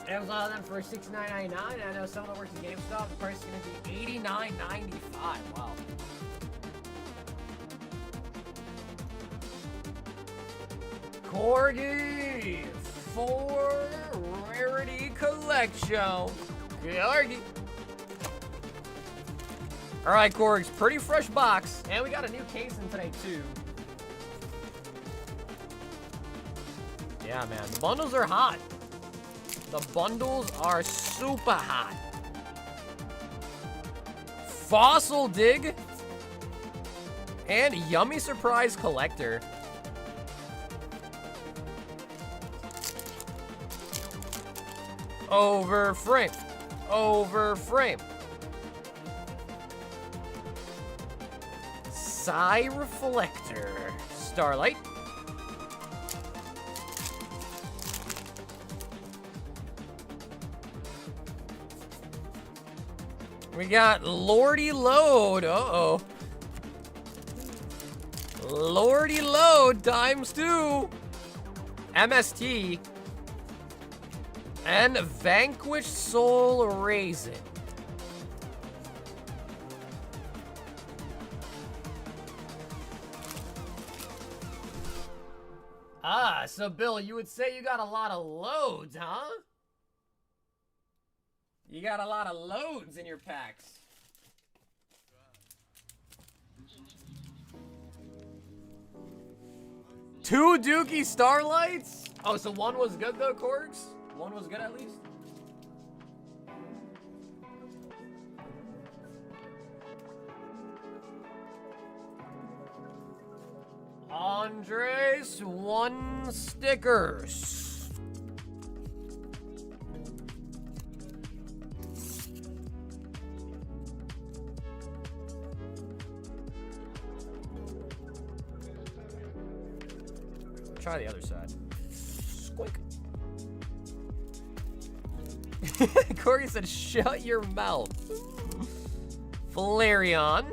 Amazon them for $69.99. I know some of them works at GameStop. The price is going to be $89.95. Wow. Corgi for Rarity Collection. Corgi. All right, Corgs, pretty fresh box, and we got a new case in today too. Yeah, man, the bundles are hot. The bundles are super hot. Fossil Dig and Yummy Surprise Collector. Over frame. Over frame. Psy Reflector. Starlight. We got Lordy Load. Uh-oh. Lordy Load times 2. MST. And Vanquish Soul Raisin. Ah, so Bill, you would say you got a lot of loads, huh? You got a lot of loads in your packs. Two Dookie Starlights? Oh, so one was good though, Corks? One was good at least? Andres, 1 stickers. Try the other side. Squink. Corey said, shut your mouth. Flareon.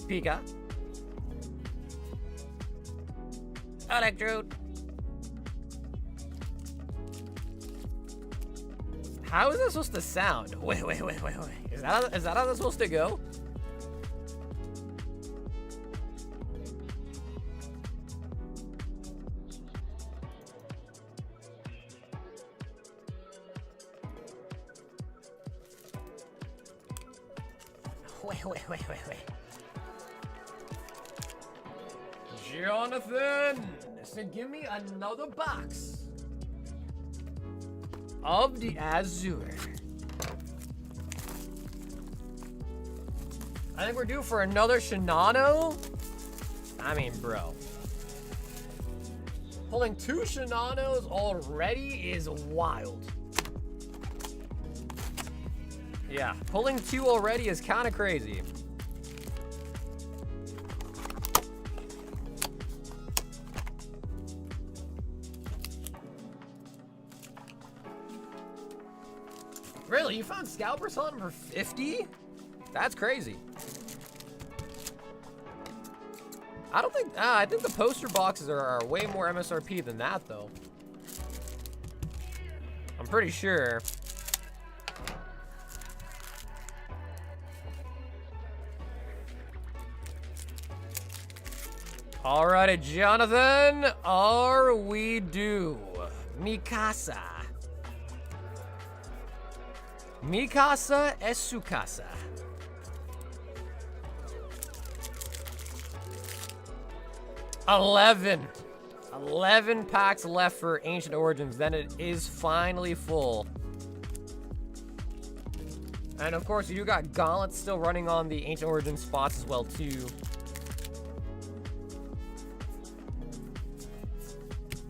Pika. Electrode. How is that supposed to sound? Wait. Is that how that's supposed to go? Wait. Jonathan said, give me another box of the Azure. I think we're due for another Shinano. I mean, bro. Pulling 2 Shinanos already is wild. Yeah, pulling 2 already is kind of crazy. Really? You found Scalper something for 50? That's crazy. I don't think... I think the poster boxes are way more MSRP than that, though. I'm pretty sure. Alrighty, Jonathan. Are we due? Mikasa. Mikasa Esukasa. $11 packs left for Ancient Origins. Then it is finally full. And of course, you got Gauntlets still running on the Ancient Origins spots as well too.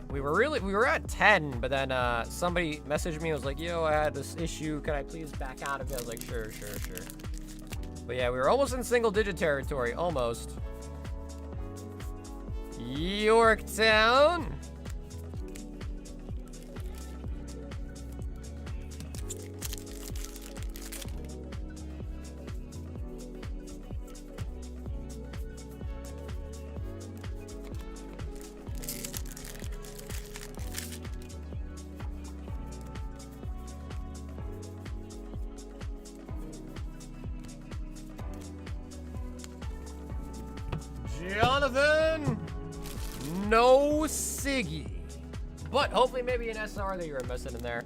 We were at 10, but then somebody messaged me and was like, yo, I had this issue. Can I please back out of it? I was like, sure. But yeah, we were almost in single digit territory, almost. Yorktown. Jonathan, no Siggy, but hopefully maybe an SR that you're missing in there.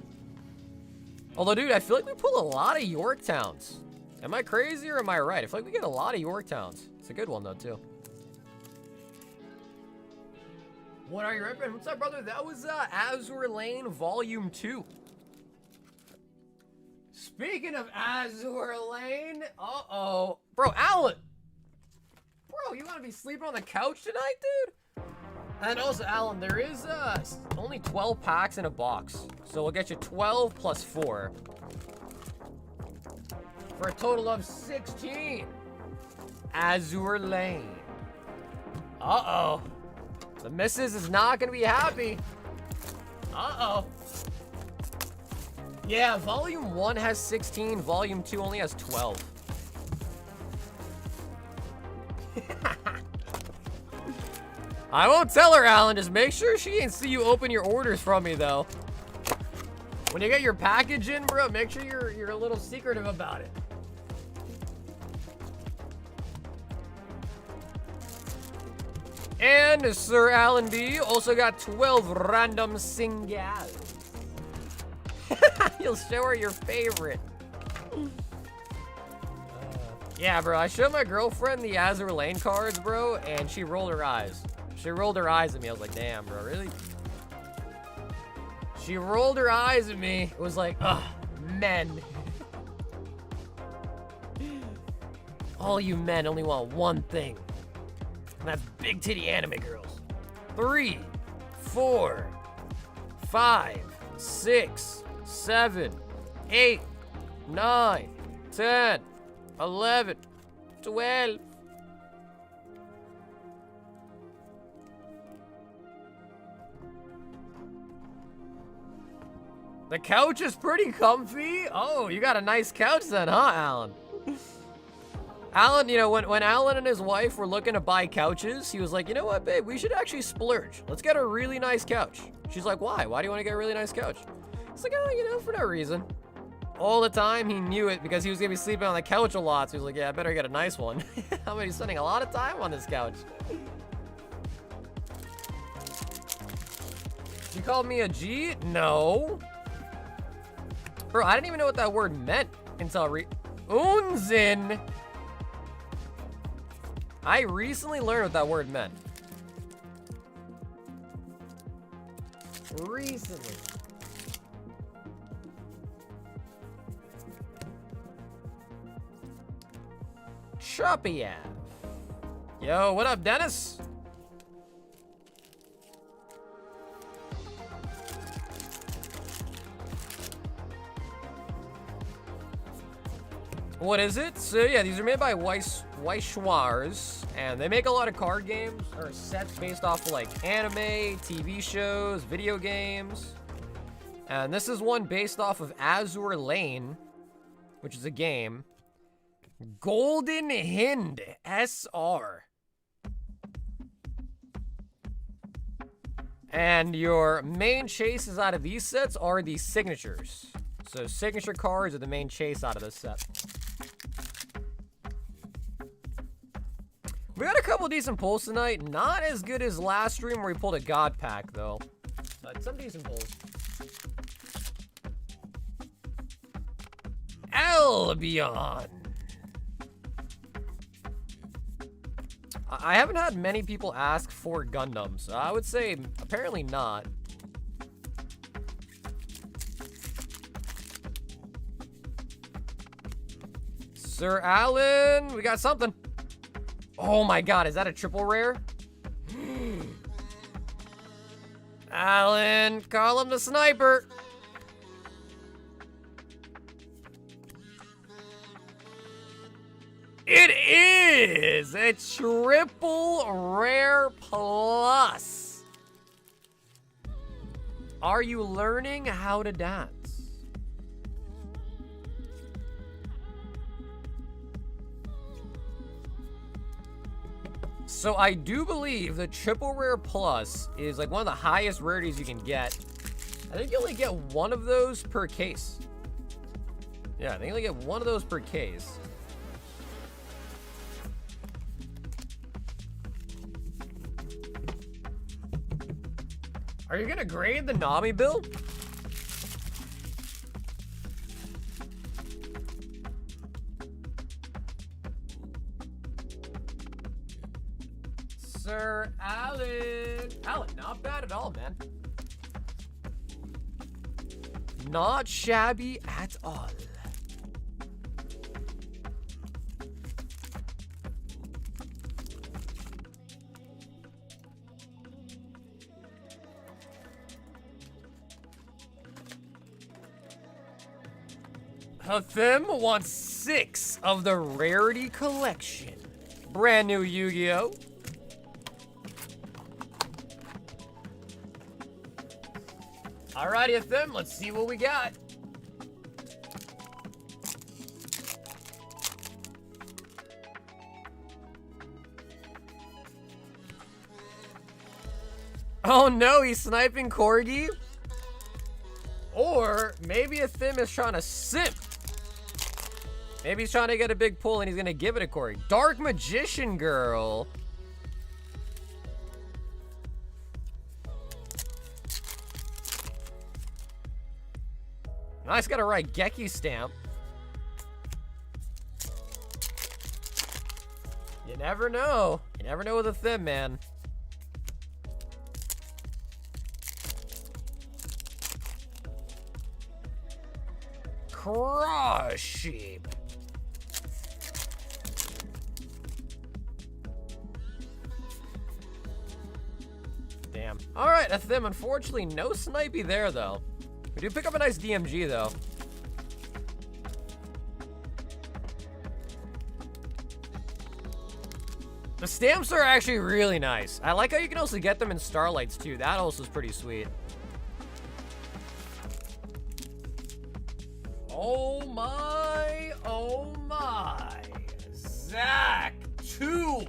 Although, dude, I feel like we pull a lot of Yorktowns. Am I crazy or am I right? I feel like we get a lot of Yorktowns. It's a good one though, too. What are you ripping? What's up, brother? That was Azure Lane Volume 2. Speaking of Azure Lane, uh-oh. Bro, Alan! Bro, you want to be sleeping on the couch tonight, dude? And also, Alan, there is only 12 packs in a box. So we'll get you 12 plus 4. For a total of 16. Azure Lane. Uh-oh. The missus is not going to be happy. Uh-oh. Yeah, Volume 1 has 16, Volume 2 only has 12. I won't tell her, Alan. Just make sure she ain't see you open your orders from me, though. When you get your package in, bro, make sure you're a little secretive about it. And Sir Alan B also got 12 random singles. You'll show her your favorite. Yeah, bro, I showed my girlfriend the Azure Lane cards, bro, and she rolled her eyes. She rolled her eyes at me. I was like, damn, bro, really? She rolled her eyes at me. It was like, ugh, men. All you men only want one thing. And that's big titty anime girls. 3, 4, 5, 6, 7, 8, 9, 10, 11, 12. The couch is pretty comfy. Oh, you got a nice couch then, huh, Alan? Alan, you know, when Alan and his wife were looking to buy couches, he was like, you know what, babe, we should actually splurge. Let's get a really nice couch. She's like, why? Why do you want to get a really nice couch? It's like, oh, you know, for no reason. All the time, he knew it because he was going to be sleeping on the couch a lot. So he was like, yeah, I better get a nice one. I'm going to be spending a lot of time on this couch. You called me a G? No. Bro, I didn't even know what that word meant until Unzin. I recently learned what that word meant. Recently. Choppy Ave. Yo, what up, Dennis? What is it? So yeah, these are made by Weishwars, and they make a lot of card games or sets based off of like anime, TV shows, video games. And this is one based off of Azure Lane, which is a game. Golden Hind SR. And your main chases out of these sets are the signatures. So signature cards are the main chase out of this set. We got a couple decent pulls tonight. Not as good as last stream where we pulled a God Pack, though. But some decent pulls. Albion. I haven't had many people ask for Gundams, so I would say apparently not. Sir Alan, we got something. Oh my god, is that a triple rare? Alan, call him the sniper. It is a triple rare plus. Are you learning how to dance? So I do believe the triple rare plus is like one of the highest rarities you can get. I think you only get one of those per case. Yeah, I think you only get one of those per case. Are you gonna grade the Nami build? Sir Alan. Alan, not bad at all, man. Not shabby at all. Hathim wants 6 of the Rarity collection. Brand new Yu-Gi-Oh! Alrighty, Hathim, let's see what we got. Oh no, he's sniping Corgi? Or maybe a Thim is trying to simp. Maybe he's trying to get a big pull and he's gonna give it to Corey. Dark Magician Girl. Nice, got a right Geki stamp. You never know. You never know with a Thim, man. Crush sheep. Damn. All right, a Thim. Unfortunately, no snipey there, though. We do pick up a nice DMG, though. The stamps are actually really nice. I like how you can also get them in Starlights, too. That also is pretty sweet. Oh my, oh my. Zach, 2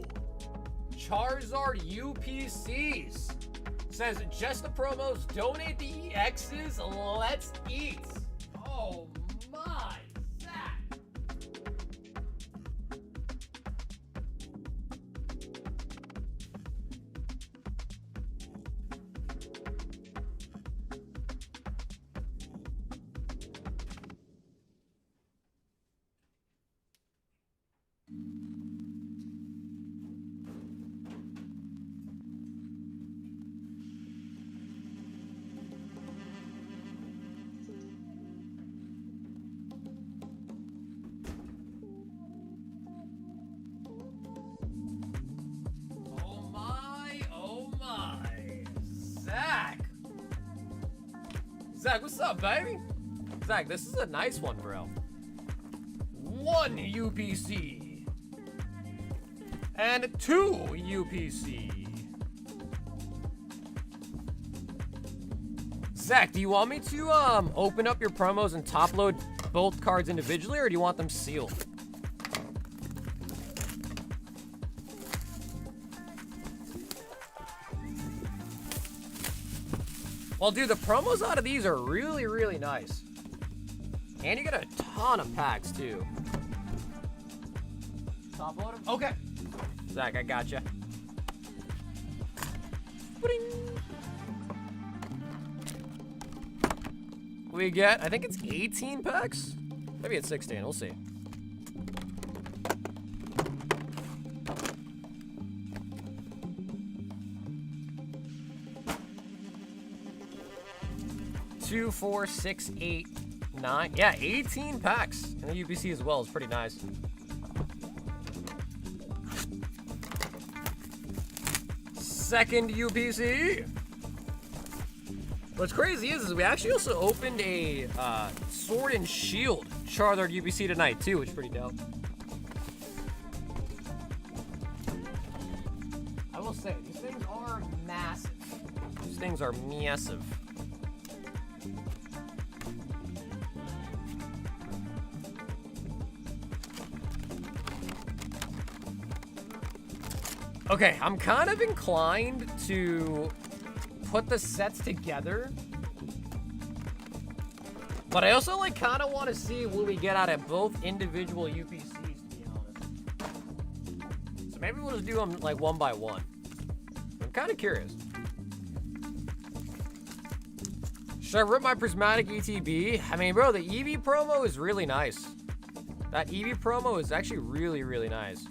Charizard UPCs. Says, just the promos, donate the EXs, let's eat. Oh my, Zach. Zach, what's up, baby? Zach, this is a nice one, bro. 1 UPC. And 2 UPC. Zach, do you want me to open up your promos and top load both cards individually, or do you want them sealed? Well, dude, the promos out of these are really, really nice. And you get a ton of packs, too. Top load 'em? Okay. Zach, I gotcha. Bing. We get, I think it's 18 packs? Maybe it's 16, we'll see. Two, 4, 6, 8, 9. Yeah, 18 packs. And the UPC as well is pretty nice. Second UPC. What's crazy is we actually also opened a Sword and Shield Charizard UPC tonight too, which is pretty dope. I will say, these things are massive. These things are massive. Okay, I'm kind of inclined to put the sets together. But I also like kind of want to see what we get out of both individual UPCs, to be honest. So maybe we'll just do them like one by one. I'm kind of curious. Should I rip my Prismatic ETB? I mean, bro, the EV promo is really nice. That EV promo is actually really, really nice.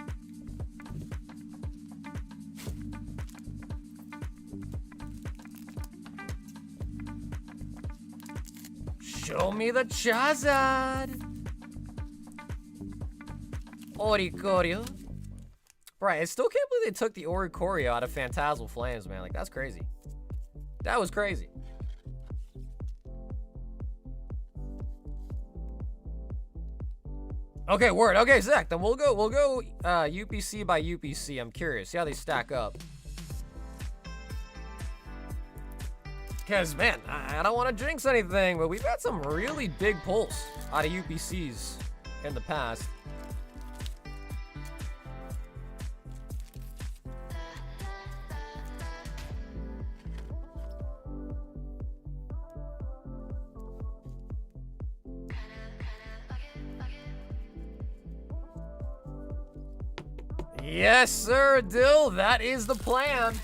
Show me the Charizard. Oricorio. Right, I still can't believe they took the Oricorio out of Fantasmal Flames, man. Like, that's crazy. That was crazy. Okay, word. Okay, Zach, then we'll go UPC by UPC. I'm curious. See how they stack up. Because, man, I don't want to jinx anything, but we've had some really big pulls out of UPCs in the past. Yes, sir, Dill. That is the plan.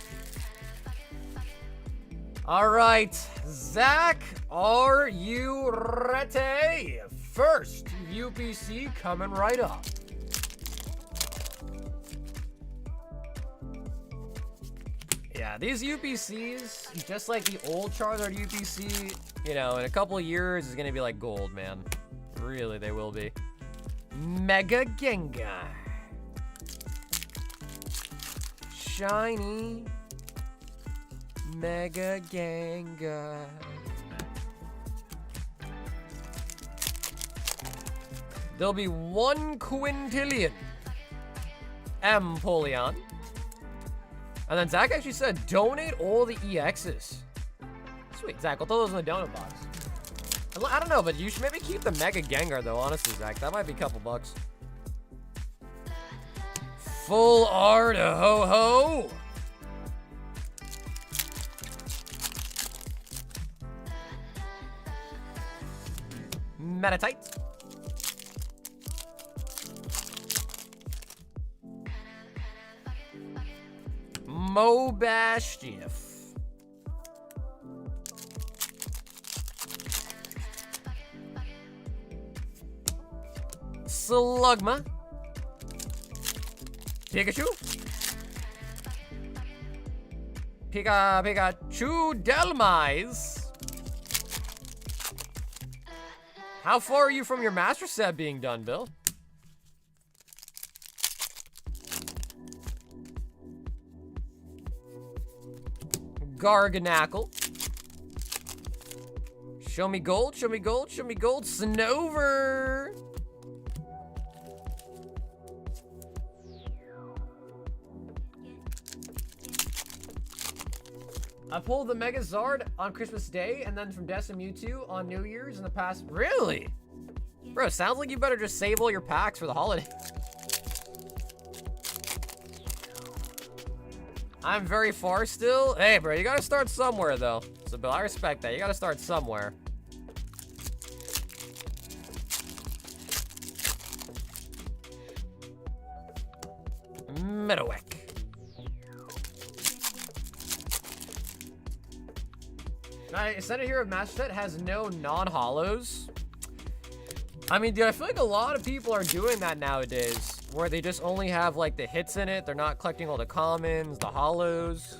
All right, Zach, are you ready? First UPC coming right up. Yeah, these UPCs, just like the old Charizard UPC, you know, in a couple of years is gonna be like gold, man. Really, they will be. Mega Gengar. Shiny. Mega Gengar. There'll be 1 quintillion Empoleon. And then Zach actually said, donate all the EXs. Sweet, Zach, I'll throw those in the donut box. I don't know, but you should maybe keep the Mega Gengar, though, honestly, Zach. That might be a couple bucks. Full art, ho-ho. Metatite. Mobastiff. Slugma. Pikachu. Pikachu Delmise. How far are you from your master set being done, Bill? Garganackle. Show me gold, show me gold, show me gold. Snover. I pulled the Megazord on Christmas Day and then from Destin Mewtwo on New Year's in the past. Really? Bro, sounds like you better just save all your packs for the holiday. I'm very far still. Hey, bro, you gotta start somewhere, though. So, Bill, I respect that. You gotta start somewhere. Meadowek. Ascended Hero Master Set has no non-holos. I mean, dude, I feel like a lot of people are doing that nowadays, where they just only have, like, the hits in it. They're not collecting all the commons, the holos.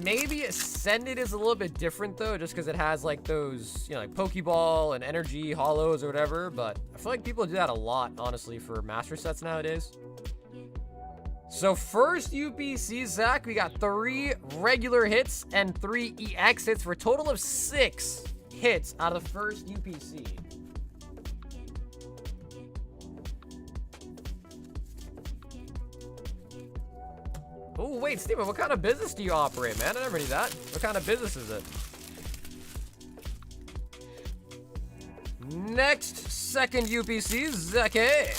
Maybe Ascended is a little bit different, though, just because it has, like, those, you know, like, Pokeball and Energy holos or whatever. But I feel like people do that a lot, honestly, for Master Sets nowadays. So first UPC, Zach, we got 3 regular hits and 3 EX hits for a total of 6 hits out of the first UPC. Oh, wait, Steven, what kind of business do you operate, man? I never knew that. What kind of business is it? Next, second UPC, Zeke.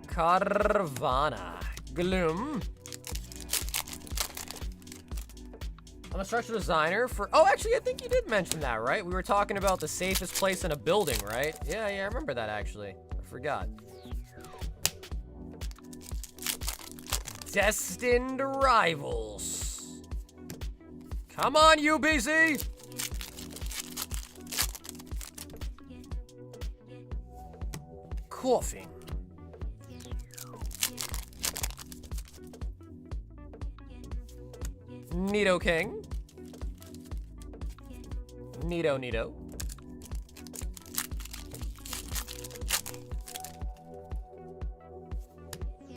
Carvana. Gloom. I'm a structural designer for... Oh, actually, I think you did mention that, right? We were talking about the safest place in a building, right? Yeah, I remember that, actually. I forgot. Destined Rivals. Come on, UPC! Coughing. Nidoking. Nido.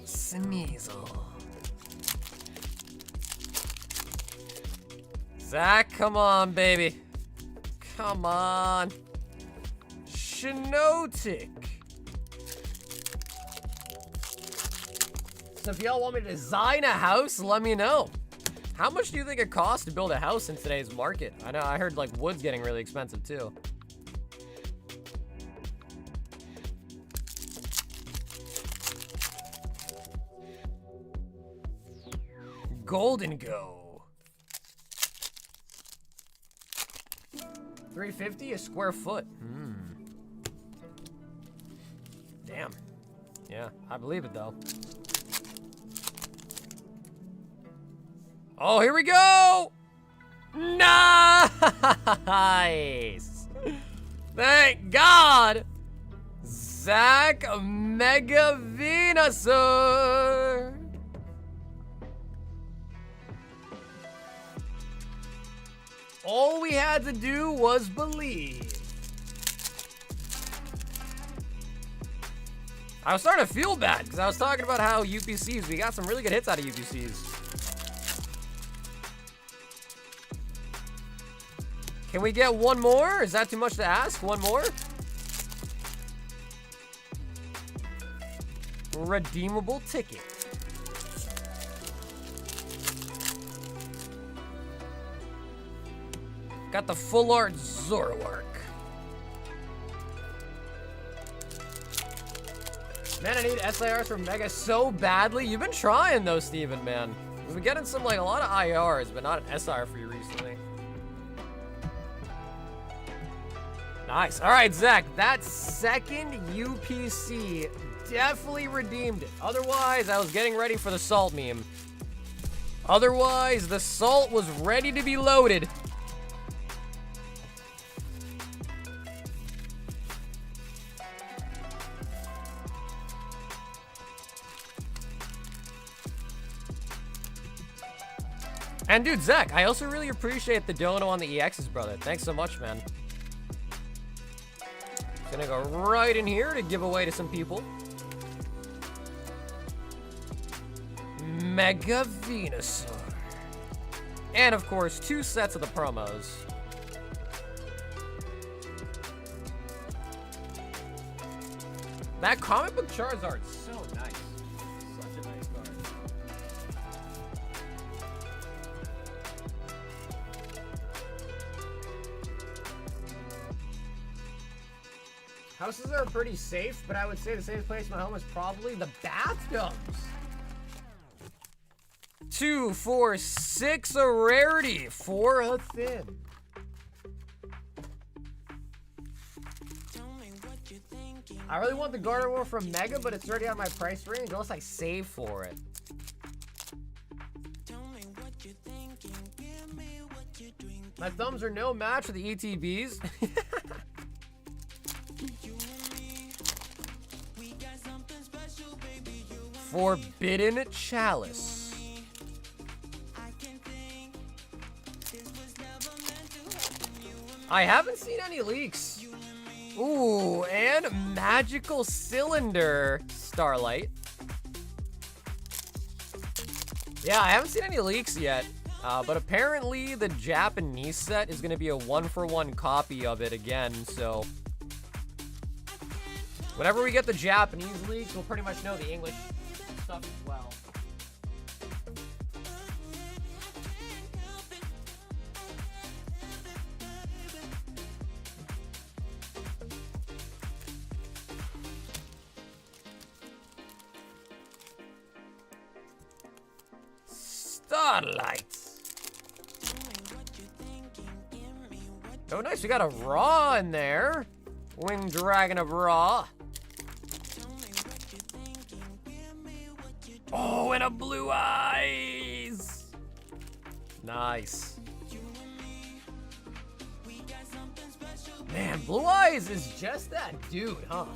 Sneasel. Zach, come on, baby. Come on. Shinotic. So if y'all want me to design a house, let me know. How much do you think it costs to build a house in today's market? I know, I heard like wood's getting really expensive too. Golden Go. $3.50 a square foot. Damn. Yeah, I believe it though. Oh, here we go! Nice! Thank God! Zach Mega Venusaur! All we had to do was believe. I was starting to feel bad because I was talking about how UPCs, we got some really good hits out of UPCs. Can we get one more? Is that too much to ask? One more? Redeemable ticket. Got the full art Zoroark. Man, I need SIRs for Mega so badly. You've been trying though, Steven, man. We've been getting some, like, a lot of IRs, but not an SIR for you recently. Nice. All right, Zach, that second UPC definitely redeemed it. Otherwise, I was getting ready for the salt meme. Otherwise, the salt was ready to be loaded. And dude, Zach, I also really appreciate the dono on the EXs, brother. Thanks so much, man. Gonna go right in here to give away to some people. Mega Venusaur. And of course, 2 sets of the promos. That comic book Charizard's so nice. Such a nice card. Houses are pretty safe, but I would say the safest place in my home is probably the bathtubs. 2, 4, 6 a rarity, 4 a thin. I really want the Gardevoir from Mega, but it's already out of my price range unless I save for it. My thumbs are no match for the ETBs. Forbidden Chalice. I haven't seen any leaks. Ooh, and Magical Cylinder Starlight. Yeah, I haven't seen any leaks yet. But apparently the Japanese set is going to be a 1-for-1 copy of it again, so whenever we get the Japanese leaks, we'll pretty much know the English stuff as well. Starlight. Oh, nice. We got a Raw in there. Winged Dragon of Raw. Oh, and a Blue Eyes. Nice. Man, Blue Eyes is just that dude, huh?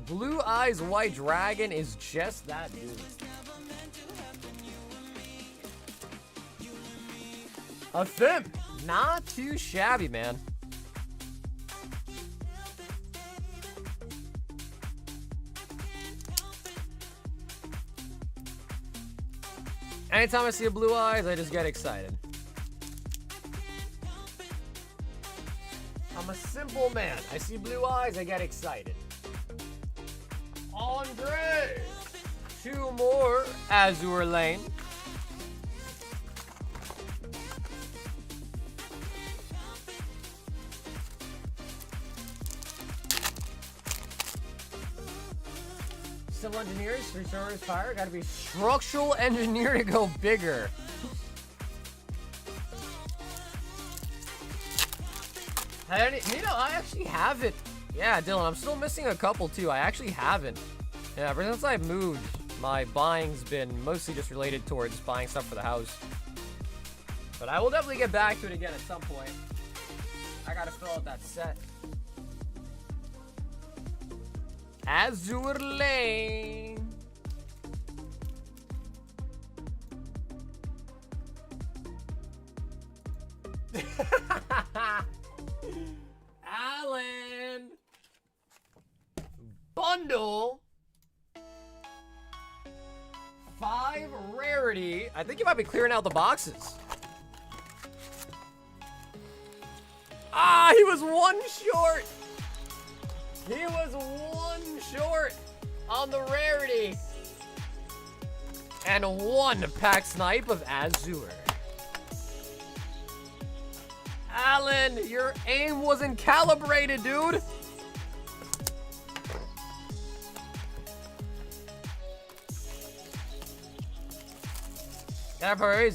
Blue Eyes White Dragon is just that dude. A Thim. Not too shabby, man. Anytime I see a Blue Eyes, I just get excited. I'm a simple man. I see Blue Eyes, I get excited. Andre! 2 more Azure Lane. Civil Engineers, 3 Stars Fire. Gotta be Structural Engineer to go bigger. I actually haven't. Yeah, Dylan, I'm still missing a couple too. I actually haven't. Yeah, ever since I moved, my buying's been mostly just related towards buying stuff for the house. But I will definitely get back to it again at some point. I gotta fill out that set. Azure Lane. Alan. Bundle. 5 Rarity. I think you might be clearing out the boxes. Ah, he was 1 short. He was 1 short on the Rarity. And 1 pack snipe of Azure. Alan, your aim wasn't calibrated, dude.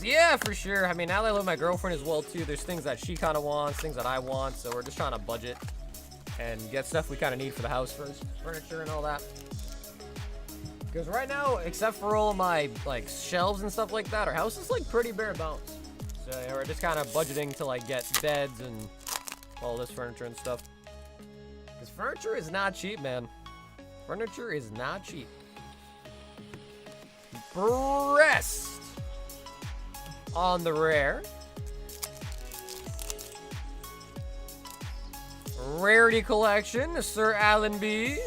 Yeah, for sure. I mean, now that I live with my girlfriend as well, too, there's things that she kind of wants, things that I want, so we're just trying to budget and get stuff we kind of need for the house first. Furniture and all that. Because right now, except for all my, like, shelves and stuff like that, our house is, like, pretty bare bones. So yeah, we're just kind of budgeting to, like, get beds and all this furniture and stuff. Because furniture is not cheap, man. Furniture is not cheap. Breast on the rare. Rarity collection, Sir Alan B.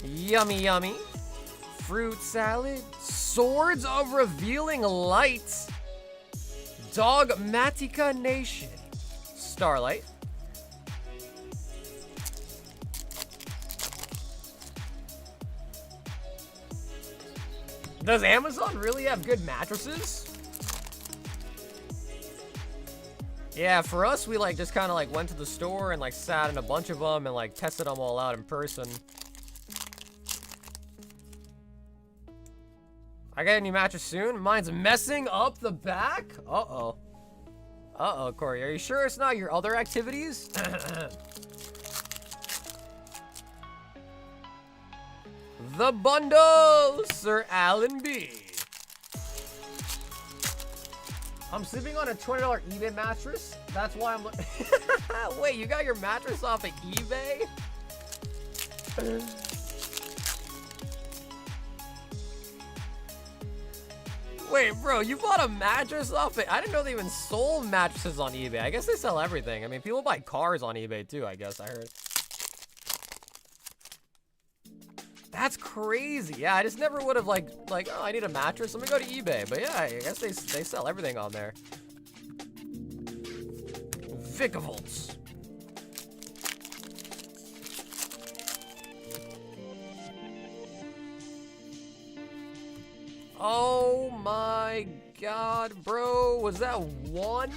Yummy, yummy. Fruit salad. Swords of Revealing Light. Dogmatica Nation. Starlight. Does Amazon really have good mattresses? Yeah, for us, we like just kind of like went to the store and like sat in a bunch of them and like tested them all out in person. I got a new mattress soon. Mine's messing up the back. Uh-oh. Uh-oh, Corey. Are you sure it's not your other activities? The bundle, Sir Alan B. I'm sleeping on a $20 eBay mattress. That's why I'm Wait, you got your mattress off of eBay? Wait, bro, you bought a mattress off it? I didn't know they even sold mattresses on eBay. I guess they sell everything. I mean, people buy cars on eBay too, I guess I heard. That's crazy. Yeah, I just never would have like, oh, I need a mattress. Let me go to eBay. But yeah, I guess they sell everything on there. Vicavolts. Oh my god, bro. Was that 1?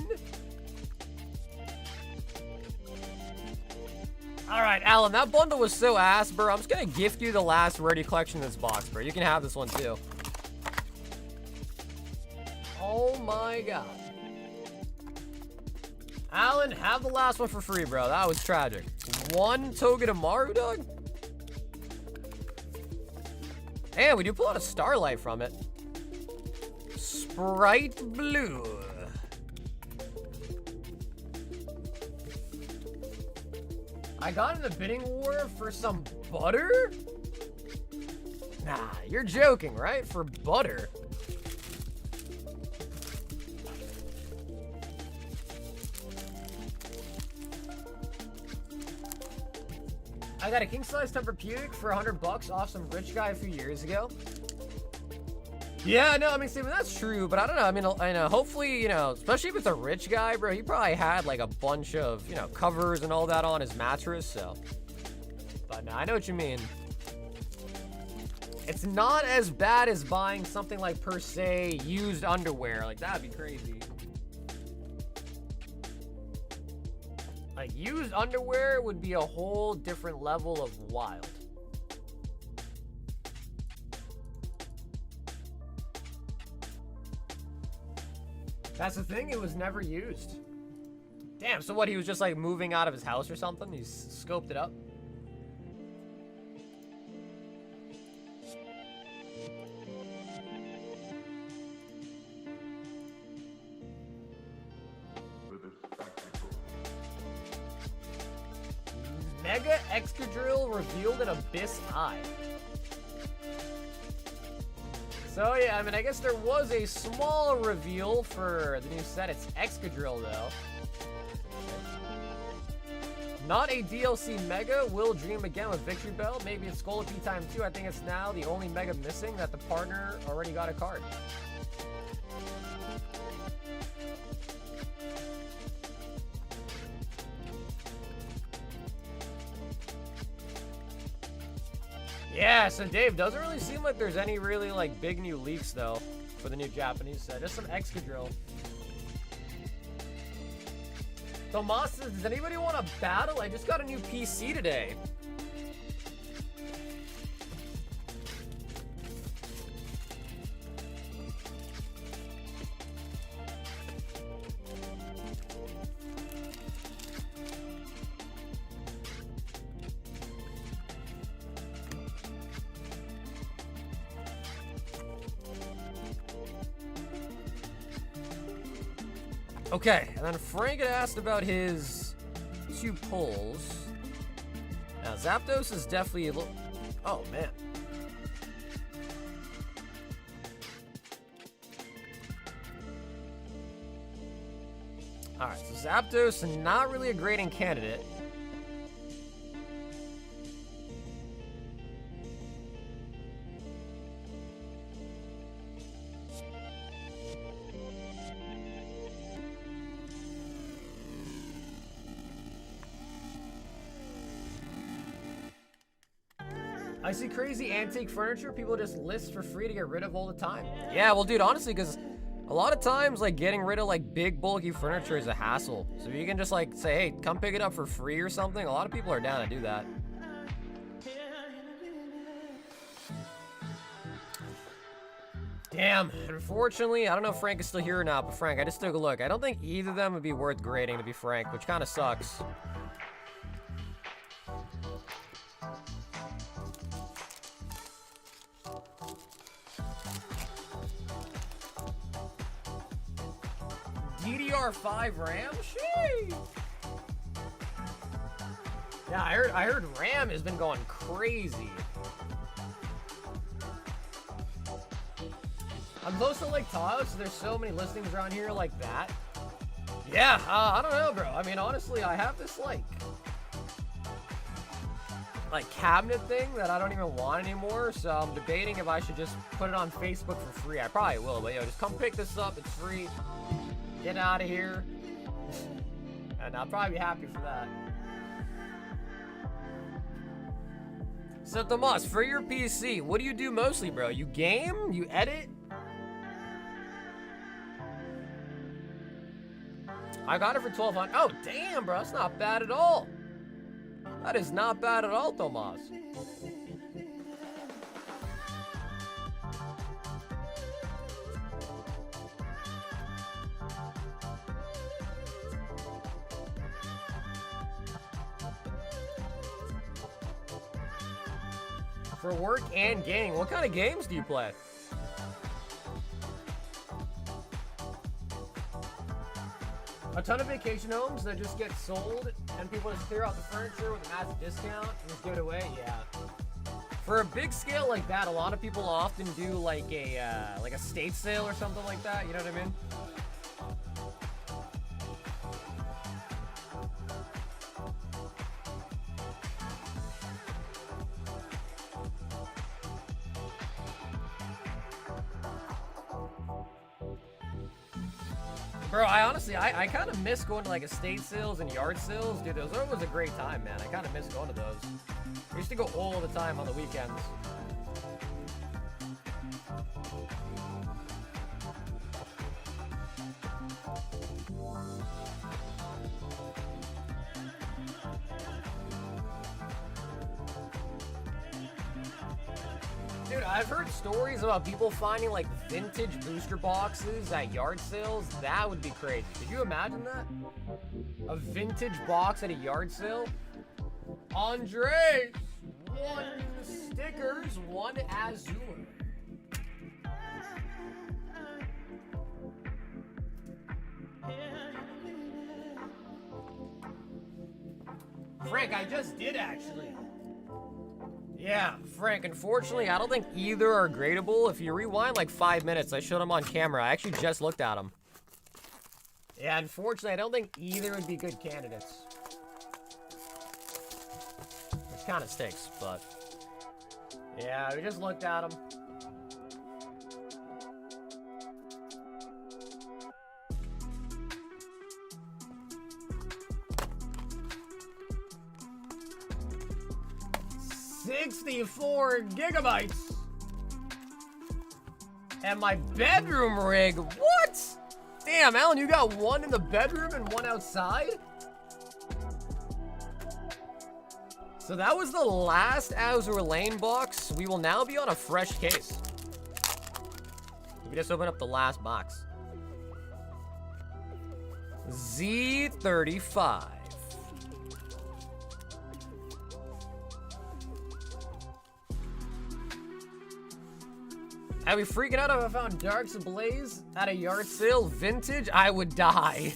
Alright, Alan, that bundle was so ass, bro. I'm just gonna gift you the last Rarity collection in this box, bro. You can have this one, too. Oh my god. Alan, have the last one for free, bro. That was tragic. 1 Togedemaru, dog? And we do pull out a Starlight from it. Sprite Blue. I got in the bidding war for some butter? Nah, you're joking, right? For butter. I got a king-size Tempur-Pedic for $100 off some rich guy a few years ago. Yeah, no, I mean, Steven, that's true, but I don't know. I mean, I know, hopefully, you know, especially if it's a rich guy, bro, he probably had, like, a bunch of, you know, covers and all that on his mattress, so. But, no, I know what you mean. It's not as bad as buying something like, per se, used underwear. Like, that'd be crazy. Like, used underwear would be a whole different level of wild. That's the thing, it was never used. Damn, so what, he was just like moving out of his house or something? He scoped it up? Mega Excadrill revealed an Abyss Eye. So yeah, I mean, I guess there was a small reveal for the new set. It's Excadrill though. Not a DLC Mega. Will dream again with Victory Bell. Maybe it's Scolipede time too. I think it's now the only Mega missing that the partner already got a card. Yeah, so Dave, doesn't really seem like there's any really like big new leaks though for the new Japanese set. Just some Excadrill. Tomas says, does anybody want to battle? I just got a new PC today. Okay, and then Frank had asked about his 2 pulls. Now, Zapdos is definitely a little... Oh, man. Alright, so Zapdos, not really a grading candidate. I see crazy antique furniture people just list for free to get rid of all the time. Yeah, well, dude, honestly, because a lot of times, like, getting rid of, like, big, bulky furniture is a hassle. So if you can just, like, say, hey, come pick it up for free or something, a lot of people are down to do that. Damn, unfortunately, I don't know if Frank is still here or not, but Frank, I just took a look. I don't think either of them would be worth grading, to be frank, which kind of sucks. DDR5 RAM? Sheesh. Yeah, I heard RAM has been going crazy. I'm close to Lake Tahoe, so there's so many listings around here like that. Yeah, I don't know, bro. I mean, honestly, I have this like cabinet thing that I don't even want anymore, so I'm debating if I should just put it on Facebook for free. I probably will, but yo, just come pick this up. It's free. Get out of here. And I'll probably be happy for that. So, Tomas, for your PC, what do you do mostly, bro? You game? You edit? I got it for $1,200. Oh, damn, bro. That's not bad at all. That is not bad at all, Tomas. For work and gaming, what kind of games do you play? A ton of vacation homes that just get sold and people just clear out the furniture with a massive discount and just give it away. Yeah. For a big scale like that, a lot of people often do like a estate sale or something like that. You know what I mean? Bro, I kind of miss going to like estate sales and yard sales. Dude, those are always a great time, man. I kind of miss going to those. I used to go all the time on the weekends. Dude, Dude, I've heard stories about people finding like vintage booster boxes at yard sales. That would be crazy. Could you imagine that? A vintage box at a yard sale? Andre! 1 stickers, 1 Azure. Frank, I just did actually. Yeah, Frank, unfortunately, I don't think either are gradable. If you rewind like 5 minutes, I showed them on camera. I actually just looked at them. Yeah, unfortunately, I don't think either would be good candidates. Which kind of stinks, but... yeah, we just looked at them. $64 gigabytes. And my bedroom rig. What? Damn, Alan, you got 1 in the bedroom and 1 outside? So that was the last Azure Lane box. We will now be on a fresh case. We just open up the last box. Z35. I'd be freaking out if I found Darks Ablaze at a yard sale vintage. I would die.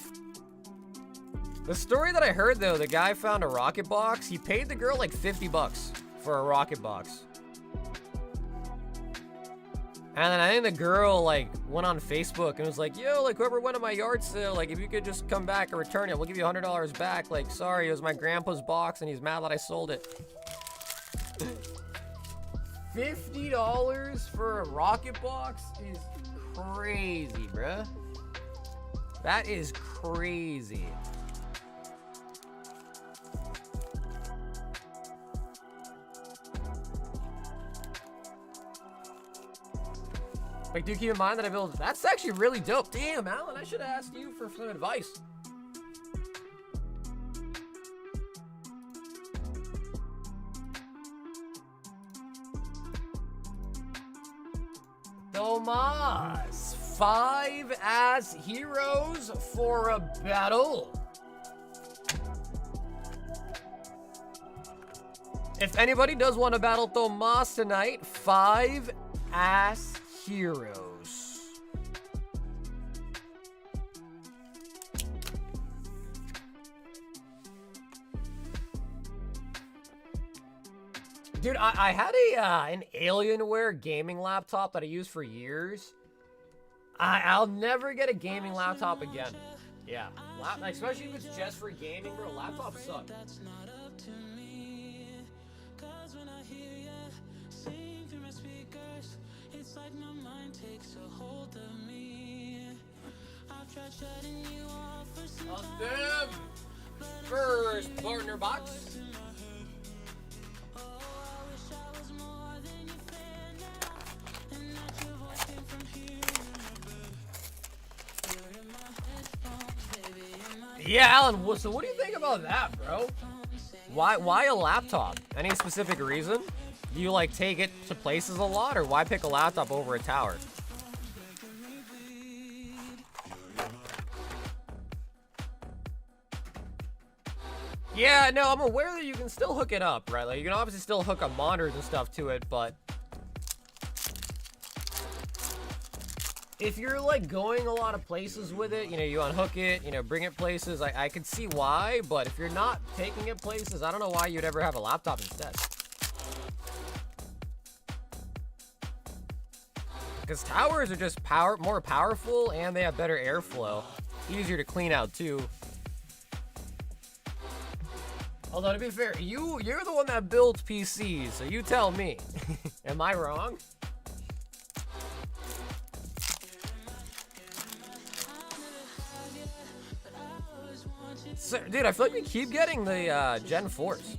The story that I heard though, the guy found a rocket box. He paid the girl like 50 bucks for a rocket box. And then I think the girl like went on Facebook and was like, yo, like whoever went to my yard sale, like if you could just come back and return it, we'll give you $100 back. Like, sorry, it was my grandpa's box and he's mad that I sold it. $50 for a rocket box is crazy, bruh. That is crazy. Like, do keep in mind that I built... that's actually really dope. Damn, Alan, I should have asked you for some advice. Tomas, 5 as heroes for a battle. If anybody does want to battle Tomas tonight, 5 as heroes. Dude, I had an Alienware gaming laptop that I used for years. I'll never get a gaming laptop again. Yeah, especially if it's just for gaming, bro. Laptops suck. Awesome. First partner box. Yeah, Alan, so what do you think about that, bro? Why a laptop? Any specific reason? Do you like take it to places a lot, or why pick a laptop over a tower? Yeah, no, I'm aware that you can still hook it up, right? Like, you can obviously still hook up monitors and stuff to it, but if you're like going a lot of places with it, you know, you unhook it, you know, bring it places, I could see why, but if you're not taking it places, I don't know why you'd ever have a laptop instead. Because towers are just more powerful, and they have better airflow. Easier to clean out too. Although, to be fair, you're the one that builds PCs, so you tell me. Am I wrong? So, dude, I feel like we keep getting the Gen 4s.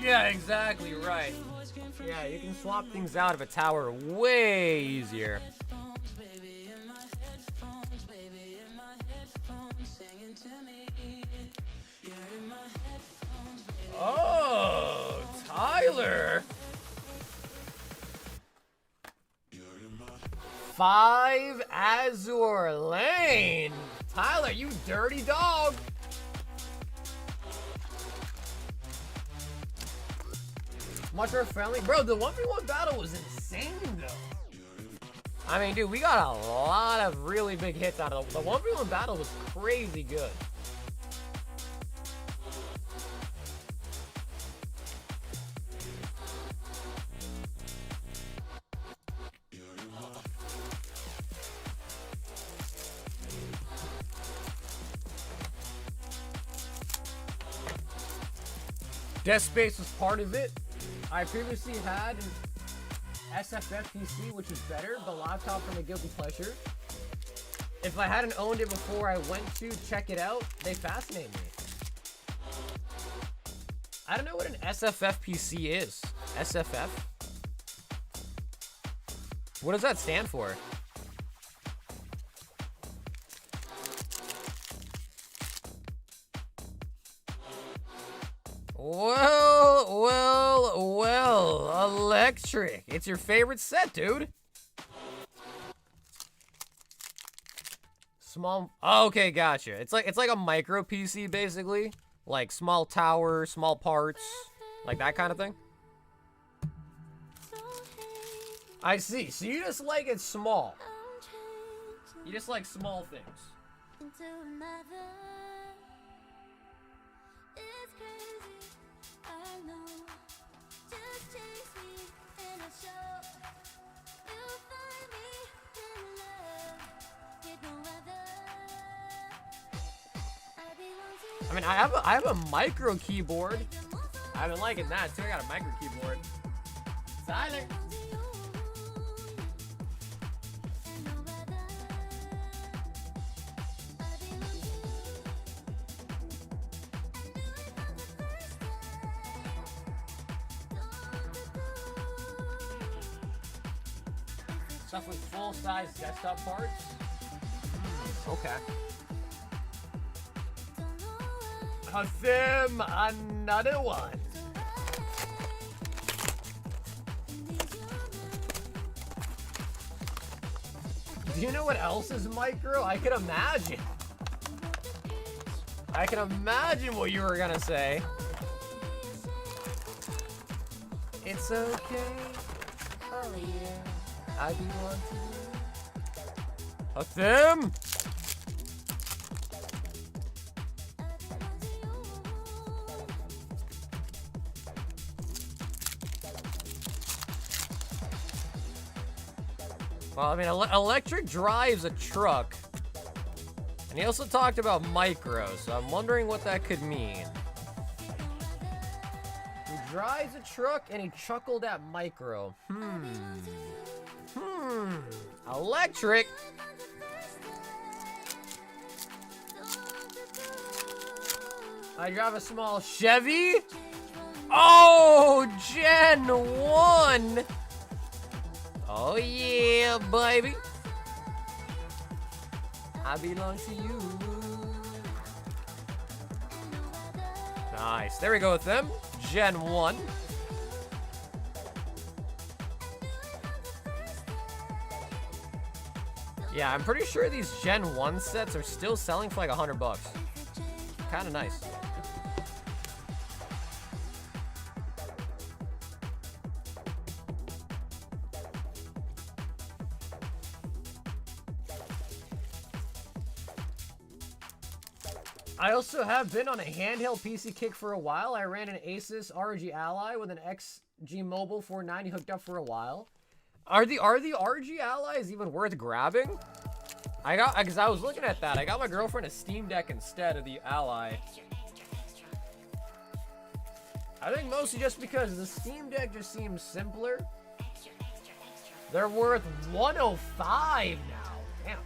Yeah, exactly right. Yeah, you can swap things out of a tower way easier. Oh, Tyler. 5 Azure Lane. Tyler, you dirty dog. Much more friendly. Bro, the 1v1 battle was insane, though. I mean, dude, we got a lot of really big hits out of it. The 1v1 battle was crazy good. Death Space was part of it. I previously had an SFF PC, which is better, the laptop from a guilty pleasure. If I hadn't owned it before I went to check it out, they fascinate me. I don't know what an SFF PC is. SFF? What does that stand for? Well, electric. It's your favorite set, dude. Small. Oh, okay, gotcha. It's like a micro PC basically, like small tower, small parts, like that kind of thing. I see. So you just like it small. You just like small things. I mean, I have a micro keyboard. I've been liking that too. I got a micro keyboard. Tyler. Stuff with full-size desktop parts. Okay. Hassim, another one. Do you know what else is micro? I can imagine. I can imagine what you were gonna say. It's okay. Oh yeah. I belong to you. Hassim! Well, I mean, electric drives a truck. And he also talked about micro, so I'm wondering what that could mean. He drives a truck and he chuckled at micro. Electric? I drive a small Chevy? Oh, Gen 1! Oh yeah, baby. I belong to you. Nice. There we go with them. Gen 1. Yeah, I'm pretty sure these Gen 1 sets are still selling for like $100. Kind of nice. I also have been on a handheld PC kick for a while. I ran an Asus ROG Ally with an XG Mobile 490 hooked up for a while. Are the ROG Allies even worth grabbing? Because I was looking at that. I got my girlfriend a Steam Deck instead of the Ally. I think mostly just because the Steam Deck just seems simpler. They're worth $105 now. Damn.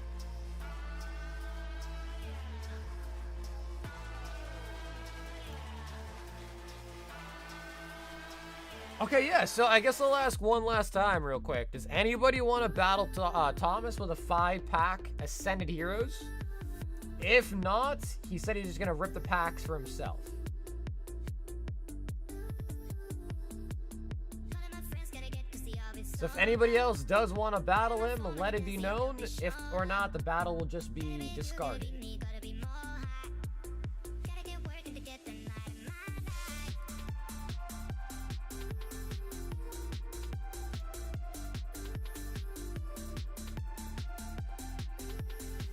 Okay, yeah, so I guess I'll ask one last time real quick. Does anybody want to battle Thomas with a 5-pack Ascended Heroes? If not, he said he's just going to rip the packs for himself. So if anybody else does want to battle him, let it be known. If or not, the battle will just be discarded.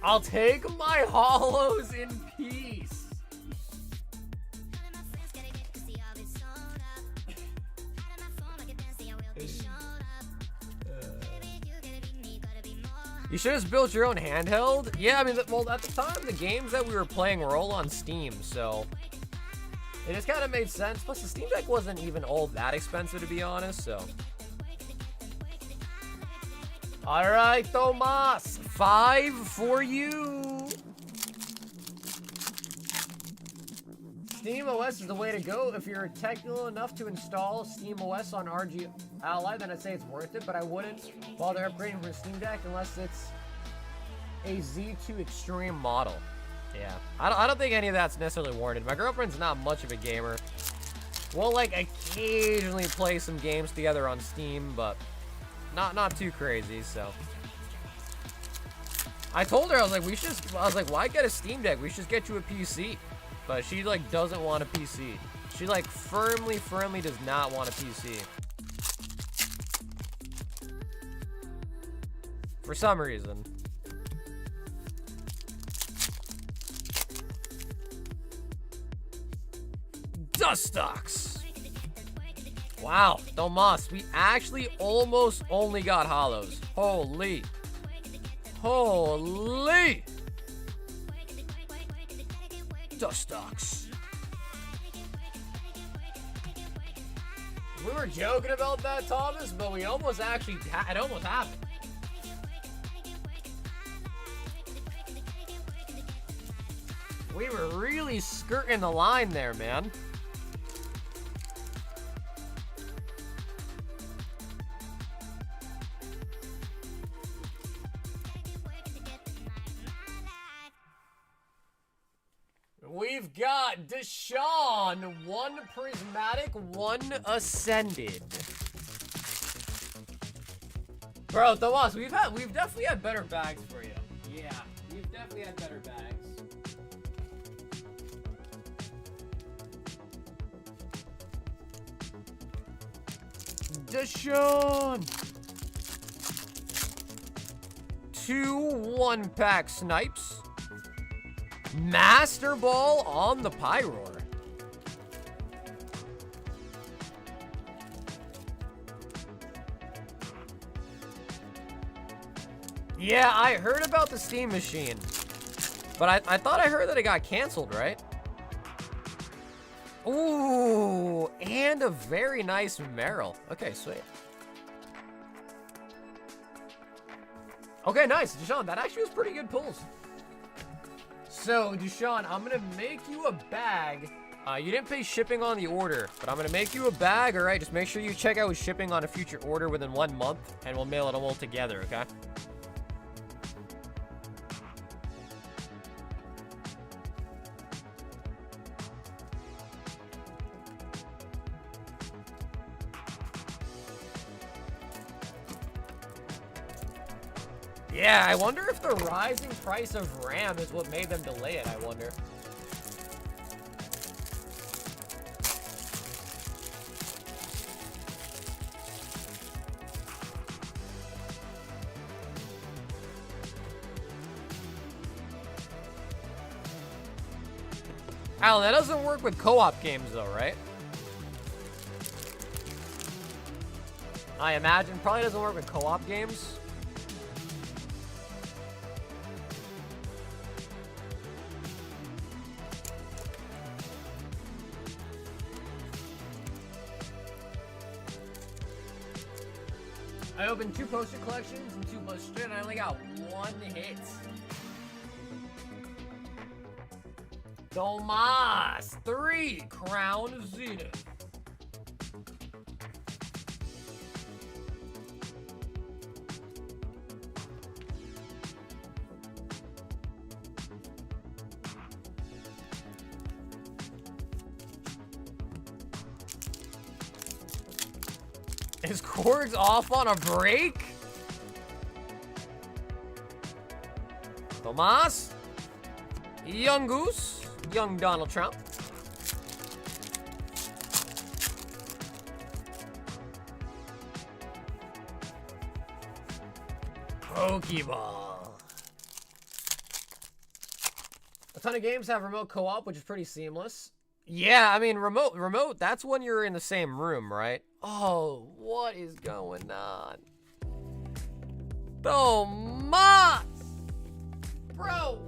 I'll take my holos in peace. You should have built your own handheld. Yeah, I mean, well, at the time, the games that we were playing were all on Steam, so it just kind of made sense. Plus, the Steam Deck wasn't even all that expensive, to be honest, so. All right, Tomas, 5 for you. Steam OS is the way to go. If you're technical enough to install Steam OS on RG Ally, then I'd say it's worth it, but I wouldn't bother upgrading from Steam Deck unless it's a Z2 Extreme model. Yeah, I don't think any of that's necessarily warranted. My girlfriend's not much of a gamer. We'll, like, occasionally play some games together on Steam, but not too crazy, so. I told her, I was like, why get a Steam Deck? We should just get you a PC. But she, like, doesn't want a PC. She, like, firmly does not want a PC. For some reason. Dustox. Wow, Tomas, we actually almost only got holos. Holy. Dustox. We were joking about that, Thomas, but we almost actually, it almost happened. We were really skirting the line there, man. We've got Deshaun, 1 prismatic, 1 ascended. Bro, Tomas, we've definitely had better bags for you. Yeah, we've definitely had better bags. Deshaun. 2 1-pack snipes. Master Ball on the Pyroar. Yeah, I heard about the Steam Machine. But I thought I heard that it got canceled, right? Ooh, and a very nice Meryl. Okay, sweet. Okay, nice. Deshaun, that actually was pretty good pulls. So, Deshaun, I'm going to make you a bag. You didn't pay shipping on the order, but I'm going to make you a bag, all right? Just make sure you check out shipping on a future order within 1 month, and we'll mail it all together, okay? Yeah, I wonder if the rising price of RAM is what made them delay it, I wonder. Alan, that doesn't work with co-op games though, right? I imagine. Probably doesn't work with co-op games. I opened 2 poster collections and 2 posters, and I only got 1 hit. Tomas, 3 Crown Zenith. Is Korg's off on a break? Tomas. Young Goose. Young Donald Trump. Pokeball. A ton of games have remote co-op, which is pretty seamless. Yeah, I mean, remote, that's when you're in the same room, right? Oh, what is going on? Tomas! Bro!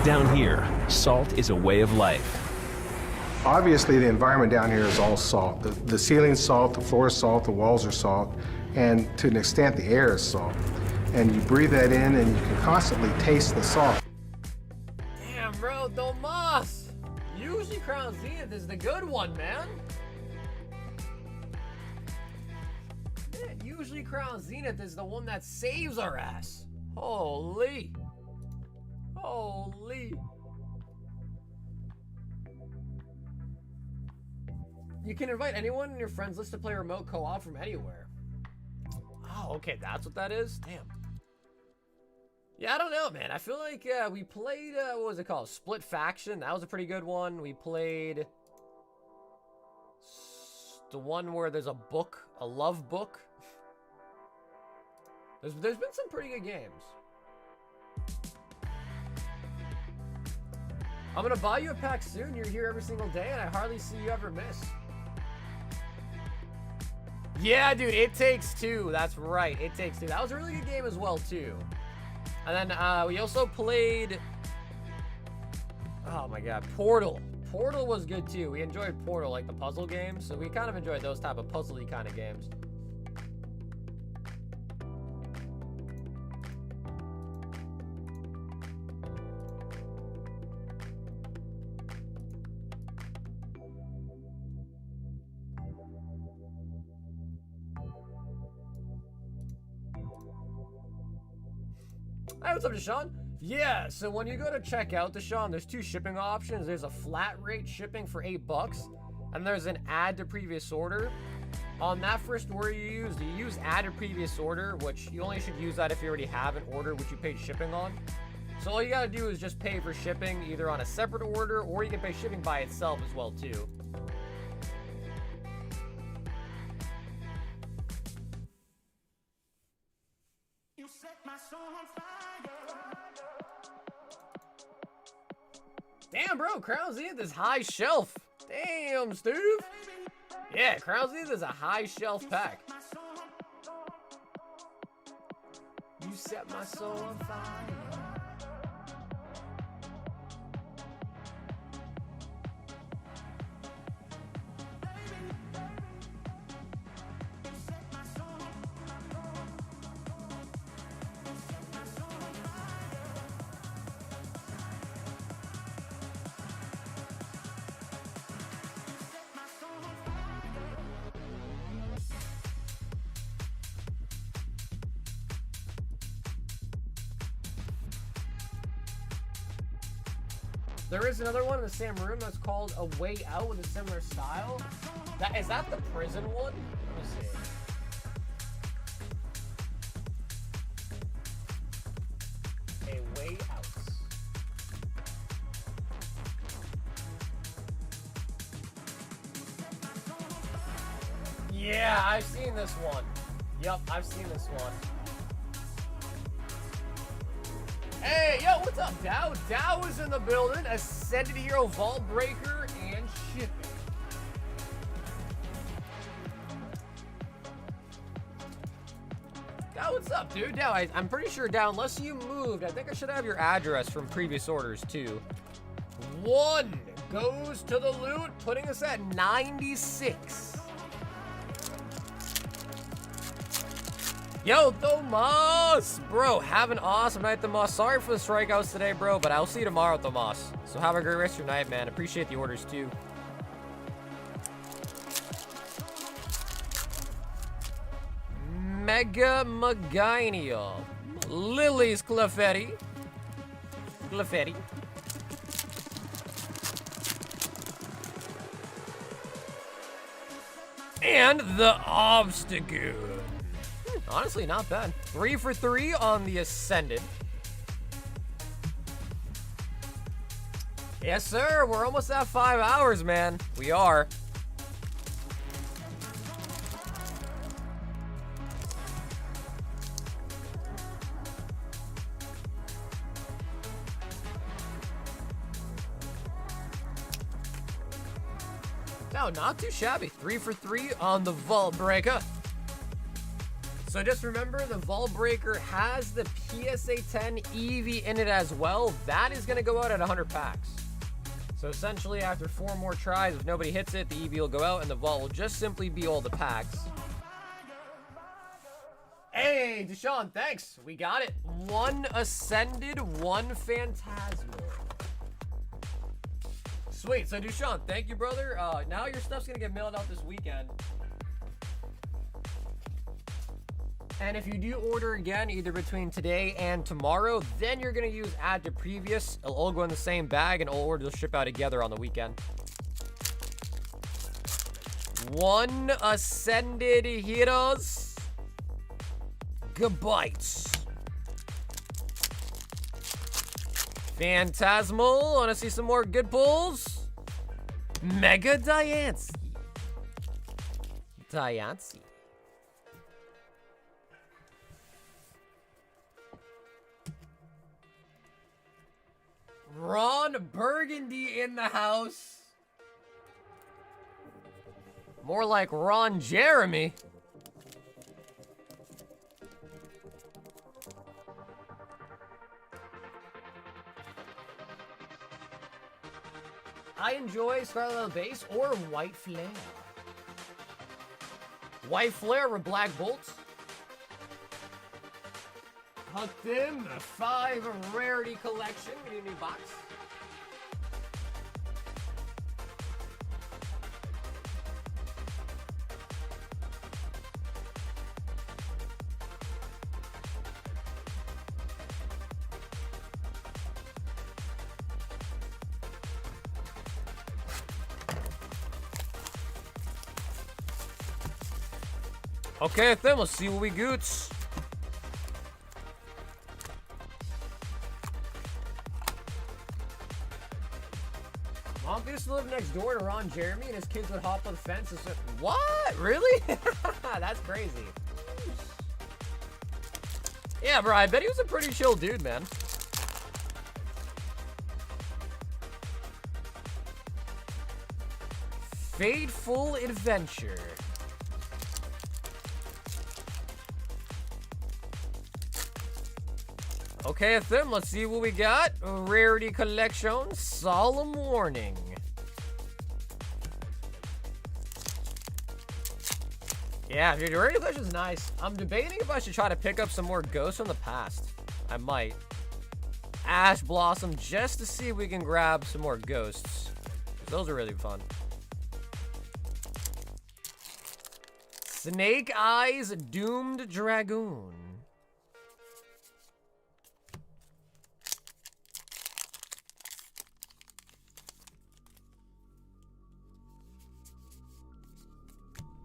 Down here, salt is a way of life. Obviously, the environment down here is all salt. The ceiling's salt, the floor is salt, the walls are salt, and to an extent, the air is salt. And you breathe that in, and you can constantly taste the salt. Damn, bro, Tomas! Usually Crown Zenith is the good one, man. Yeah, usually Crown Zenith is the one that saves our ass. Holy. Holy. You can invite anyone in your friends list to play remote co-op from anywhere. Oh, okay, that's what that is? Damn. Yeah, I don't know, man. I feel like we played, what was it called? Split Faction. That was a pretty good one. We played the one where there's a book, a love book. There's been some pretty good games. I'm gonna buy you a pack soon. You're here every single day, and I hardly see you ever miss. Yeah, dude, It Takes Two. That's right, It Takes Two. That was a really good game as well, too. And then we also played... Oh, my God. Portal. Portal was good, too. We enjoyed Portal, like the puzzle games. So we kind of enjoyed those type of puzzle-y kind of games. Hey, what's up, Deshaun? Yeah, so when you go to check out, Deshaun, there's two shipping options. There's a flat rate shipping for $8, and there's an add to previous order. On that first order you use add to previous order, which you only should use that if you already have an order which you paid shipping on. So all you gotta do is just pay for shipping either on a separate order, or you can pay shipping by itself as well, too. You set my soul on fire. Damn, bro, Crown Zenith is high shelf. Damn, Steve. Yeah, Crown Zenith is a high shelf pack. You set my soul on fire. There is another one in the same room that's called A Way Out with a similar style. Is that the prison one? Let me see. A Way Out. Yeah, I've seen this one. Yup, I've seen this one. Hey, yo, what's up, Dow? Dow is in the building. Ascended Hero Vault Breaker and shipping. Dow, what's up, dude? Dow, I'm pretty sure, Dow, unless you moved, I think I should have your address from previous orders, too. 1 goes to the loot, putting us at 96. Yo, Tomas! Bro, have an awesome night, Tomas. Sorry for the strikeouts today, bro, but I'll see you tomorrow, Tomas. So have a great rest of your night, man. Appreciate the orders, too. Mega Magania. Lily's Clefetti. And the obstacle. Honestly, not bad. 3 for 3 on the Ascended. Yes, sir. We're almost at 5 hours, man. We are. No, not too shabby. 3 for 3 on the Vault Breaker. So just remember, the Vault Breaker has the PSA 10 EV in it as well. That is going to go out at 100 packs. So essentially, after 4 more tries, if nobody hits it, the EV will go out and the Vault will just simply be all the packs. Hey, Deshaun, thanks. We got it. 1 Ascended, 1 Fantasmal. Sweet. So, Deshaun, thank you, brother. Now your stuff's going to get mailed out this weekend. And if you do order again, either between today and tomorrow, then you're going to use add to previous. It'll all go in the same bag, and all orders will ship out together on the weekend. 1 Ascended Heroes. Goodbytes. Fantasmal. Want to see some more good pulls? Mega Diancie. Diancie. Ron Burgundy in the house. More like Ron Jeremy. I enjoy Scarlet Leather Base or White Flare. White Flare with Black Bolts. Hooked him, the 5 Rarity collection. We need a new box. Okay, then we'll see what we goots. Mom used to live next door to Ron Jeremy, and his kids would hop on the fence and say, "What? Really?" That's crazy. Yeah, bro, I bet he was a pretty chill dude, man. Fateful Adventure. Okay, then let's see what we got. Rarity collection, Solemn Warning. Yeah, dude, Rarity collection's nice. I'm debating if I should try to pick up some more ghosts from the past. I might. Ash Blossom, just to see if we can grab some more ghosts. Those are really fun. Snake Eyes Doomed Dragoon.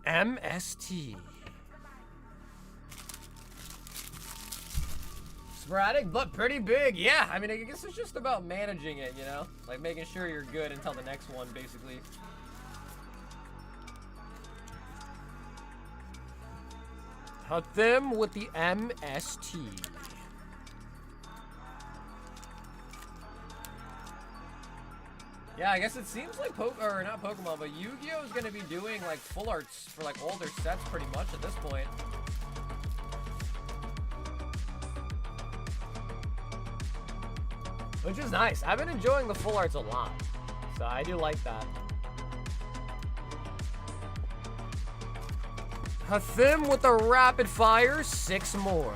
MST. Sporadic, but pretty big. Yeah, I mean, I guess it's just about managing it, you know? Like, making sure you're good until the next one, basically. Hut them with the MST. Yeah, I guess it seems like not Pokemon, but Yu-Gi-Oh is gonna be doing like full arts for like all their sets pretty much at this point. Which is nice. I've been enjoying the full arts a lot, so I do like that. Hathim with the rapid fire, 6 more.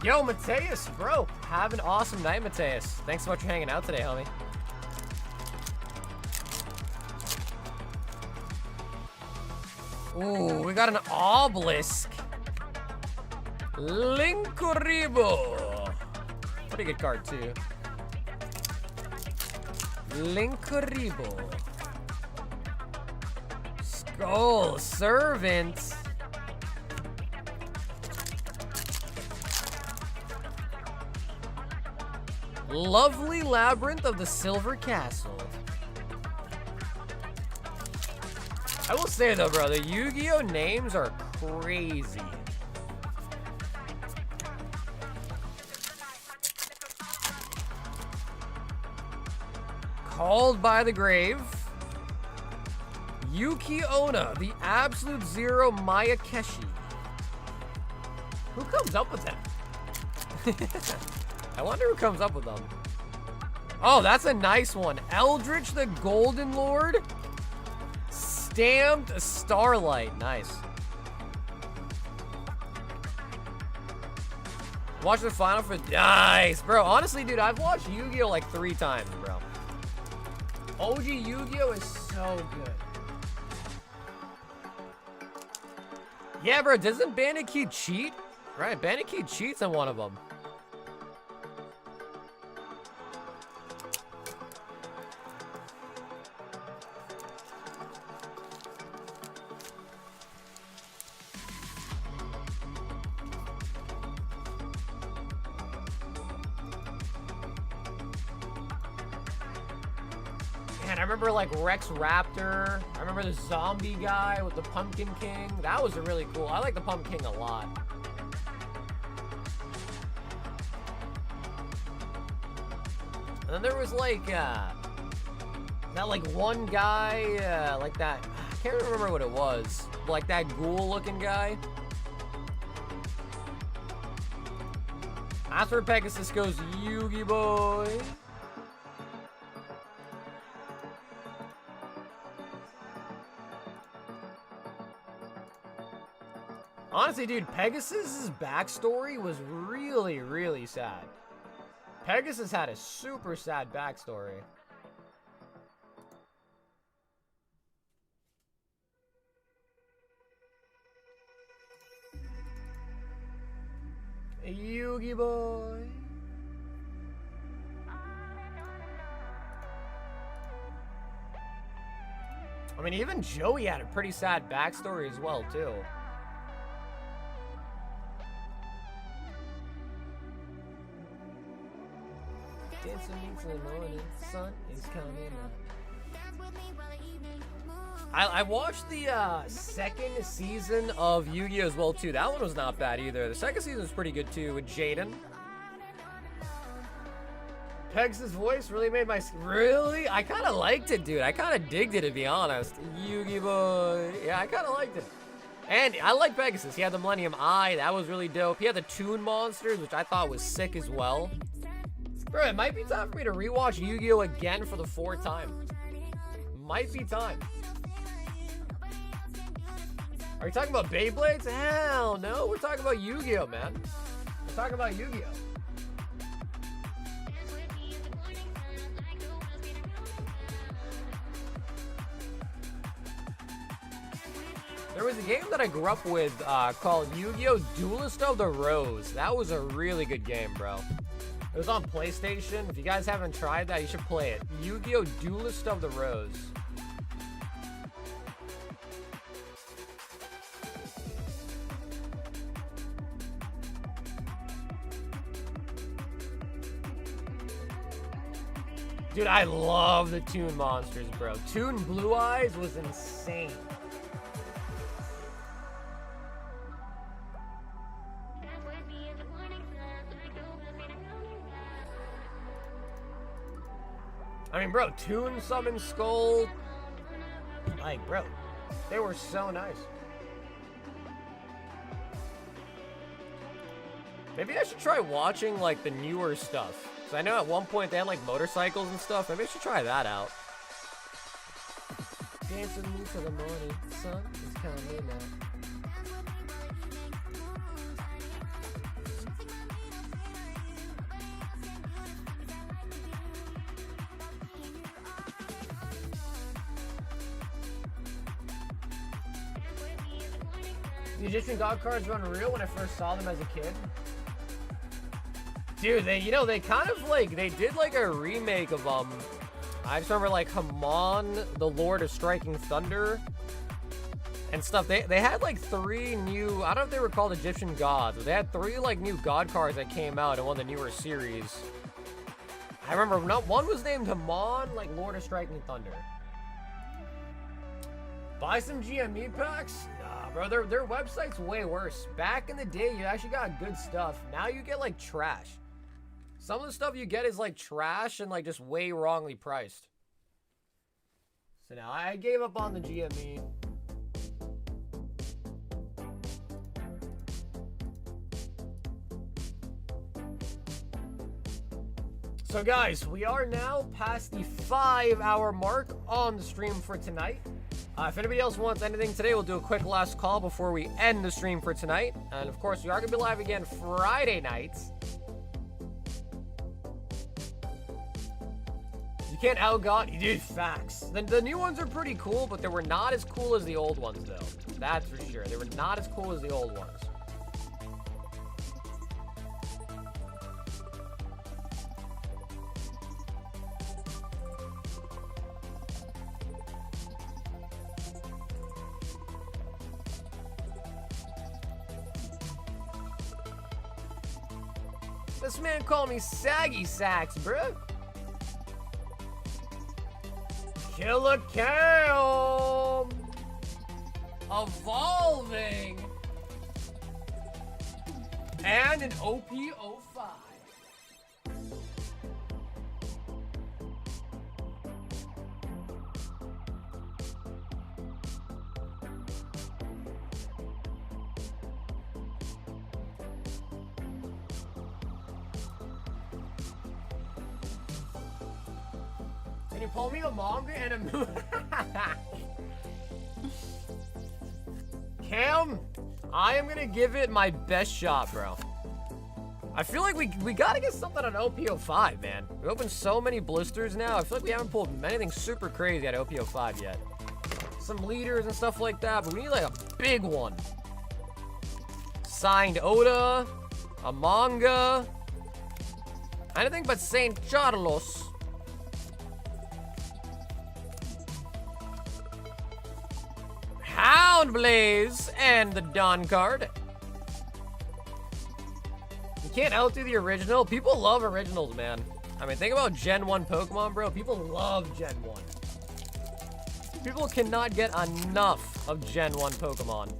Yo, Mateus, bro. Have an awesome night, Mateus. Thanks so much for hanging out today, homie. Ooh, we got an obelisk. Linkuribo. Pretty good card, too. Linkuribo. Skull Servant. Lovely Labyrinth of the Silver Castle. I will say though, bro, the Yu-Gi-Oh names are crazy. Called by the Grave. Yuki Onna, the Absolute Zero Mayakeshi. Who comes up with that? I wonder who comes up with them. Oh, that's a nice one. Eldritch the Golden Lord. Stamped Starlight. Nice. Watch the final for... Nice, bro. Honestly, dude, I've watched Yu-Gi-Oh! Like 3 times, bro. OG Yu-Gi-Oh! Is so good. Yeah, bro, doesn't Bandicute cheat? Right, Bandicute cheats on one of them. Man, I remember like Rex Raptor. I remember the zombie guy with the Pumpkin King. That was really cool. I like the Pumpkin King a lot. And then there was like that like one guy like that. I can't remember what it was. Like that ghoul looking guy. After Pegasus goes Yugi boy. Honestly, dude, Pegasus's backstory was really, really sad. Pegasus had a super sad backstory. Yugi boy. I mean, even Joey had a pretty sad backstory as well, too. Dancing into the morning, sun is coming up. I watched the second season of Yu-Gi-Oh! As well, too. That one was not bad either. The second season was pretty good, too, with Jaden. Pegs' voice really made my... Really? I kind of liked it, dude. I kind of digged it, to be honest. Yugi boy. Yeah, I kind of liked it. And I like Pegasus. He had the Millennium Eye. That was really dope. He had the Toon Monsters, which I thought was sick as well. Bro, it might be time for me to rewatch Yu-Gi-Oh! Again for the 4th time. Might be time. Are you talking about Beyblades? Hell no. We're talking about Yu-Gi-Oh, man. We're talking about Yu-Gi-Oh. There was a game that I grew up with called Yu-Gi-Oh! Duelist of the Rose. That was a really good game, bro. It was on PlayStation. If you guys haven't tried that, you should play it. Yu-Gi-Oh! Duelist of the Rose. Dude, I love the Toon Monsters, bro. Toon Blue Eyes was insane. I mean, bro, Toon Summon Skull. Like, bro, they were so nice. Maybe I should try watching, like, the newer stuff. So I know at one point they had, like, motorcycles and stuff. Maybe I should try that out. Dance with me till the morning. Sun is coming out. The Egyptian God cards run real when I first saw them as a kid. Dude, they kind of like, they did like a remake of them I just remember like Hamon, the Lord of Striking Thunder, and stuff. They had like 3 new, I don't know if they were called Egyptian gods, but they had 3 like new god cards that came out in one of the newer series. I remember one was named Hamon, like Lord of Striking Thunder. Buy some GME packs? Nah, bro, their website's way worse. Back in the day, you actually got good stuff. Now you get like trash. Some of the stuff you get is like trash and like just way wrongly priced. So now I gave up on the GME. So guys, we are now past the 5-hour mark on the stream for tonight. If anybody else wants anything today, we'll do a quick last call before we end the stream for tonight. And of course, we are going to be live again Friday nights. You can't out-got, you did facts. The new ones are pretty cool, but they were not as cool as the old ones, though. That's for sure. They were not as cool as the old ones. This man called me Saggy Sacks, bruh. Killer Cam! Evolving! And an OP05. Can you pull me a manga and a movie? Cam, I am gonna give it my best shot, bro. I feel like we gotta get something on OP05, man. We opened so many blisters now. I feel like we haven't pulled anything super crazy at OP05 yet. Some leaders and stuff like that, but we need like a big one. Signed Oda, a manga, anything but St. Carlos. Hound Blaze and the Dawn card. You can't outdo the original. People love originals, man. I mean, think about Gen 1 Pokemon, bro. People love Gen 1. People cannot get enough of Gen 1 Pokemon.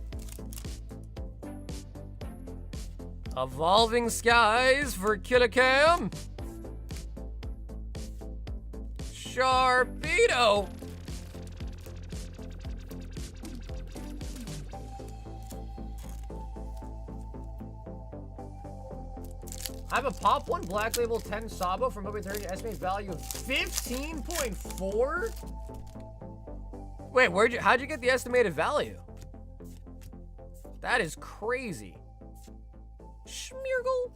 Evolving Skies for Killicam. Sharpedo. I have a Pop 1 Black Label 10 Sabo from Movie 30, estimated value of 15.4? Wait, how'd you get the estimated value? That is crazy. Schmeargle.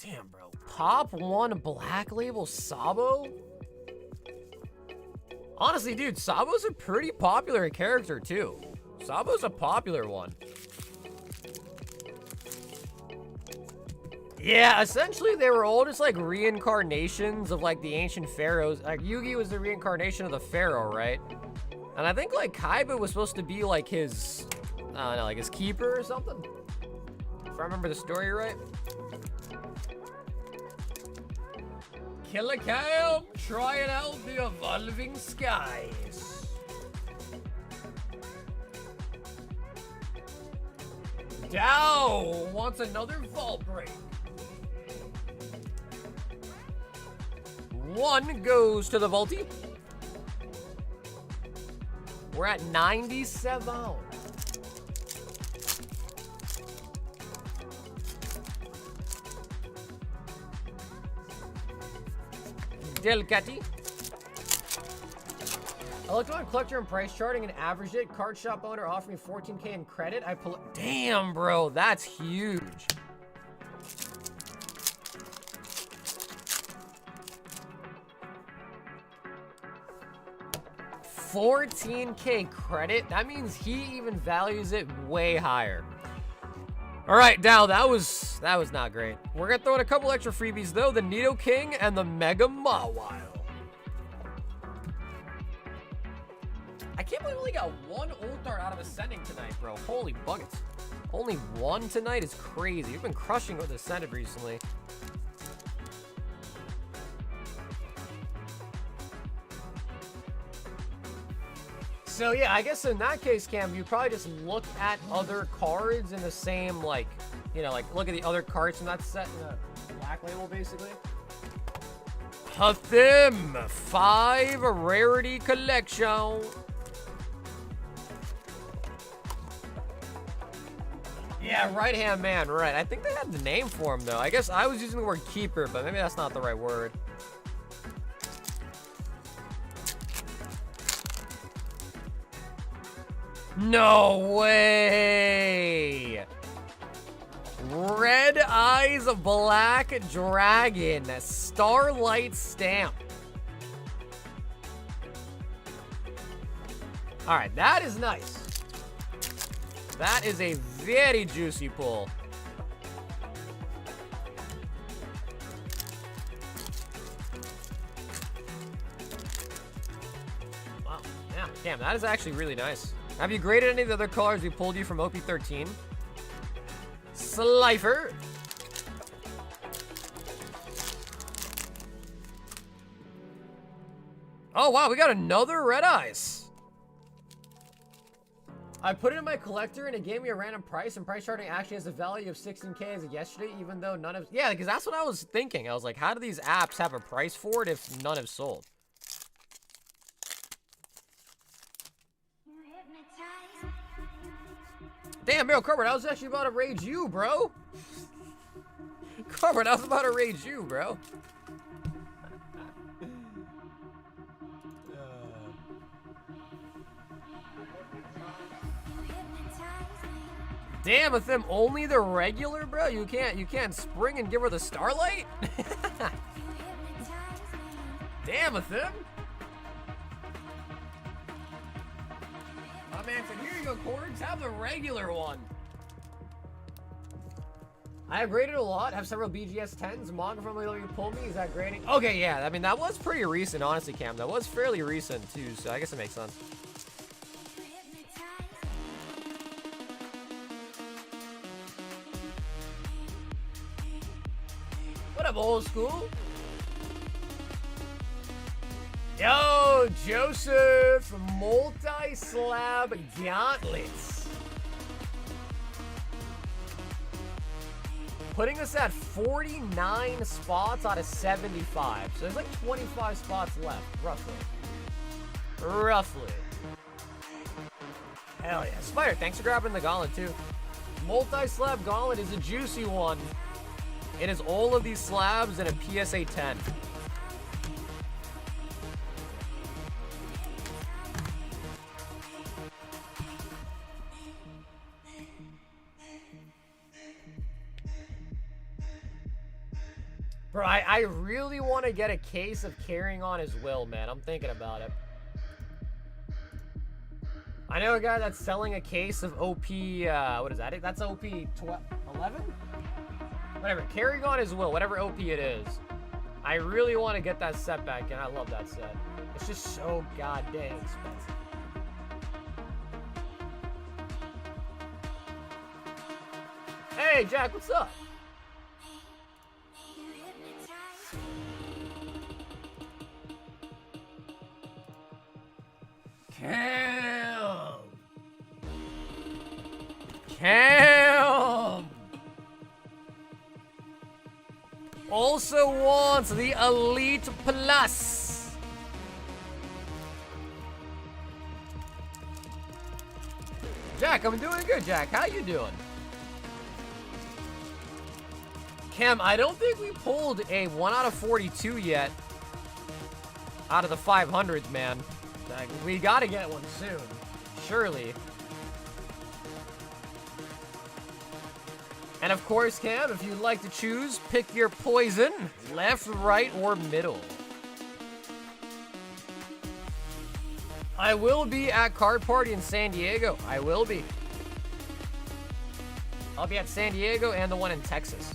Damn, bro. Pop 1 Black Label Sabo? Honestly, dude, Sabo's a pretty popular character, too. Sabo's a popular one. Yeah, essentially, they were all just, like, reincarnations of, like, the ancient pharaohs. Like, Yugi was the reincarnation of the pharaoh, right? And I think, like, Kaiba was supposed to be, like, his, I don't know, like, his keeper or something? If I remember the story right. Killicam, trying out the Evolving Skies. Dow wants another vault break. 1 goes to the Vaulty. We're at 97. Delcatty. I looked on collector and price charting and averaged it. Card shop owner offered me 14K in credit. Damn, bro, that's huge. $14K credit? That means he even values it way higher. All right, Dow, that was not great. We're gonna throw in a couple extra freebies though: the Nidoking and the Mega Mawile. I can't believe we only got one Ulthart out of Ascending tonight, bro. Holy buckets. Only one tonight is crazy. We've been crushing with Ascended recently. So yeah, I guess in that case, Cam, you probably just look at other cards in the same, like, you know, like look at the other cards from that set in the black label, basically. Huthim 5 Rarity Collection. Yeah, right-hand man, right. I think they had the name for him, though. I guess I was using the word keeper, but maybe that's not the right word. No way! Red Eyes Black Dragon, Starlight Stamp. Alright, that is nice. That is a very juicy pull. Wow, yeah, damn, that is actually really nice. Have you graded any of the other colors we pulled you from OP13? Slifer. Oh, wow, we got another Red Eyes. I put it in my collector and it gave me a random price, and price charting actually has a value of 16K as of yesterday, even though none of... Yeah, because that's what I was thinking. I was like, how do these apps have a price for it if none have sold? Damn, Meryl Corbett, I was actually about to rage you, bro. Corbett, I was about to rage you, bro. Damn, with them only the regular, bro. You can't spring and give her the Starlight. Damn, with them. My man said, here you go, Cords. Have the regular one. I have graded a lot. Have several BGS 10s. Manga from Lilo, you pull me. Is that grading? Okay, yeah. I mean, that was pretty recent, honestly, Cam. That was fairly recent, too. So I guess it makes sense. What up, old school? Yo, Joseph, multi-slab gauntlets. Putting us at 49 spots out of 75. So there's like 25 spots left, roughly. Roughly. Hell yeah. Spider, thanks for grabbing the gauntlet, too. Multi-slab gauntlet is a juicy one. It is all of these slabs in a PSA 10. Bro, I really want to get a case of Carrying On His Will, man. I'm thinking about it. I know a guy that's selling a case of OP, what is that? That's OP 11? Whatever, Carrying On His Will, whatever OP it is. I really want to get that set back, and I love that set. It's just so goddamn expensive. Hey, Jack, what's up? Cam also wants the Elite Plus. Jack, I'm doing good, Jack. How you doing? Cam, I don't think we pulled a 1 out of 42 yet. Out of the 500s, man. Like, we gotta get one soon. Surely. And of course, Cam, if you'd like to choose, pick your poison. Left, right, or middle. I will be at Card Party in San Diego. I will be. I'll be at San Diego and the one in Texas.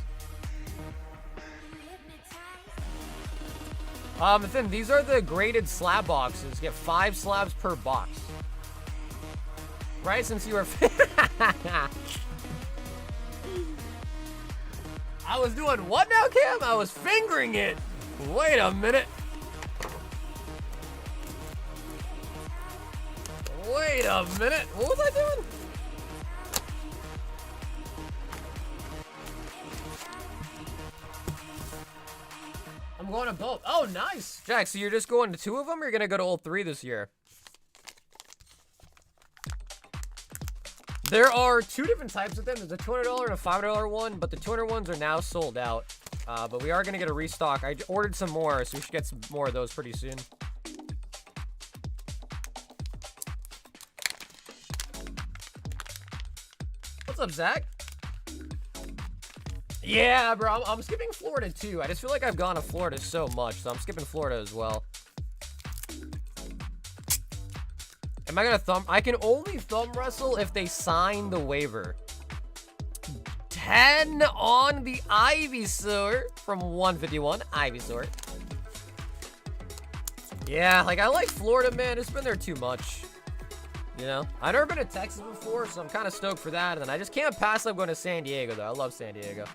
Then these are the graded slab boxes. You get 5 slabs per box. Right, since you were... I was doing what now, Cam? I was fingering it. Wait a minute. Wait a minute. What was I doing? I'm going to both. Oh, nice. Jack, so you're just going to 2 of them, or you're going to go to all 3 this year? There are 2 different types of them. There's a $200 and a $500 one, but the $200 ones are now sold out. But we are going to get a restock. I ordered some more, so we should get some more of those pretty soon. What's up, Zach? Yeah, bro, I'm skipping Florida too. I just feel like I've gone to Florida so much, so I'm skipping Florida as well. Am I gonna thumb? I can only thumb wrestle if they sign the waiver. 10 on the Ivysaur from 151. Ivysaur. Yeah, like I like Florida, man. It's been there too much. You know, I've never been to Texas before, so I'm kind of stoked for that. And then I just can't pass up going to San Diego, though. I love San Diego.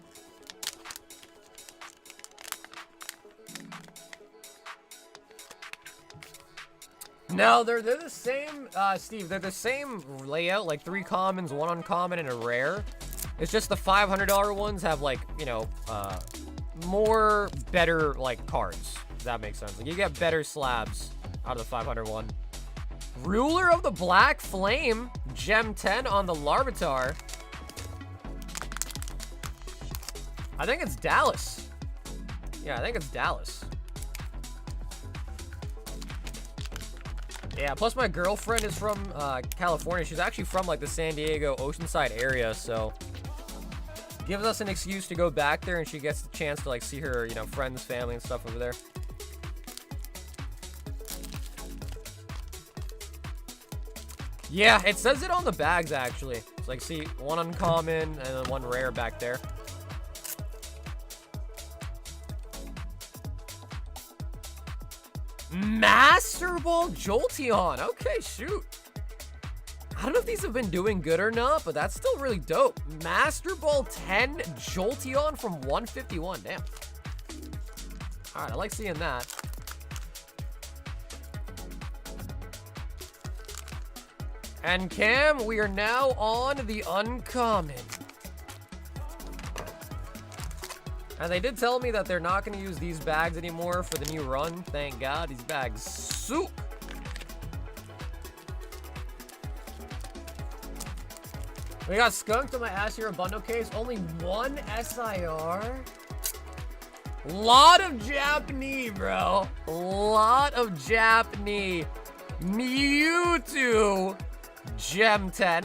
No, they're the same, Steve. They're the same layout, like 3 commons, 1 uncommon, and a rare. It's just the $500 ones have, like, you know, more better, like, cards. If that makes sense. Like, you get better slabs out of the 500 one. Ruler of the Black Flame, Gem 10 on the Larvitar. I think it's Dallas. Yeah, I think it's Dallas. Yeah, plus my girlfriend is from California. She's actually from like the San Diego Oceanside area, so gives us an excuse to go back there, and she gets the chance to like see her, you know, friends, family, and stuff over there. Yeah, it says it on the bags, actually. It's like, see, 1 uncommon and then 1 rare back there. Master Ball Jolteon. Okay, shoot. I don't know if these have been doing good or not, but that's still really dope. Master Ball 10 Jolteon from 151. Damn. All right, I like seeing that. And Cam, we are now on the uncommon. And they did tell me that they're not going to use these bags anymore for the new run. Thank God. These bags soup. We got skunked on my ass here, a bundle case. Only 1 SIR. Lot of Japanese, bro. Lot of Japanese. Mewtwo. Gem 10.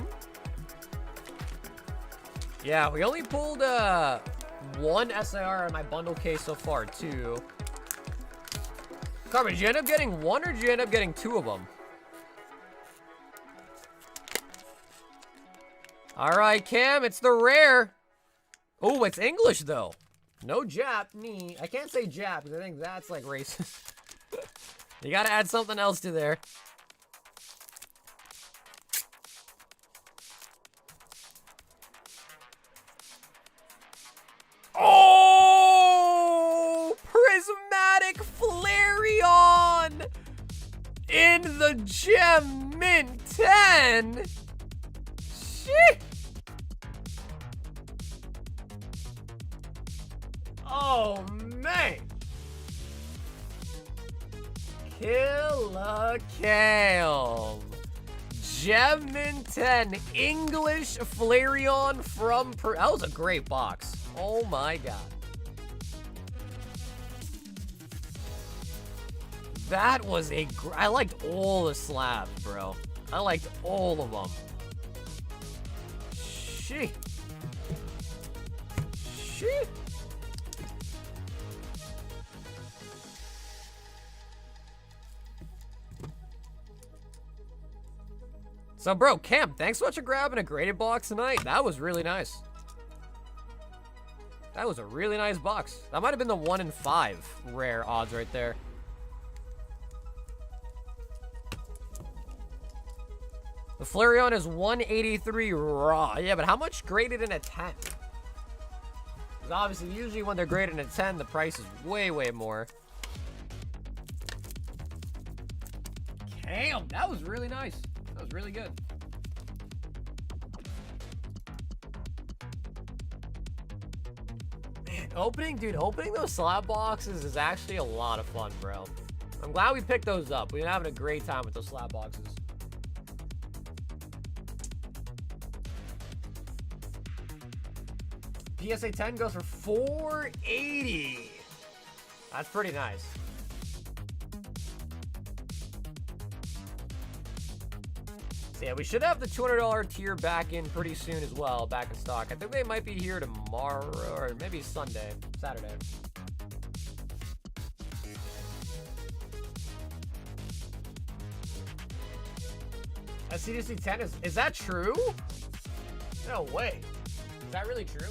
Yeah, we only pulled 1 SIR in my bundle case so far, too. Carmen, did you end up getting 1 or did you end up getting 2 of them? Alright, Cam, it's the rare. Oh, it's English, though. No Japanese. I can't say Jap, because I think that's, like, racist. You gotta add something else to there. Oh! Prismatic Flareon! In the Gem Mint 10! Shit! Oh, man! Killer Cam! Gem Mint 10 English Flareon from... That was a great box. Oh my god. That was a... I liked all the slabs, bro. I liked all of them. Shit. Shit. So, bro, Cam, thanks so much for grabbing a graded box tonight. That was really nice. That was a really nice box. That might have been the 1 in 5 rare odds right there. The Flareon is 183 raw. Yeah, but how much graded in a 10? Because obviously, usually when they're graded in a 10, the price is way, way more. Damn, that was really nice. That was really good. Man, opening those slab boxes is actually a lot of fun, bro. I'm glad we picked those up. We've been having a great time with those slab boxes. PSA 10 goes for 480. That's pretty nice. So yeah, we should have the $200 tier back in pretty soon as well, back in stock. I think they might be here tomorrow or maybe Saturday. A CDC 10 is that true? No way. Is that really true?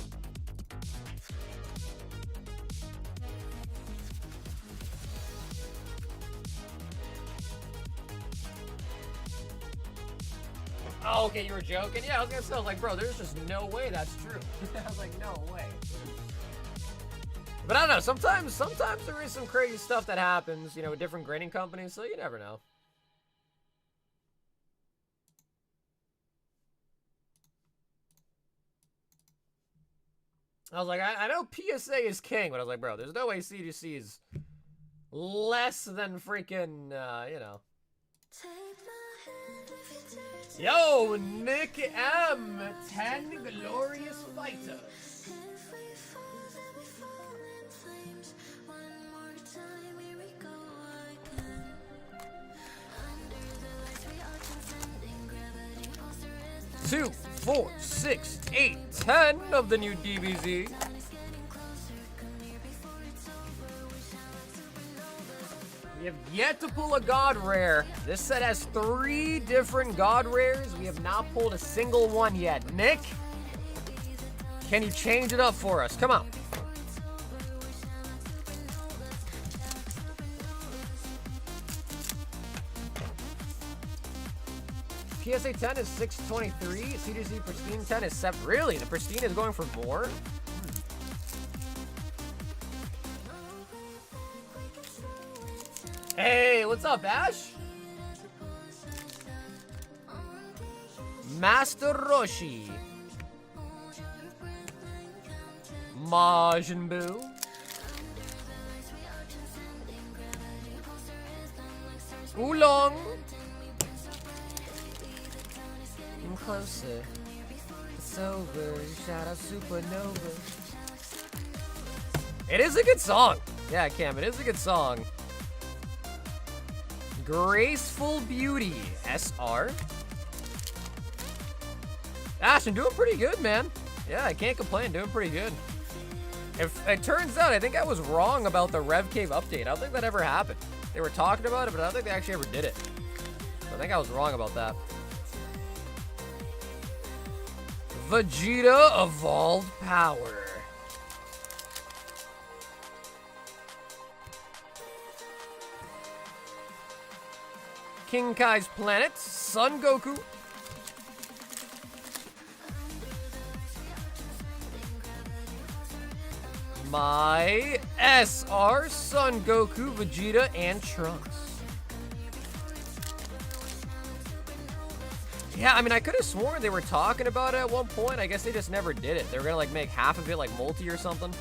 Oh, okay, you were joking? Yeah, I was gonna say, I was like, bro, there's just no way that's true. I was like, no way. But I don't know, sometimes there is some crazy stuff that happens, you know, with different grading companies, so you never know. I was like, I know PSA is king, but I was like, bro, there's no way CDC is less than freaking, you know. Yo, Nick M, 10 glorious fighters. Two, 4, 6, 8, 10 of the new DBZ. We have yet to pull a God Rare. This set has 3 different God Rares. We have not pulled a single one yet. Nick, can you change it up for us? Come on. PSA 10 is 623. CDC Pristine 10 is 7. Really? The Pristine is going for more? Hey, what's up, Ash? Master Roshi. Majin Buu. Oolong. I'm closer. It's over. Shout out Supernova. It is a good song. Yeah, Cam, it is a good song. Graceful Beauty, SR. Ash, I'm doing pretty good, man. Yeah, I can't complain, doing pretty good. If it turns out, I think I was wrong about the Rev Cave update. I don't think that ever happened. They were talking about it, but I don't think they actually ever did it. So I think I was wrong about that. Vegeta Evolved Power. King Kai's Planet, Son Goku. My SR, Son Goku, Vegeta, and Trunks. Yeah, I mean, I could have sworn they were talking about it at one point. I guess they just never did it. They were gonna like make half of it like multi or something.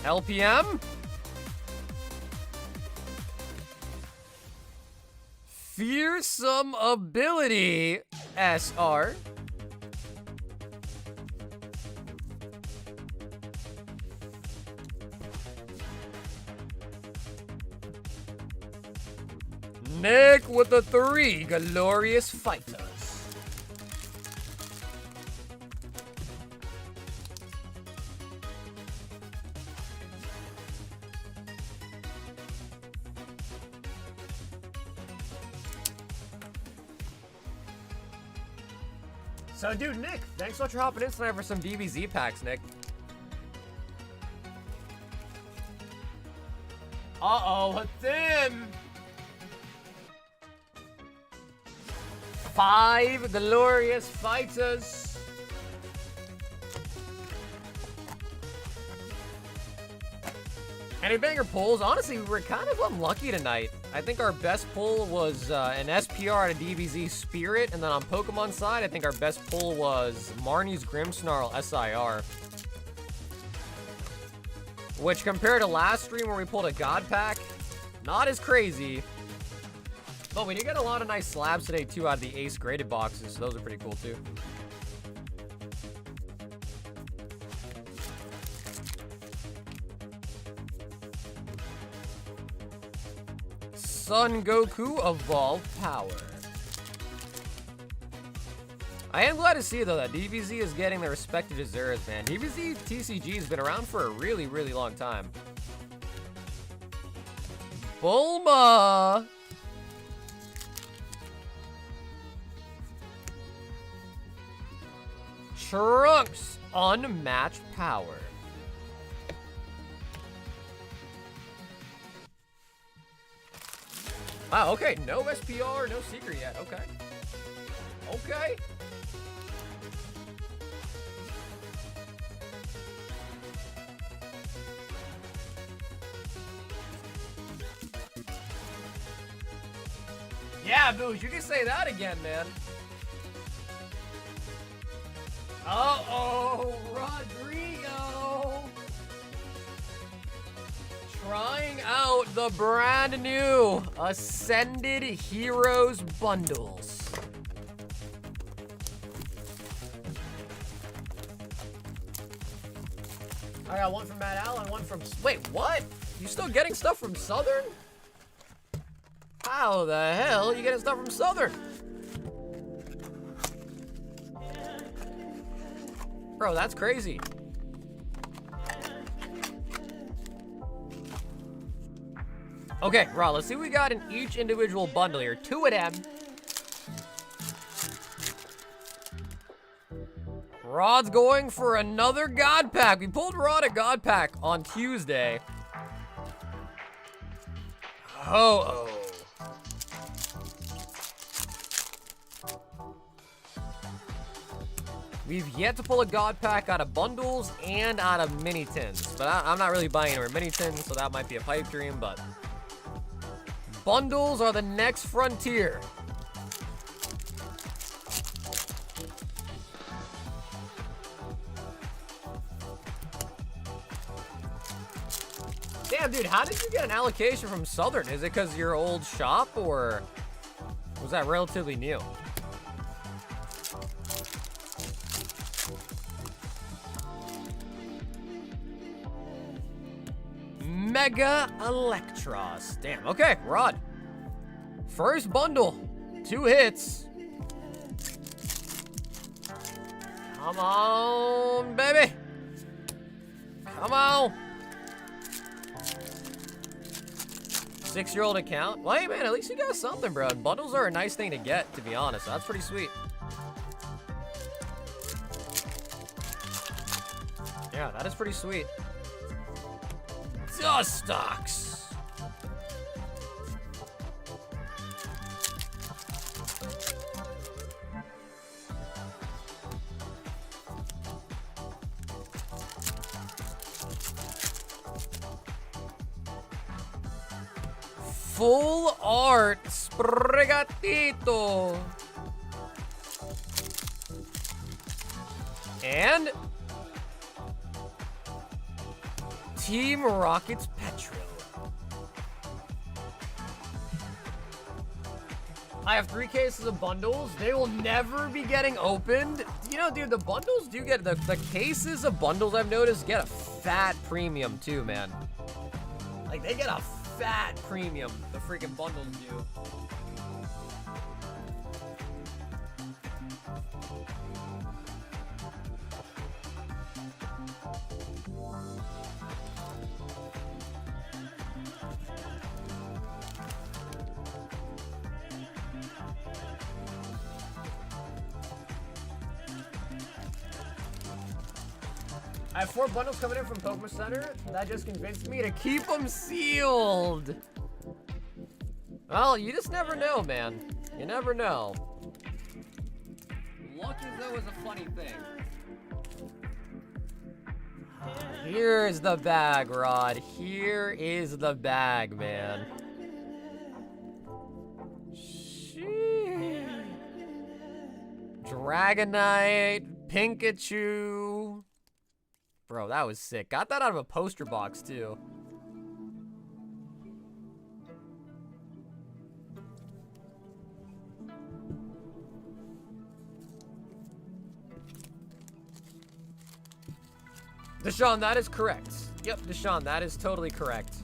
LPM. Fearsome Ability, SR. Nick with the 3 glorious fighters. So, dude, Nick, thanks so much for hopping in tonight for some DBZ packs, Nick. Uh-oh, what's in? 5 glorious fighters. Any banger pulls? Honestly, we were kind of unlucky tonight. I think our best pull was an SPR at a DBZ Spirit, and then on Pokemon side, I think our best pull was Marnie's Grimmsnarl SIR. Which, compared to last stream where we pulled a God Pack, not as crazy. But we did get a lot of nice slabs today, too, out of the Ace graded boxes, so those are pretty cool, too. Son Goku Evolved Power. I am glad to see, though, that DBZ is getting the respect it deserves, man. DBZ TCG has been around for a really, really long time. Bulma! Trunks Unmatched Power. Wow, okay, no SPR, no secret yet, okay. Okay. Yeah, Boosh, you can say that again, man. Uh-oh, Rodrigo. Trying out the brand new Ascended Heroes bundles. I got one from Matt Allen, one from... Wait, what? You still getting stuff from Southern? How the hell are you getting stuff from Southern? Bro, that's crazy. Okay, Raw, let's see what we got in each individual bundle here. 2 of them. Rod's going for another God Pack. We pulled Rod a God Pack on Tuesday. Oh. We've yet to pull a God Pack out of bundles and out of mini tins. But I'm not really buying any mini tins, so that might be a pipe dream, but... Bundles are the next frontier. Damn, dude, how did you get an allocation from Southern? Is it because your old shop, or was that relatively new? Mega Electros. Damn, okay, Rod. First bundle, 2 hits. Come on, baby. Come on. 6-year-old account. Well, hey, man, at least you got something, bro. And bundles are a nice thing to get, to be honest. That's pretty sweet. Yeah, that is pretty sweet. Dustox. Full art Sprigatito. And Team Rocket's Petrol. I have 3 cases of bundles. They will never be getting opened. You know, dude, the bundles do get, the cases of bundles I've noticed get a fat premium too, man. Like, they get a fat premium, the freaking bundles do. I have 4 bundles coming in from Pokemon Center. That just convinced me to keep them sealed. Well, you just never know, man. You never know. Luck is always a funny thing. Here's the bag, Rod. Here is the bag, man. Dragonite, Pikachu. Bro, that was sick. Got that out of a poster box, too. Deshaun, that is correct. Yep, Deshaun, that is totally correct.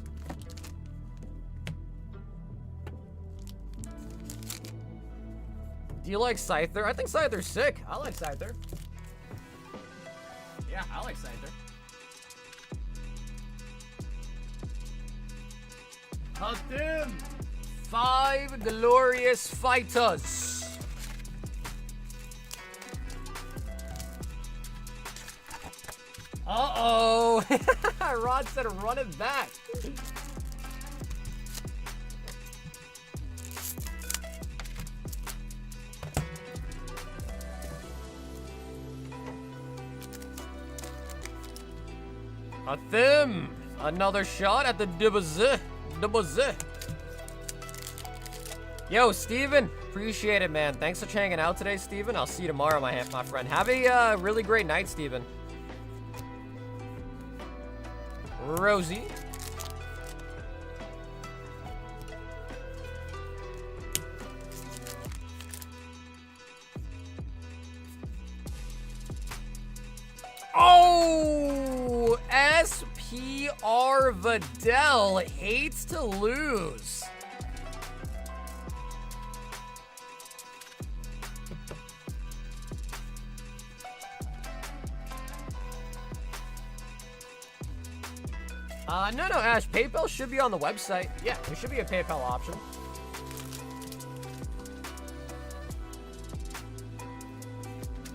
Do you like Scyther? I think Scyther's sick. I like Scyther. Yeah, I like Scyther. Hunt him! 5 glorious fighters. Uh-oh. Rod said run it back. A thim. Another shot at the dibba-z. Yo, Steven. Appreciate it, man. Thanks for hanging out today, Steven. I'll see you tomorrow, my friend. Have a really great night, Steven. Rosie. Oh! SPR Vidal hates to lose. No, Ash. PayPal should be on the website. Yeah, there should be a PayPal option.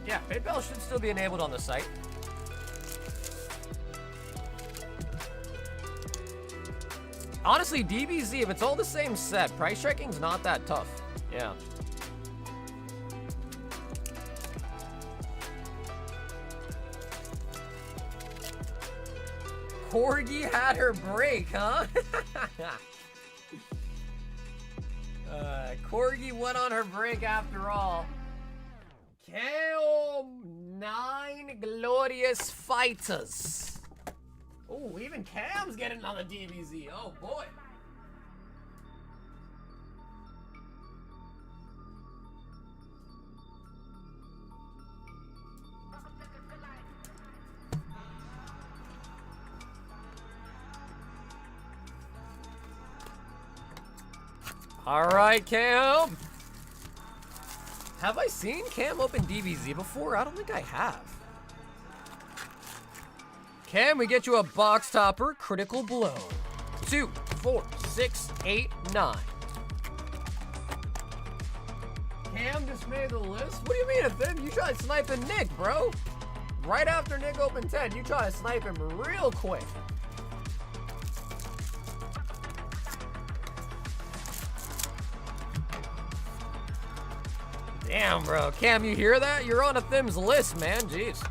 Yeah, PayPal should still be enabled on the site. Honestly, DBZ, if it's all the same set, price checking's not that tough. Yeah. Corgi had her break, huh? Corgi went on her break after all. Cam, 9 glorious fighters. Oh, even Cam's getting on the DBZ. Oh, boy. All right, Cam. Have I seen Cam open DBZ before? I don't think I have. Cam, we get you a box topper, critical blow. 2, 4, 6, 8, 9. Cam just made the list? What do you mean, Fib? You tried sniping Nick, bro. Right after Nick opened 10, you try to snipe him real quick. Damn, bro. Cam, you hear that? You're on a Thim's list, man. Jeez.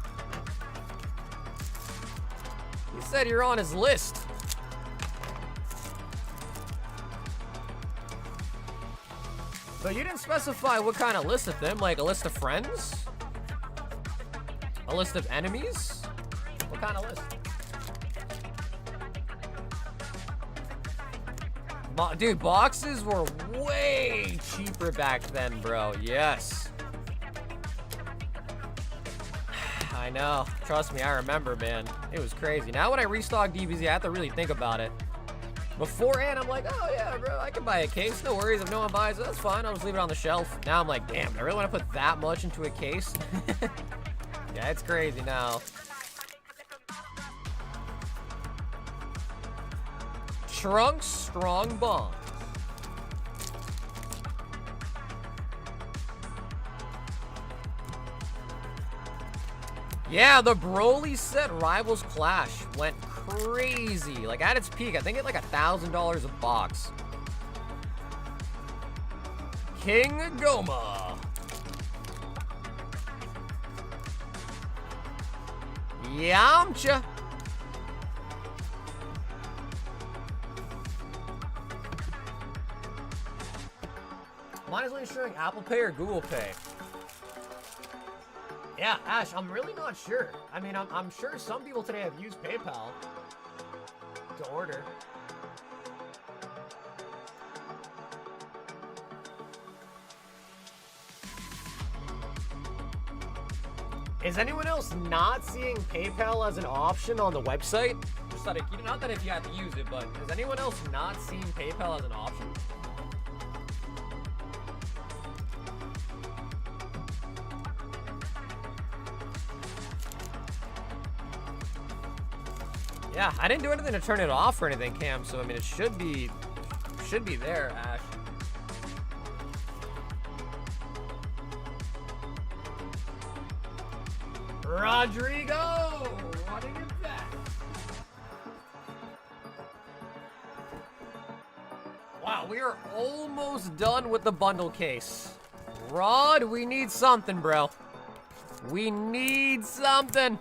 He said you're on his list. But you didn't specify what kind of list of them. Like a list of friends? A list of enemies? What kind of list? Dude, boxes were way cheaper back then, bro. Yes. I know. Trust me, I remember, man. It was crazy. Now when I restock DBZ, I have to really think about it. Beforehand, I'm like, oh yeah, bro, I can buy a case. No worries. If no one buys it, that's fine. I'll just leave it on the shelf. Now I'm like, damn, I really want to put that much into a case? Yeah, it's crazy now. Trunks strong bond. Yeah, the Broly set Rivals Clash went crazy. Like at its peak, I think it like $1,000 a box. King Goma. Yamcha. Mine is only showing Apple Pay or Google Pay. Yeah, Ash, I'm really not sure. I mean, I'm sure some people today have used PayPal to order. Is anyone else not seeing PayPal as an option on the website? Just like, not that if you have to use it, but is anyone else not seeing PayPal as an option? Yeah, I didn't do anything to turn it off or anything, Cam, so I mean it should be there, Ash. Rodrigo running it back. Wow, we are almost done with the bundle case. Rod, we need something, bro. We need something.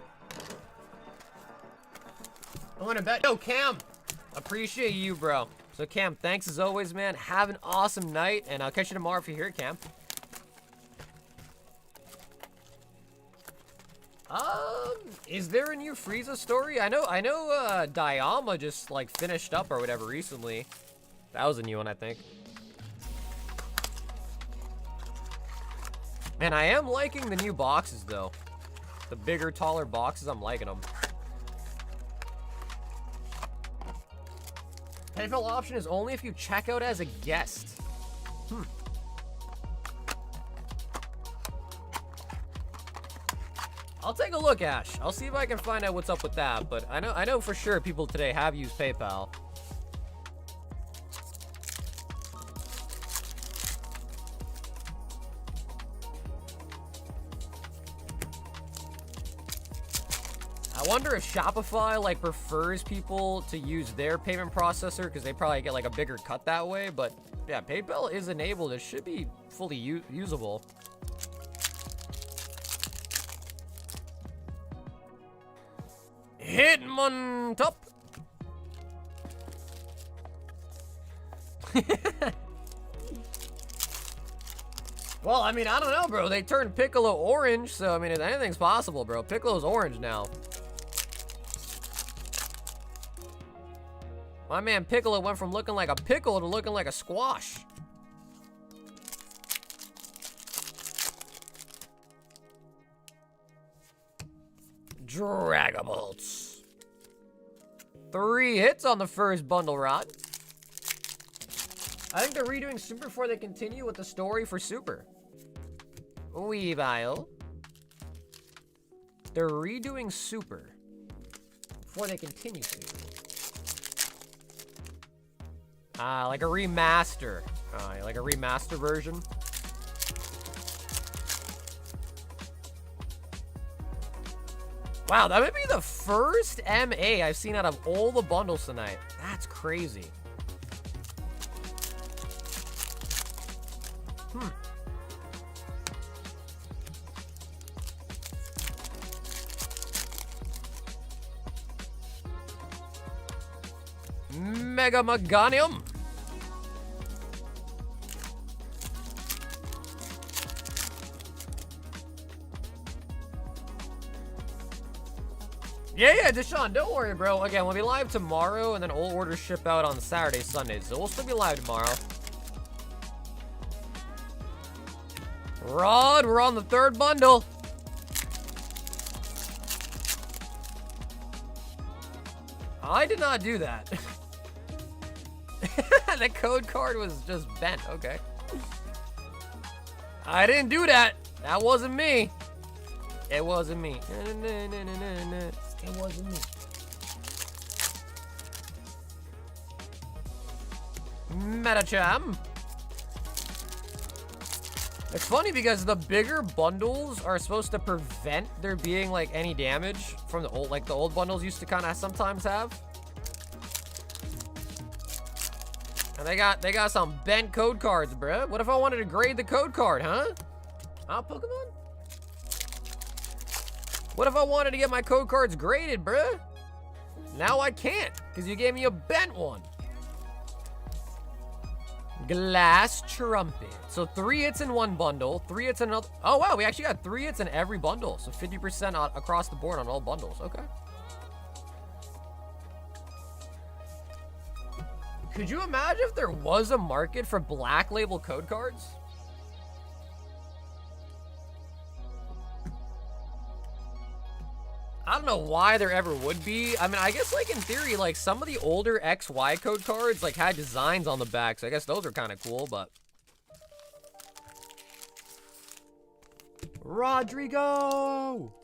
I'm gonna bet. Yo, Cam, appreciate you, bro. So, Cam, thanks as always, man. Have an awesome night, and I'll catch you tomorrow if you're here, Cam. Is there a new Frieza story? I know, Dayama just, like, finished up or whatever recently. That was a new one, I think. Man, I am liking the new boxes, though. The bigger, taller boxes, I'm liking them. PayPal option is only if you check out as a guest. I'll take a look, Ash. I'll see if I can find out what's up with that, but I know for sure people today have used PayPal. I wonder if Shopify like prefers people to use their payment processor because they probably get like a bigger cut that way. But yeah, PayPal is enabled. It should be fully usable. Hitmon top. Well, I mean, I don't know, bro. They turned Piccolo orange, so I mean, anything's possible, bro. Piccolo's orange now. My man Piccolo went from looking like a pickle to looking like a squash. Dragabolts. 3 hits on the first bundle, Rod. I think they're redoing Super before they continue with the story for Super. Weavile. They're redoing Super before they continue Super. Like a remaster. Like a remaster version. Wow, that might be the first MA I've seen out of all the bundles tonight. That's crazy. Mega Meganium. Yeah, Deshaun, don't worry, bro. Again, we'll be live tomorrow, and then all orders ship out on Saturday, Sunday. So we'll still be live tomorrow. Rod, we're on the 3rd bundle. I did not do that. The code card was just bent. Okay. I didn't do that. That wasn't me. It wasn't me. It wasn't me. Metacham. It's funny because the bigger bundles are supposed to prevent there being like any damage from the old, like the old bundles used to kind of sometimes have. And they got some bent code cards, bruh. What if I wanted to grade the code card, huh? Huh, Pokemon? What if I wanted to get my code cards graded, bruh? Now I can't, because you gave me a bent one. Glass Trumpet. So 3 hits in one bundle, 3 hits in another. Oh, wow, we actually got 3 hits in every bundle. So 50% across the board on all bundles. Okay. Could you imagine if there was a market for black label code cards? I don't know why there ever would be. I mean, I guess, like, in theory, like, some of the older XY code cards, like, had designs on the back, so I guess those are kind of cool, but... Rodrigo!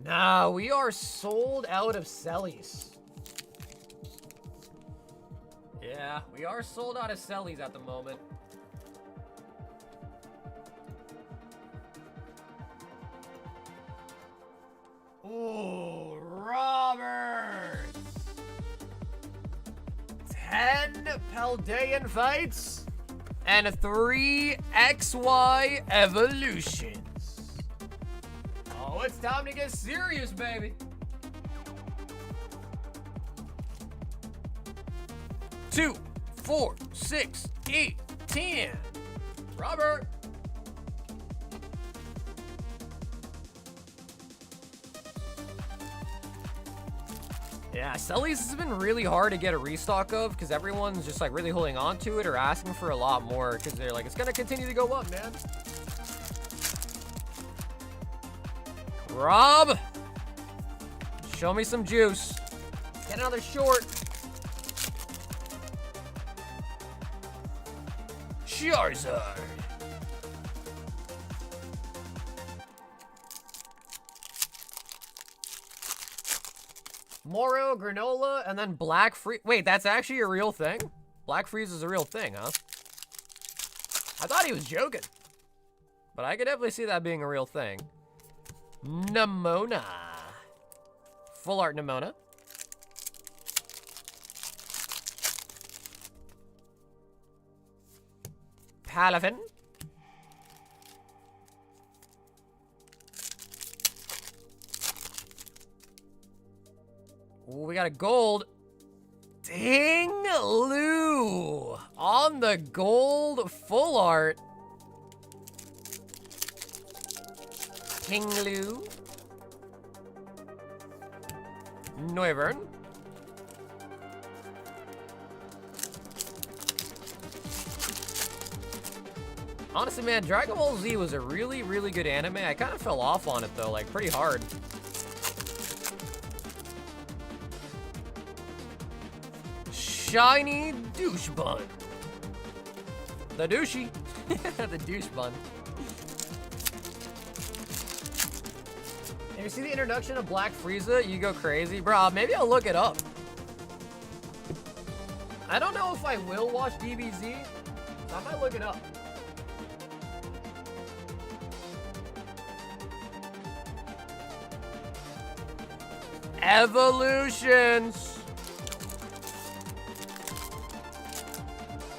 Nah, we are sold out of Cellies. Yeah, we are sold out of Cellies at the moment. Ooh, Robert! 10 Paldean fights and 3 XY evolutions. Oh, it's time to get serious, baby. 2, 4, 6, 8, 10. Robert. Yeah, Cellies has been really hard to get a restock of because everyone's just like really holding on to it or asking for a lot more because they're like, it's gonna continue to go up, man. Rob, show me some juice. Get another short. Charizard. Moro, Granola, and then Black Freeze. Wait, that's actually a real thing? Black Freeze is a real thing, huh? I thought he was joking. But I could definitely see that being a real thing. Nimona. Full art Nimona. Palafin. Ooh, we got a gold. Ding Lu on the gold full art. King Lu. Noivern. Honestly, man, Dragon Ball Z was a really, really good anime. I kind of fell off on it, though, like, pretty hard. Shiny douche bun. The douchey. The douche bun. If you see the introduction of Black Frieza, you go crazy. Bro, maybe I'll look it up. I don't know if I will watch DBZ. So I might look it up. Evolutions.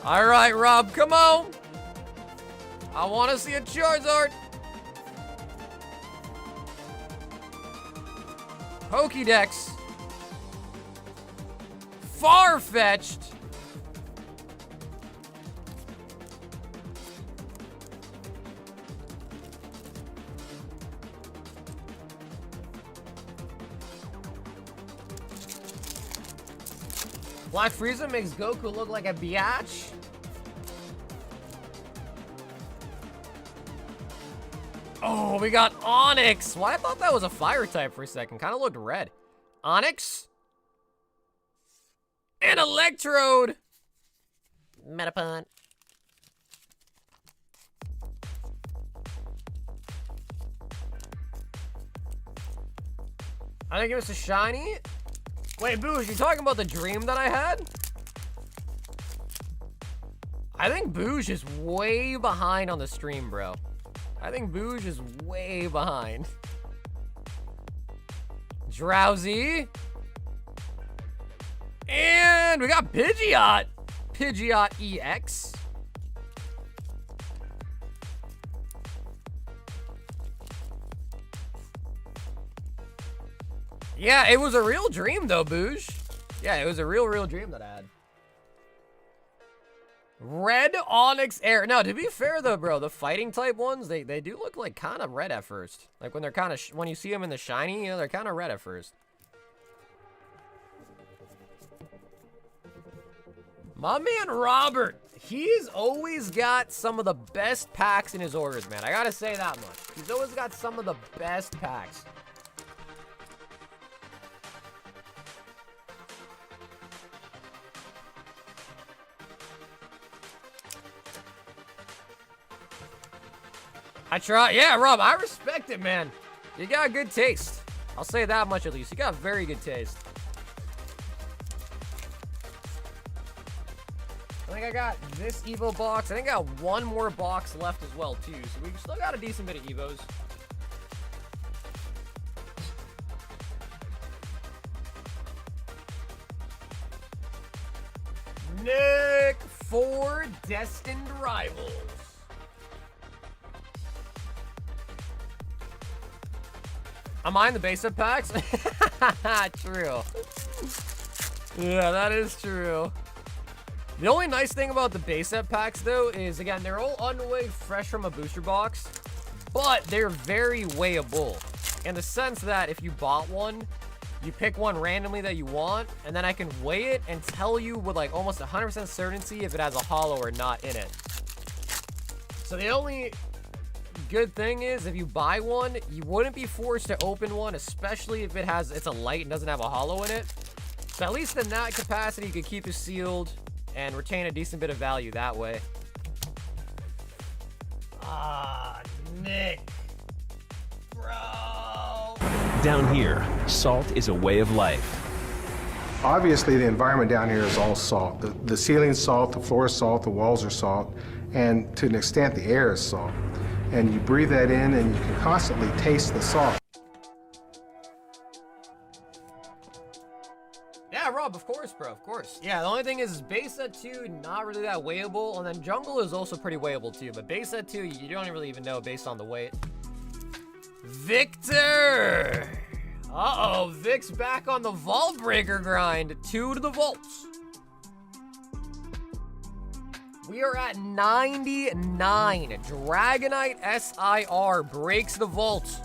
All right, Rob, come on. I want to see a Charizard. Pokédex. Far-fetched. Black Frieza makes Goku look like a biatch. Oh, we got Onyx. Why, I thought that was a fire type for a second. Kind of looked red. Onyx. And Electrode. Metapod. I think give us a shiny. Wait, Boosh, you talking about the dream that I had? I think Boosh is way behind on the stream, bro. I think Boosh is way behind. Drowsy. And we got Pidgeot. Pidgeot EX. Yeah, it was a real dream though, Boosh. Yeah, it was a real dream that I had. Red Onyx Air. Now, to be fair though, bro, the fighting type ones, they do look like kind of red at first. Like when they're kind of, when you see them in the shiny, you know, they're kind of red at first. My man Robert, he's always got some of the best packs in his orders, man. I gotta say that much. He's always got some of the best packs. I try. Yeah, Rob, I respect it, man. You got good taste. I'll say that much at least. You got very good taste. I think I got this Evo box. I think I got one more box left as well, too. So we've still got a decent bit of Evos. Nick for Destined Rivals. Am I in the base up packs? True. Yeah, that is true. The only nice thing about the base set packs, though, is, again, they're all unweighed fresh from a booster box, but they're very weighable, in the sense that if you bought one, you pick one randomly that you want, and then I can weigh it and tell you with, like, almost 100% certainty if it has a holo or not in it. So the only good thing is, if you buy one, you wouldn't be forced to open one, especially if it's a light and doesn't have a holo in it. So at least in that capacity, you could keep it sealed and retain a decent bit of value that way. Ah, Nick. Bro. Down here, salt is a way of life. Obviously, the environment down here is all salt. The ceiling's salt, the floor is salt, the walls are salt, and to an extent, the air is salt. And you breathe that in, and you can constantly taste the salt. Yeah, Rob, of course, bro, of course. Yeah, the only thing is base set 2, not really that weighable, and then Jungle is also pretty weighable too, but base set 2, you don't really even know based on the weight. Victor! Uh-oh, Vic's back on the Vault Breaker grind. 2 to the vaults. We are at 99. Dragonite SIR breaks the vault.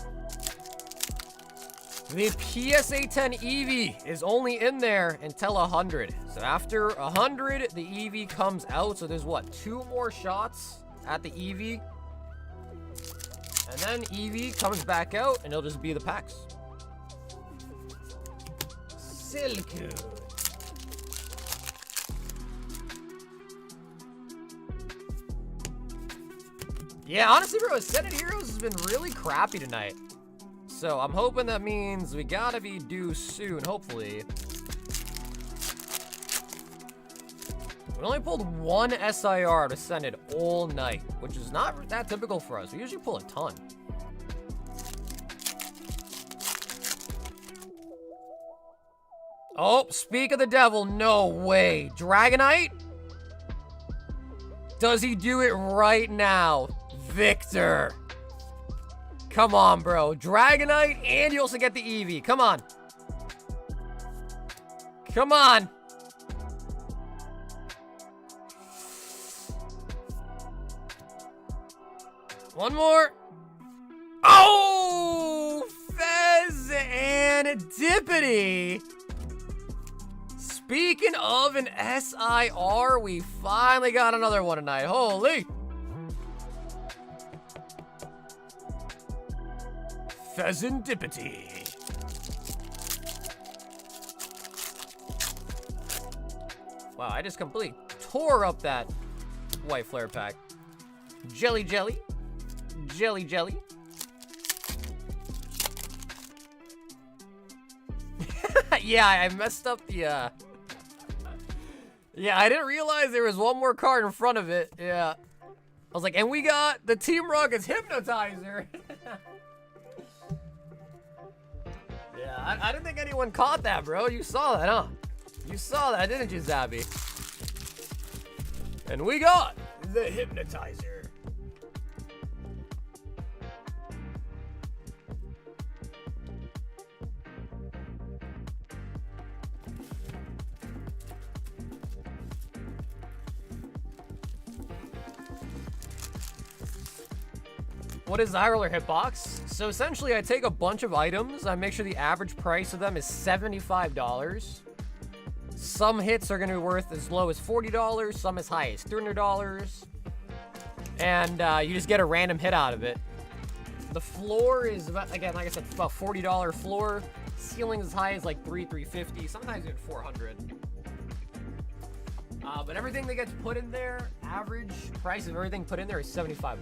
The PSA 10 Eevee is only in there until 100. So after 100, the Eevee comes out. So there's what, 2 more shots at the Eevee? And then Eevee comes back out and it'll just be the packs. Silcoon. Yeah, honestly, bro, Ascended Heroes has been really crappy tonight. So I'm hoping that means we gotta be due soon, hopefully. We only pulled 1 SIR of Ascended all night, which is not that typical for us. We usually pull a ton. Oh, speak of the devil, no way. Dragonite? Does he do it right now? Victor. Come on, bro. Dragonite, and you also get the Eevee. Come on. Come on. One more. Oh! Fez and Dippity. Speaking of an SIR, we finally got another one tonight. Holy. Pheasantipity. Wow, I just completely tore up that white flare pack. Jelly jelly. Jelly jelly. Yeah, I messed up the, Yeah, I didn't realize there was one more card in front of it. Yeah. I was like, and we got the Team Rocket's Hypnotizer. Yeah, I didn't think anyone caught that, bro. You saw that, huh? You saw that, didn't you, Zabby? And we got the Hypnotizer. What is High Roller Hitbox? So essentially, I take a bunch of items. I make sure the average price of them is $75. Some hits are going to be worth as low as $40, some as high as $300. And you just get a random hit out of it. The floor is, about, again, like I said, about $40 floor. Ceiling is as high as like $350, sometimes even $400. But everything that gets put in there, average price of everything put in there is $75.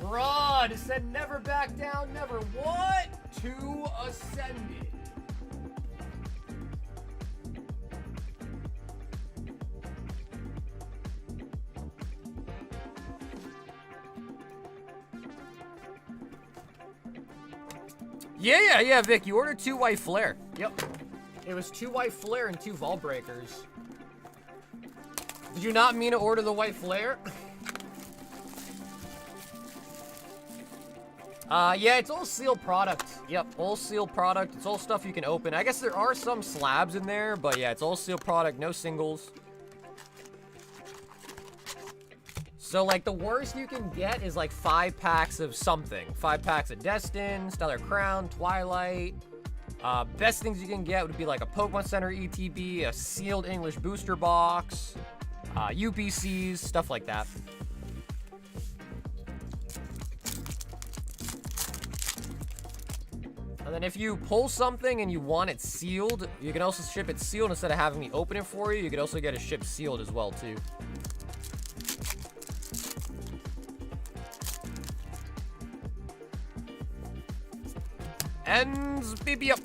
Rod said never back down, never what? To Ascended. Yeah, Vic, you ordered 2 white flare. Yep. It was 2 white flare and 2 vault breakers. Did you not mean to order the white flare? Yeah, it's all sealed product. Yep, all sealed product. It's all stuff you can open. I guess there are some slabs in there, but yeah, it's all sealed product, no singles. So, like, the worst you can get is, like, 5 packs of something. 5 packs of Destin, Stellar Crown, Twilight. Best things you can get would be, like, a Pokemon Center ETB, a sealed English booster box, UPCs, stuff like that. And then if you pull something and you want it sealed, you can also ship it sealed instead of having me open it for you. You could also get it shipped sealed as well, too. And beep up.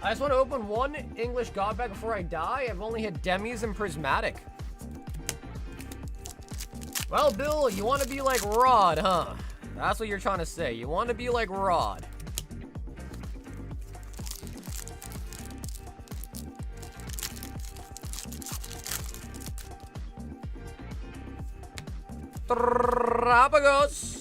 I just want to open 1 English God bag before I die. I've only hit Demis and Prismatic. Well, Bill, you want to be like Rod, huh? That's what you're trying to say. You want to be like Rod. Trapagos.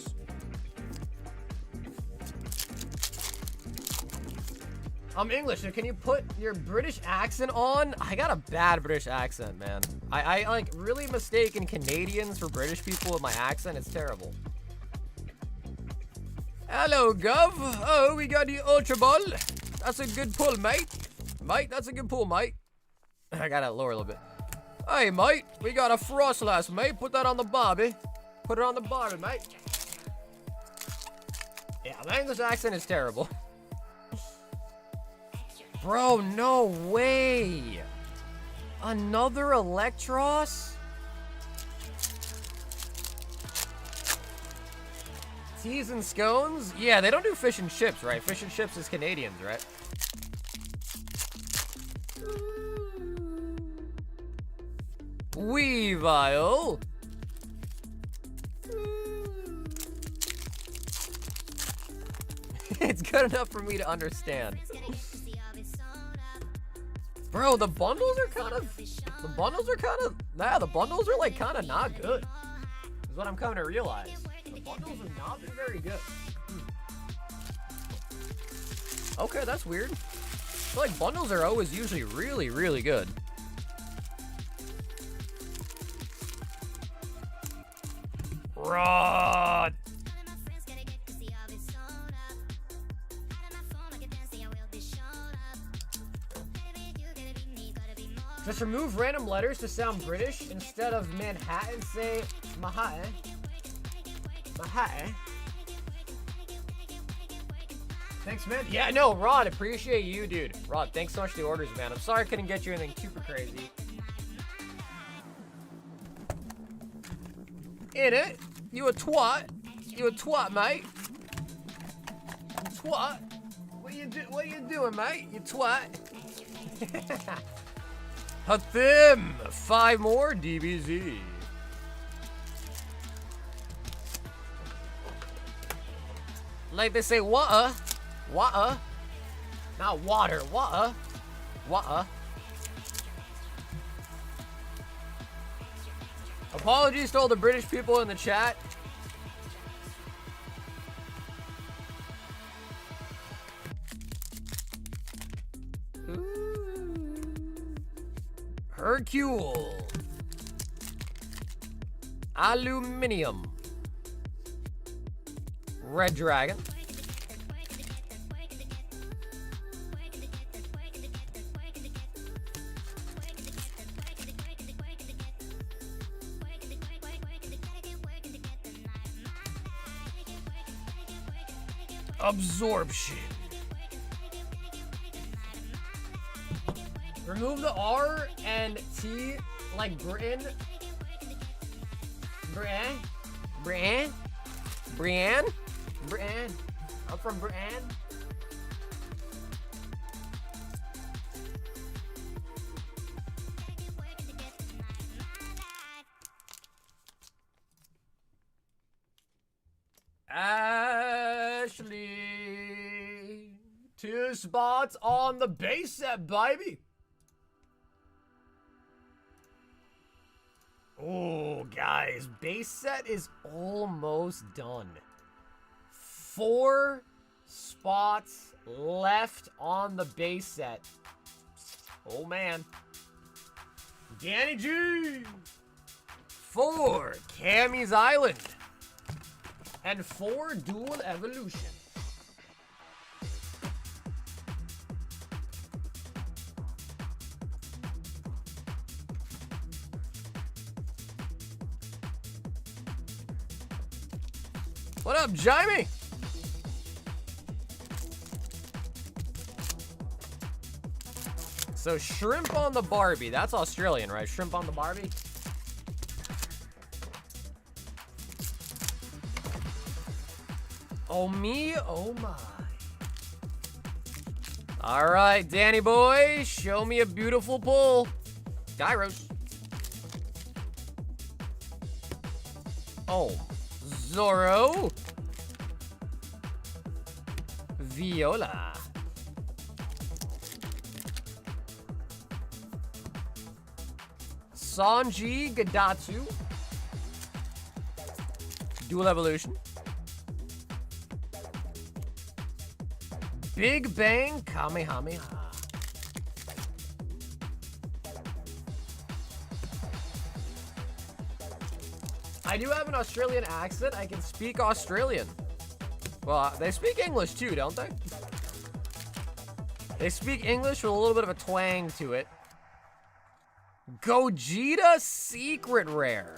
I'm English, so can you put your British accent on? I got a bad British accent, man. I like really mistaken Canadians for British people with my accent. It's terrible. Hello, Gov. Oh, we got the Ultra Ball. That's a good pull, mate. Mate, that's a good pull, mate. I gotta lower a little bit. Hey, mate, we got a Frostlass, mate. Put that on the barbie. Put it on the barbie, mate. Yeah, my English accent is terrible. Bro, no way. Another Electros? Teas and scones? Yeah, they don't do fish and chips, right? Fish and chips is Canadians, right? Weavile. It's good enough for me to understand. Bro, the bundles are kind of... Nah, the bundles are, like, kind of not good. Is what I'm coming to realize. The bundles are not very good. Okay, that's weird. I feel like bundles are always usually really, really good. Rod! Just remove random letters to sound British. Instead of Manhattan, say Manhattan. Manhattan. Thanks, man. Yeah, no, Rod, appreciate you, dude. Rod, thanks so much for the orders, man. I'm sorry I couldn't get you anything super crazy. In it. You a twat. You a twat, mate. twat. What you doing, mate? You twat. Hathim, 5 more DBZ. Like they say, water, water, not water, water, water. Apologies to all the British people in the chat. Hercule. Aluminium. Red Dragon. Absorption. Remove the R and T like Britain. Brienne? Brienne? Brienne? Brienne. I'm from Brienne. Ashley. 2 spots on the base set, baby. Oh, guys, base set is almost done. 4 spots left on the base set. Oh, man. Danny G. 4 Cammy's Island. And 4 Dual Evolution. What up, Jamie? So shrimp on the Barbie. That's Australian, right? Shrimp on the Barbie. Oh me, oh my. All right, Danny boy, show me a beautiful pull. Gyros. Oh, Zorro. Viola. Sanji Gadatsu. Dual Evolution. Big Bang Kamehameha. I do have an Australian accent. I can speak Australian. Well, they speak English too, don't they? They speak English with a little bit of a twang to it. Gogeta Secret Rare.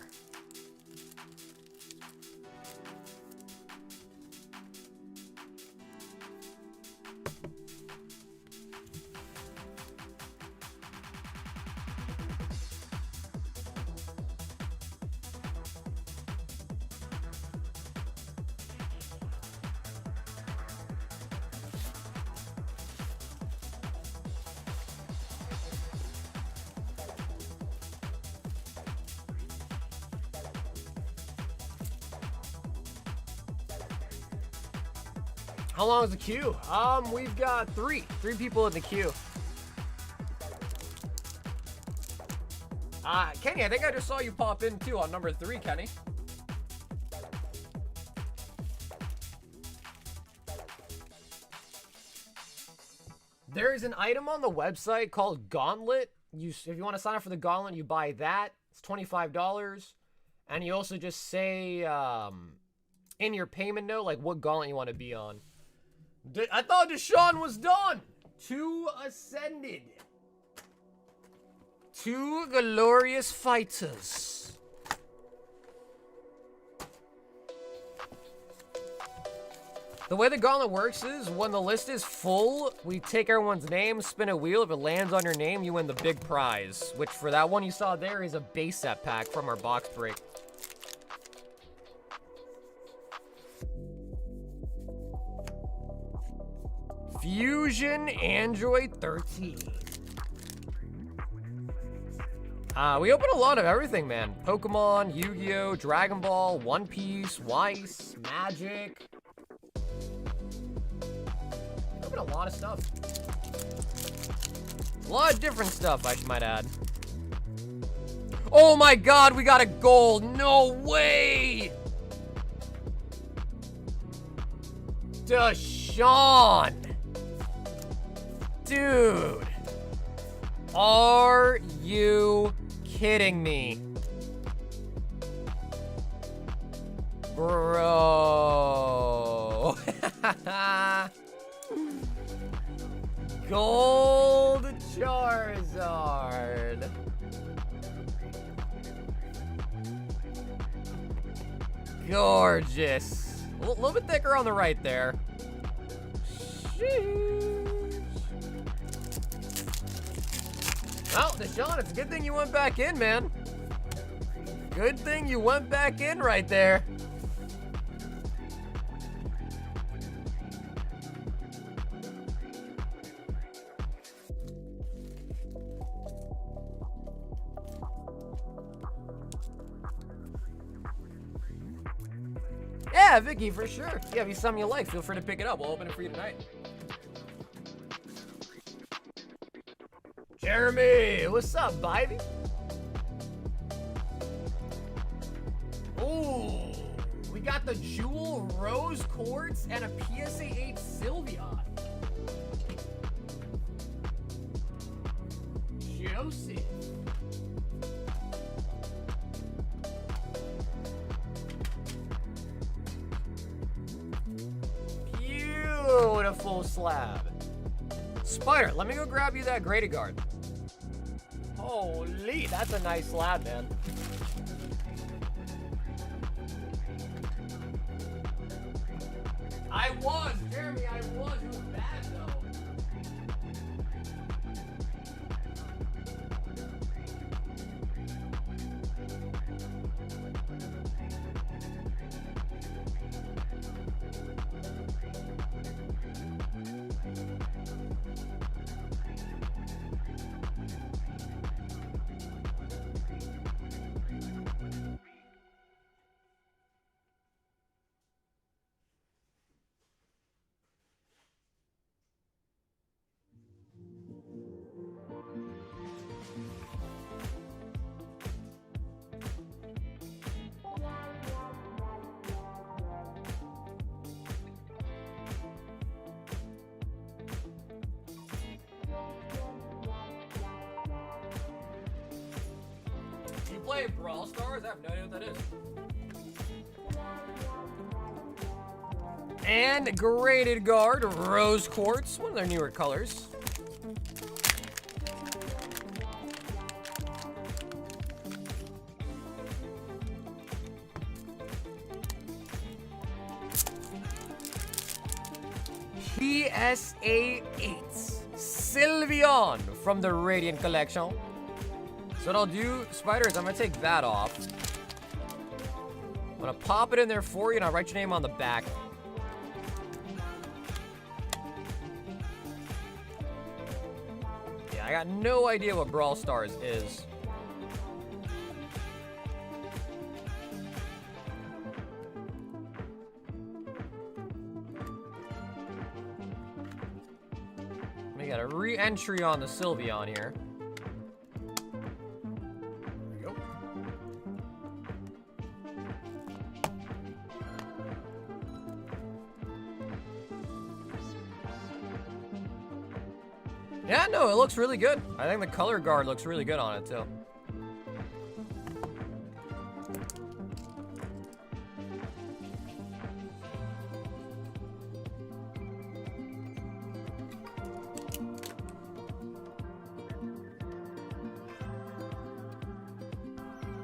How long is the queue? We've got three people in the queue. Kenny, I think I just saw you pop in too on number 3, Kenny. There is an item on the website called Gauntlet. If you want to sign up for the Gauntlet, you buy that. It's $25. And you also just say in your payment note, like what Gauntlet you want to be on. I thought Deshaun was done. 2 Ascended. 2 glorious fighters. The way the Gauntlet works is when the list is full, we take everyone's name, spin a wheel. If it lands on your name, you win the big prize. Which for that one you saw there is a base set pack from our box break. Fusion Android 13. We opened a lot of everything, man. Pokemon, Yu-Gi-Oh, Dragon Ball, One Piece, Weiss, Magic. Opened a lot of stuff. A lot of different stuff, I might add. Oh my god, we got a gold! No way! Deshaun! Dude! Are you kidding me? Bro. Gold Charizard. Gorgeous. A little bit thicker on the right there. Sheesh. Well, Deshaun, it's a good thing you went back in, man. Good thing you went back in right there. Yeah, Vicky, for sure. Yeah, if you something you like, feel free to pick it up. We'll open it for you tonight. Jeremy, what's up, baby? Ooh, we got the Jewel Rose Quartz and a PSA 8 Sylveon. Joseph. Beautiful slab. Spider, let me go grab you that graded guard. Holy, that's a nice slab, man. Jeremy, I was. It was bad, though. Play Brawl Stars? I have no idea what that is. And graded guard, Rose Quartz, one of their newer colors. PSA 8s, Sylveon from the Radiant Collection. So what I'll do, Spider, is I'm gonna take that off. I'm gonna pop it in there for you and I'll write your name on the back. Yeah, I got no idea what Brawl Stars is. We got a re-entry on the Sylveon here. Yeah, no, it looks really good. I think the color guard looks really good on it, too.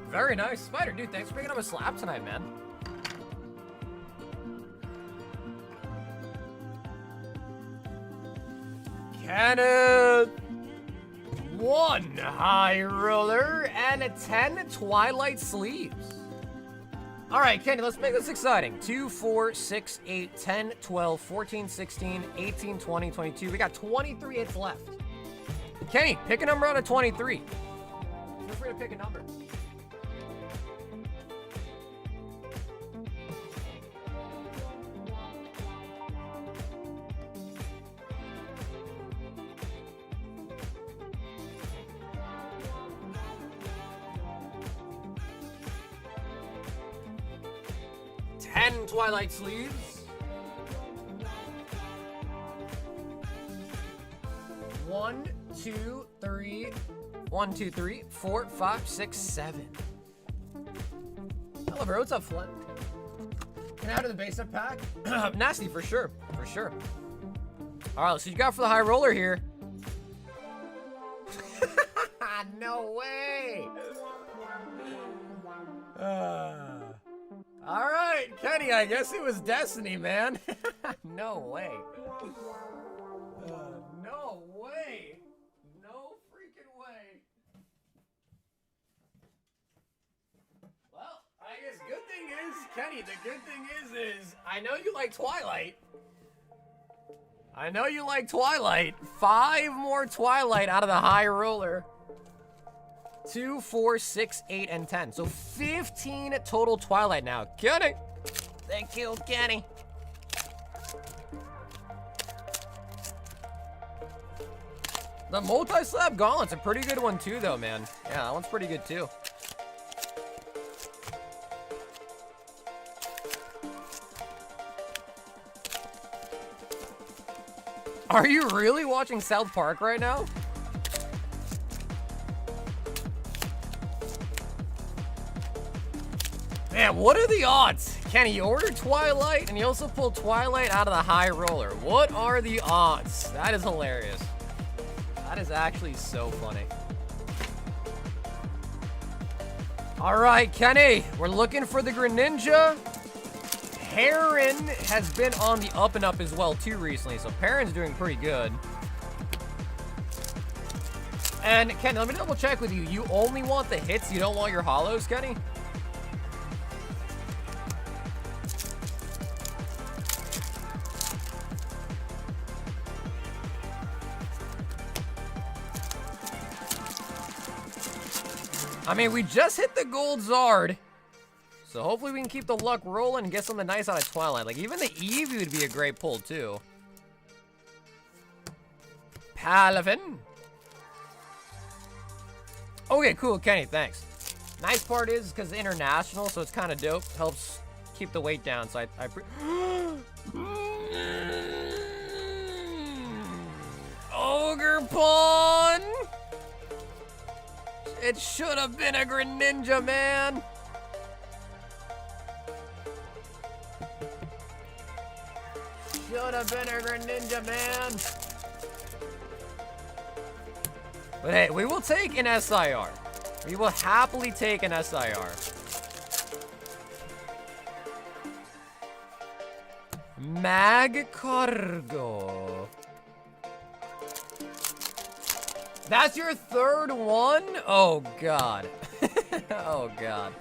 Very nice. Spider, dude, thanks for picking up a slab tonight, man. Kenneth! 1 High Roller and 10 Twilight Sleeves. All right, Kenny, let's make this exciting. 2, 4, 6, 8, 10, 12, 14, 16, 18, 20, 22. We got 23 hits left. Kenny, pick a number out of 23. Feel free to pick a number. Twilight sleeves. 1, 2, 3. 1, 2, 3, 4, 5, 6, 7. Hello, bro. What's up, Flint? Can I add to the base up pack? Nasty for sure. For sure. All right, so you got for the high roller here. No way. All right, Kenny, I guess it was destiny, man. No way. No way. No freaking way. Well, I guess good thing is, Kenny, the good thing is I know you like Twilight. I know you like Twilight. 5 more Twilight out of the high roller. 2, 4, 6, 8, and 10. So 15 total Twilight now. Kenny. Thank you, Kenny. The multi-slab gauntlet's a pretty good one too, though, man. Yeah, that one's pretty good too. Are you really watching South Park right now? Man, what are the odds? Kenny, you ordered Twilight, and you also pulled Twilight out of the high roller. What are the odds? That is hilarious. That is actually so funny. All right, Kenny, we're looking for the Greninja. Heron has been on the up and up as well, too, recently, so Perrin's doing pretty good. And, Kenny, let me double check with you. You only want the hits, you don't want your holos, Kenny? I mean, we just hit the gold Zard. So hopefully we can keep the luck rolling and get something nice out of Twilight. Like, even the Eevee would be a great pull, too. Palafin. Okay, cool, Kenny, thanks. Nice part is, because it's international, so it's kind of dope. Helps keep the weight down, so I Ogre Pawn! It should have been a Greninja, man. Should have been a Greninja, man. But hey, we will take an SIR. We will happily take an SIR. Mag Cargo. That's your third one? Oh, God. Oh, God.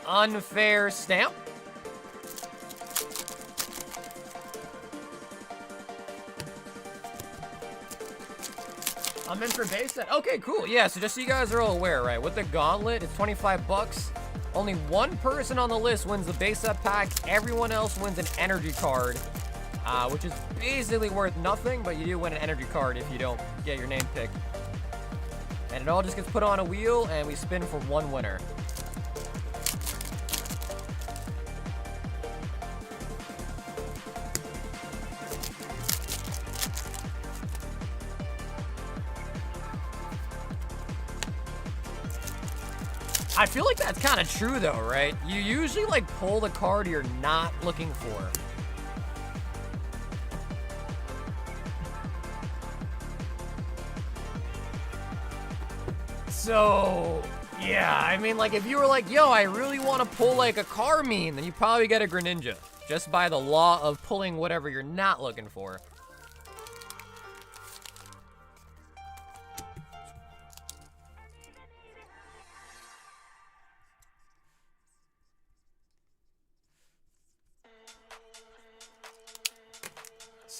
Unfair stamp. I'm in for base set. Okay, cool. Yeah, so just so you guys are all aware, right? With the gauntlet, it's 25 bucks. Only one person on the list wins the base set pack. Everyone else wins an energy card. Which is basically worth nothing, but you do win an energy card if you don't get your name picked. And it all just gets put on a wheel, and we spin for one winner. I feel like that's kind of true, though, right? You usually, like, pull the card you're not looking for. So, yeah, I mean, like, if you were like, yo, I really want to pull, like, a Carmine, then you probably get a Greninja. Just by the law of pulling whatever you're not looking for.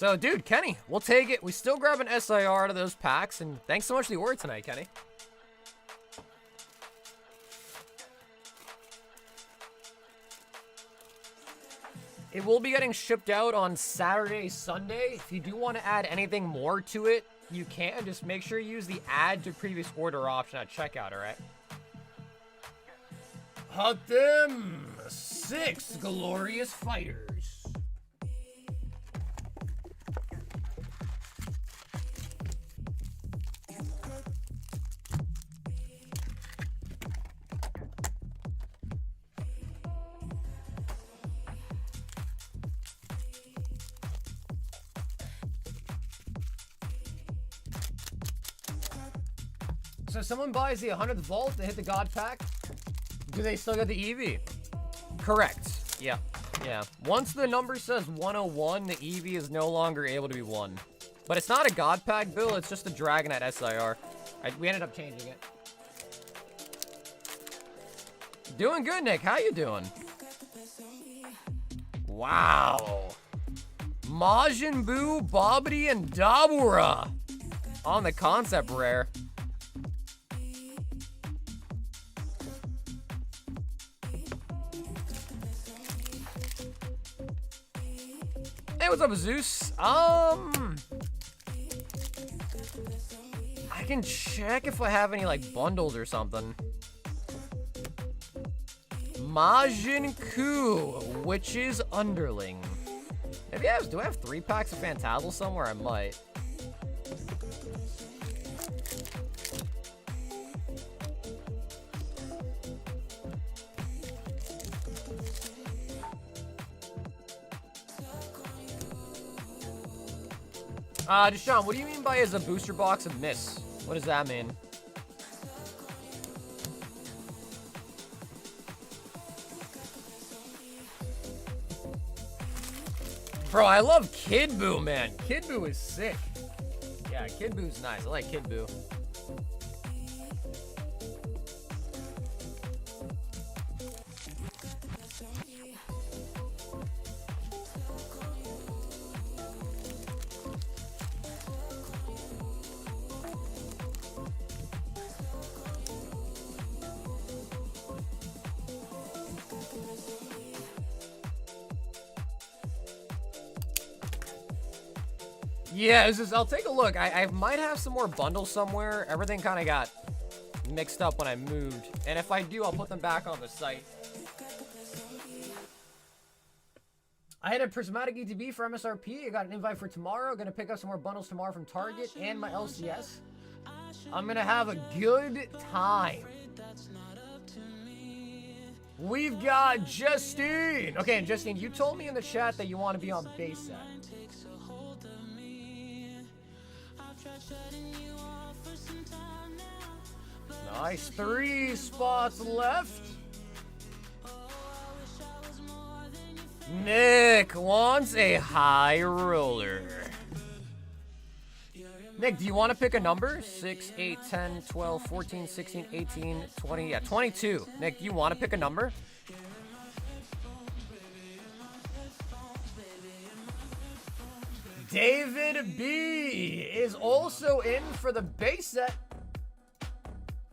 So, dude, Kenny, we'll take it. We still grab an SIR out of those packs, and thanks so much for the order tonight, Kenny. It will be getting shipped out on Saturday, Sunday. If you do want to add anything more to it, you can. Just make sure you use the add to previous order option at checkout, all right? Hot them 6 glorious fighters. So if someone buys the 100th vault, they hit the God pack, do they still get the EV? Correct. Yeah. Yeah. Once the number says 101, the EV is no longer able to be won. But it's not a God pack, Bill. It's just a Dragon at SIR. We ended up changing it. Doing good, Nick. How you doing? Wow. Majin Buu, Bobbity, and Dabura on the concept rare. Hey, what's up, Zeus? I can check if I have any, like, bundles or something. Majin Ku, Witch's Underling. Maybe do I have 3 packs of Fantasmal somewhere? I might. Deshaun, what do you mean by is a booster box a miss? What does that mean? Bro, I love Kid Buu, man. Kid Buu is sick. Yeah, Kid Buu's nice. I like Kid Buu. Yeah, I'll take a look. I might have some more bundles somewhere. Everything kind of got mixed up when I moved. And if I do, I'll put them back on the site. I had a Prismatic ETB for MSRP. I got an invite for tomorrow. Gonna pick up some more bundles tomorrow from Target and my LCS. I'm gonna have a good time. We've got Justine. Okay, and Justine, you told me in the chat that you want to be on base set. Nice. 3 spots left. Nick wants a high roller. Nick, do you want to pick a number? 6, 8, 10, 12, 14, 16, 18, 20. Yeah, 22. Nick, do you want to pick a number? David B is also in for the base set.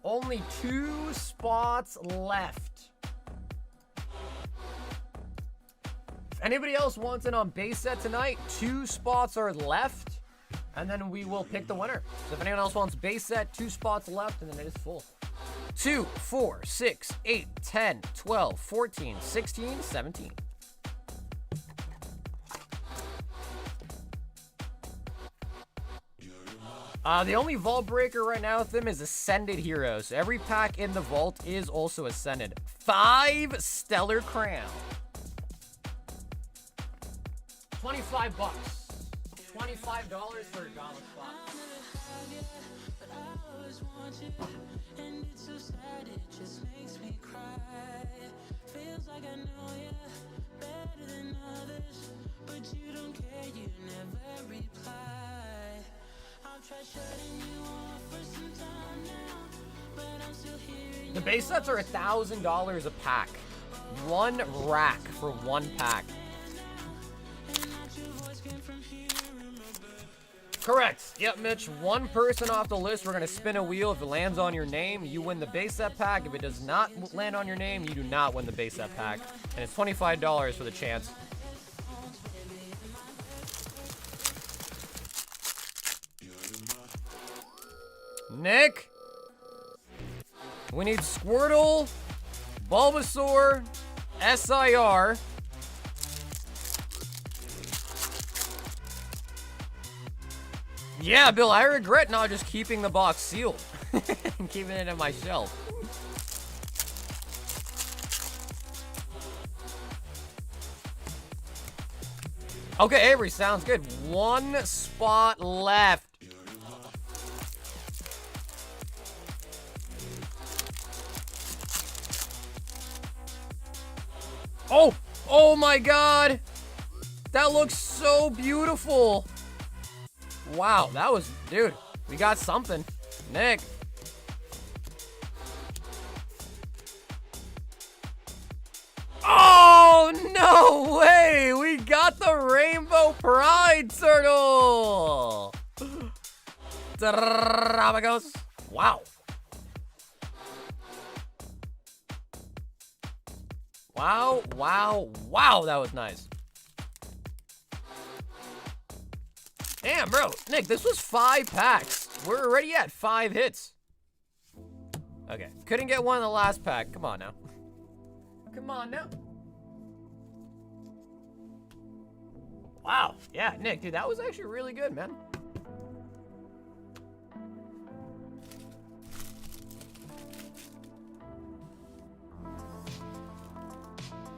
Only 2 spots left. If anybody else wants in on base set tonight, 2 spots are left, and then we will pick the winner. So if anyone else wants base set, 2 spots left, and then it is full. 2, 4, 6, 8, 10, 12, 14, 16, 17. The only vault breaker right now with them is Ascended Heroes. So every pack in the vault is also Ascended. 5 Stellar Crown. 25 bucks. $25 for a gauntlet spot. And it's so sad, it just makes me cry. Feels like I know you better than others, but you don't care, you never reply. I've tried shutting you off for some time now, but I'm still hearing. The base sets are $1,000 a pack. 1 rack for 1 pack. Correct. Yep, Mitch. One person off the list. We're going to spin a wheel. If it lands on your name, you win the base set pack. If it does not land on your name, you do not win the base set pack. And it's $25 for the chance. Nick. We need Squirtle, Bulbasaur, SIR. Yeah, Bill, I regret not just keeping the box sealed and keeping it on my shelf. Okay, Avery, sounds good. One spot left. Oh! Oh my god! That looks so beautiful! Wow, that was... Dude, we got something. Nick. Oh, no way! We got the Rainbow Pride Turtle! Amigos. Wow. Wow, wow, wow, that was nice. Damn, bro. Nick, this was 5 packs. We're already at 5 hits. Okay, couldn't get one in the last pack. Come on now. Come on now. Wow, yeah, Nick, dude, that was actually really good, man.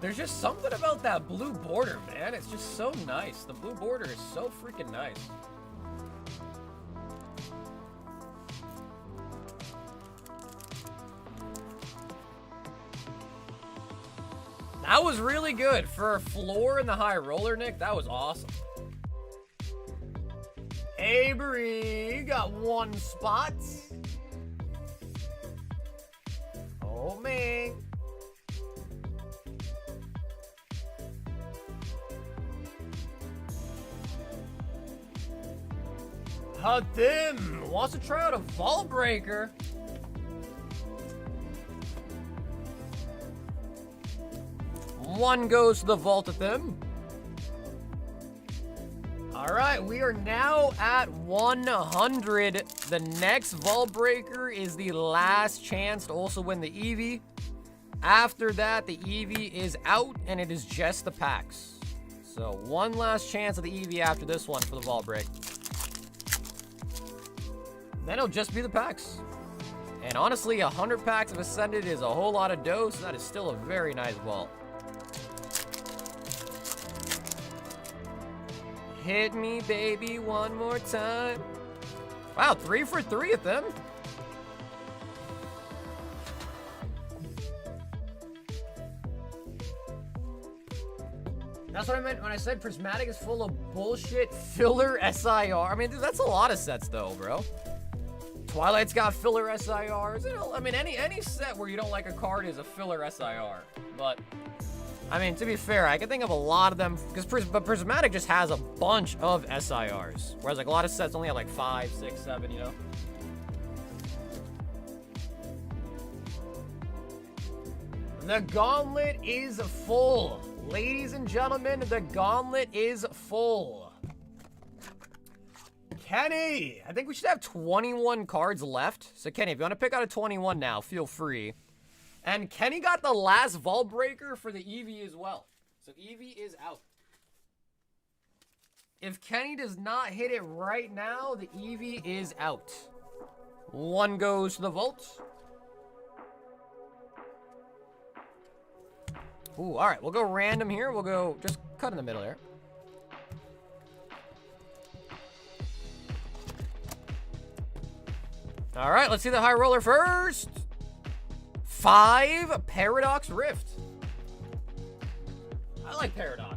There's just something about that blue border, man. It's just so nice. The blue border is so freaking nice. That was really good. For a floor in the high roller, Nick, that was awesome. Avery got 1 spot. Oh, man. Hatim wants to try out a Vault Breaker. One goes to the Vault of them. All right, we are now at 100. The next Vault Breaker is the last chance to also win the Eevee. After that, the Eevee is out, and it is just the packs. So one last chance of the Eevee after this one for the Vault Break. Then it'll just be the packs. And honestly, 100 packs of Ascended is a whole lot of dough, so that is still a very nice vault. Hit me, baby, one more time. Wow, 3 for 3 of them. That's what I meant when I said Prismatic is full of bullshit filler SIR. I mean, dude, that's a lot of sets, though, bro. Twilight's got filler SIRs. You know, I mean, any set where you don't like a card is a filler SIR. But, I mean, to be fair, I can think of a lot of them. But Prismatic just has a bunch of SIRs. Whereas, like, a lot of sets only have, like, 5, 6, 7, you know? The gauntlet is full. Ladies and gentlemen, the gauntlet is full. Kenny, I think we should have 21 cards left. So, Kenny, if you want to pick out a 21 now, feel free. And Kenny got the last Vault Breaker for the Eevee as well. So, Eevee is out. If Kenny does not hit it right now, the Eevee is out. One goes to the Vault. Ooh, all right, we'll go random here. We'll go just cut in the middle here. All right, let's see the high roller first. 5 Paradox Rift. I like Paradox.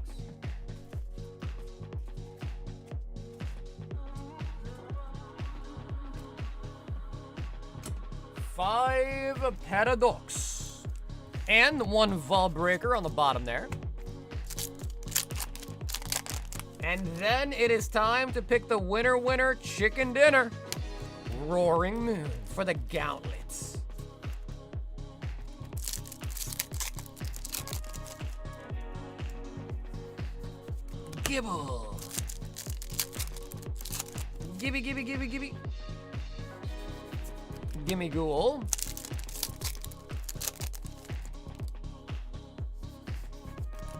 Five Paradox. And 1 Vault Breaker on the bottom there. And then it is time to pick the winner chicken dinner. Roaring Moon for the Gauntlets. Gibble. Gibby. Gimme Ghoul.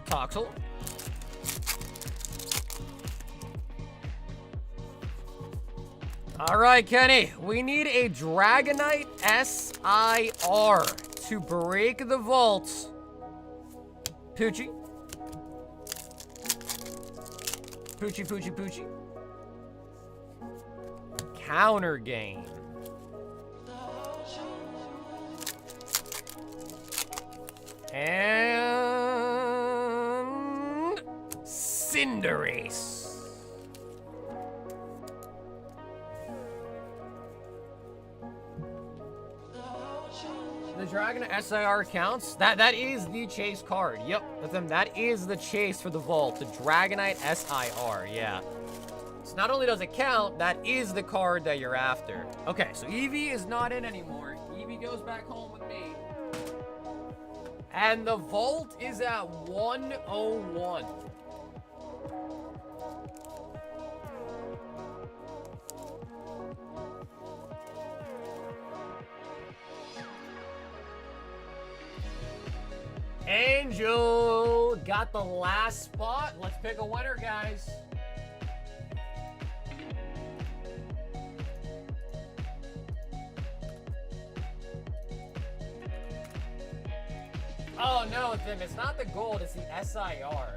Toxel. All right, Kenny, we need a Dragonite SIR to break the vault. Poochie. Counter game. And Cinderace. The Dragonite SIR counts. That is the chase card. Yep, that is the chase for the vault. The Dragonite SIR, yeah. So not only does it count, that is the card that you're after. Okay, so Eevee is not in anymore. Eevee goes back home with me. And the vault is at 101. Angel got the last spot. Let's pick a winner, guys. Oh, no, Tim, it's not the gold, it's the SIR.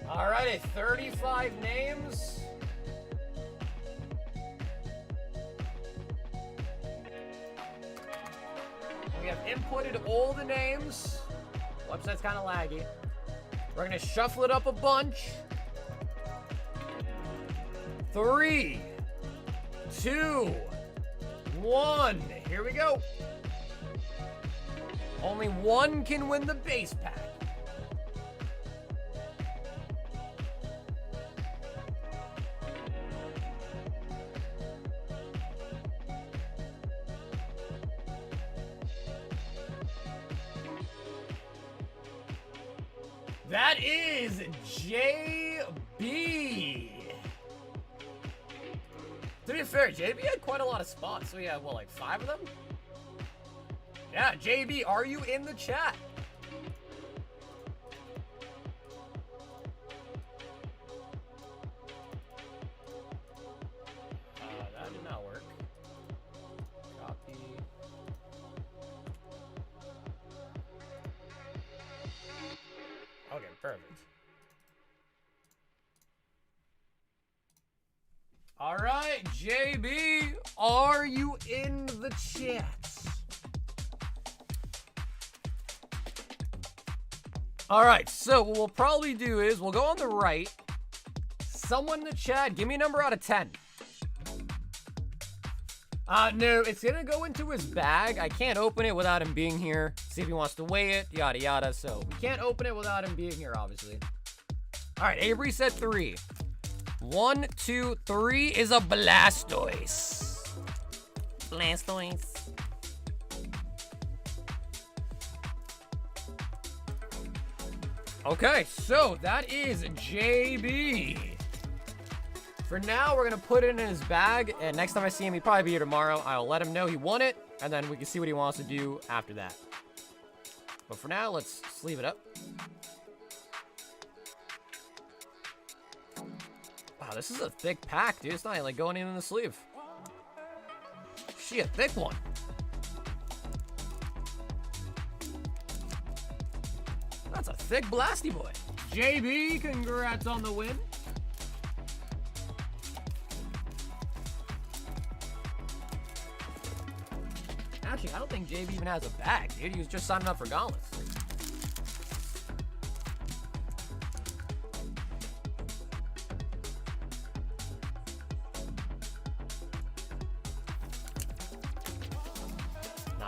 Alrighty, 35 names. We have inputted all the names. Website's kind of laggy. We're gonna shuffle it up a bunch. 3, 2, 1. Here we go. Only one can win the base pack. That is JB. To be fair, JB had quite a lot of spots. So we had, what, like 5 of them? Yeah, JB, are you in the chat? That did not work. Copy. Okay, perfect. All right, JB, are you in the chat? All right, so what we'll probably do is we'll go on the right. Someone in the chat, give me a number out of 10. No, it's gonna go into his bag. I can't open it without him being here. See if he wants to weigh it, yada yada. So we can't open it without him being here, obviously. All right, Avery said 3. 1, 2, 3 is a Blastoise. Blastoise. Okay, so that is JB. For now, we're going to put it in his bag, and next time I see him, he'll probably be here tomorrow. I'll let him know he won it, and then we can see what he wants to do after that. But for now, let's sleeve it up. Wow, this is a thick pack, dude. It's not like going in the sleeve. She a thick one. That's a thick Blasty boy. JB, congrats on the win. Actually, I don't think JB even has a bag, dude. He was just signing up for Gauntlets.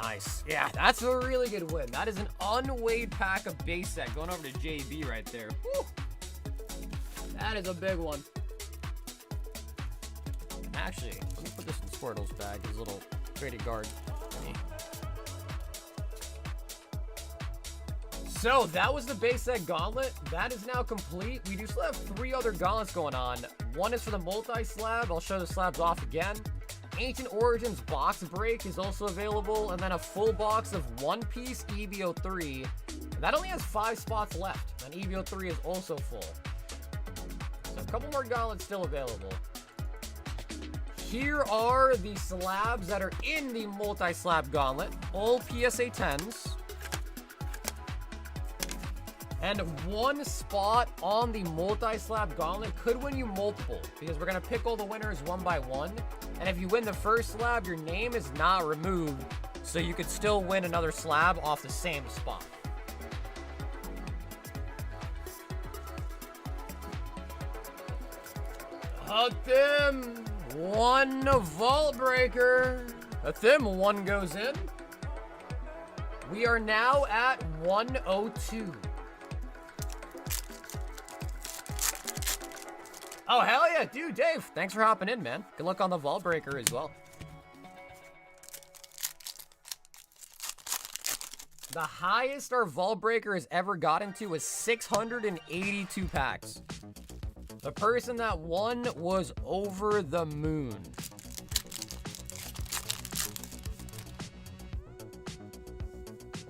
Nice. Yeah, that's a really good win. That is an unweighed pack of base set going over to JB right there. Woo. That is a big one. Actually, let me put this in Squirtle's bag, his little traded guard. So that was the base set gauntlet. That is now complete. We do still have 3 other gauntlets going on. One is for the multi-slab. I'll show the slabs off again. Ancient Origins box break is also available, and then a full box of One Piece EVO3. That only has 5 spots left, and EVO3 is also full. So a couple more gauntlets still available. Here are the slabs that are in the multi-slab gauntlet. All PSA 10s. And 1 spot on the multi-slab gauntlet could win you multiple, because we're going to pick all the winners one by one. And if you win the first slab, your name is not removed, so you could still win another slab off the same spot. A Thim, 1 Vault Breaker. A Thim, 1 goes in. We are now at 102. Oh, hell yeah, dude, Dave. Thanks for hopping in, man. Good luck on the Vault Breaker as well. The highest our Vault Breaker has ever gotten to was 682 packs. The person that won was over the moon.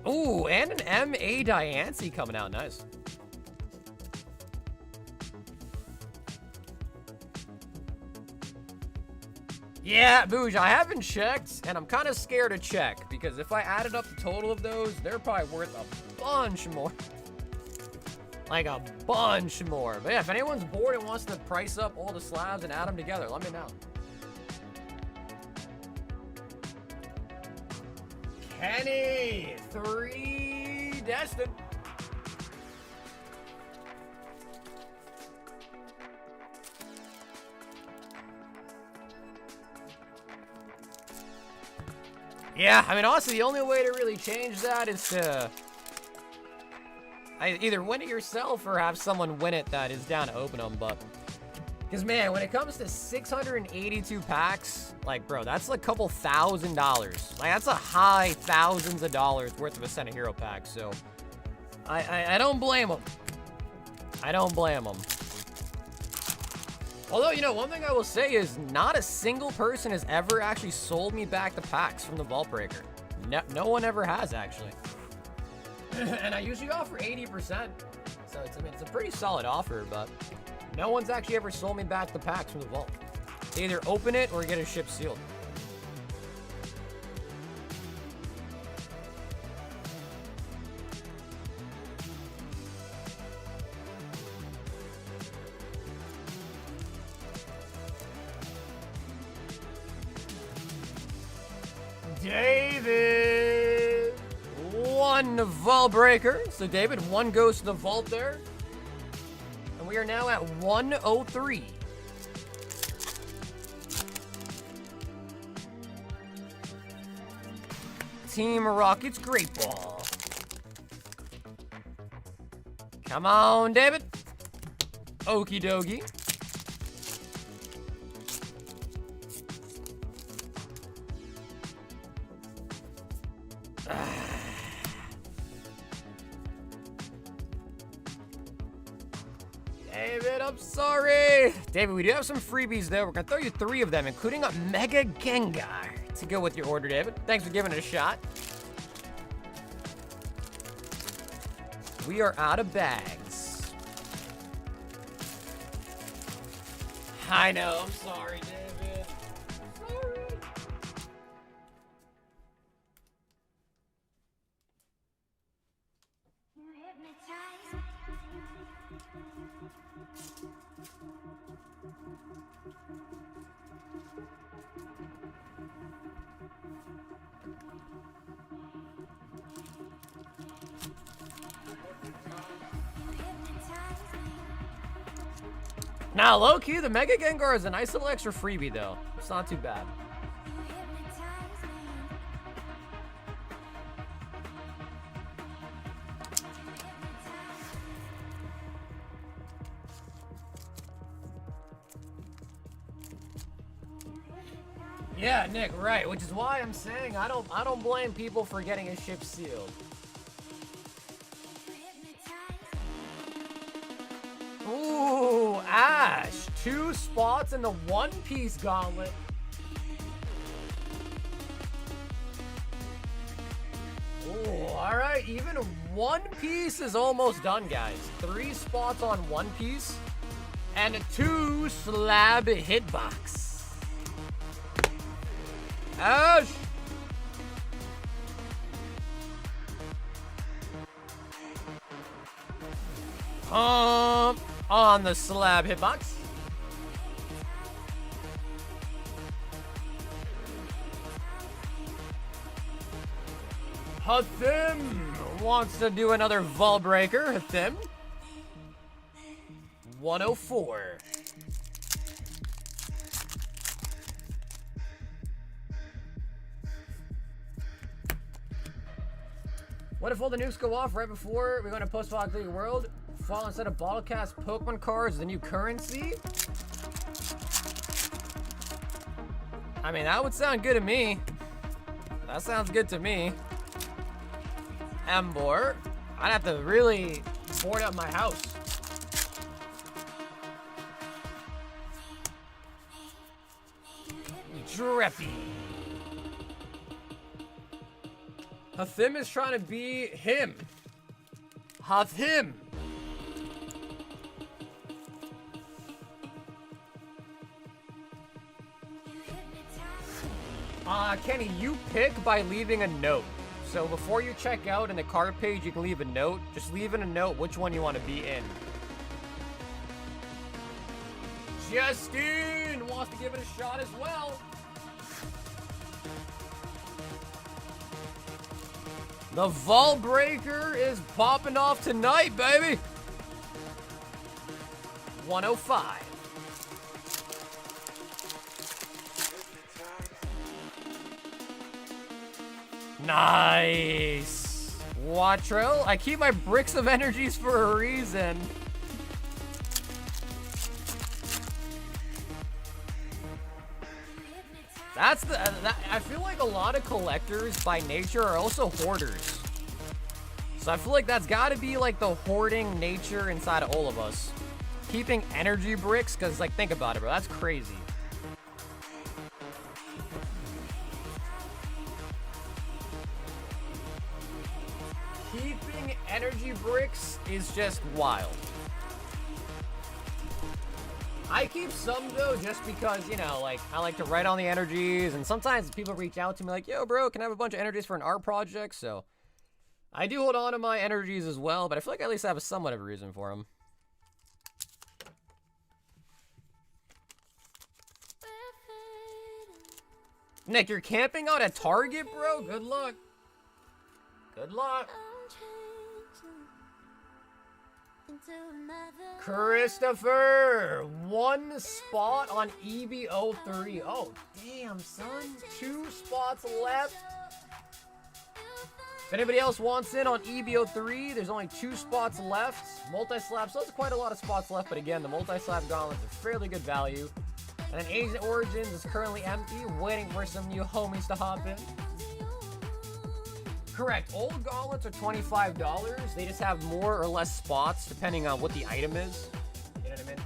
Ooh, and an M.A. Diancie coming out. Nice. Yeah, Bouge, I haven't checked, and I'm kind of scared to check, because if I added up the total of those, they're probably worth a bunch more. Like a bunch more. But yeah, if anyone's bored and wants to price up all the slabs and add them together, let me know. Kenny, 3 Destin. Yeah, I mean, honestly, the only way to really change that is to either win it yourself or have someone win it that is down to open them. But because, man, when it comes to 682 packs, like, bro, that's like a couple $1,000. Like, that's a high thousands of dollars worth of Ascended Hero packs. So I don't blame them. I don't blame them. Although, you know, one thing I will say is not a single person has ever actually sold me back the packs from the Vault Breaker. No one ever has, actually. And I usually offer 80%. So, it's, I mean, it's a pretty solid offer, but no one's actually ever sold me back the packs from the Vault. They either open it or get it shipped sealed. David, 1 Vault Breaker. So David, 1 goes to the vault there. And we are now at 103. Team Rockets, great ball. Come on, David. Okie dokie. David, I'm sorry. David, we do have some freebies though. We're gonna throw you 3 of them, including a Mega Gengar to go with your order, David. Thanks for giving it a shot. We are out of bags. I know, I'm sorry, David. Sorry. You hypnotize. Now, low-key, the Mega Gengar is a nice little extra freebie, though. It's not too bad. Yeah, Nick, right. Which is why I'm saying I don't blame people for getting a ship sealed. Ooh, Ash. 2 spots in the One Piece gauntlet. Ooh, alright. Even One Piece is almost done, guys. 3 spots on One Piece. And a 2 slab hitbox. Ash! On the slab hitbox. Hathim wants to do another Vol Breaker. Hathim. 104. What if all the nukes go off right before we go into post-Fox League World? Fall instead of bottle cast Pokemon cards, the new currency? I mean, that would sound good to me. That sounds good to me. Embor. I'd have to really board up my house. Dreppy. Hathim is trying to be him. Hathim. Kenny, you pick by leaving a note. So before you check out in the card page, you can leave a note. Just leave in a note which one you want to be in. Justin wants to give it a shot as well. The Vault Breaker is popping off tonight, baby. 105. Nice. Wattrell, I keep my bricks of energies for a reason. That's the. I feel like a lot of collectors by nature are also hoarders. So I feel like that's got to be like the hoarding nature inside of all of us. Keeping energy bricks, because like think about it, bro. That's crazy. Keeping energy bricks is just wild. I keep some though just because, you know, like I like to write on the energies, and sometimes people reach out to me like, yo bro, can I have a bunch of energies for an art project? So I do hold on to my energies as well, but I feel like I at least have a somewhat of a reason for them. Nick, you're camping out at Target, bro? Good luck. Good luck. Christopher, 1 spot on EBO3. Oh, damn, son. 2 spots left. If anybody else wants in on EBO3, there's only 2 spots left. Multi-slab, so there's quite a lot of spots left, but again, the multi-slab gauntlets are fairly good value. And then Agent Origins is currently empty, waiting for some new homies to hop in. Correct. Old gauntlets are $25. They just have more or less spots depending on what the item is. You know what I mean?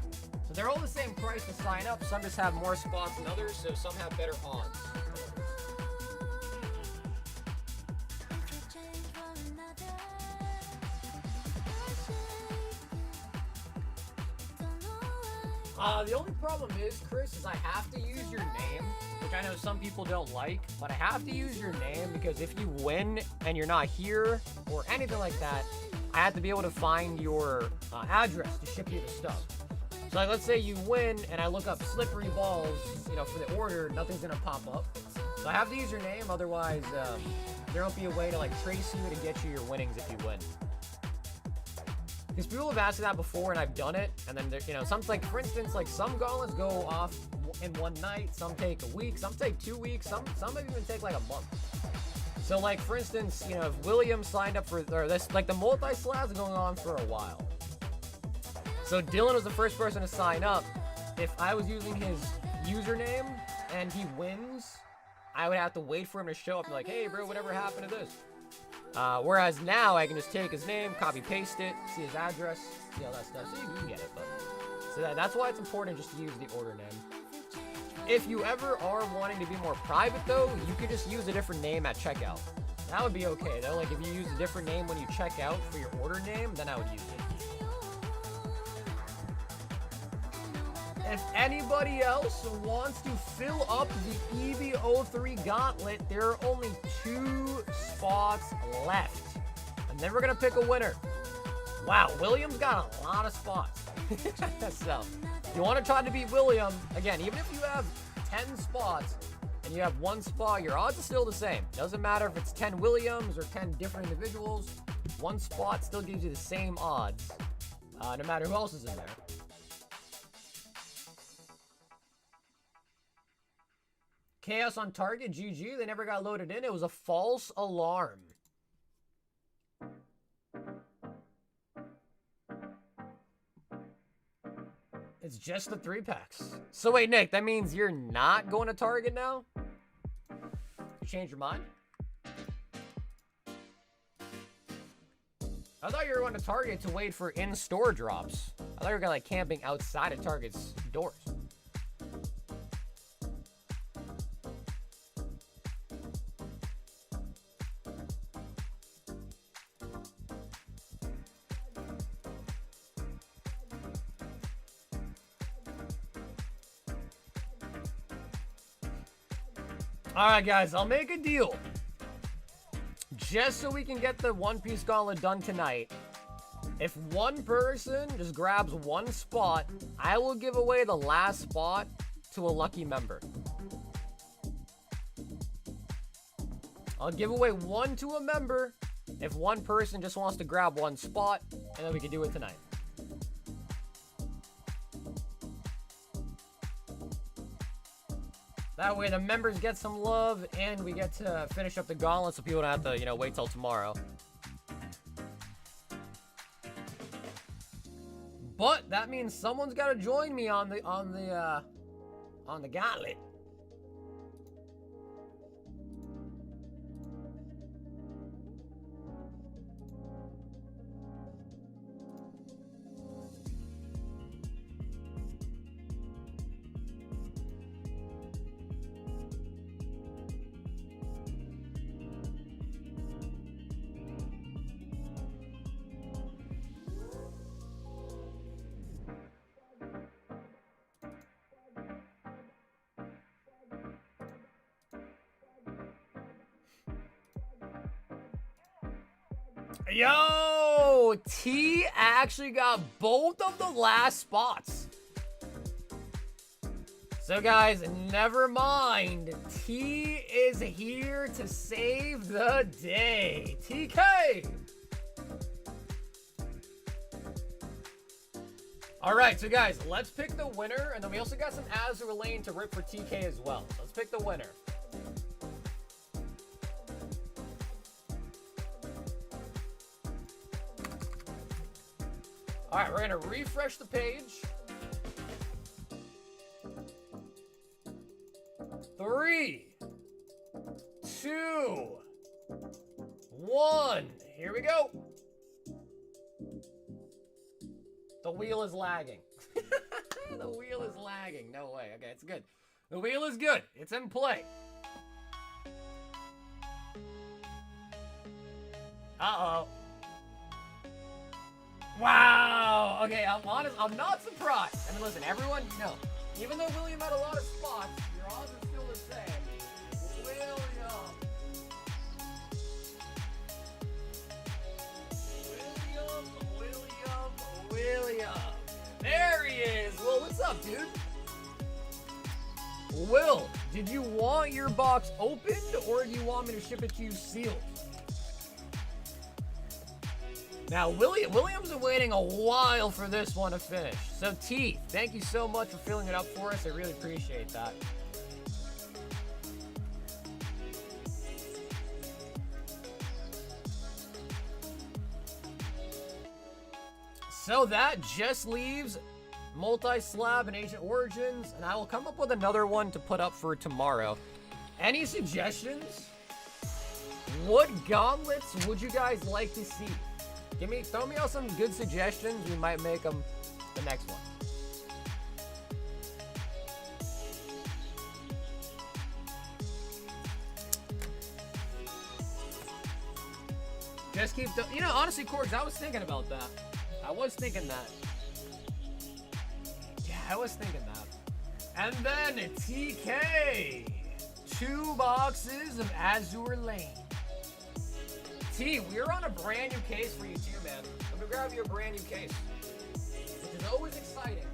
So they're all the same price to sign up. Some just have more spots than others, so some have better odds. The only problem is, Chris, is I have to use your name, which I know some people don't like, but I have to use your name because if you win and you're not here or anything like that, I have to be able to find your address to ship you the stuff. So like, let's say you win and I look up slippery balls, you know, for the order, nothing's gonna pop up. So I have to use your name, otherwise there won't be a way to like trace you to get you your winnings if you win. Because people have asked me that before, and I've done it, and then, you know, some, like, for instance, like, some gauntlets go off in one night, some take a week, some take 2 weeks, some even take, like, a month. So, like, for instance, you know, if William signed up for, or this, like, the multi-slabs are going on for a while. So Dylan was the first person to sign up. If I was using his username, and he wins, I would have to wait for him to show up and be like, hey, bro, whatever happened to this? Whereas now, I can just take his name, copy, paste it, see his address, see all that stuff, so you can get it. But so that's why it's important just to use the order name. If you ever are wanting to be more private, though, you could just use a different name at checkout. That would be okay, though. Like, if you use a different name when you check out for your order name, then I would use it. If anybody else wants to fill up the EV03 gauntlet, there are only 2 spots left. And then we're going to pick a winner. Wow, William's got a lot of spots. So, if you want to try to beat William, again, even if you have 10 spots and you have 1 spot, your odds are still the same. Doesn't matter if it's 10 Williams or 10 different individuals. 1 spot still gives you the same odds, no matter who else is in there. Chaos on target, GG. They never got loaded in. It was a false alarm. It's just the 3-packs. So wait, Nick, that means you're not going to Target now? You changed your mind? I thought you were going to Target to wait for in-store drops. I thought you were like camping outside of Target's doors. Alright guys, I'll make a deal. Just so we can get the One Piece Gauntlet done tonight. If one person just grabs 1 spot, I will give away the last spot to a lucky member. I'll give away 1 to a member if one person just wants to grab 1 spot, and then we can do it tonight. That way the members get some love, and we get to finish up the gauntlet so people don't have to, wait till tomorrow. But that means someone's got to join me on the gauntlet. Yo, T actually got both of the last spots. So guys, never mind. T is here to save the day. TK. All right, so guys, let's pick the winner. And then we also got some Azure Lane to rip for TK as well. Let's pick the winner. All right, we're gonna refresh the page. 3, 2, 1. Here we go. The wheel is lagging. The wheel is lagging. No way. Okay, it's good. The wheel is good. It's in play. Uh-oh. Wow. Okay, I'm honest. I'm not surprised. I mean, listen, everyone, even though William had a lot of spots, your odds are still the same. William. There he is. Well, what's up, dude? Will, did you want your box opened, or do you want me to ship it to you sealed? Now, William's been waiting a while for this one to finish. So, T, thank you so much for filling it up for us. I really appreciate that. So that just leaves Multi-Slab and Ancient Origins, and I will come up with another one to put up for tomorrow. Any suggestions? What gauntlets would you guys like to see? Throw me out some good suggestions. We might make them the next one. Just keep the, you know, honestly, Corgs, I was thinking about that. I was thinking that. Yeah, I was thinking that. And then TK. 2 boxes of Azure Lane. T, we're on a brand new case for you too, man. I'm gonna grab you a brand new case, which is always exciting.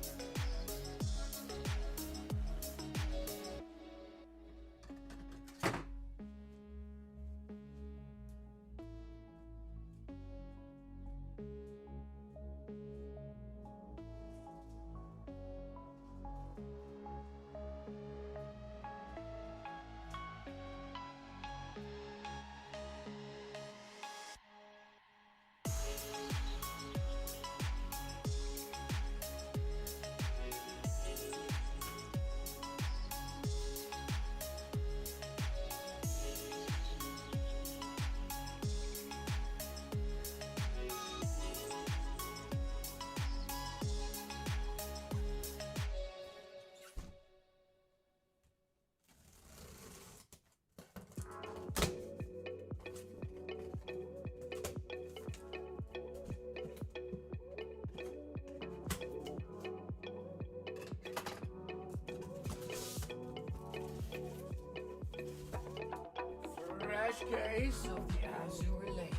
Case of the Azure Lane.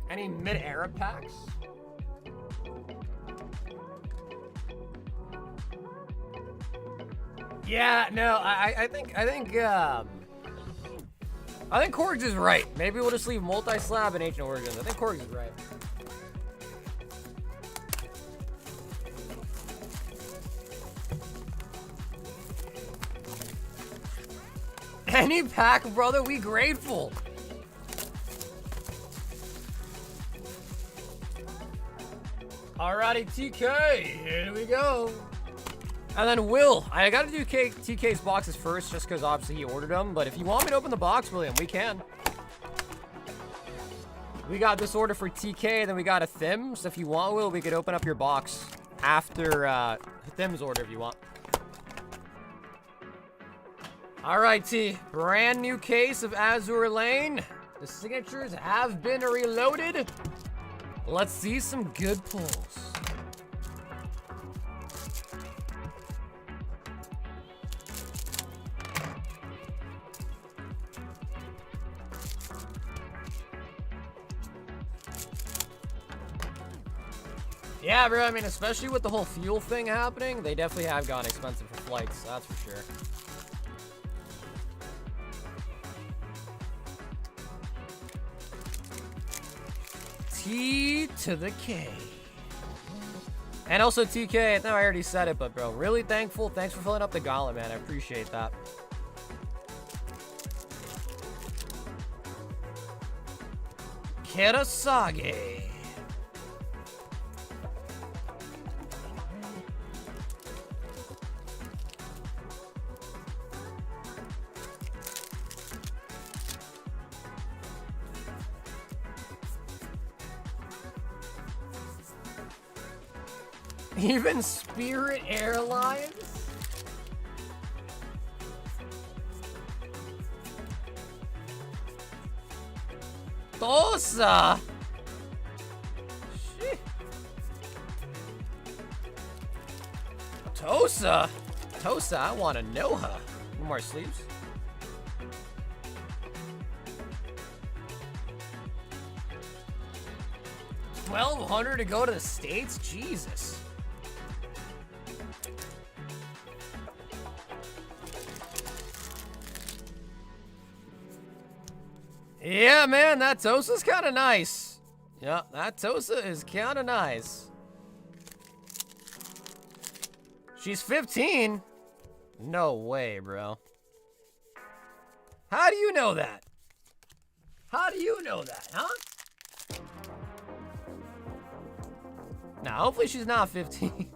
Any mid-era packs? Yeah, no, I think Corgs is right. Maybe we'll just leave multi-slab and Ancient Origins. I think Corgs is right. Any pack, brother, we grateful. Alrighty, TK, here we go. And then Will, I gotta do TK's boxes first, just because obviously he ordered them. But if you want me to open the box, William, we can. We got this order for TK, then we got a Thim. So if you want, Will, we could open up your box after Thim's order if you want. All right, T. Brand new case of Azure Lane. The signatures have been reloaded. Let's see some good pulls. Yeah, bro, I mean, especially with the whole fuel thing happening, they definitely have gone expensive for flights, that's for sure. T to the K. And also TK, I know I already said it, but bro, really thankful. Thanks for filling up the gauntlet, man. I appreciate that. Kirasage. Even Spirit Airlines? Tosa! Shit. Tosa? Tosa, I want to know her. No more sleeves? $1,200 to go to the States? Jesus. Yeah, man, that Tosa's kind of nice. Yeah, that Tosa is kind of nice. She's 15? No way, bro. How do you know that? How do you know that, huh? Nah, hopefully she's not 15.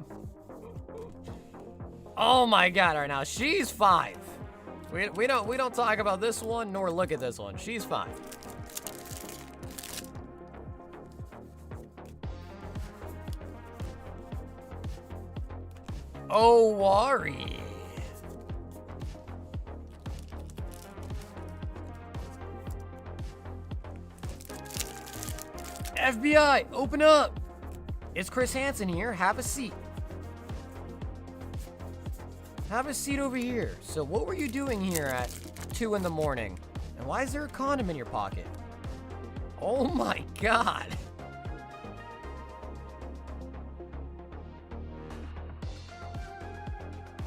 Oh my god, all right, now she's 5. We don't talk about this one nor look at this one. She's 5. Oh, Wari. FBI, open up. It's Chris Hansen here. Have a seat. Have a seat over here. So what were you doing here at 2 in the morning? And why is there a condom in your pocket? Oh my god.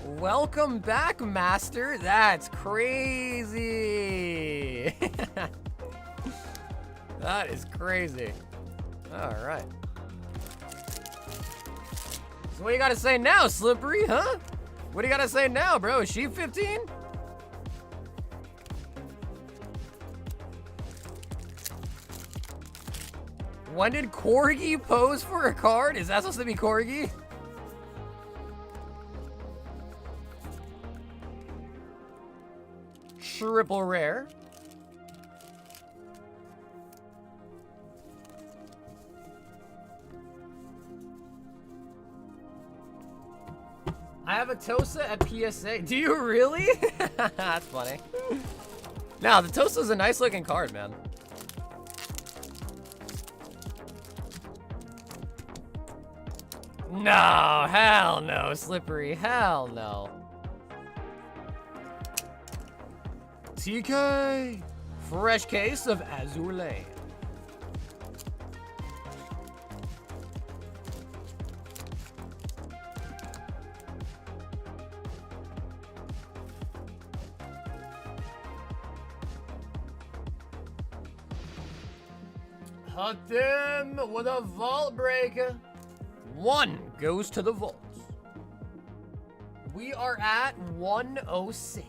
Welcome back, Master. That's crazy. That is crazy. All right. So what do you gotta say now, Slippery, huh? What do you gotta say now, bro? Is she 15? When did Corgi pose for a card? Is that supposed to be Corgi? Triple rare. I have a Tosa at PSA. Do you really? That's funny. No, the Tosa's a nice looking card, man. No, hell no, Slippery, hell no. TK, fresh case of Azulay. Hut them with a vault breaker. 1 goes to the vault. We are at 106.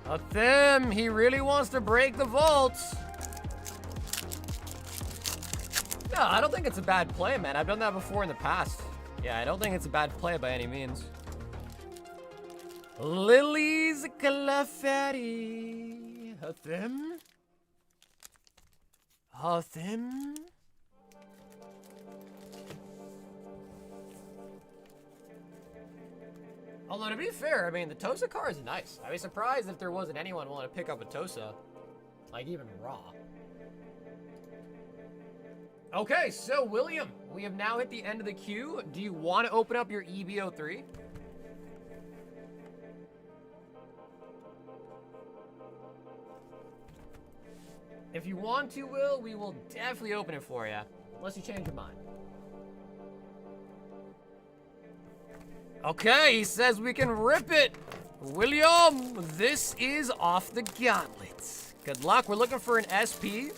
Hut them, he really wants to break the vaults. No, I don't think it's a bad play, man. I've done that before in the past. Yeah, I don't think it's a bad play by any means. Lily's Clefairy. Huthim. Huthim. Although, to be fair, I mean, the Tosa card is nice. I'd be surprised if there wasn't anyone willing to pick up a Tosa. Like, even raw. Okay, so William, we have now hit the end of the queue. Do you want to open up your EBO3? If you want to, Will, we will definitely open it for you. Unless you change your mind. Okay, he says we can rip it. William, this is off the gauntlets. Good luck. We're looking for an SP.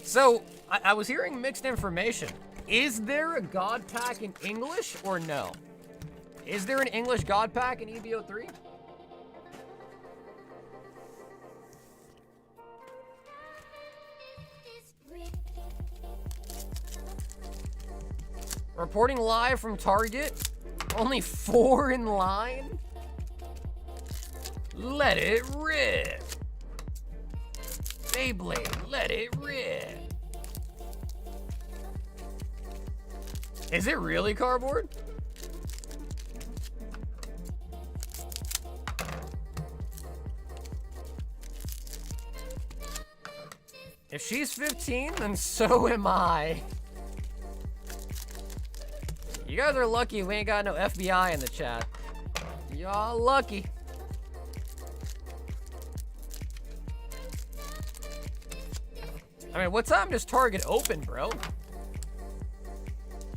So, I was hearing mixed information. Is there a God Pack in English or no? Is there an English God Pack in EBO3? Reporting live from Target. Only 4 in line? Let it rip. Beyblade, let it rip. Is it really cardboard? If she's 15, then so am I. You guys are lucky we ain't got no FBI in the chat. Y'all lucky. I mean, what time does Target open, bro?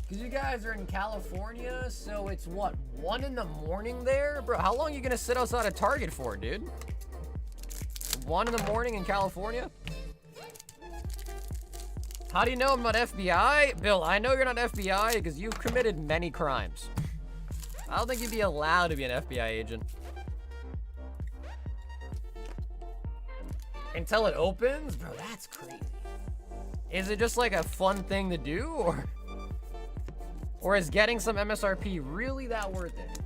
Because you guys are in California, so it's what, 1 in the morning there? Bro, how long are you gonna sit outside of Target for, dude? 1 in the morning in California? How do you know I'm not FBI? Bill, I know you're not FBI because you've committed many crimes. I don't think you'd be allowed to be an FBI agent. Until it opens? Bro, that's crazy. Is it just like a fun thing to do, or is getting some MSRP really that worth it?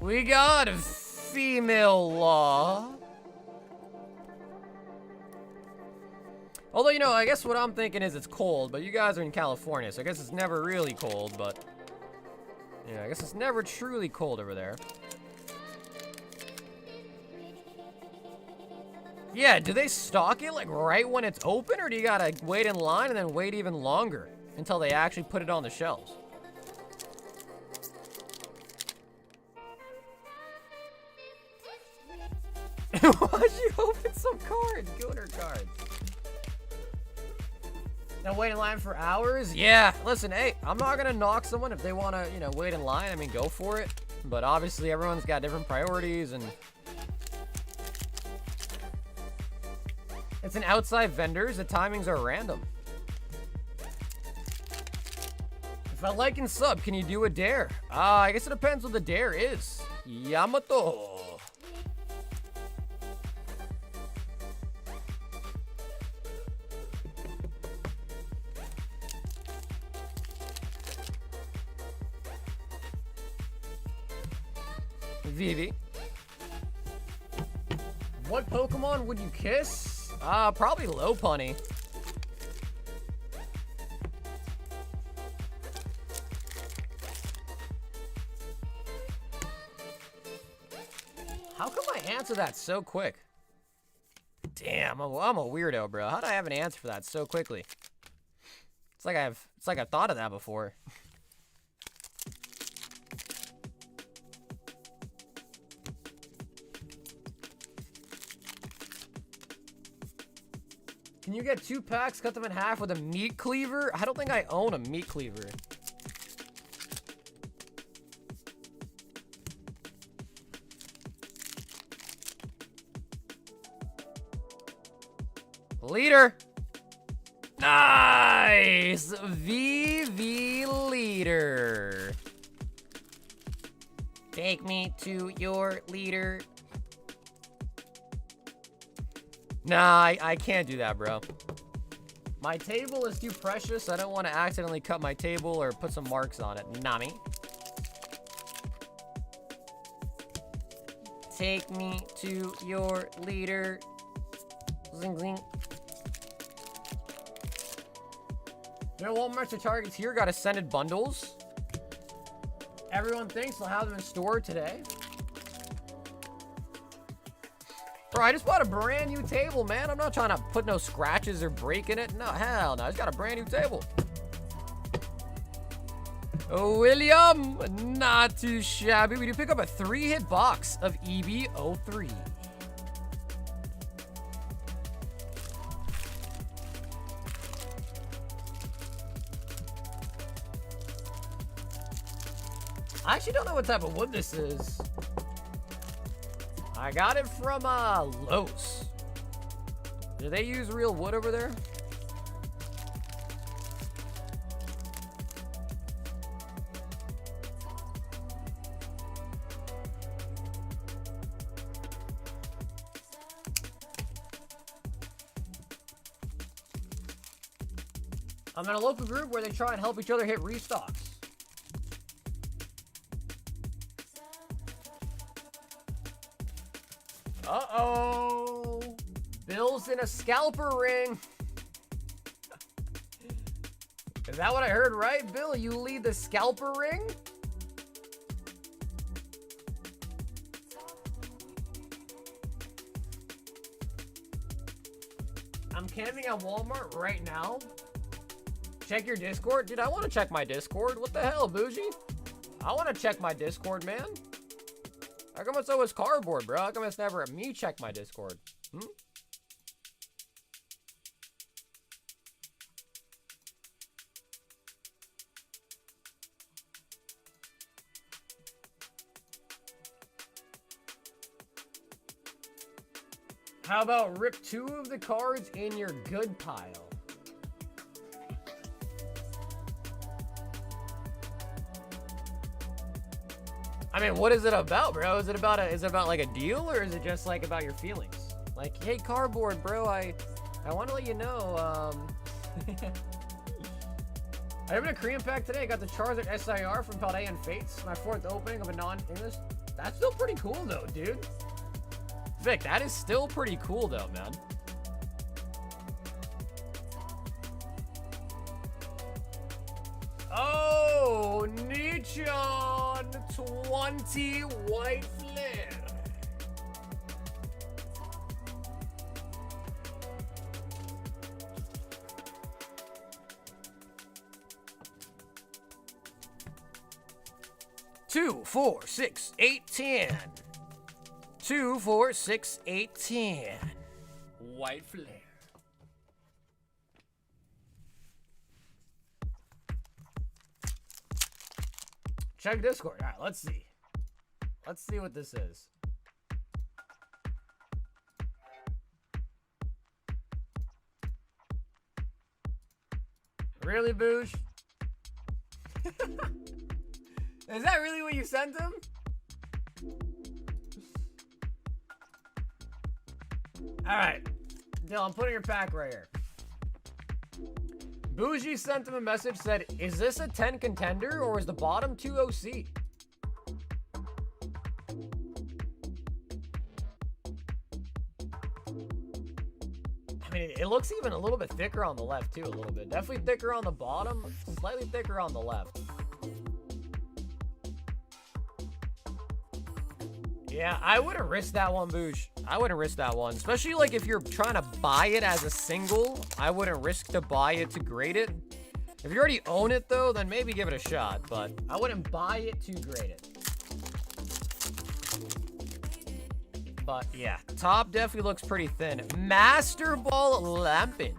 We got a female law. Although, you know, I guess what I'm thinking is it's cold, but you guys are in California, so I guess it's never really cold, but... Yeah, I guess it's never truly cold over there. Yeah, do they stock it, like, right when it's open, or do you gotta wait in line and then wait even longer until they actually put it on the shelves? Why'd you open some cards? Gooner cards. Now wait in line for hours? Yeah, listen, hey, I'm not gonna knock someone if they wanna, you know, wait in line. I mean, go for it. But obviously everyone's got different priorities, and it's an outside vendors. The timings are random. If I like and sub, can you do a dare? I guess it depends what the dare is. Yamato. Vivi. What Pokemon would you kiss? Probably Lopunny. How come I answer that so quick? Damn, I'm a weirdo, bro. How do I have an answer for that so quickly? It's like I've thought of that before. Can you get 2 packs, cut them in half with a meat cleaver? I don't think I own a meat cleaver. Leader. Nice. VV leader. Take me to your leader. Nah, I can't do that, bro. My table is too precious. I don't want to accidentally cut my table or put some marks on it. Nami. Take me to your leader. Zing, zing. You know, Walmart's or Targets here got Ascended bundles. Everyone thinks they'll have them in store today. Bro, I just bought a brand new table, man. I'm not trying to put no scratches or break in it. No, hell no. I just got a brand new table. William, not too shabby. We do pick up a 3-hit box of EB03. I actually don't know what type of wood this is. I got it from Lowe's. Do they use real wood over there? I'm in a local group where they try and help each other hit restocks. Uh-oh. Bill's in a scalper ring. Is that what I heard right, Bill? You lead the scalper ring? I'm camping at Walmart right now. Check your Discord. Dude, I want to check my Discord. What the hell, Bougie? I want to check my Discord, man. How come it's always cardboard, bro? How come it's never me check my Discord? How about rip 2 of the cards in your good pile? I mean, what is it about, bro? Is it about like a deal, or is it just like about your feelings? Like, hey, cardboard, bro, I want to let you know, I opened a Korean pack today. I got the Charizard SIR from Paldea and Fates. My 4th opening of a non-English. That's still pretty cool, though, dude. Vic, that is still pretty cool, though, man. Oh, Nichon 20 white flare. Two, 4, 6, 8, 10. 2, 4, 6, 8, 10. White flare. Check Discord. All right, let's see. Let's see what this is. Really, Boosh? Is that really what you sent him? All right. Dylan, I'm putting your pack right here. Bougie sent him a message, said, is this a 10 contender or is the bottom 2 OC? I mean, it looks even a little bit thicker on the left, too, a little bit. Definitely thicker on the bottom, slightly thicker on the left. Yeah, I wouldn't risk that one, Boosh. I wouldn't risk that one. Especially, like, if you're trying to buy it as a single, I wouldn't risk to buy it to grade it. If you already own it, though, then maybe give it a shot. But I wouldn't buy it to grade it. But, yeah. Top definitely looks pretty thin. Master Ball Lampin.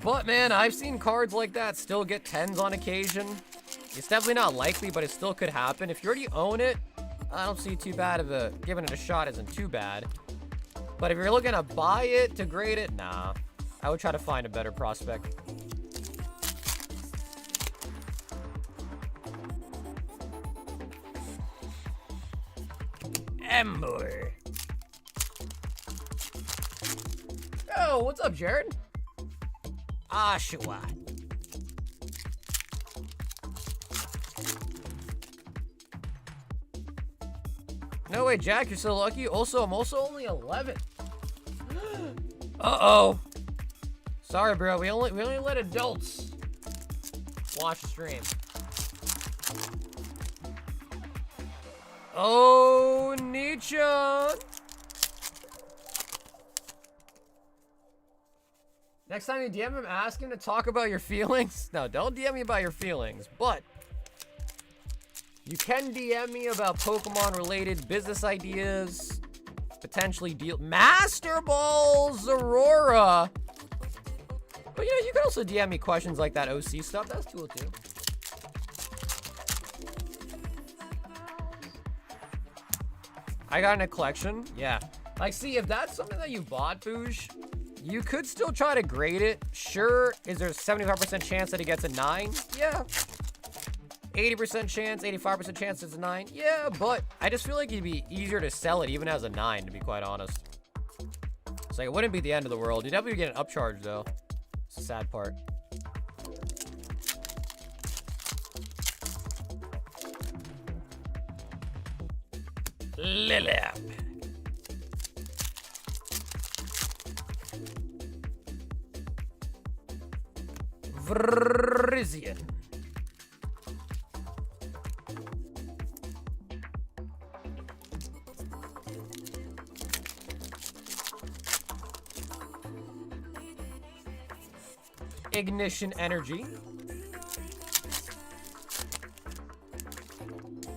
But, man, I've seen cards like that still get 10s on occasion. It's definitely not likely, but it still could happen. If you already own it, I don't see too bad of a... Giving it a shot isn't too bad. But if you're looking to buy it to grade it, nah. I would try to find a better prospect. Ember. Oh, what's up, Jared? Oshawott. No way, Jack, you're so lucky. Also, I'm also only 11. Uh-oh. Sorry, bro. We only let adults watch the stream. Oh, Nietzsche. Next time you DM him, ask him to talk about your feelings. No, don't DM me about your feelings, but you can DM me about Pokemon-related business ideas, potentially deal... Master Balls Aurora! But, you know, you can also DM me questions like that OC stuff. That's cool, too. I got in a collection. Yeah. Like, see, if that's something that you bought, Boosh, you could still try to grade it. Sure, is there a 75% chance that it gets a 9? Yeah. 80% chance, 85% chance it's a 9. Yeah, but I just feel like it'd be easier to sell it even as a 9, to be quite honest. It's like, it wouldn't be the end of the world. You'd definitely get an upcharge, though. It's the sad part. Lilip. Vrizian. Ignition Energy.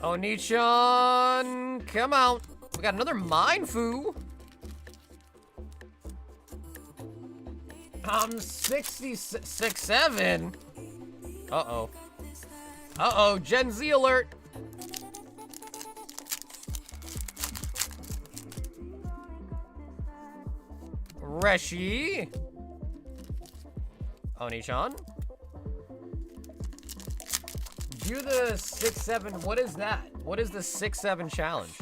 Oh, Nichon, come out. We got another Mindfu. 66.7. Uh-oh. Uh-oh, Gen Z alert. Reshi. Oni-chan. do the 6-7. What is that? What is the 6-7 challenge?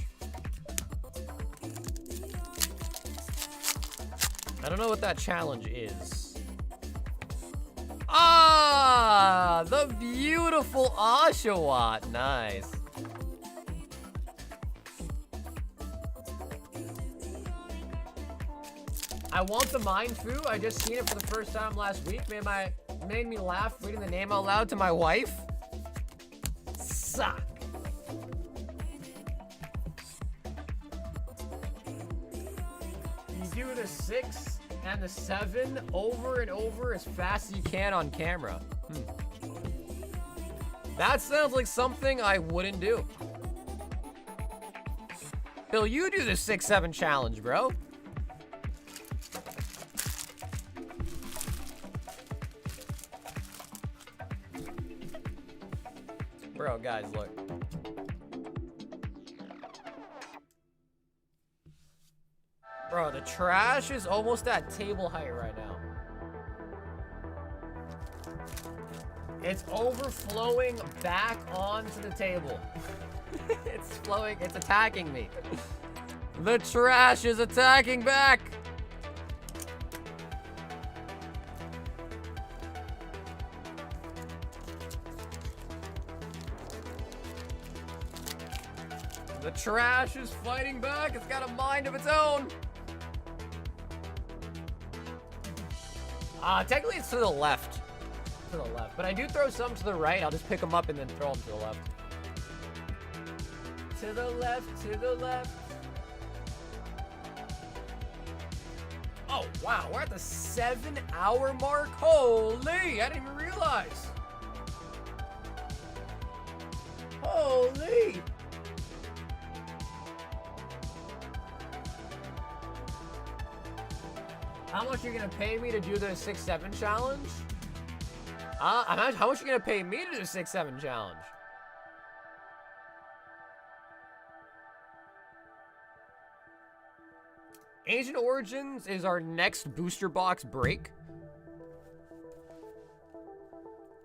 I don't know what that challenge is. Ah, the beautiful Oshawott. Nice. I want the Mind Fu. I just seen it for the first time last week. Made me laugh reading the name out loud to my wife. Suck. You do the 6 and the 7 over and over as fast as you can on camera. That sounds like something I wouldn't do. Bill, you do the 6-7 challenge, bro. Bro, guys, look. Bro, the trash is almost at table height right now. It's overflowing back onto the table. It's flowing, it's attacking me. The trash is attacking back. The trash is fighting back. It's got a mind of its own. Technically it's to the left. To the left. But I do throw some to the right. I'll just pick them up and then throw them to the left. To the left, to the left. Oh, wow. We're at the 7-hour mark. Holy, I didn't even realize. Holy. How much are you gonna pay me to do the 6-7 challenge? How much are you gonna pay me to do the 6-7 challenge? Ancient Origins is our next booster box break.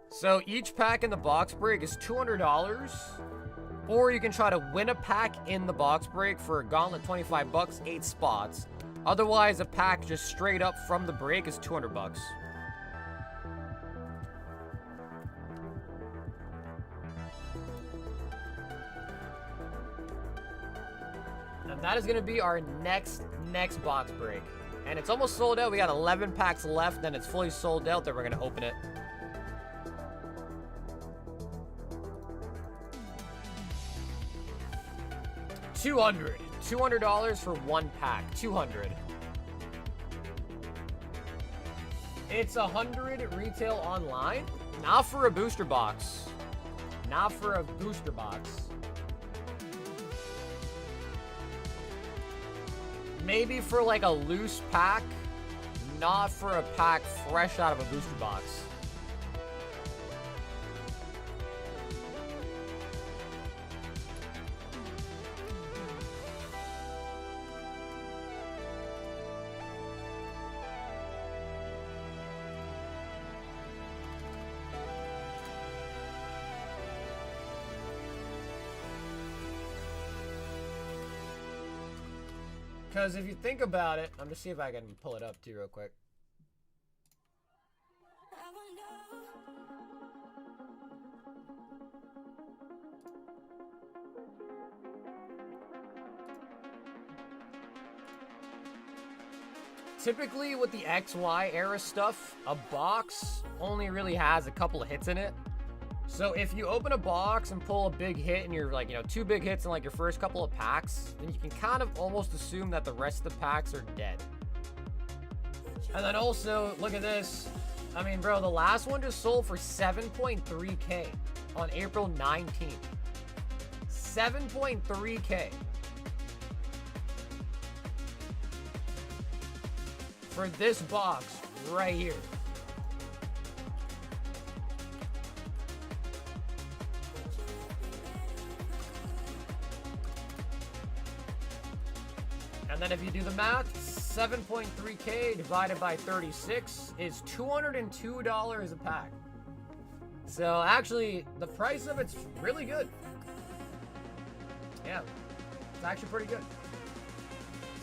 So each pack in the box break is $200. Or you can try to win a pack in the box break for a gauntlet 25 bucks, 8 spots. Otherwise, a pack just straight up from the break is 200 bucks. And that is going to be our next box break. And it's almost sold out. We got 11 packs left, then it's fully sold out. Then we're going to open it. $200 for one pack. 200. It's 100 retail online. Not for a booster box. Not for a booster box. Maybe for like a loose pack. Not for a pack fresh out of a booster box. Because if you think about it, I'm just see if I can pull it up too real quick. Typically with the XY era stuff, a box only really has a couple of hits in it. So if you open a box and pull a big hit and you're like, 2 big hits in like your first couple of packs, then you can kind of almost assume that the rest of the packs are dead. And then also, look at this. I mean, bro, the last one just sold for 7.3K on April 19th. 7.3K. For this box right here. And then if you do the math, 7.3K divided by 36 is $202 a pack. So actually, the price of it's really good. Yeah, it's actually pretty good.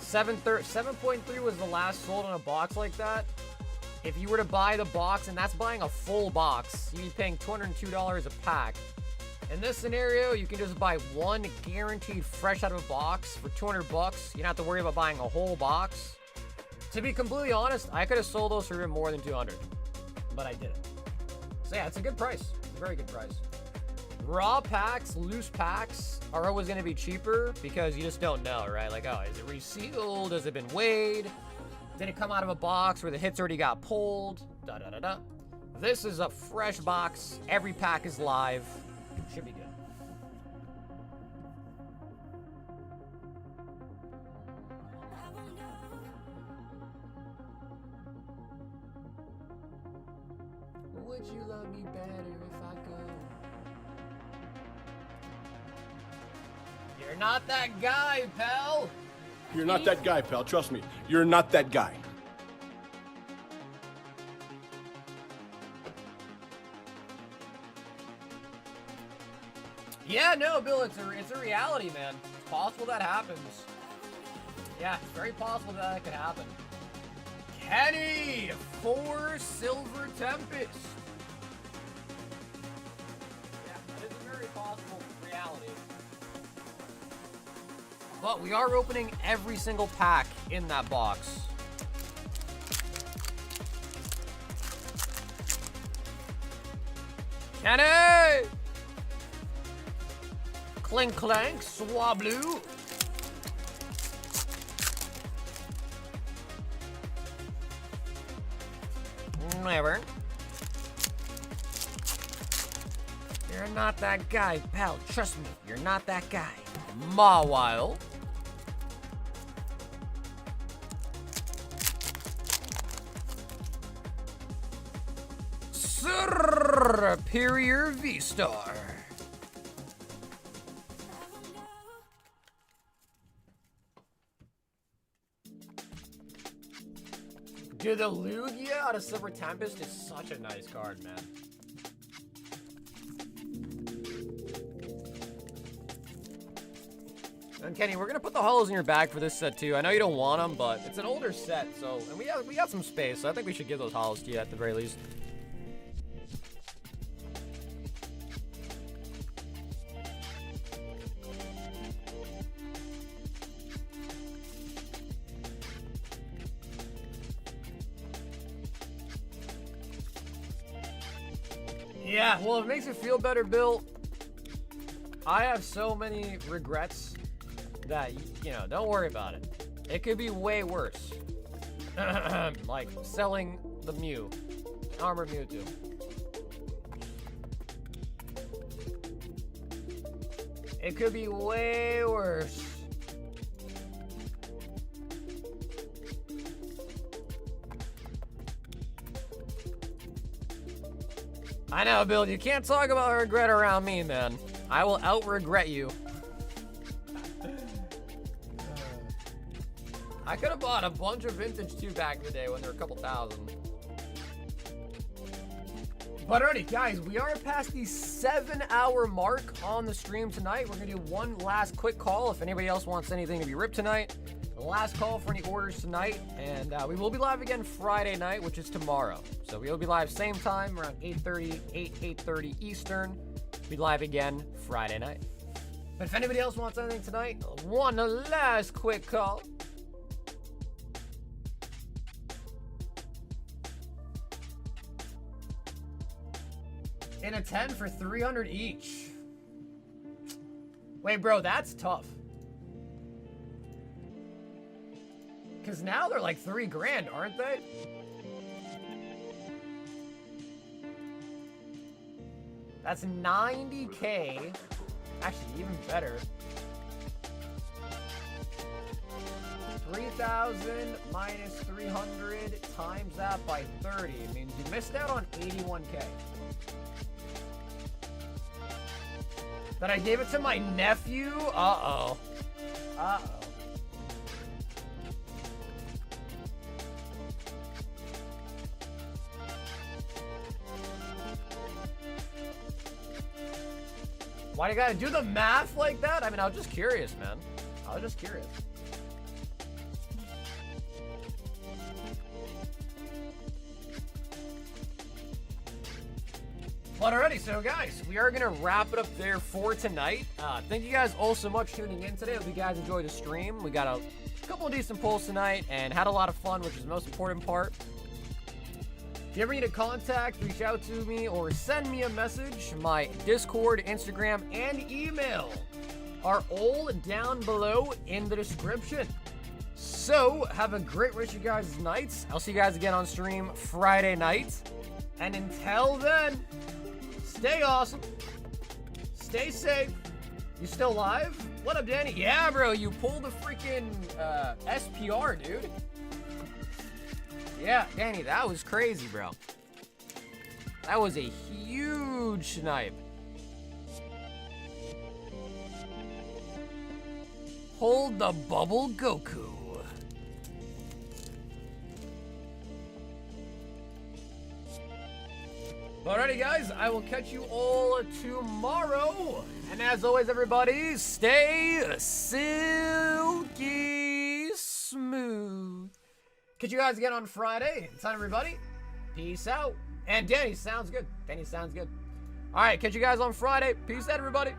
7.3 was the last sold in a box like that. If you were to buy the box, and that's buying a full box, you'd be paying $202 a pack. In this scenario, you can just buy one guaranteed fresh out of a box for 200 bucks. You don't have to worry about buying a whole box. To be completely honest, I could have sold those for even more than 200, but I didn't. So yeah, it's a good price. It's a very good price. Raw packs, loose packs are always going to be cheaper because you just don't know, right? Like, oh, is it resealed? Has it been weighed? Did it come out of a box where the hits already got pulled? Da da da da. This is a fresh box. Every pack is live. Should be good. Would you love me better if I go? You're not that guy, pal. You're not that guy, pal. Trust me. You're not that guy. Yeah, no, Bill, it's a reality, man. It's possible that happens. Yeah, it's very possible that could happen. Kenny, 4 Silver Tempest. Yeah, that is a very possible reality. But we are opening every single pack in that box. Kenny! Clink clank, swablu. Never. You're not that guy, pal. Trust me, you're not that guy. Mawile. Superior V-Star. Dude, the Lugia out of Silver Tempest is such a nice card, man. And Kenny, we're gonna put the holos in your bag for this set too. I know you don't want them, but it's an older set, so and we got some space, so I think we should give those holos to you at the very least. Yeah, well, it makes you feel better, Bill. I have so many regrets that, you know, don't worry about it. It could be way worse. Like selling the Mew, Armored Mewtwo. It could be way worse. I know, Bill, you can't talk about regret around me, man. I will out-regret you. I could have bought a bunch of vintage too back in the day when there were a couple thousand. But alrighty, guys, we are past the 7-hour mark on the stream tonight. We're gonna do one last quick call if anybody else wants anything to be ripped tonight. The last call for any orders tonight, and we will be live again Friday night, which is tomorrow. So we will be live same time, around 8:30 Eastern. We'll be live again Friday night. But if anybody else wants anything tonight, one last quick call. In a 10 for 300 each. Wait, bro, that's tough. Because now they're like $3,000, aren't they? That's 90K. Actually, even better. 3,000 minus 300 times that by 30 means you missed out on 81K. That I gave it to my nephew? Uh-oh. Uh-oh. Why do you gotta do the math like that? I mean, I was just curious, man. I was just curious. But alrighty, so guys, we are gonna wrap it up there for tonight. Thank you guys all so much for tuning in today. Hope you guys enjoyed the stream. We got a couple of decent polls tonight and had a lot of fun, which is the most important part. If you ever need a contact, reach out to me or send me a message. My Discord, Instagram, and email are all down below in the description. So, have a great rest of you guys' nights. I'll see you guys again on stream Friday night. And until then, stay awesome. Stay safe. You still live? What up, Danny? Yeah, bro, you pulled the freaking SPR, dude. Yeah, Danny, that was crazy, bro. That was a huge snipe. Hold the bubble, Goku. Alrighty, guys, I will catch you all tomorrow. And as always, everybody, stay silky smooth. Catch you guys again on Friday. Until then, everybody, peace out. And Danny sounds good. Danny sounds good. All right, catch you guys on Friday. Peace out, everybody.